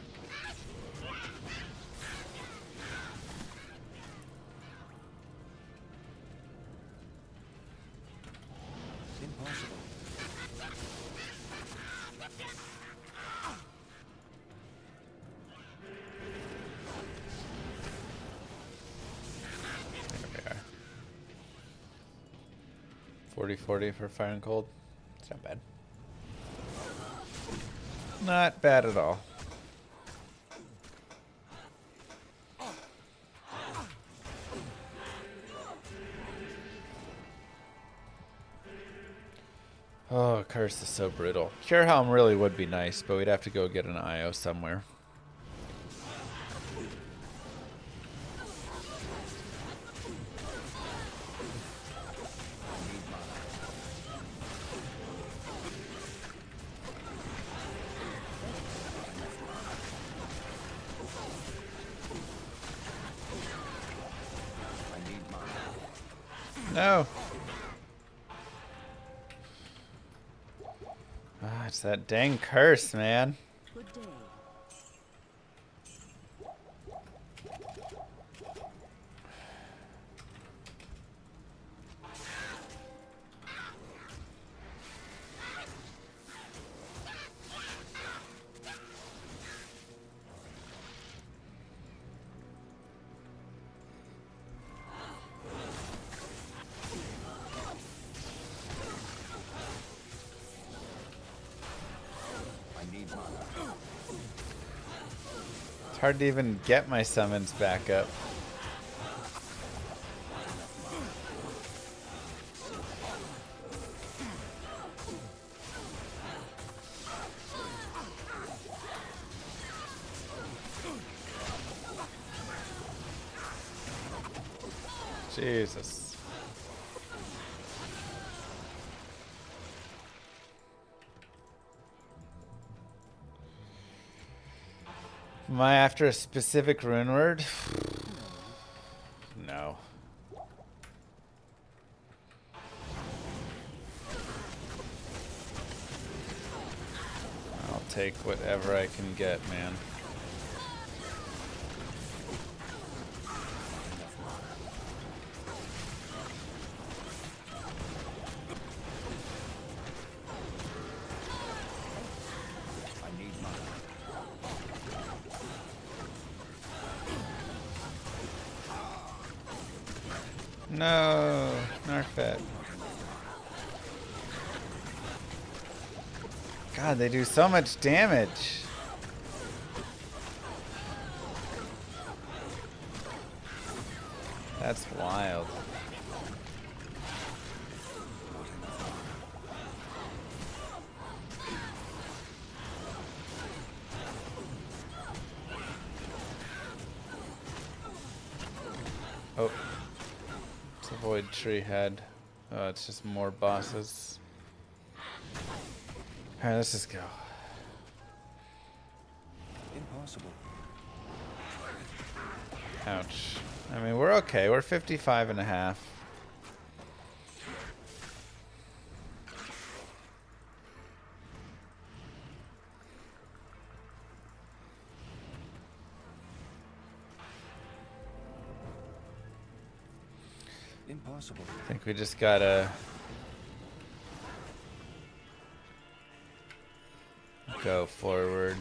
Impossible. There we are. 40-40 for Fire and Cold. It's not bad. Not bad at all. Oh, Curse is so brittle. Cure Helm really would be nice, but we'd have to go get an IO somewhere. No. Ah, it's that dang curse, man. Good day. It's hard to even get my summons back up. Jesus. Am I after a specific rune word? No. take whatever I can get, man. I need mana. No, nerf it. God, they do so much damage. That's wild. Oh. It's a void tree head. Oh, it's just more bosses. Alright, let's just go. Impossible. Ouch. I mean, we're okay. We're 55 and a half. Impossible. I think we just gotta go forward.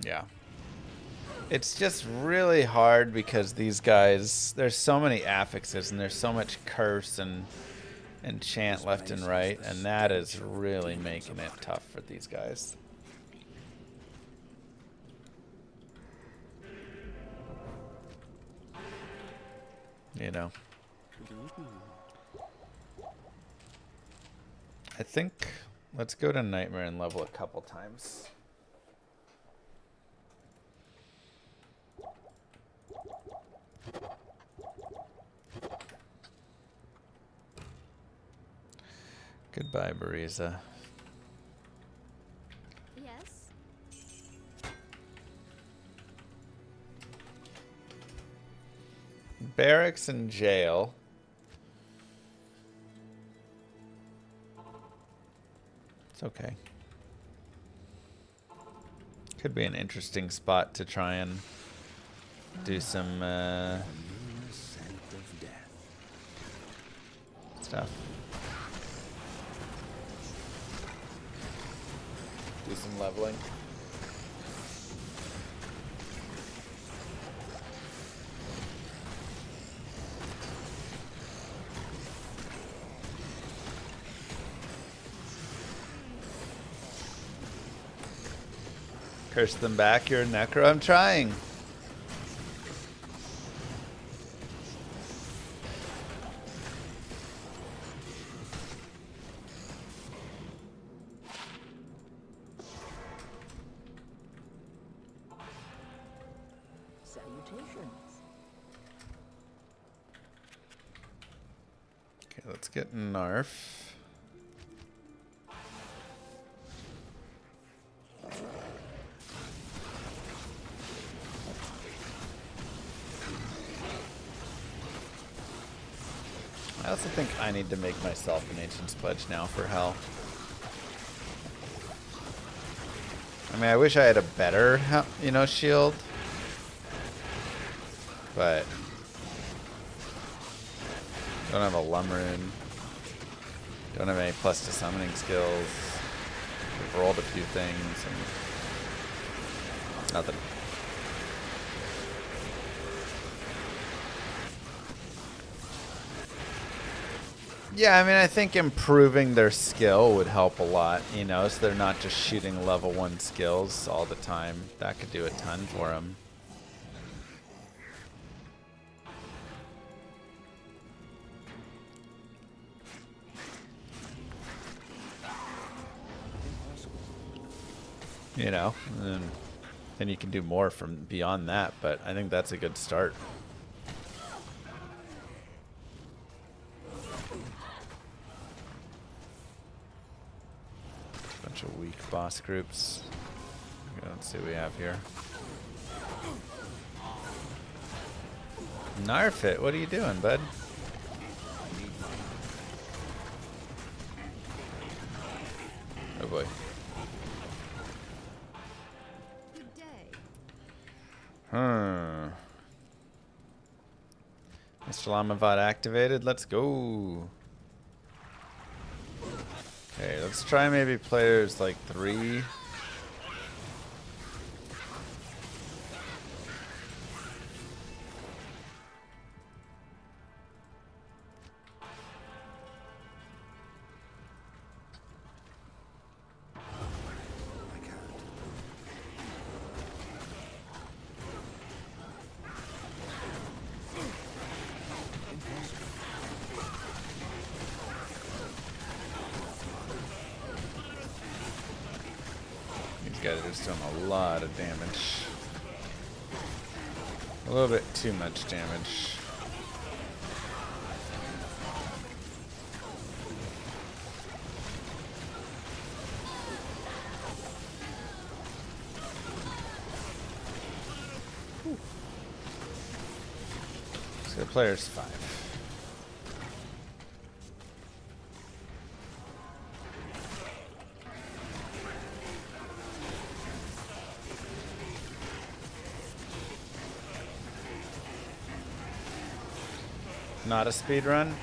Yeah. It's just really hard because these guys, there's so many affixes and there's so much curse and enchant left and right, and that is really making it tough for these guys. You know. I think let's go to Nightmare and level a couple times. Goodbye, Bariza. Yes. Barracks and jail. It's okay. Could be an interesting spot to try and do some Scent of death. stuff. Do some leveling. Curse them back, you're a Necro. I'm trying. Salutations. Okay, let's get Narf. I also think I need to make myself an Ancient's Pledge now for hell. I mean, I wish I had a better, you know, shield. But don't have a Lumrune. Don't have any plus to summoning skills. We've rolled a few things and nothing. Yeah, I mean, I think improving their skill would help a lot, you know, so they're not just shooting level 1 skills all the time. That could do a ton for them. You know, and then you can do more from beyond that, but I think that's a good start. Bunch of weak boss groups. Okay, let's see what we have here. Narfit, what are you doing, bud? Oh boy. Good day. Mr. Llama VOD activated. Let's go. Okay, let's try maybe players like 3. These guys are just doing a lot of damage. A little bit too much damage. So player's 5. Not a speed run.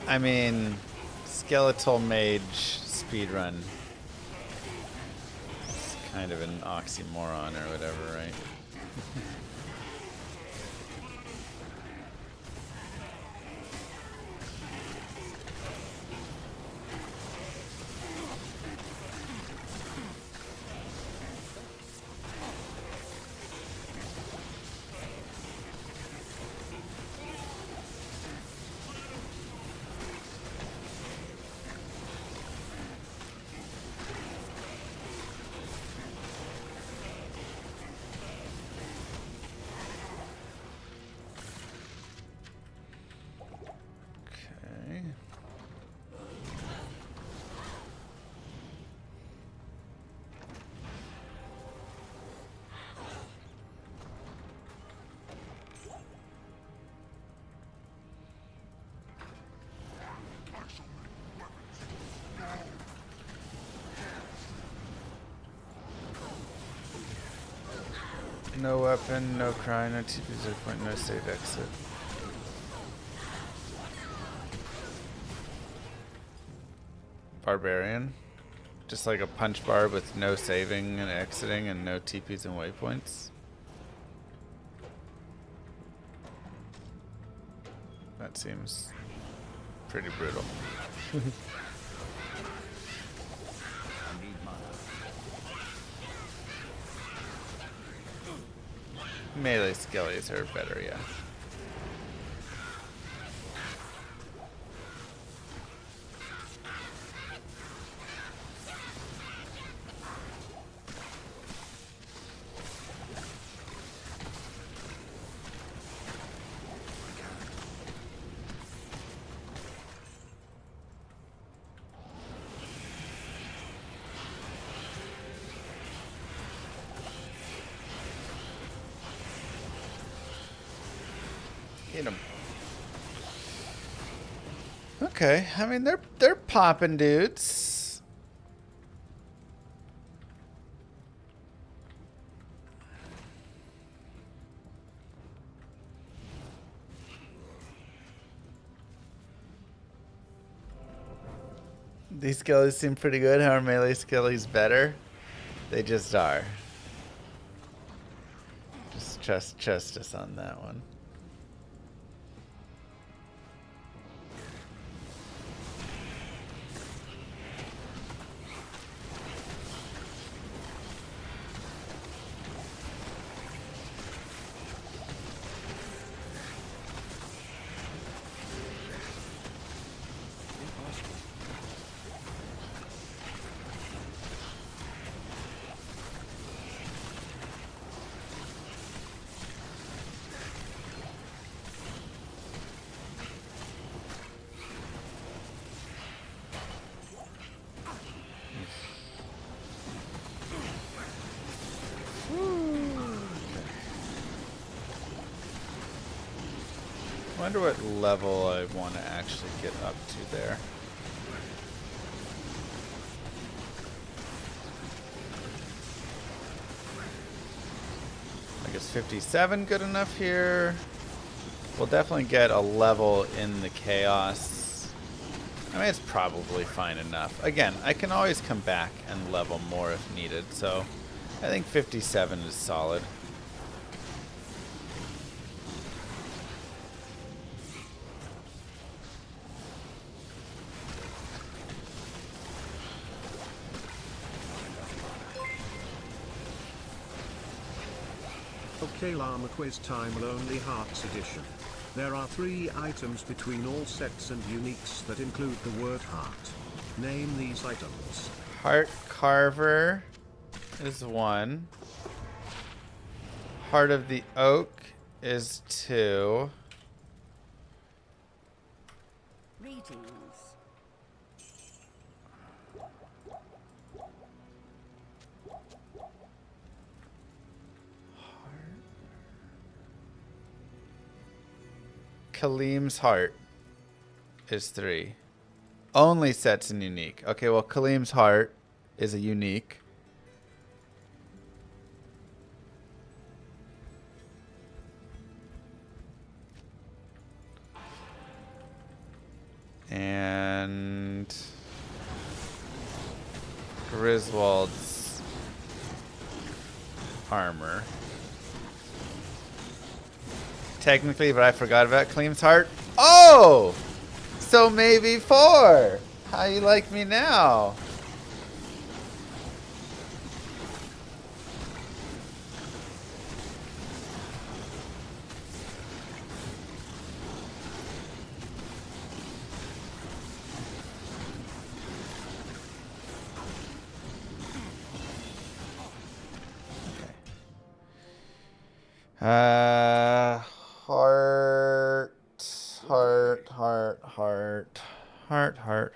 I mean, skeletal mage speed run. It's kind of an oxymoron or whatever, right? Okay. No weapon, no cry, no TP, 0 point, no save exit. Barbarian. Just like a punch bar with no saving and exiting and no TPs and waypoints. That seems pretty brutal. Melee skellies are better, yeah. Hit him. Okay, I mean they're popping dudes. These skellies seem pretty good. How are melee skellies better? They just are. Just trust us on that one. Wonder what level I want to actually get up to there. I guess 57 good enough here. We'll definitely get a level in the chaos. I mean, it's probably fine enough. Again, I can always come back and level more if needed, so I think 57 is solid. Okay, Llama quiz time, Lonely Hearts edition. There are 3 items between all sets and uniques that include the word heart. Name these items. Heart Carver is 1. Heart of the Oak is 2. Greetings. Kalim's Heart is 3. Only sets in unique. Okay, well, Kalim's Heart is a unique. And Griswold's armor. Technically, but I forgot about Kalim's Heart. Oh! So maybe 4. How you like me now?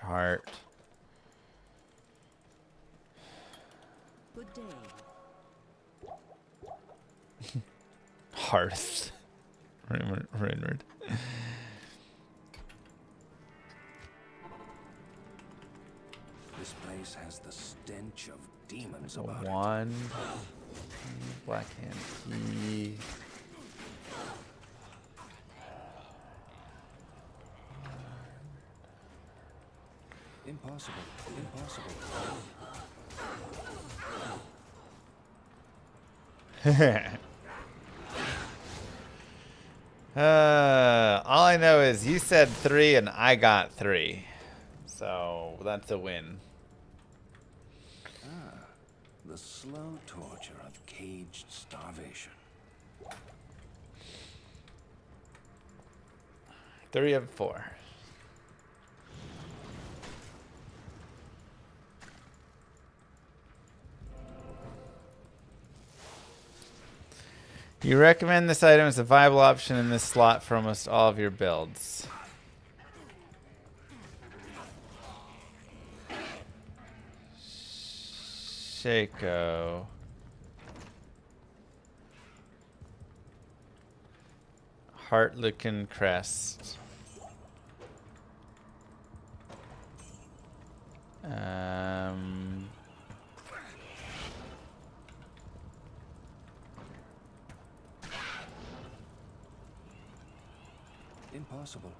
Heart. Good day. Hearth. Raynard. This place has the stench of demons A about it. wand. Black hand key. Impossible. Impossible. All I know is you said 3 and I got 3. So that's a win. The slow torture of caged starvation. 3 of 4. You recommend this item as a viable option in this slot for almost all of your builds. Shaco. Heart-looking crest. Impossible.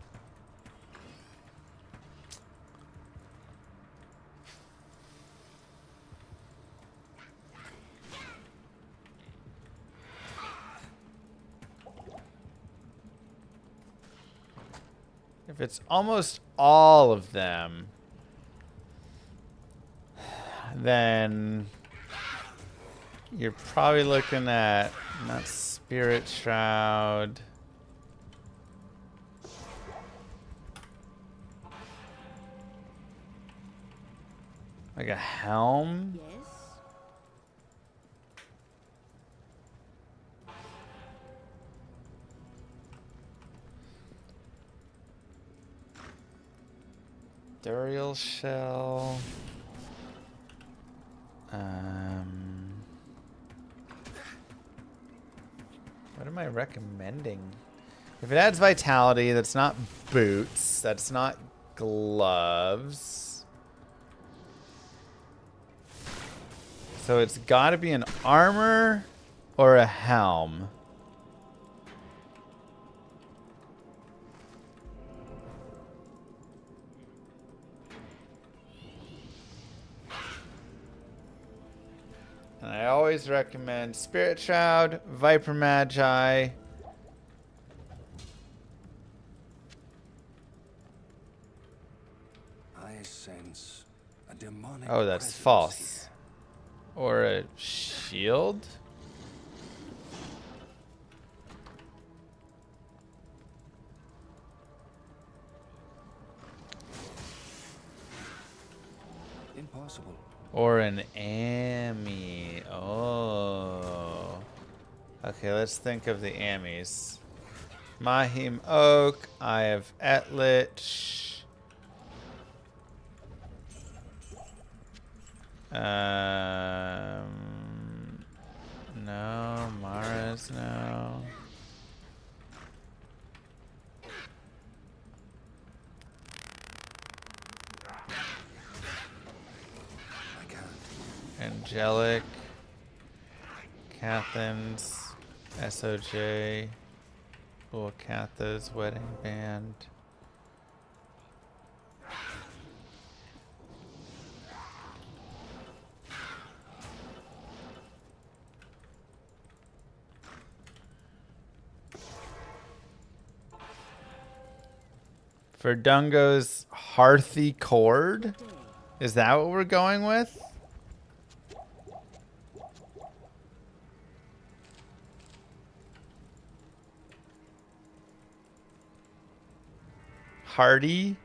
If it's almost all of them, then you're probably looking at not Spirit Shroud. Like a helm? Yes. Duriel shell. What am I recommending? If it adds vitality, that's not boots. That's not gloves. So it's got to be an armor or a helm. And I always recommend Spirit Shroud, Viper Magi. I sense a demonic Oh, that's presence false. here. Or a shield? Impossible. Or an Ami. Oh. Okay, let's think of the Amis. Mahim Oak. I have Etlich. No. Mara's no. I can't. Angelic. Cathans. SOJ. Catha's Wedding Band. Verdungo's Hearthy Cord? Is that what we're going with? Hardy?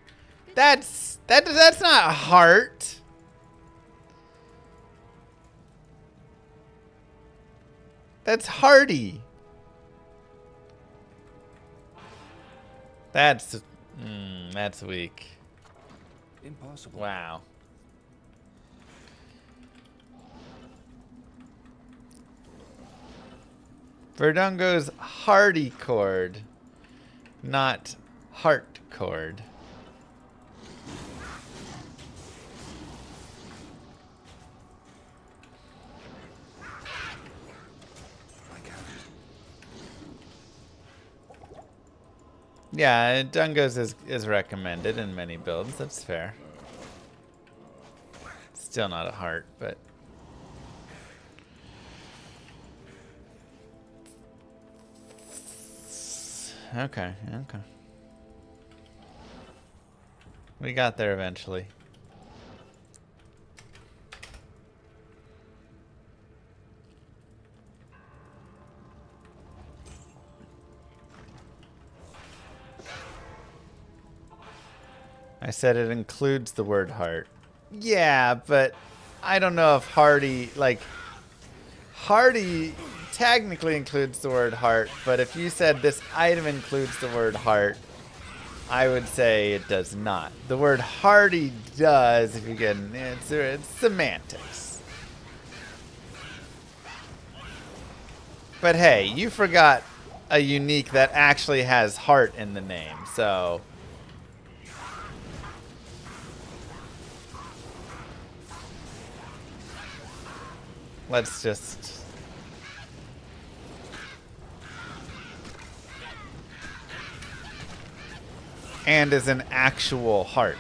That's not heart. That's hardy. That's weak. Impossible. Wow. Verdungo's hardy cord, not heart cord. I can't. Yeah, Dungo's is recommended in many builds. That's fair. Still not a heart, but okay. We got there eventually. I said it includes the word heart. Yeah, but I don't know if hardy, like, hardy technically includes the word heart, but if you said this item includes the word heart, I would say it does not. The word hardy does, if you get an answer, it's semantics. But hey, you forgot a unique that actually has heart in the name, so let's just... And is an actual heart.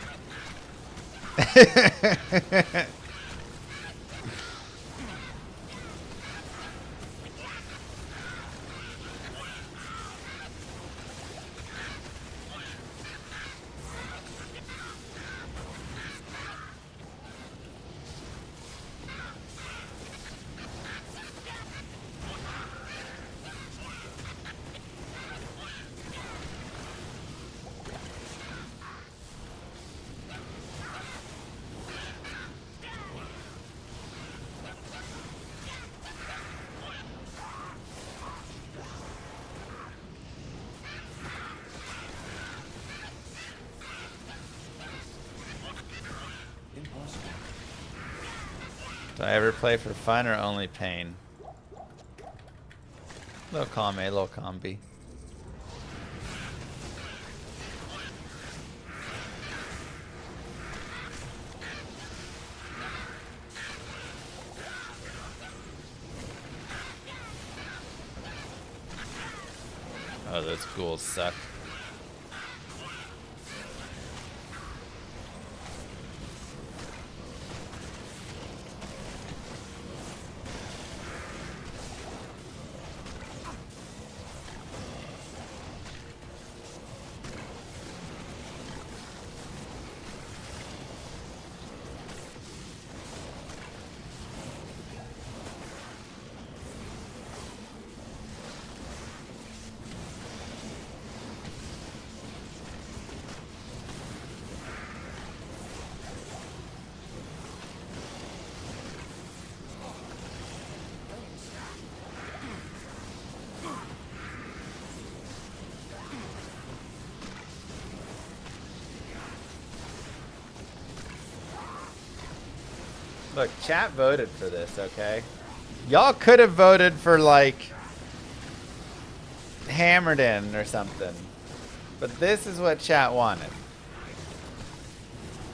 Impossible. Do I ever play for fun or only pain? Little column A, little column B. Oh, those ghouls suck. Look, chat voted for this, okay? Y'all could have voted for, like, Hammered In or something. But this is what chat wanted.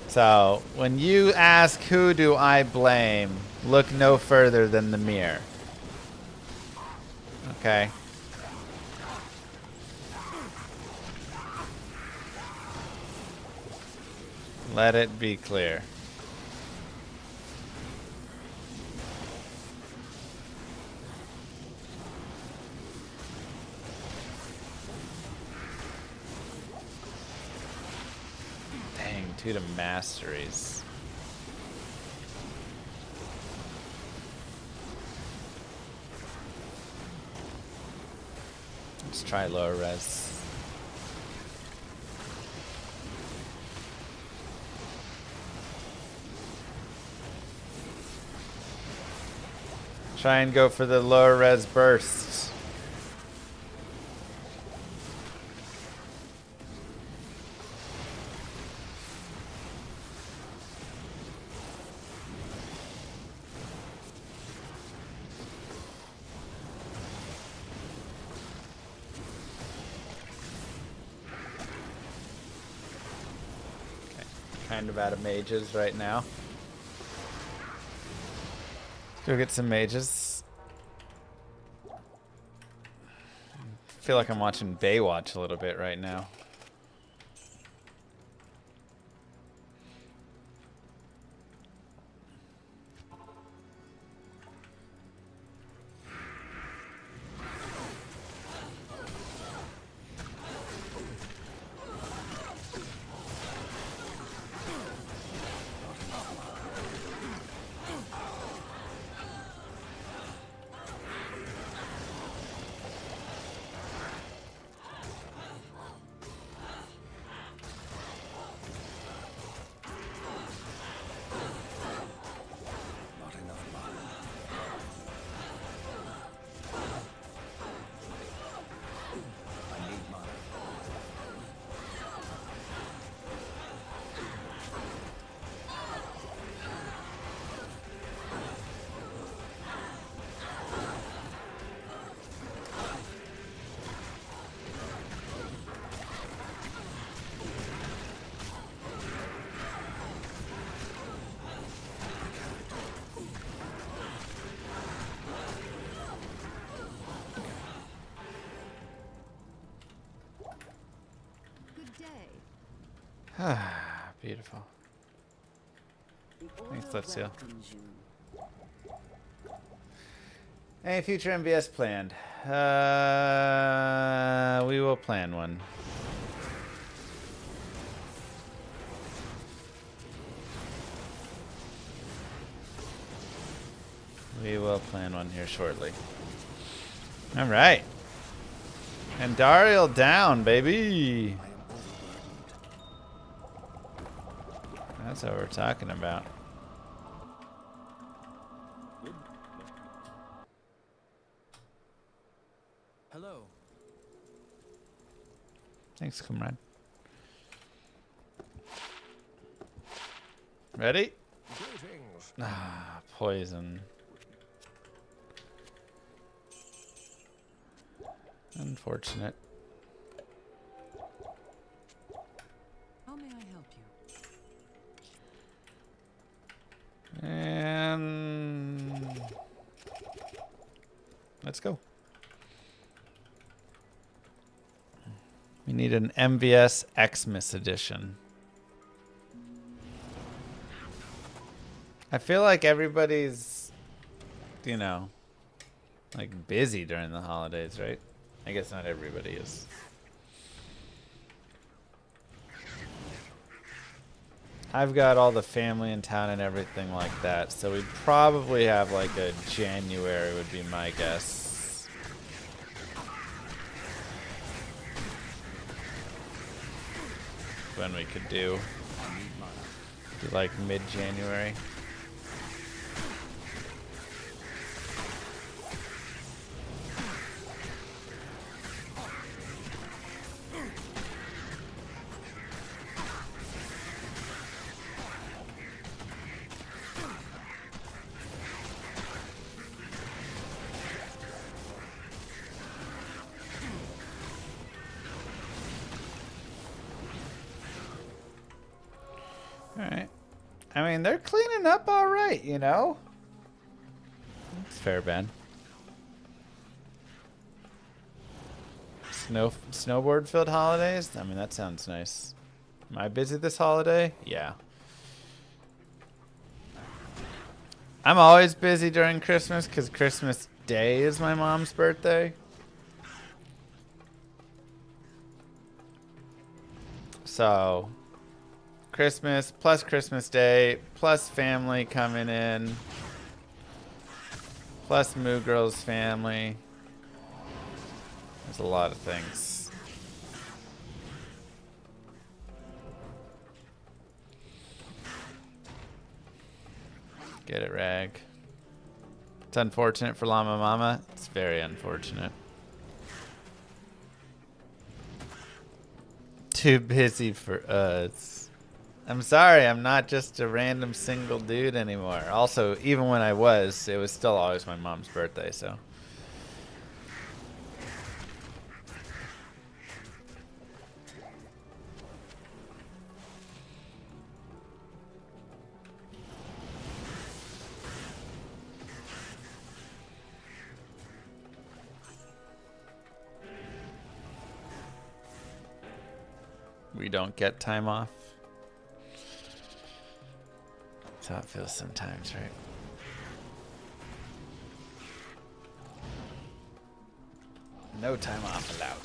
So, when you ask who do I blame, look no further than the mirror. Okay? Let it be clear. Dang, 2 to masteries. Let's try lower res. Try and go for the lower res burst. Okay, kind of out of mages right now. Let's go get some mages. I feel like I'm watching Baywatch a little bit right now. Not enough mana. I need mana. Good day. Beautiful. Thanks, Lipsy. Any future MVS planned? We will plan one. We will plan one here shortly. All right. And Dariel down, baby. I am overburdened. That's what we're talking about. Hello. Thanks, comrade. Ready? Greetings. Ah, poison. Unfortunate. How may I help you? And let's go. We need an MVS Xmas edition. I feel like everybody's, you know, like busy during the holidays, right? I guess not everybody is. I've got all the family in town and everything like that, so we'd probably have like a January would be my guess. When we could do like mid-January. Alright. I mean, they're cleaning up alright, you know? It's fair, Ben. Snowboard-filled holidays? I mean, that sounds nice. Am I busy this holiday? Yeah. I'm always busy during Christmas because Christmas Day is my mom's birthday. So... Christmas plus Christmas Day plus family coming in plus Moo Girl's family. There's a lot of things. Get it, Rag. It's unfortunate for Llama Mama. It's very unfortunate. Too busy for us. I'm sorry, I'm not just a random single dude anymore. Also, even when I was, it was still always my mom's birthday, so. We don't get time off. That's how it feels sometimes, right? No time off allowed.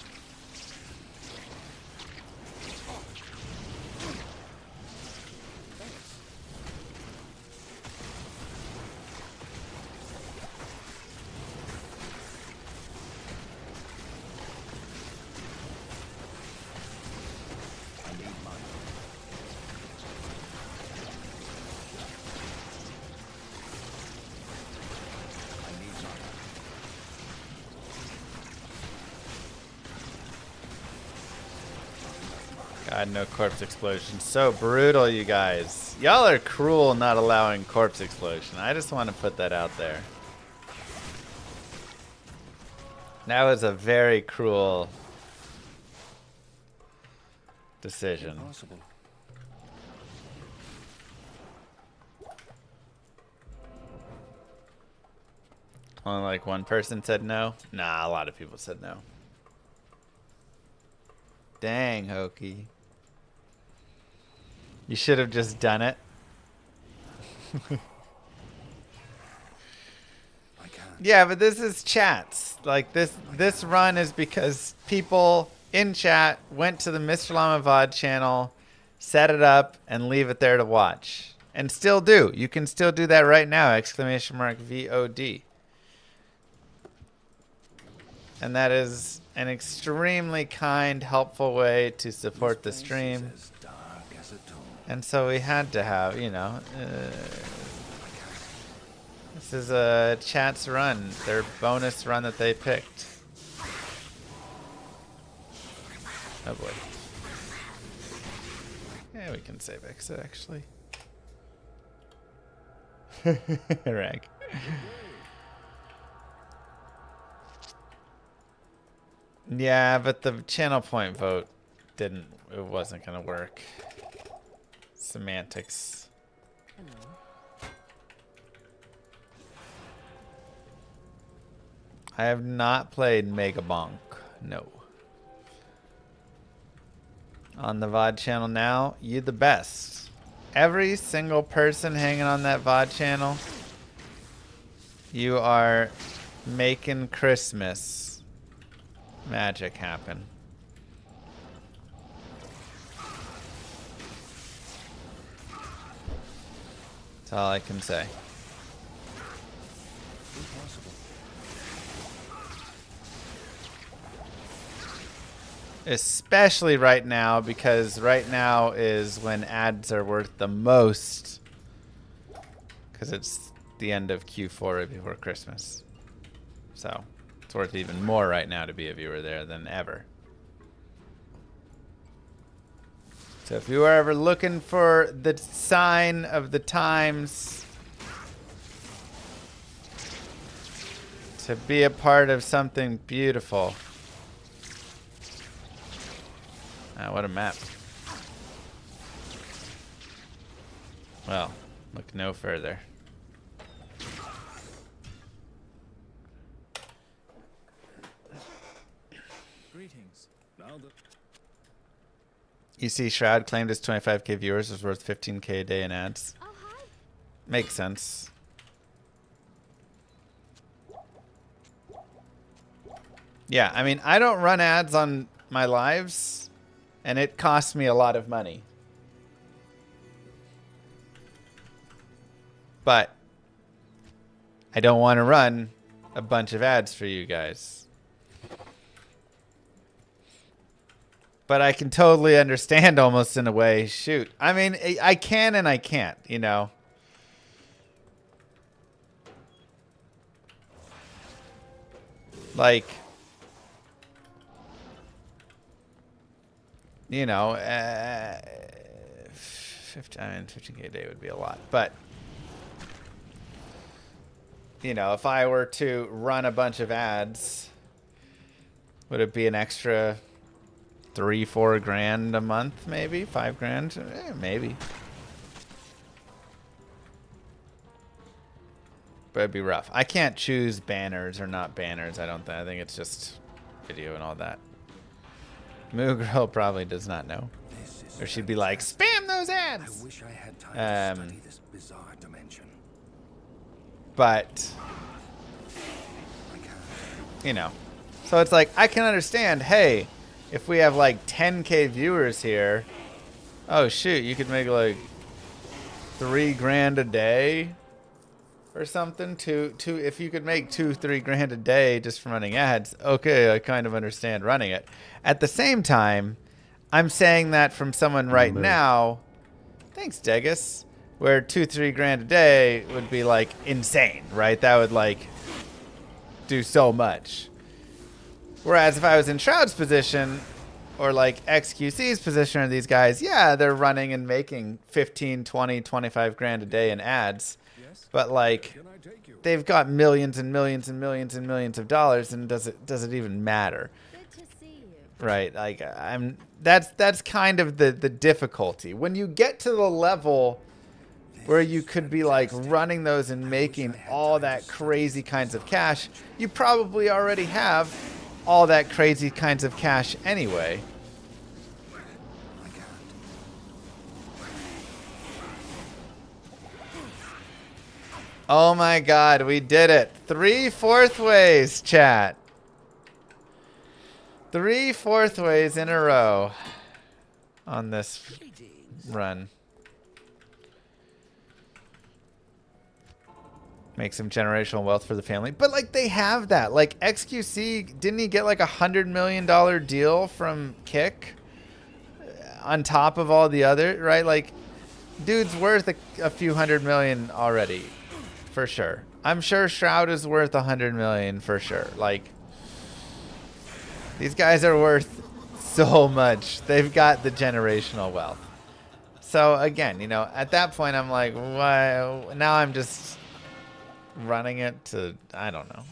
God, no corpse explosion. So brutal, you guys. Y'all are cruel not allowing corpse explosion. I just want to put that out there. That was a very cruel decision. Impossible. Only like one person said no? Nah, a lot of people said no. Dang, Hokey. You should have just done it. I can't. Yeah, but this is chats. Like this run is because people in chat went to the Mr. Llama VOD channel, set it up, and leave it there to watch. And still do. You can still do that right now, !VOD. And that is an extremely kind, helpful way to support the stream. As dark as a tomb. And so we had to have, you know, this is a chat's run, their bonus run that they picked. Oh boy. Yeah, we can save exit actually. Rag. Yeah, but the channel point vote it wasn't gonna work. Semantics. I have not played Mega Bonk. No. on the VOD channel now. You the best. Every single person hanging on that VOD channel, you are making Christmas magic happen. That's all I can say. Impossible. Especially right now, because right now is when ads are worth the most. Because it's the end of Q4 right before Christmas. So it's worth even more right now to be a viewer there than ever. So if you are ever looking for the sign of the times to be a part of something beautiful. What a map. Well, look no further. Greetings. Now the You see Shroud claimed his 25k viewers was worth 15k a day in ads. Oh, hi. Makes sense. Yeah, I mean, I don't run ads on my lives, and it costs me a lot of money. But I don't want to run a bunch of ads for you guys. But I can totally understand almost in a way. Shoot. I mean, I can and I can't, you know. Like, you know, 15k a day would be a lot. But, you know, if I were to run a bunch of ads, would it be an extra 3-4 grand a month, maybe 5 grand, maybe. But it'd be rough. I can't choose banners or not banners. I don't think. I think it's just video and all that. Moo Girl probably does not know, this is or she'd be like, spam those I ads. wish I had time to study Um, this bizarre dimension. But I can't. you know, so it's like I can understand. Hey, if we have like 10k viewers here, oh shoot, you could make like 3 grand a day or something. If you could make 2-3 grand a day just from running ads, okay, I kind of understand running it. At the same time, I'm saying that from someone right now. Thanks, Degus. Where 2-3 grand a day would be like insane, right? That would like do so much. Whereas if I was in Shroud's position, or like XQC's position, or these guys, yeah, they're running and making 15, 20, 25 grand a day in ads. Yes? But like, Can I take you? they've got millions and millions and millions and millions of dollars, and does it even matter? Good to see you. Right? Like, that's kind of the difficulty. When you get to the level where you could be like running those and making all that crazy kinds of cash, you probably already have all that crazy kinds of cash anyway. I can't. Oh my god, we did it. 3/4 ways, chat. 3/4 ways in a row on this run. Make some generational wealth for the family. But like, they have that. Like, XQC, didn't he get like $100 million deal from Kick on top of all the other, right? Like, dude's worth a few hundred million already, for sure. I'm sure Shroud is worth $100 million for sure. Like, these guys are worth so much. They've got the generational wealth. So again, you know, at that point, I'm like, why? Now I'm just running it to, I don't know.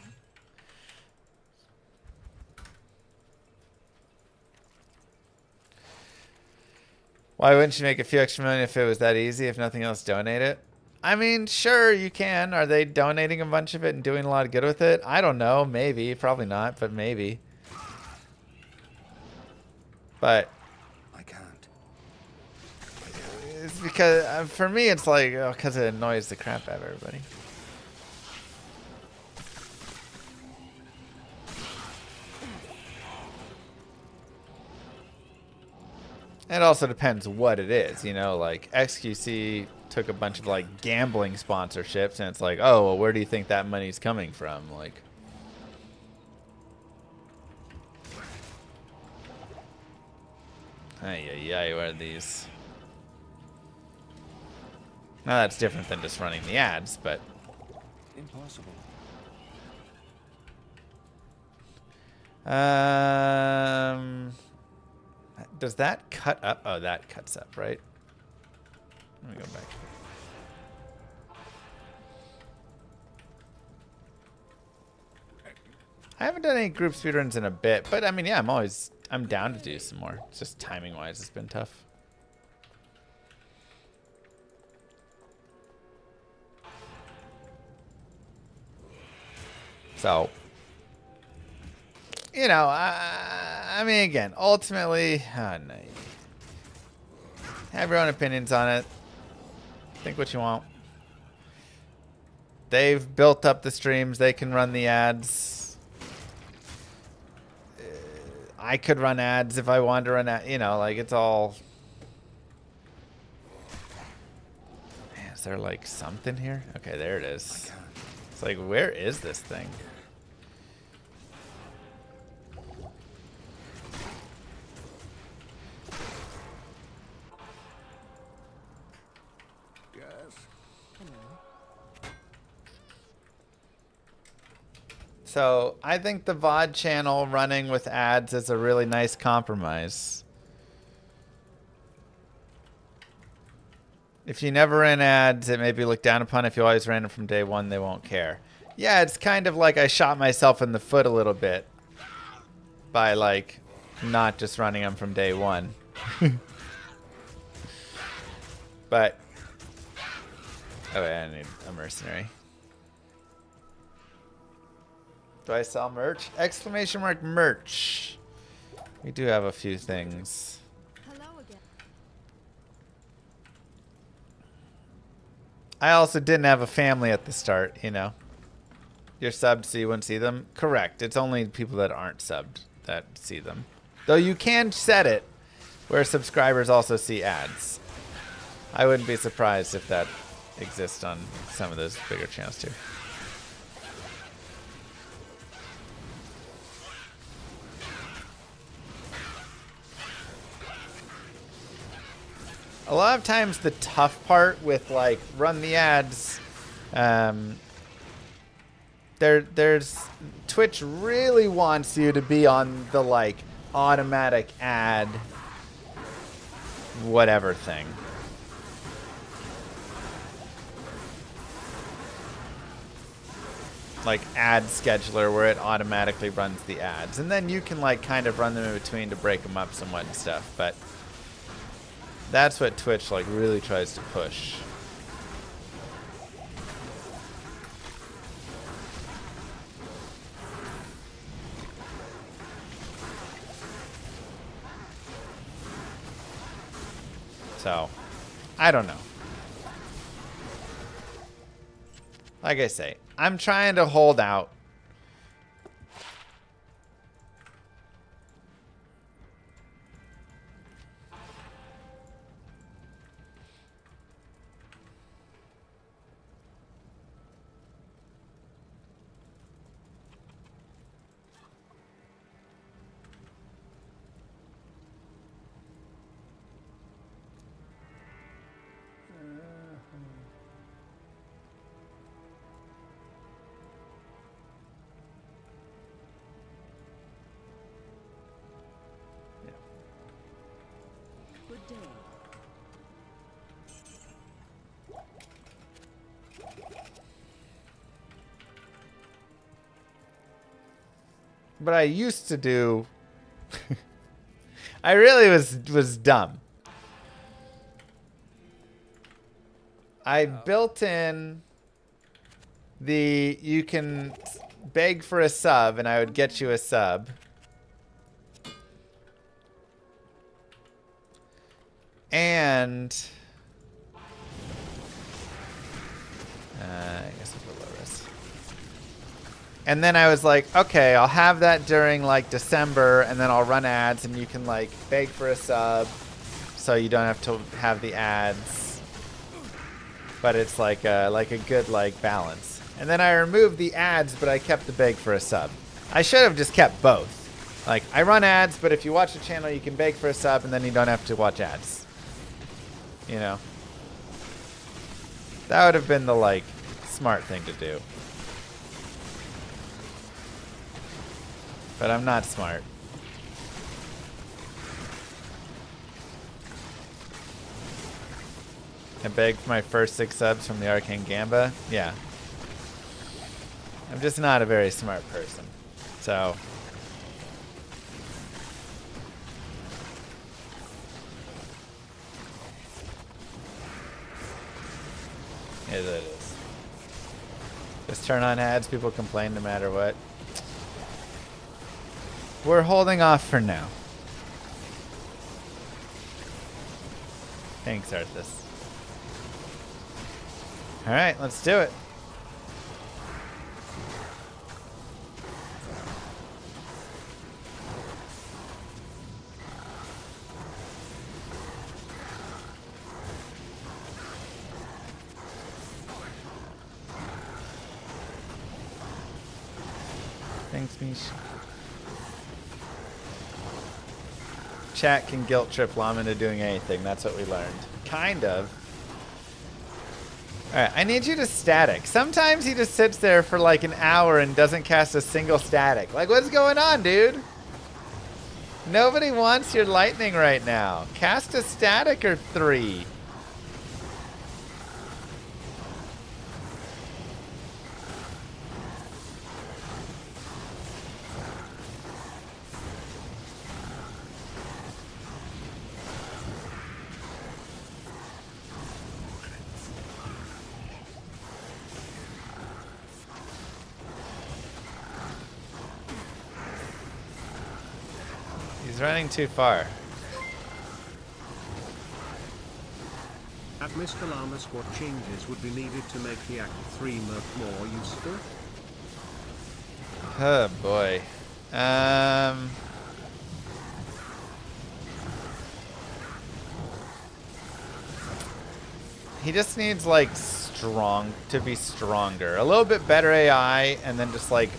Why wouldn't you make a few extra million if it was that easy? If nothing else, donate it. I mean, sure, you can. Are they donating a bunch of it and doing a lot of good with it? I don't know. Maybe. Probably not, but maybe. But I can't. it's because for me it's like because it annoys the crap out of everybody. It also depends what it is, you know, like XQC took a bunch of like gambling sponsorships and it's like, oh, well, where do you think that money's coming from? Like, ay, what are these? Now that's different than just running the ads, but Impossible. does that cut up? Oh, that cuts up, right? Let me go back. I haven't done any group speedruns in a bit, but I mean, yeah, I'm down to do some more. It's just timing wise, it's been tough. So, you know, I mean, again, ultimately, no. Have your own opinions on it. Think what you want. They've built up the streams. They can run the ads. I could run ads if I wanted to run ads. You know, like, it's all... Man, is there, like, something here? Okay, there it is. It's like, where is this thing? So I think the VOD channel running with ads is a really nice compromise. If you never ran ads, it may be looked down upon. If you always ran them from day one, they won't care. Yeah, it's kind of like I shot myself in the foot a little bit by like not just running them from day one. But oh, wait, I need a mercenary. Do I sell merch? Exclamation mark merch. We do have a few things. Hello again. I also didn't have a family at the start, you know. You're subbed so you wouldn't see them? Correct. It's only people that aren't subbed that see them. Though you can set it where subscribers also see ads. I wouldn't be surprised if that exists on some of those bigger channels too. A lot of times the tough part with like run the ads, there's Twitch really wants you to be on the like automatic ad whatever thing. Like ad scheduler where it automatically runs the ads. And then you can like kind of run them in between to break them up somewhat and stuff, but that's what Twitch like really tries to push. So, I don't know. Like I say, I'm trying to hold out. Good day. But I used to do I really was dumb. I built in the you can beg for a sub and I would get you a sub. And I guess I'll put low risk. And then I was like, okay, I'll have that during like December, and then I'll run ads, and you can like beg for a sub, so you don't have to have the ads. But it's like a good like balance. And then I removed the ads, but I kept the beg for a sub. I should have just kept both. Like, I run ads, but if you watch the channel, you can beg for a sub, and then you don't have to watch ads. You know? That would have been the, like, smart thing to do. But I'm not smart. I begged for my first 6 subs from the Arcane Gamba. Yeah. I'm just not a very smart person. So... it is. Just turn on ads, people complain no matter what. We're holding off for now. Thanks, Arthas. Alright, let's do it. Thanks, Mish. Chat can guilt trip Llama into doing anything. That's what we learned. Kind of. Alright, I need you to static. Sometimes he just sits there for like an hour and doesn't cast a single static. Like, what's going on, dude? Nobody wants your lightning right now. Cast a static or 3. He's running too far. At Mr. Llamas, what changes would be needed to make the Act 3 merc more useful? Oh boy. He just needs like to be stronger. A little bit better AI, and then just like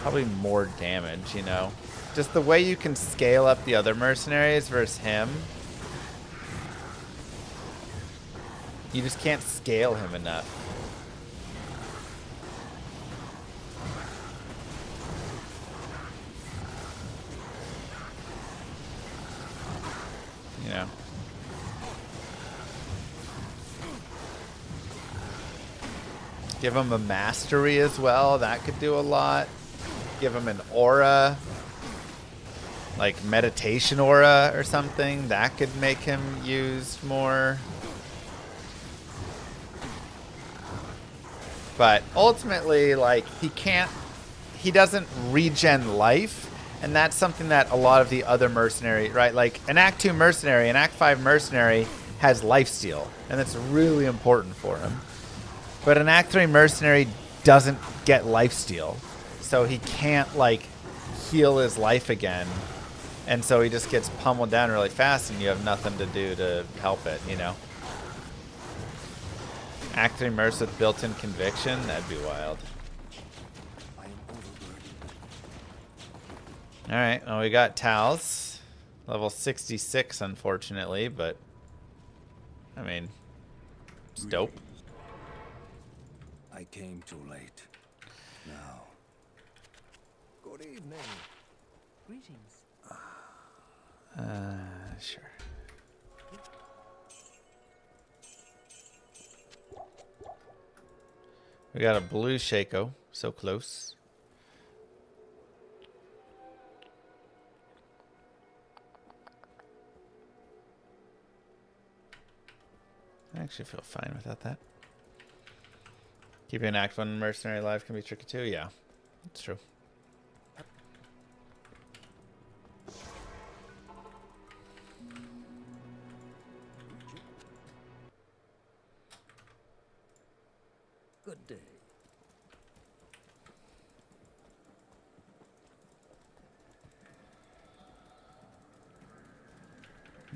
probably more damage, you know? Just the way you can scale up the other mercenaries versus him. You just can't scale him enough. You know. Give him a mastery as well. That could do a lot. Give him an aura. Like meditation aura or something. That could make him used more. But ultimately, like, he doesn't regen life. And that's something that a lot of the other mercenary, right? Like an Act 2 mercenary, an Act 5 mercenary has lifesteal. And that's really important for him. But an Act 3 mercenary doesn't get lifesteal. So he can't, like, heal his life again. And so he just gets pummeled down really fast, and you have nothing to do to help it, you know? Act 3 merc with built-in conviction? That'd be wild. Alright, well, we got Tals. Level 66, unfortunately, but... I mean... it's dope. I came too late. Now. Good evening. Greetings. Sure. We got a blue Shaco, so close. I actually feel fine without that. Keeping an Act 1 mercenary alive can be tricky too. Yeah, that's true.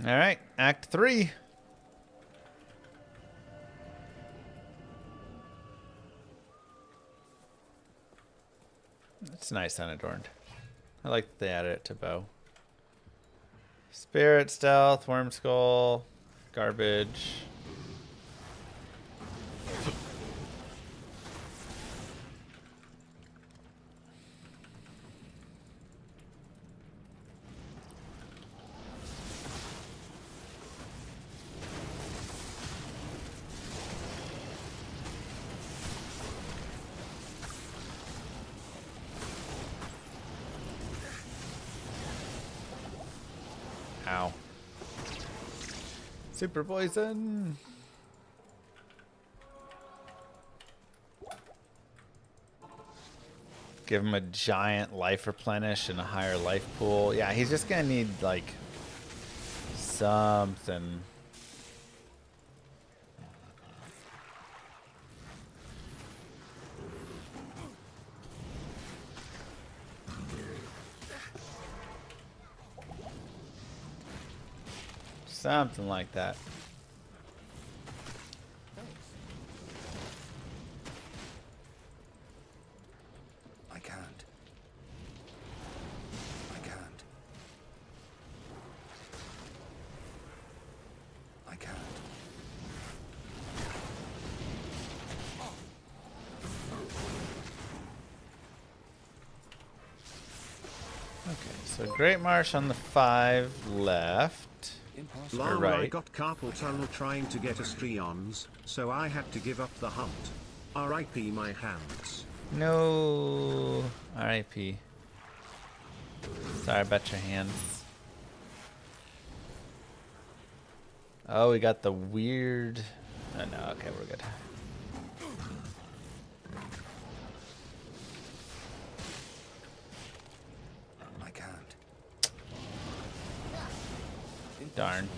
All right, Act 3. It's nice unadorned. I like that they added it to bow. Spirit, stealth, worm skull, garbage. Ow. Super poison. Give him a giant life replenish and a higher life pool. Yeah, he's just gonna need like something. Something like that. I can't. I can't. I can't. Okay, so Great Marsh on the 5 left. Impossible. Llama, right. I got carpal tunnel trying to get Astrions, so I had to give up the hunt. R.I.P. my hands. No. R.I.P. Sorry about your hands. Oh, we got the weird. Oh, no, okay, we're good. I can't. Darn.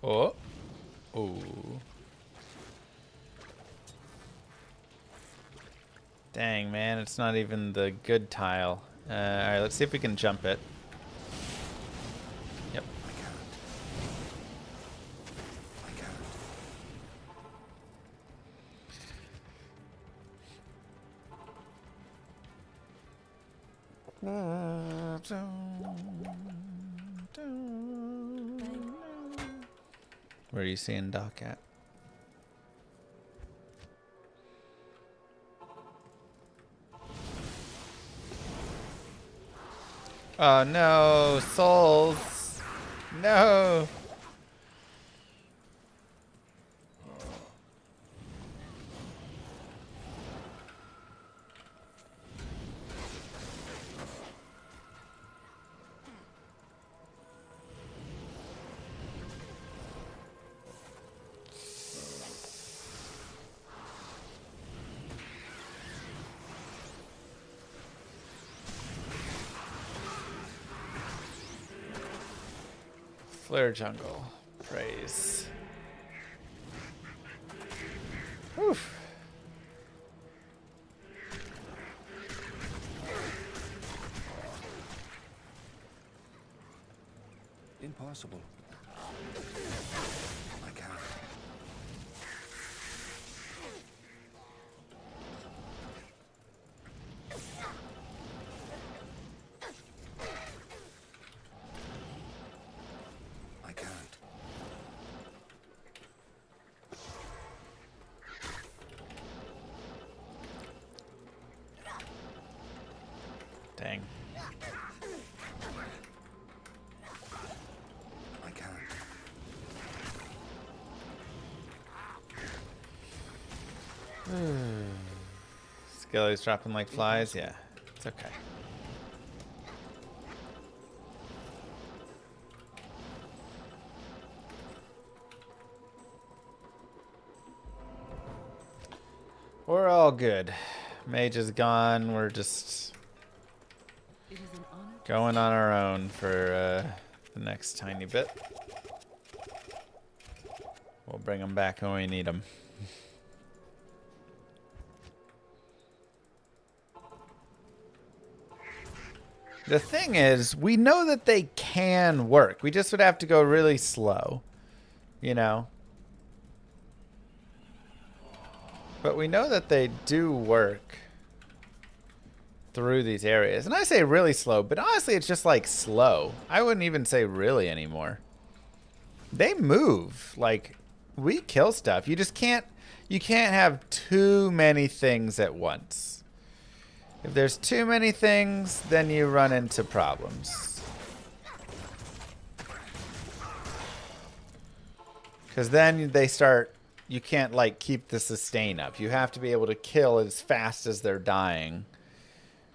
Oh. Oh. Dang, man, it's not even the good tile. Alright, let's see if we can jump it. Yep. I can't. I can't. Where are you seeing Doc at? Oh no, souls! No! Flare jungle. Praise. Oof. Impossible. I can't. I can't. Dang. I can't. Skelly's dropping like flies? Yeah, it's okay. We're all good. Mage is gone. We're just It is an honor. going on our own for the next tiny bit. We'll bring them back when we need them. The thing is, we know that they can work. We just would have to go really slow, you know? But we know that they do work through these areas. And I say really slow, but honestly, it's just like slow. I wouldn't even say really anymore. They move. Like, we kill stuff. You just can't, you can't have too many things at once. If there's too many things, then you run into problems. Because then they start, you can't like keep the sustain up. You have to be able to kill as fast as they're dying.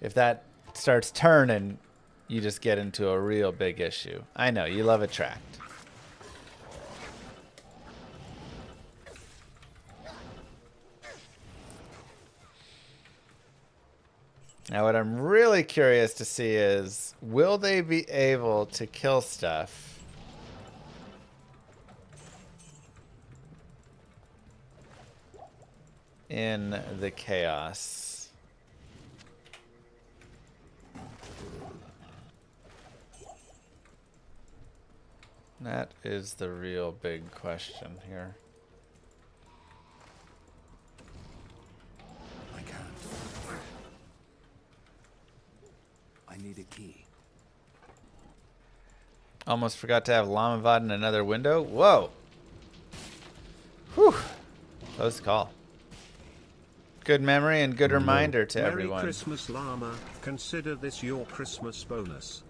If that starts turning, you just get into a real big issue. I know, you love Attract. Now what I'm really curious to see is, will they be able to kill stuff in the chaos? That is the real big question here. I can't. I need a key. Almost forgot to have Llama in another window. Whoa. Whew. Close call. Good memory and good reminder to Merry everyone. Christmas, Llama. Consider this your Christmas bonus.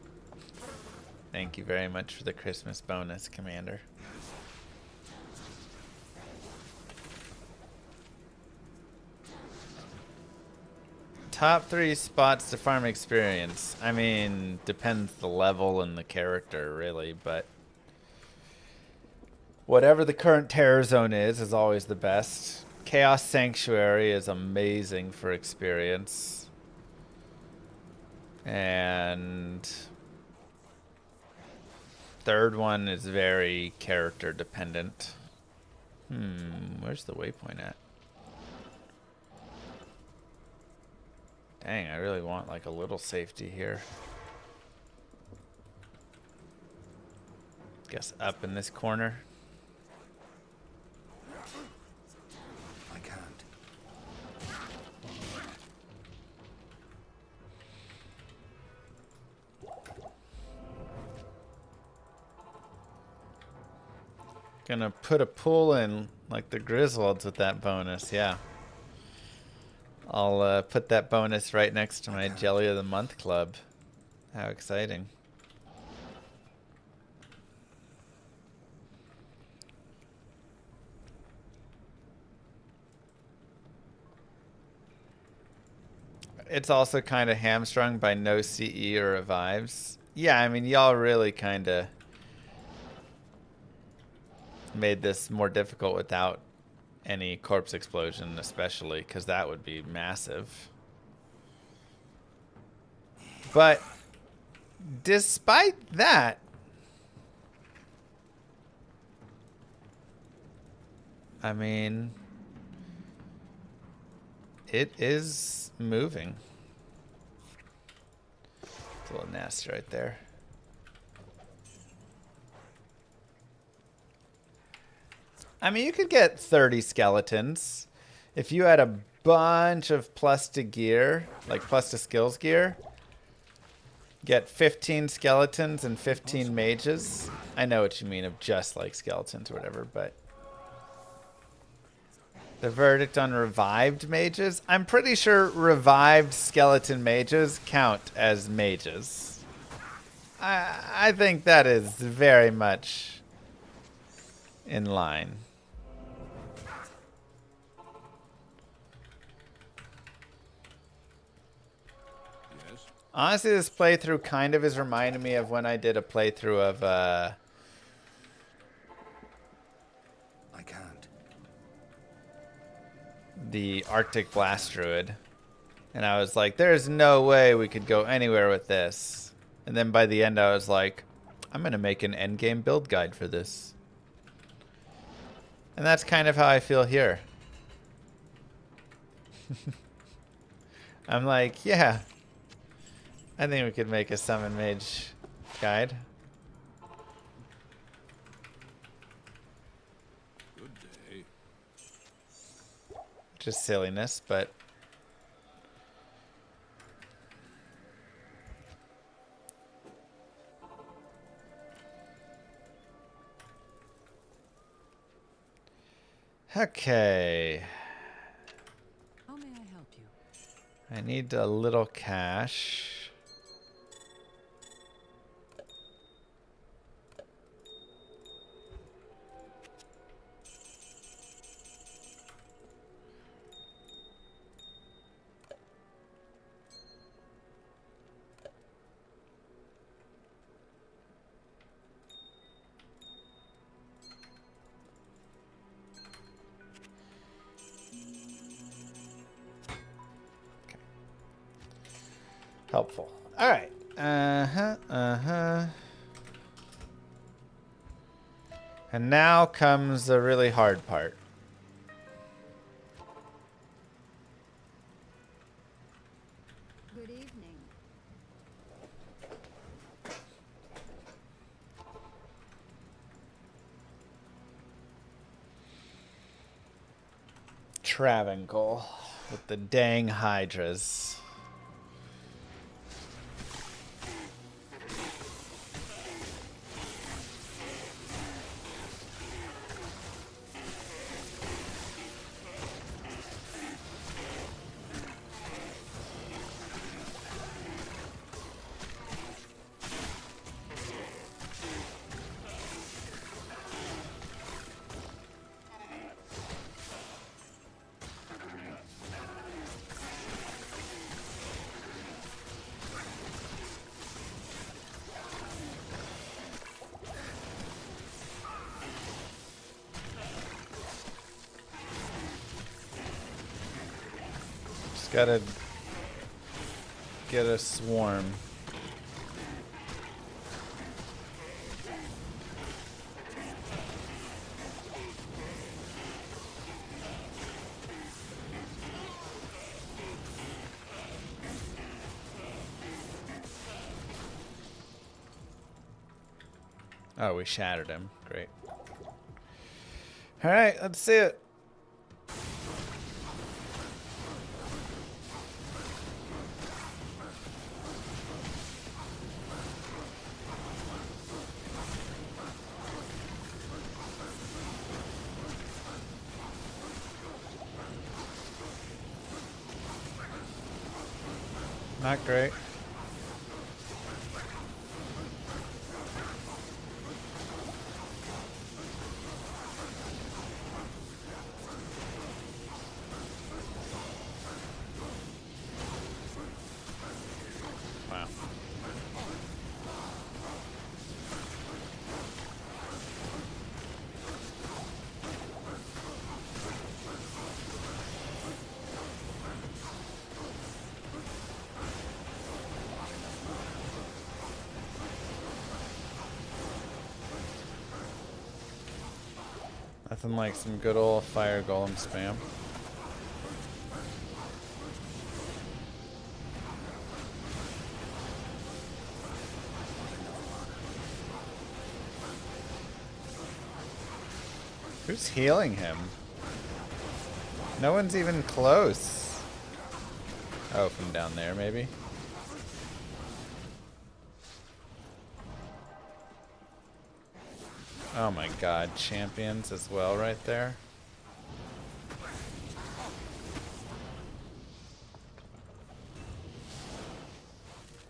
Thank you very much for the Christmas bonus, Commander. Top 3 spots to farm experience. I mean, depends the level and the character, really, but whatever the current terror zone is always the best. Chaos Sanctuary is amazing for experience. And third one is very character dependent. Where's the waypoint at? Dang, I really want like a little safety here. Guess up in this corner. I can't. Gonna put a pool in like the Griswolds with that bonus, yeah. I'll put that bonus right next to my Jelly of the Month club. How exciting. It's also kind of hamstrung by no CE or revives. Yeah, I mean, y'all really kind of made this more difficult without any corpse explosion, especially because that would be massive. But despite that, I mean, it is moving. It's a little nasty right there. I mean, you could get 30 skeletons. If you had a bunch of plus to gear, like plus to skills gear, get 15 skeletons and 15 mages. I know what you mean of just like skeletons or whatever, but the verdict on revived mages? I'm pretty sure revived skeleton mages count as mages. I think that is very much in line. Yes? Honestly, this playthrough kind of is reminding me of when I did a playthrough of I can't. the Arctic Blast Druid. And I was like, there's no way we could go anywhere with this. And then by the end I was like, I'm going to make an endgame build guide for this. And that's kind of how I feel here. I'm like, yeah, I think we could make a summon mage guide. Good day. Just silliness, but okay. How may I help you? I need a little cash. Helpful. All right. And now comes the really hard part. Good evening. Travangle with the dang hydras. Just gotta get a swarm. Oh, we shattered him. Great. All right, let's see it. Not great. Wow. Nothing like some good old fire golem spam. Who's healing him? No one's even close. Oh, from down there, maybe? Oh my god, champions as well right there.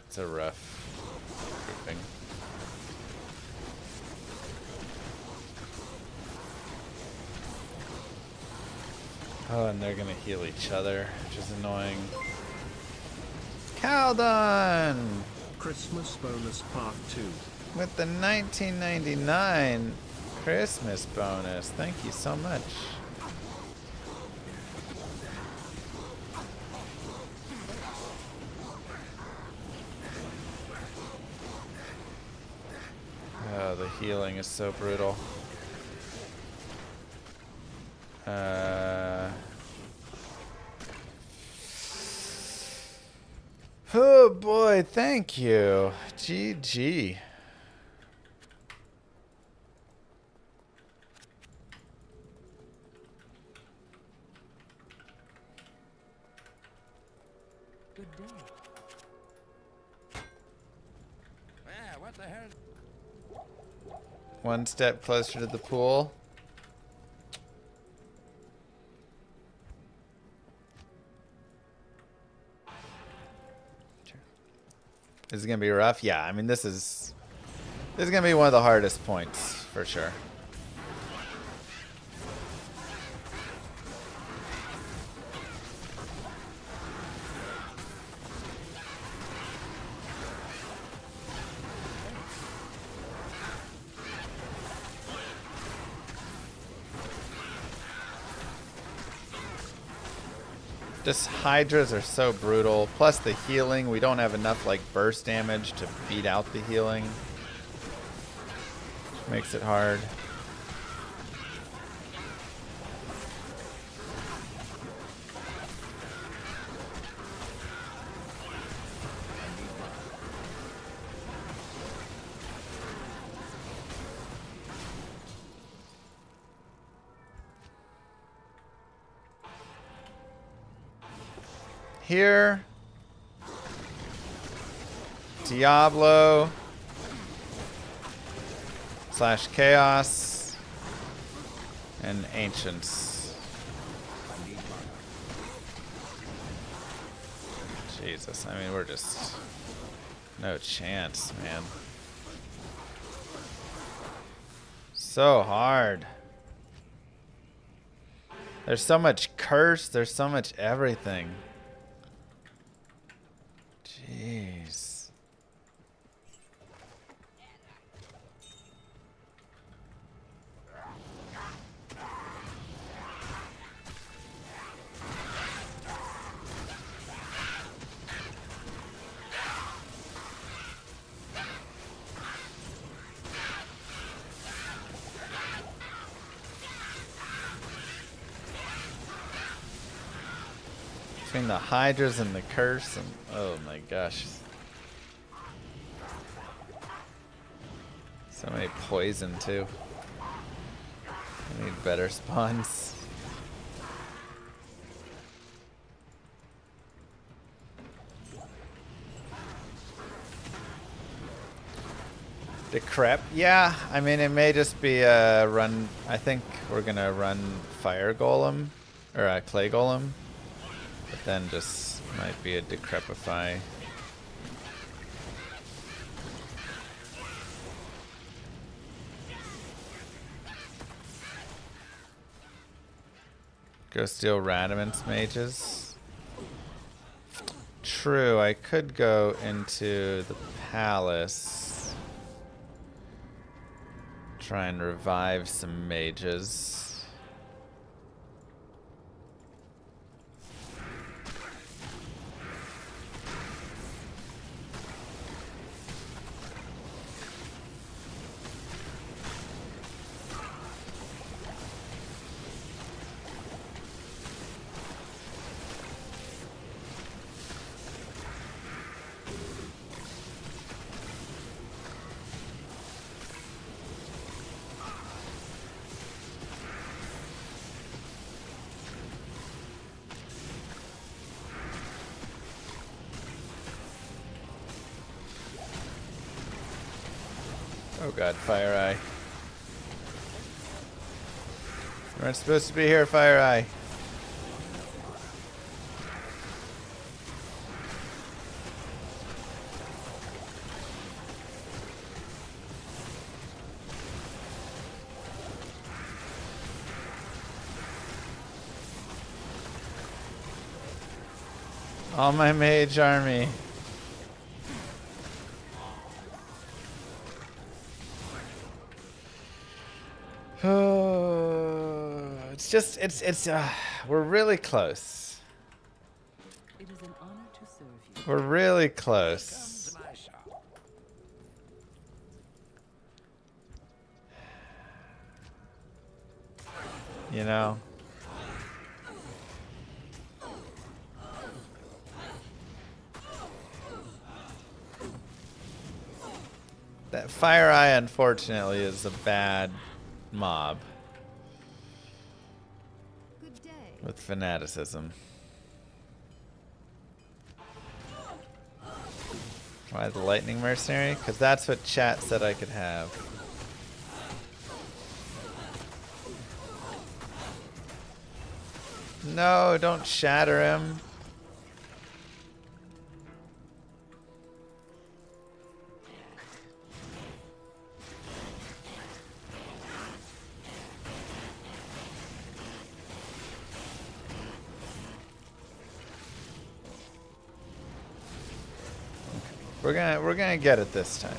It's a rough grouping. Oh, and they're gonna heal each other, which is annoying. Caldon! Christmas bonus part 2. With the 1999 Christmas bonus. Thank you so much. Oh, the healing is so brutal. Oh boy, thank you. GG. Good day. Yeah, what the hell? One step closer to the pool. This is gonna be rough. Yeah, I mean this is gonna be one of the hardest points for sure. Just Hydras are so brutal. Plus the healing. We don't have enough like burst damage to beat out the healing. Makes it hard. Here, Diablo / Chaos and Ancients. Jesus, I mean we're just no chance, man. So hard. There's so much curse, there's so much everything. Jeez. Between the Hydras and the curse and oh my gosh. So many poison too. I need better spawns. Decrep? Yeah, I mean it may just be a run. I think we're gonna run Fire Golem or a Clay Golem, but then just might be a Decrepify. Go steal Radamant's mages. True, I could go into the palace. Try and revive some mages. Oh god, Fire Eye. You weren't supposed to be here, Fire Eye. All my mage army. It's we're really close. It is an honor to serve you. We're really close. My shop. You know? That Fire Eye, unfortunately, is a bad mob Good day. with fanaticism. Why the Lightning Mercenary? Because that's what chat said I could have. No, don't shatter him. We're gonna get it this time.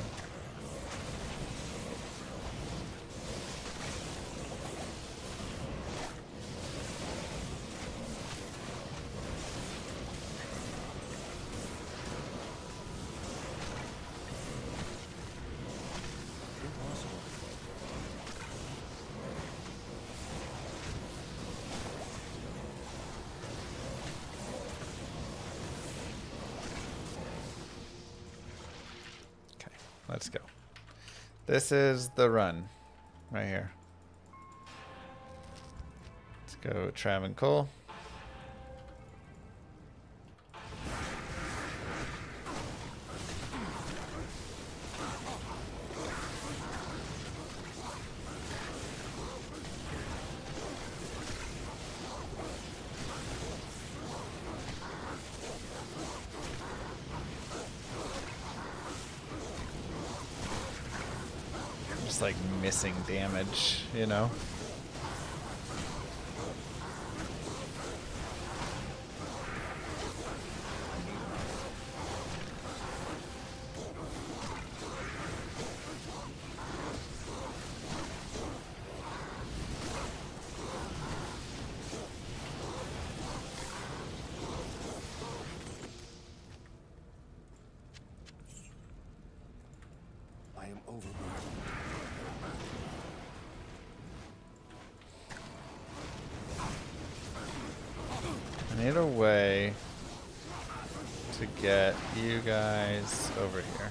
Let's go. This is the run right here. Let's go Trav and Cole. Like missing damage, you know. I am overburdened. I need a way to get you guys over here.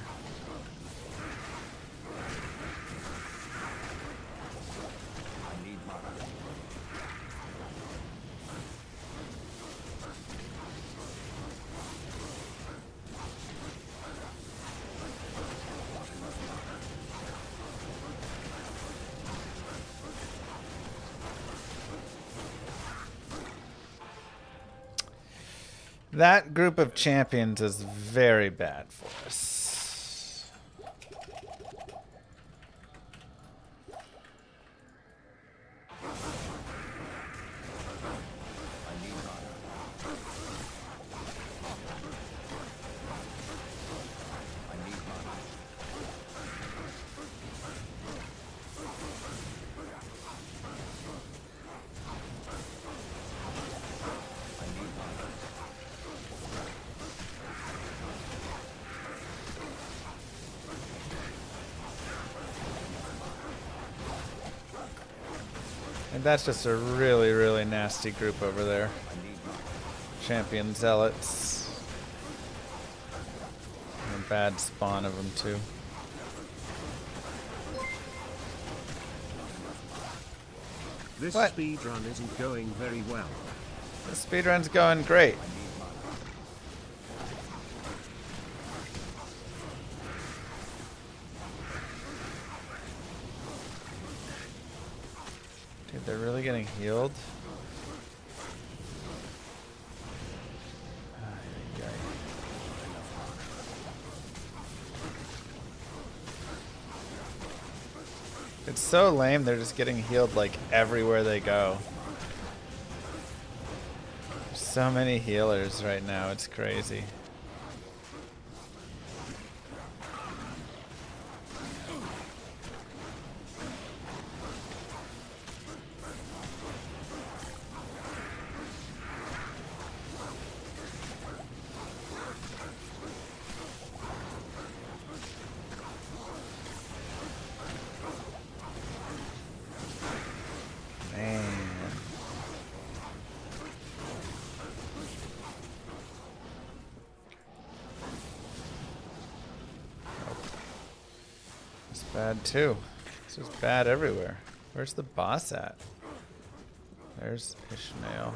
I need mana. That group of champions is very bad for us. And that's just a really, really nasty group over there. Champion zealots. And a bad spawn of them too. This What? speedrun isn't going very well. The speedrun's going great. Dude, they're really getting healed. Ay, ay, ay. It's so lame, they're just getting healed like everywhere they go. There's so many healers right now, it's crazy. Man. bad too. This is bad everywhere. Where's the boss at? There's Ishmael.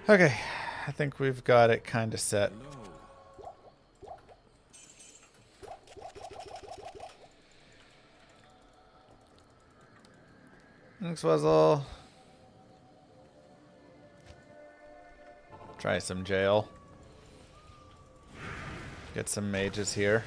Okay, I think we've got it kind of set. Thanks, Wuzzle. Try some jail. Get some mages here.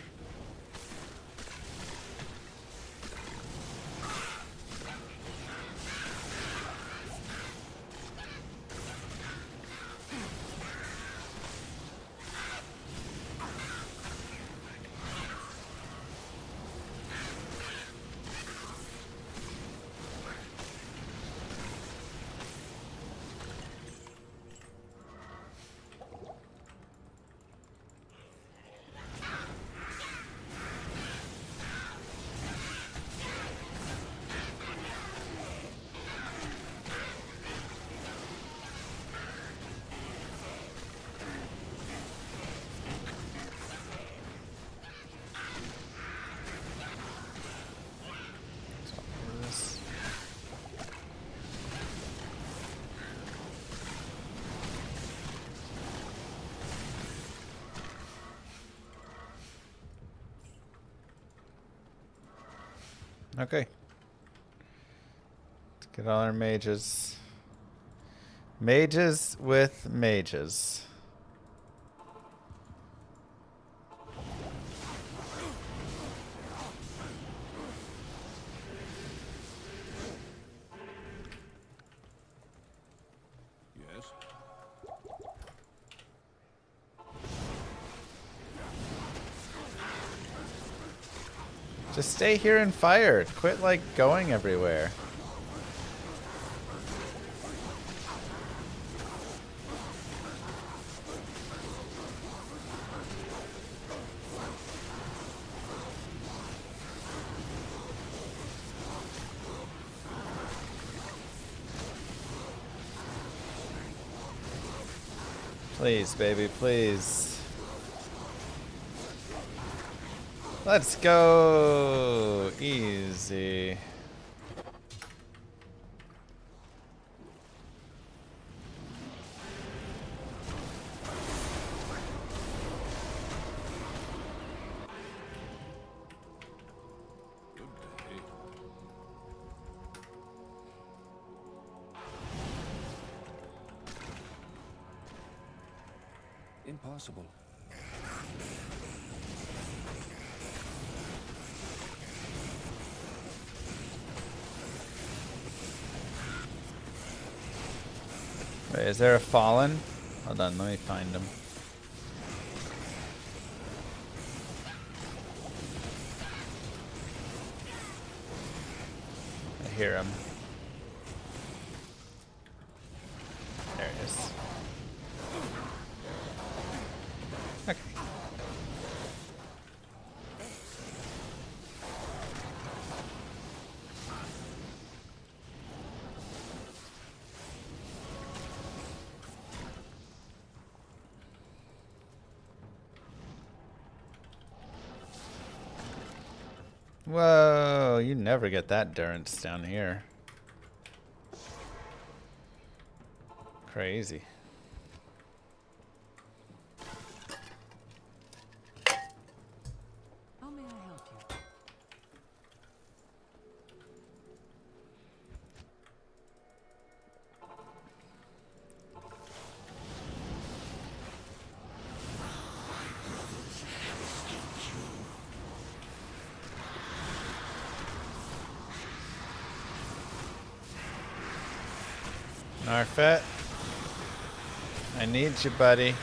Okay. Let's get all our mages. Mages with mages. Yes? Just stay here and fire. Quit, like, going everywhere. Please, baby, please. Let's go. Easy. Good day. Impossible. Wait, is there a fallen? Hold on, let me find him. I hear him. There he is. Okay. Whoa, you never get that endurance down here. Crazy. How may I help you? Narfet, I need you, buddy.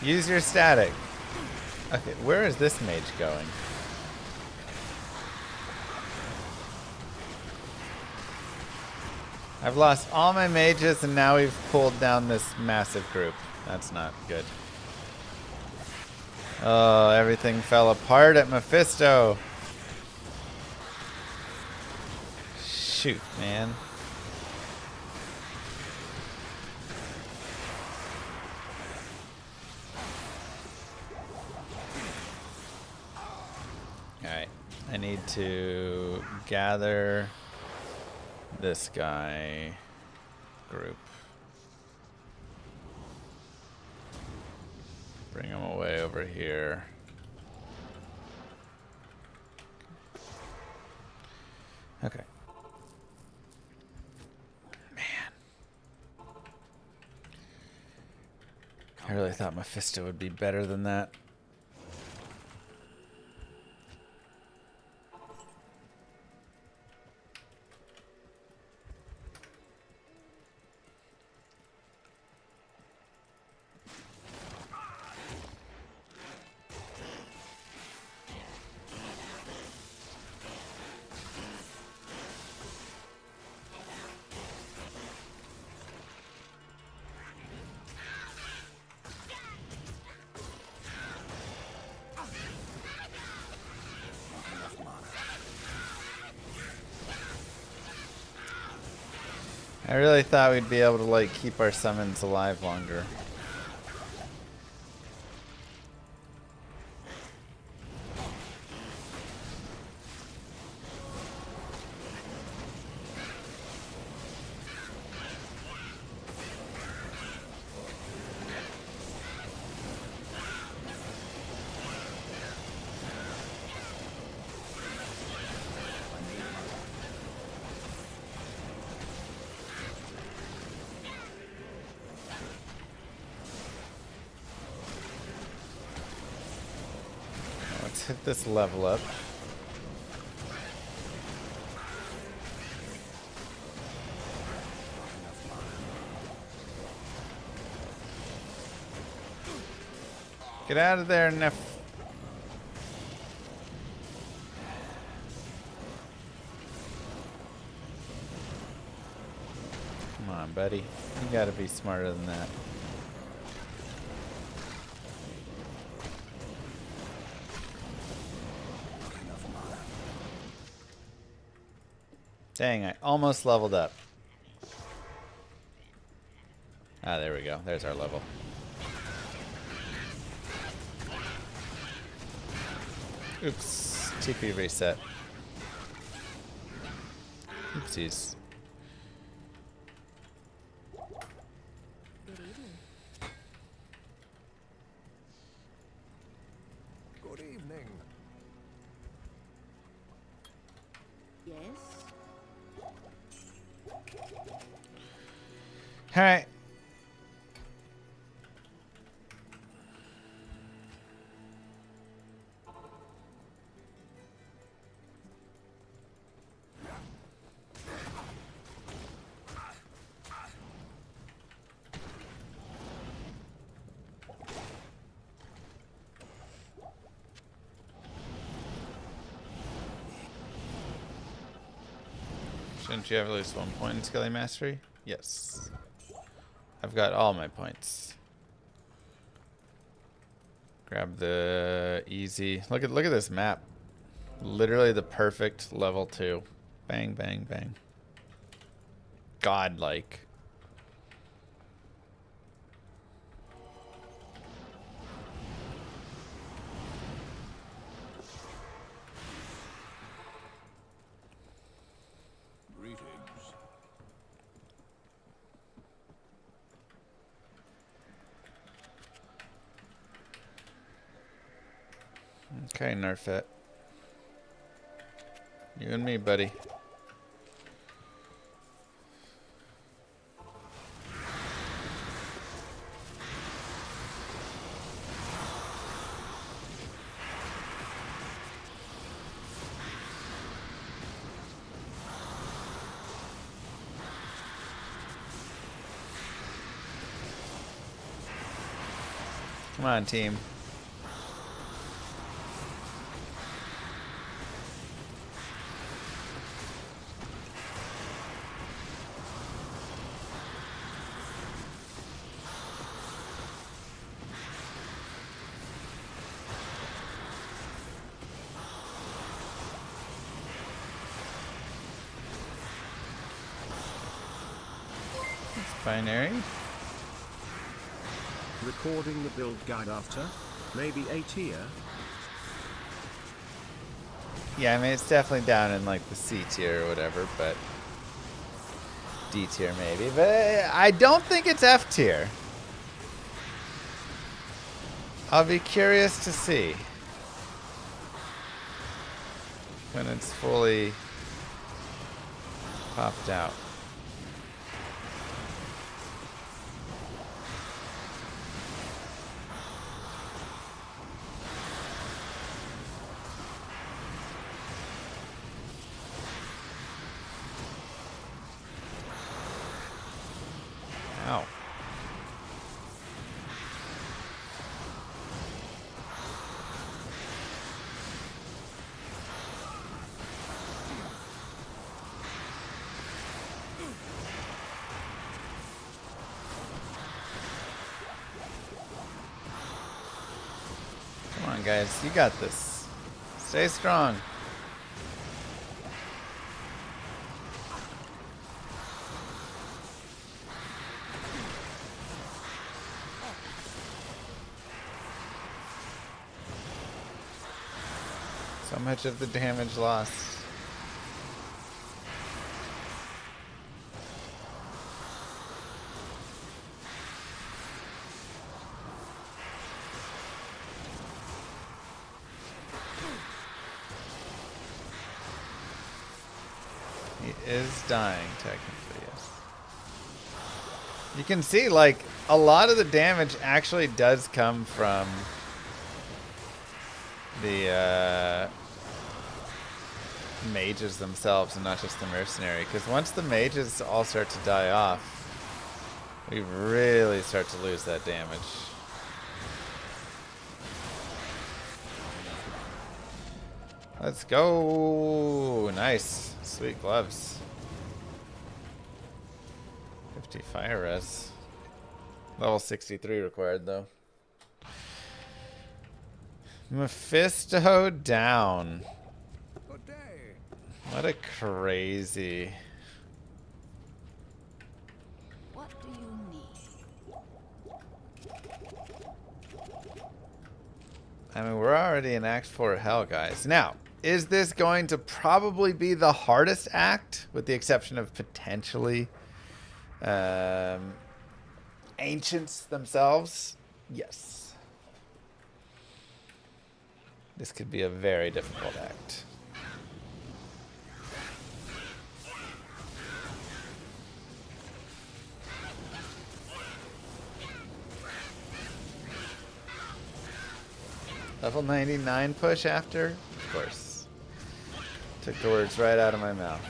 Use your static. Okay, where is this mage going? I've lost all my mages and now we've pulled down this massive group. That's not good. Oh, everything fell apart at Mephisto. Shoot, man. Alright, I need to gather this guy group. Bring him away over here. Okay. Man. I really thought Mephisto would be better than that. I really thought we'd be able to like keep our summons alive longer. Let's hit this level up. Get out of there, Neff. Come on, buddy. You gotta be smarter than that. Dang, I almost leveled up. Ah, there we go. There's our level. Oops. TP reset. Oopsies. Good evening. Good evening. Yes? Alright. Shouldn't you have at least 1 point in Skelly Mastery? Yes. I've got all my points. Grab the easy. Look at this map. Literally the perfect level 2. Bang, bang, bang. Godlike. Greetings. Okay, nerf it. You and me, buddy. Come on, team. binary. Recording the build guide after? Maybe A tier? Yeah, I mean, it's definitely down in like the C tier or whatever, but D tier maybe. But I don't think it's F tier. I'll be curious to see when it's fully popped out. Ow. Come on, guys. You got this. Stay strong. So much of the damage lost. He is dying, technically, yes. You can see, like, a lot of the damage actually does come from the mages themselves and not just the mercenary. Because once the mages all start to die off, we really start to lose that damage. Let's go! Nice. Sweet gloves. 50 fire res. Level 63 required, though. Mephisto down. Good day. What a crazy... What do you need? I mean, we're already in Act 4 hell, guys. Now, is this going to probably be the hardest act, with the exception of potentially ancients themselves? Yes. This could be a very difficult act. Level 99 push after? Of course. Took the words right out of my mouth.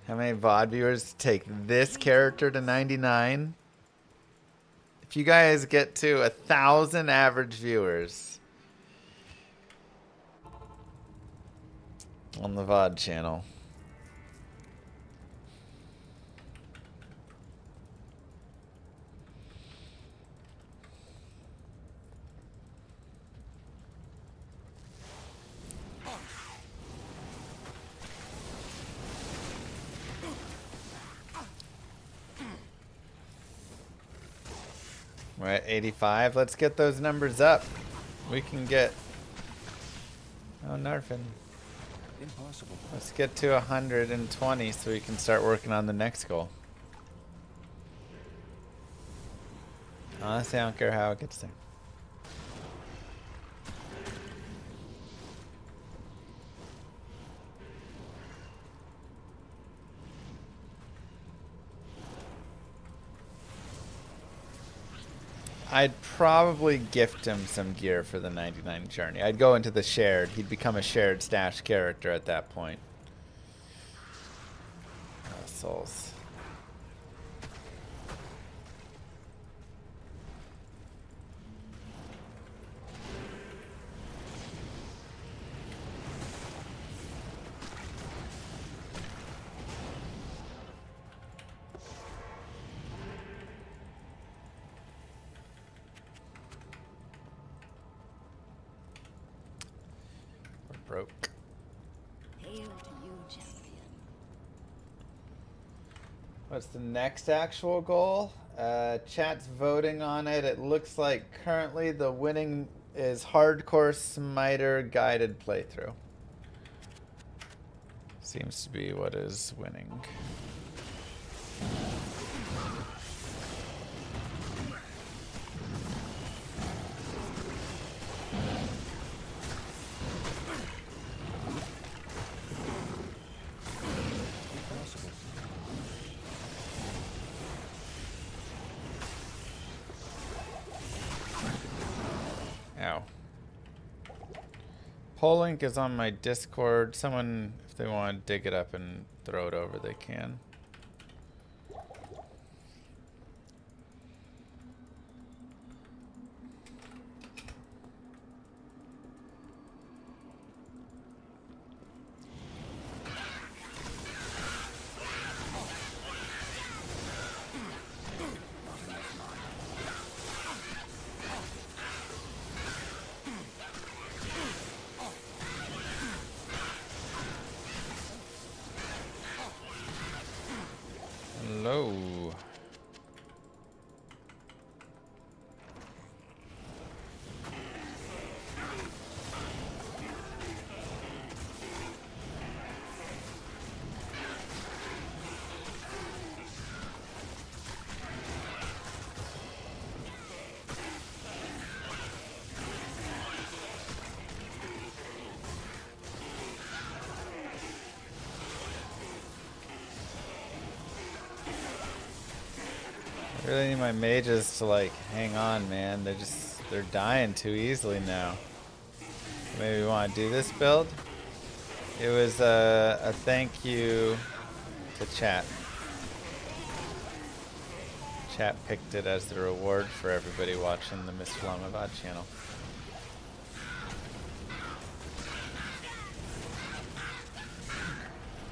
How many VOD viewers take this character to 99? If you guys get to 1,000 average viewers on the VOD channel, we're at 85. Let's get those numbers up. We can get... Oh, Narfin. Impossible. Let's get to 120 so we can start working on the next goal. Honestly, I don't care how it gets there. I'd probably gift him some gear for the 99 journey. I'd go into the shared. He'd become a shared stash character at that point. Oh, souls. broke. Hail to you, champion. What's the next actual goal? Chat's voting on it. It looks like currently the winning is Hardcore Smiter Guided Playthrough. Seems to be what is winning. Ow. Poll link is on my Discord. Someone, if they want to dig it up and throw it over, they can. Hello. I really need my mages to like hang on, man. They're dying too easily now. Maybe we want to do this build. It was a thank you to chat. Chat picked it as the reward for everybody watching the Miss Flamavad channel.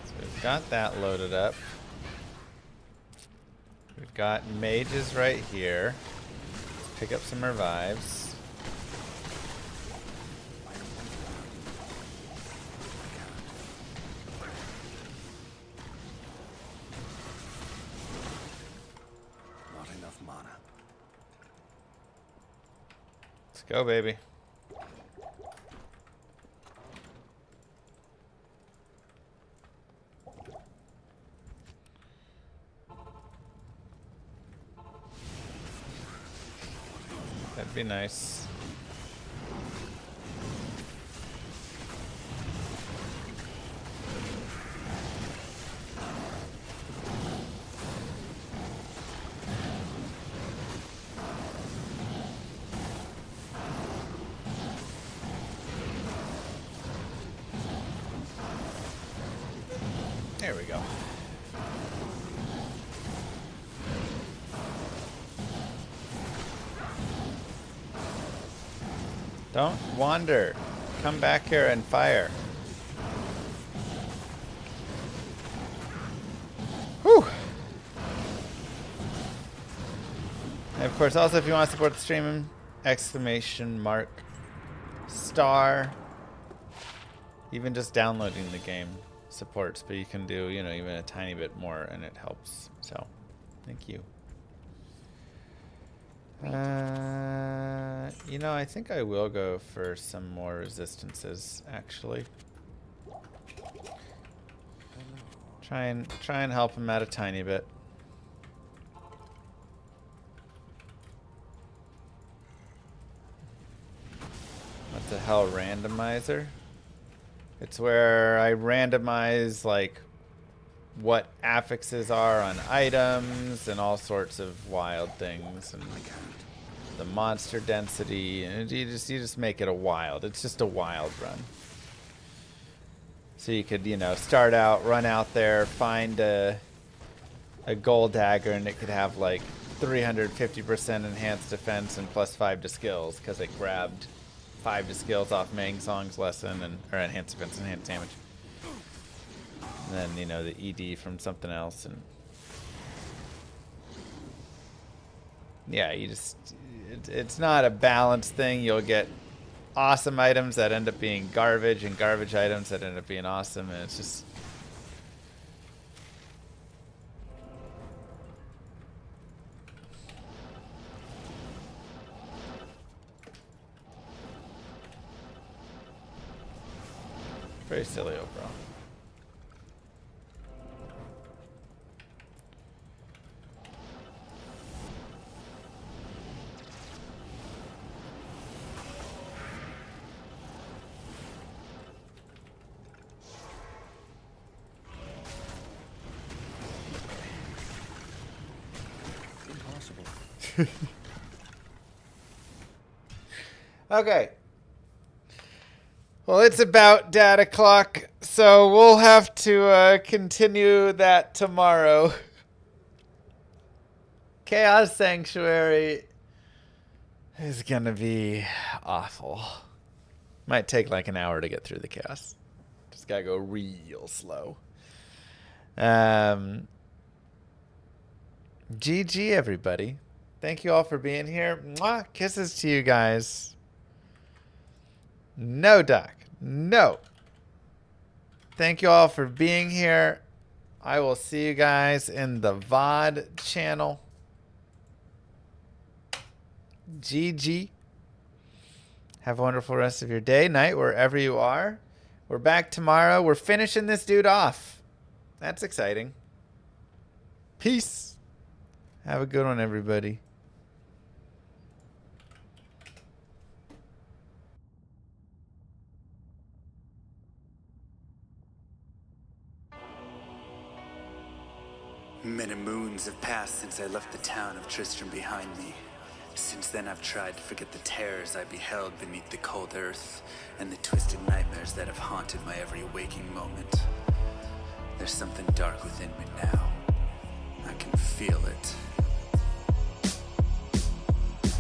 So we've got that loaded up. We've got mages right here. Let's pick up some revives. Not enough mana. Let's go, baby. That'd be nice. There we go. Don't wander. Come back here and fire. Whew. And of course, also if you want to support the stream, !! star. Even just downloading the game supports, but you can do, you know, even a tiny bit more and it helps. So, thank you. You know, I think I will go for some more resistances, actually. Try and help him out a tiny bit. What the hell, randomizer? It's where I randomize, like, what affixes are on items and all sorts of wild things, and the monster density, and you just make it a wild. It's just a wild run. So you could, you know, start out, run out there, find a gold dagger, and it could have like 350% enhanced defense and +5 to skills because it grabbed 5 to skills off Mang Song's lesson, and or enhanced defense, enhanced damage. And then, you know, the ED from something else, and yeah, you just it's not a balanced thing. You'll get awesome items that end up being garbage, and garbage items that end up being awesome, and it's just... very silly overall. Impossible. Okay. Well, it's about data clock, so we'll have to continue that tomorrow. Chaos Sanctuary is gonna be awful. Might take like an hour to get through the chaos. Just gotta go real slow. GG, everybody. Thank you all for being here. Mwah! Kisses to you guys. No, Doc. No. Thank you all for being here. I will see you guys in the VOD channel. GG. Have a wonderful rest of your day, night, wherever you are. We're back tomorrow. We're finishing this dude off. That's exciting. Peace. Have a good one, everybody. Many moons have passed since I left the town of Tristram behind me. Since then I've tried to forget the terrors I beheld beneath the cold earth and the twisted nightmares that have haunted my every waking moment. There's something dark within me now. I can feel it.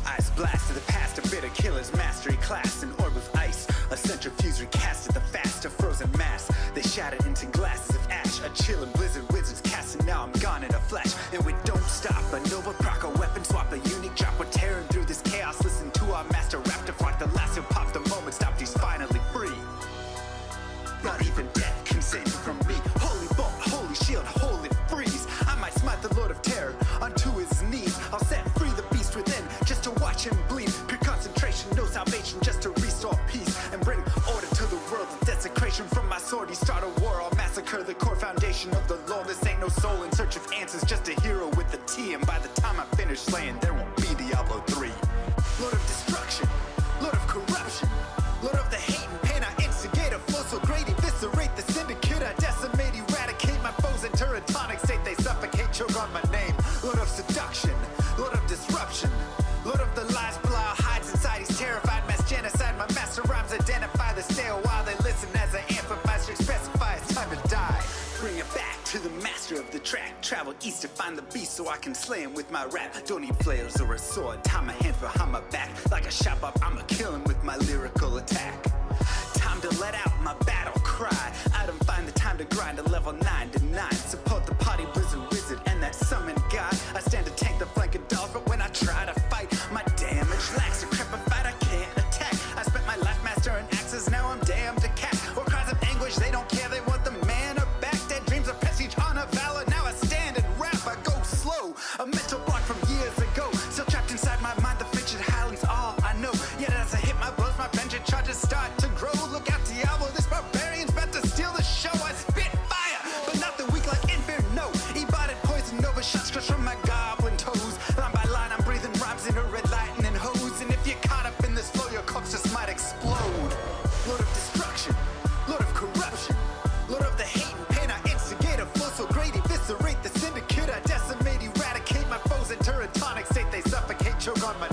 Ice blast to the past, a bitter killer's mastery class, an orb of ice, a centrifuge recasted the fast, a frozen mass. They shattered into glasses of ash, a chill and blizzard wizards cast, and now I'm gone in a flash. And we don't stop, a nova proc, a weapon swap, a unique drop. We're tearing through this chaos. Listen to our master rap to fight the last who popped the moment stopped. He's finally free. Not even death can save you from me. Holy bolt, holy shield, holy freeze. I might smite the Lord of Terror unto his knees. I'll set free the beast within just to watch him bleed. Pure concentration, no salvation, just to restore peace and bring order to the world. The desecration from my sword, he start a war. I'll massacre the core foundation of the law. This ain't no soul in search of answers, just a hero with a T. And by the time I finish slaying, there won't be Diablo 3. Lord of destruction, Lord of corruption, Lord of the hate and pain. I instigate a flow so great, eviscerate the syndicate. I decimate, eradicate my foes. Enter a tonic state, they suffocate, choke on my name. Lord of seduction, Lord of disruption, Lord of the lies, Belial hides inside. He's terrified, mass genocide. My master rhymes identify the stale while they listen as I amplify, specify it's time to die. Bring it back to the master of the track. Travel east to find the beast so I can slay him with my rap. Don't need flails or a sword. Tie my hand behind my back. Like a shot up, I'ma kill him with my lyrical attack. Time to let out my battle cry. I don't find the time to grind a level 9 to 9. Support the party blizzard wizard and that summon god. I stand to tank the flanking dolls, but when I try to fight, my damage lacks. A crepified, I can't attack. I spent my life mastering axes, now I'm damned to cat. Or cries of anguish, they don't care, they want the mana back. Dead dreams of prestige, honor, valor. Now I stand and rap, I go slow. A mental block from years ago, still trapped inside my mind. The frigid highlands, all I know. Yet as I hit my blows, my vengeance charges start to grow. Look out, Diablo, this barbarian's about to steal the show. I spit fire, but not the weak like Inferno. E-bodied poison over shots crushed from my goblin toes. Line by line, I'm breathing rhymes in a red lightning hose. And if you're caught up in this flow, your corpse just might explode. Lord of destruction, Lord of corruption, Lord of the hate and pain. I instigate a flow so great, eviscerate the syndicate. I decimate, eradicate my foes. Enter a tonic state, they suffocate, choke on my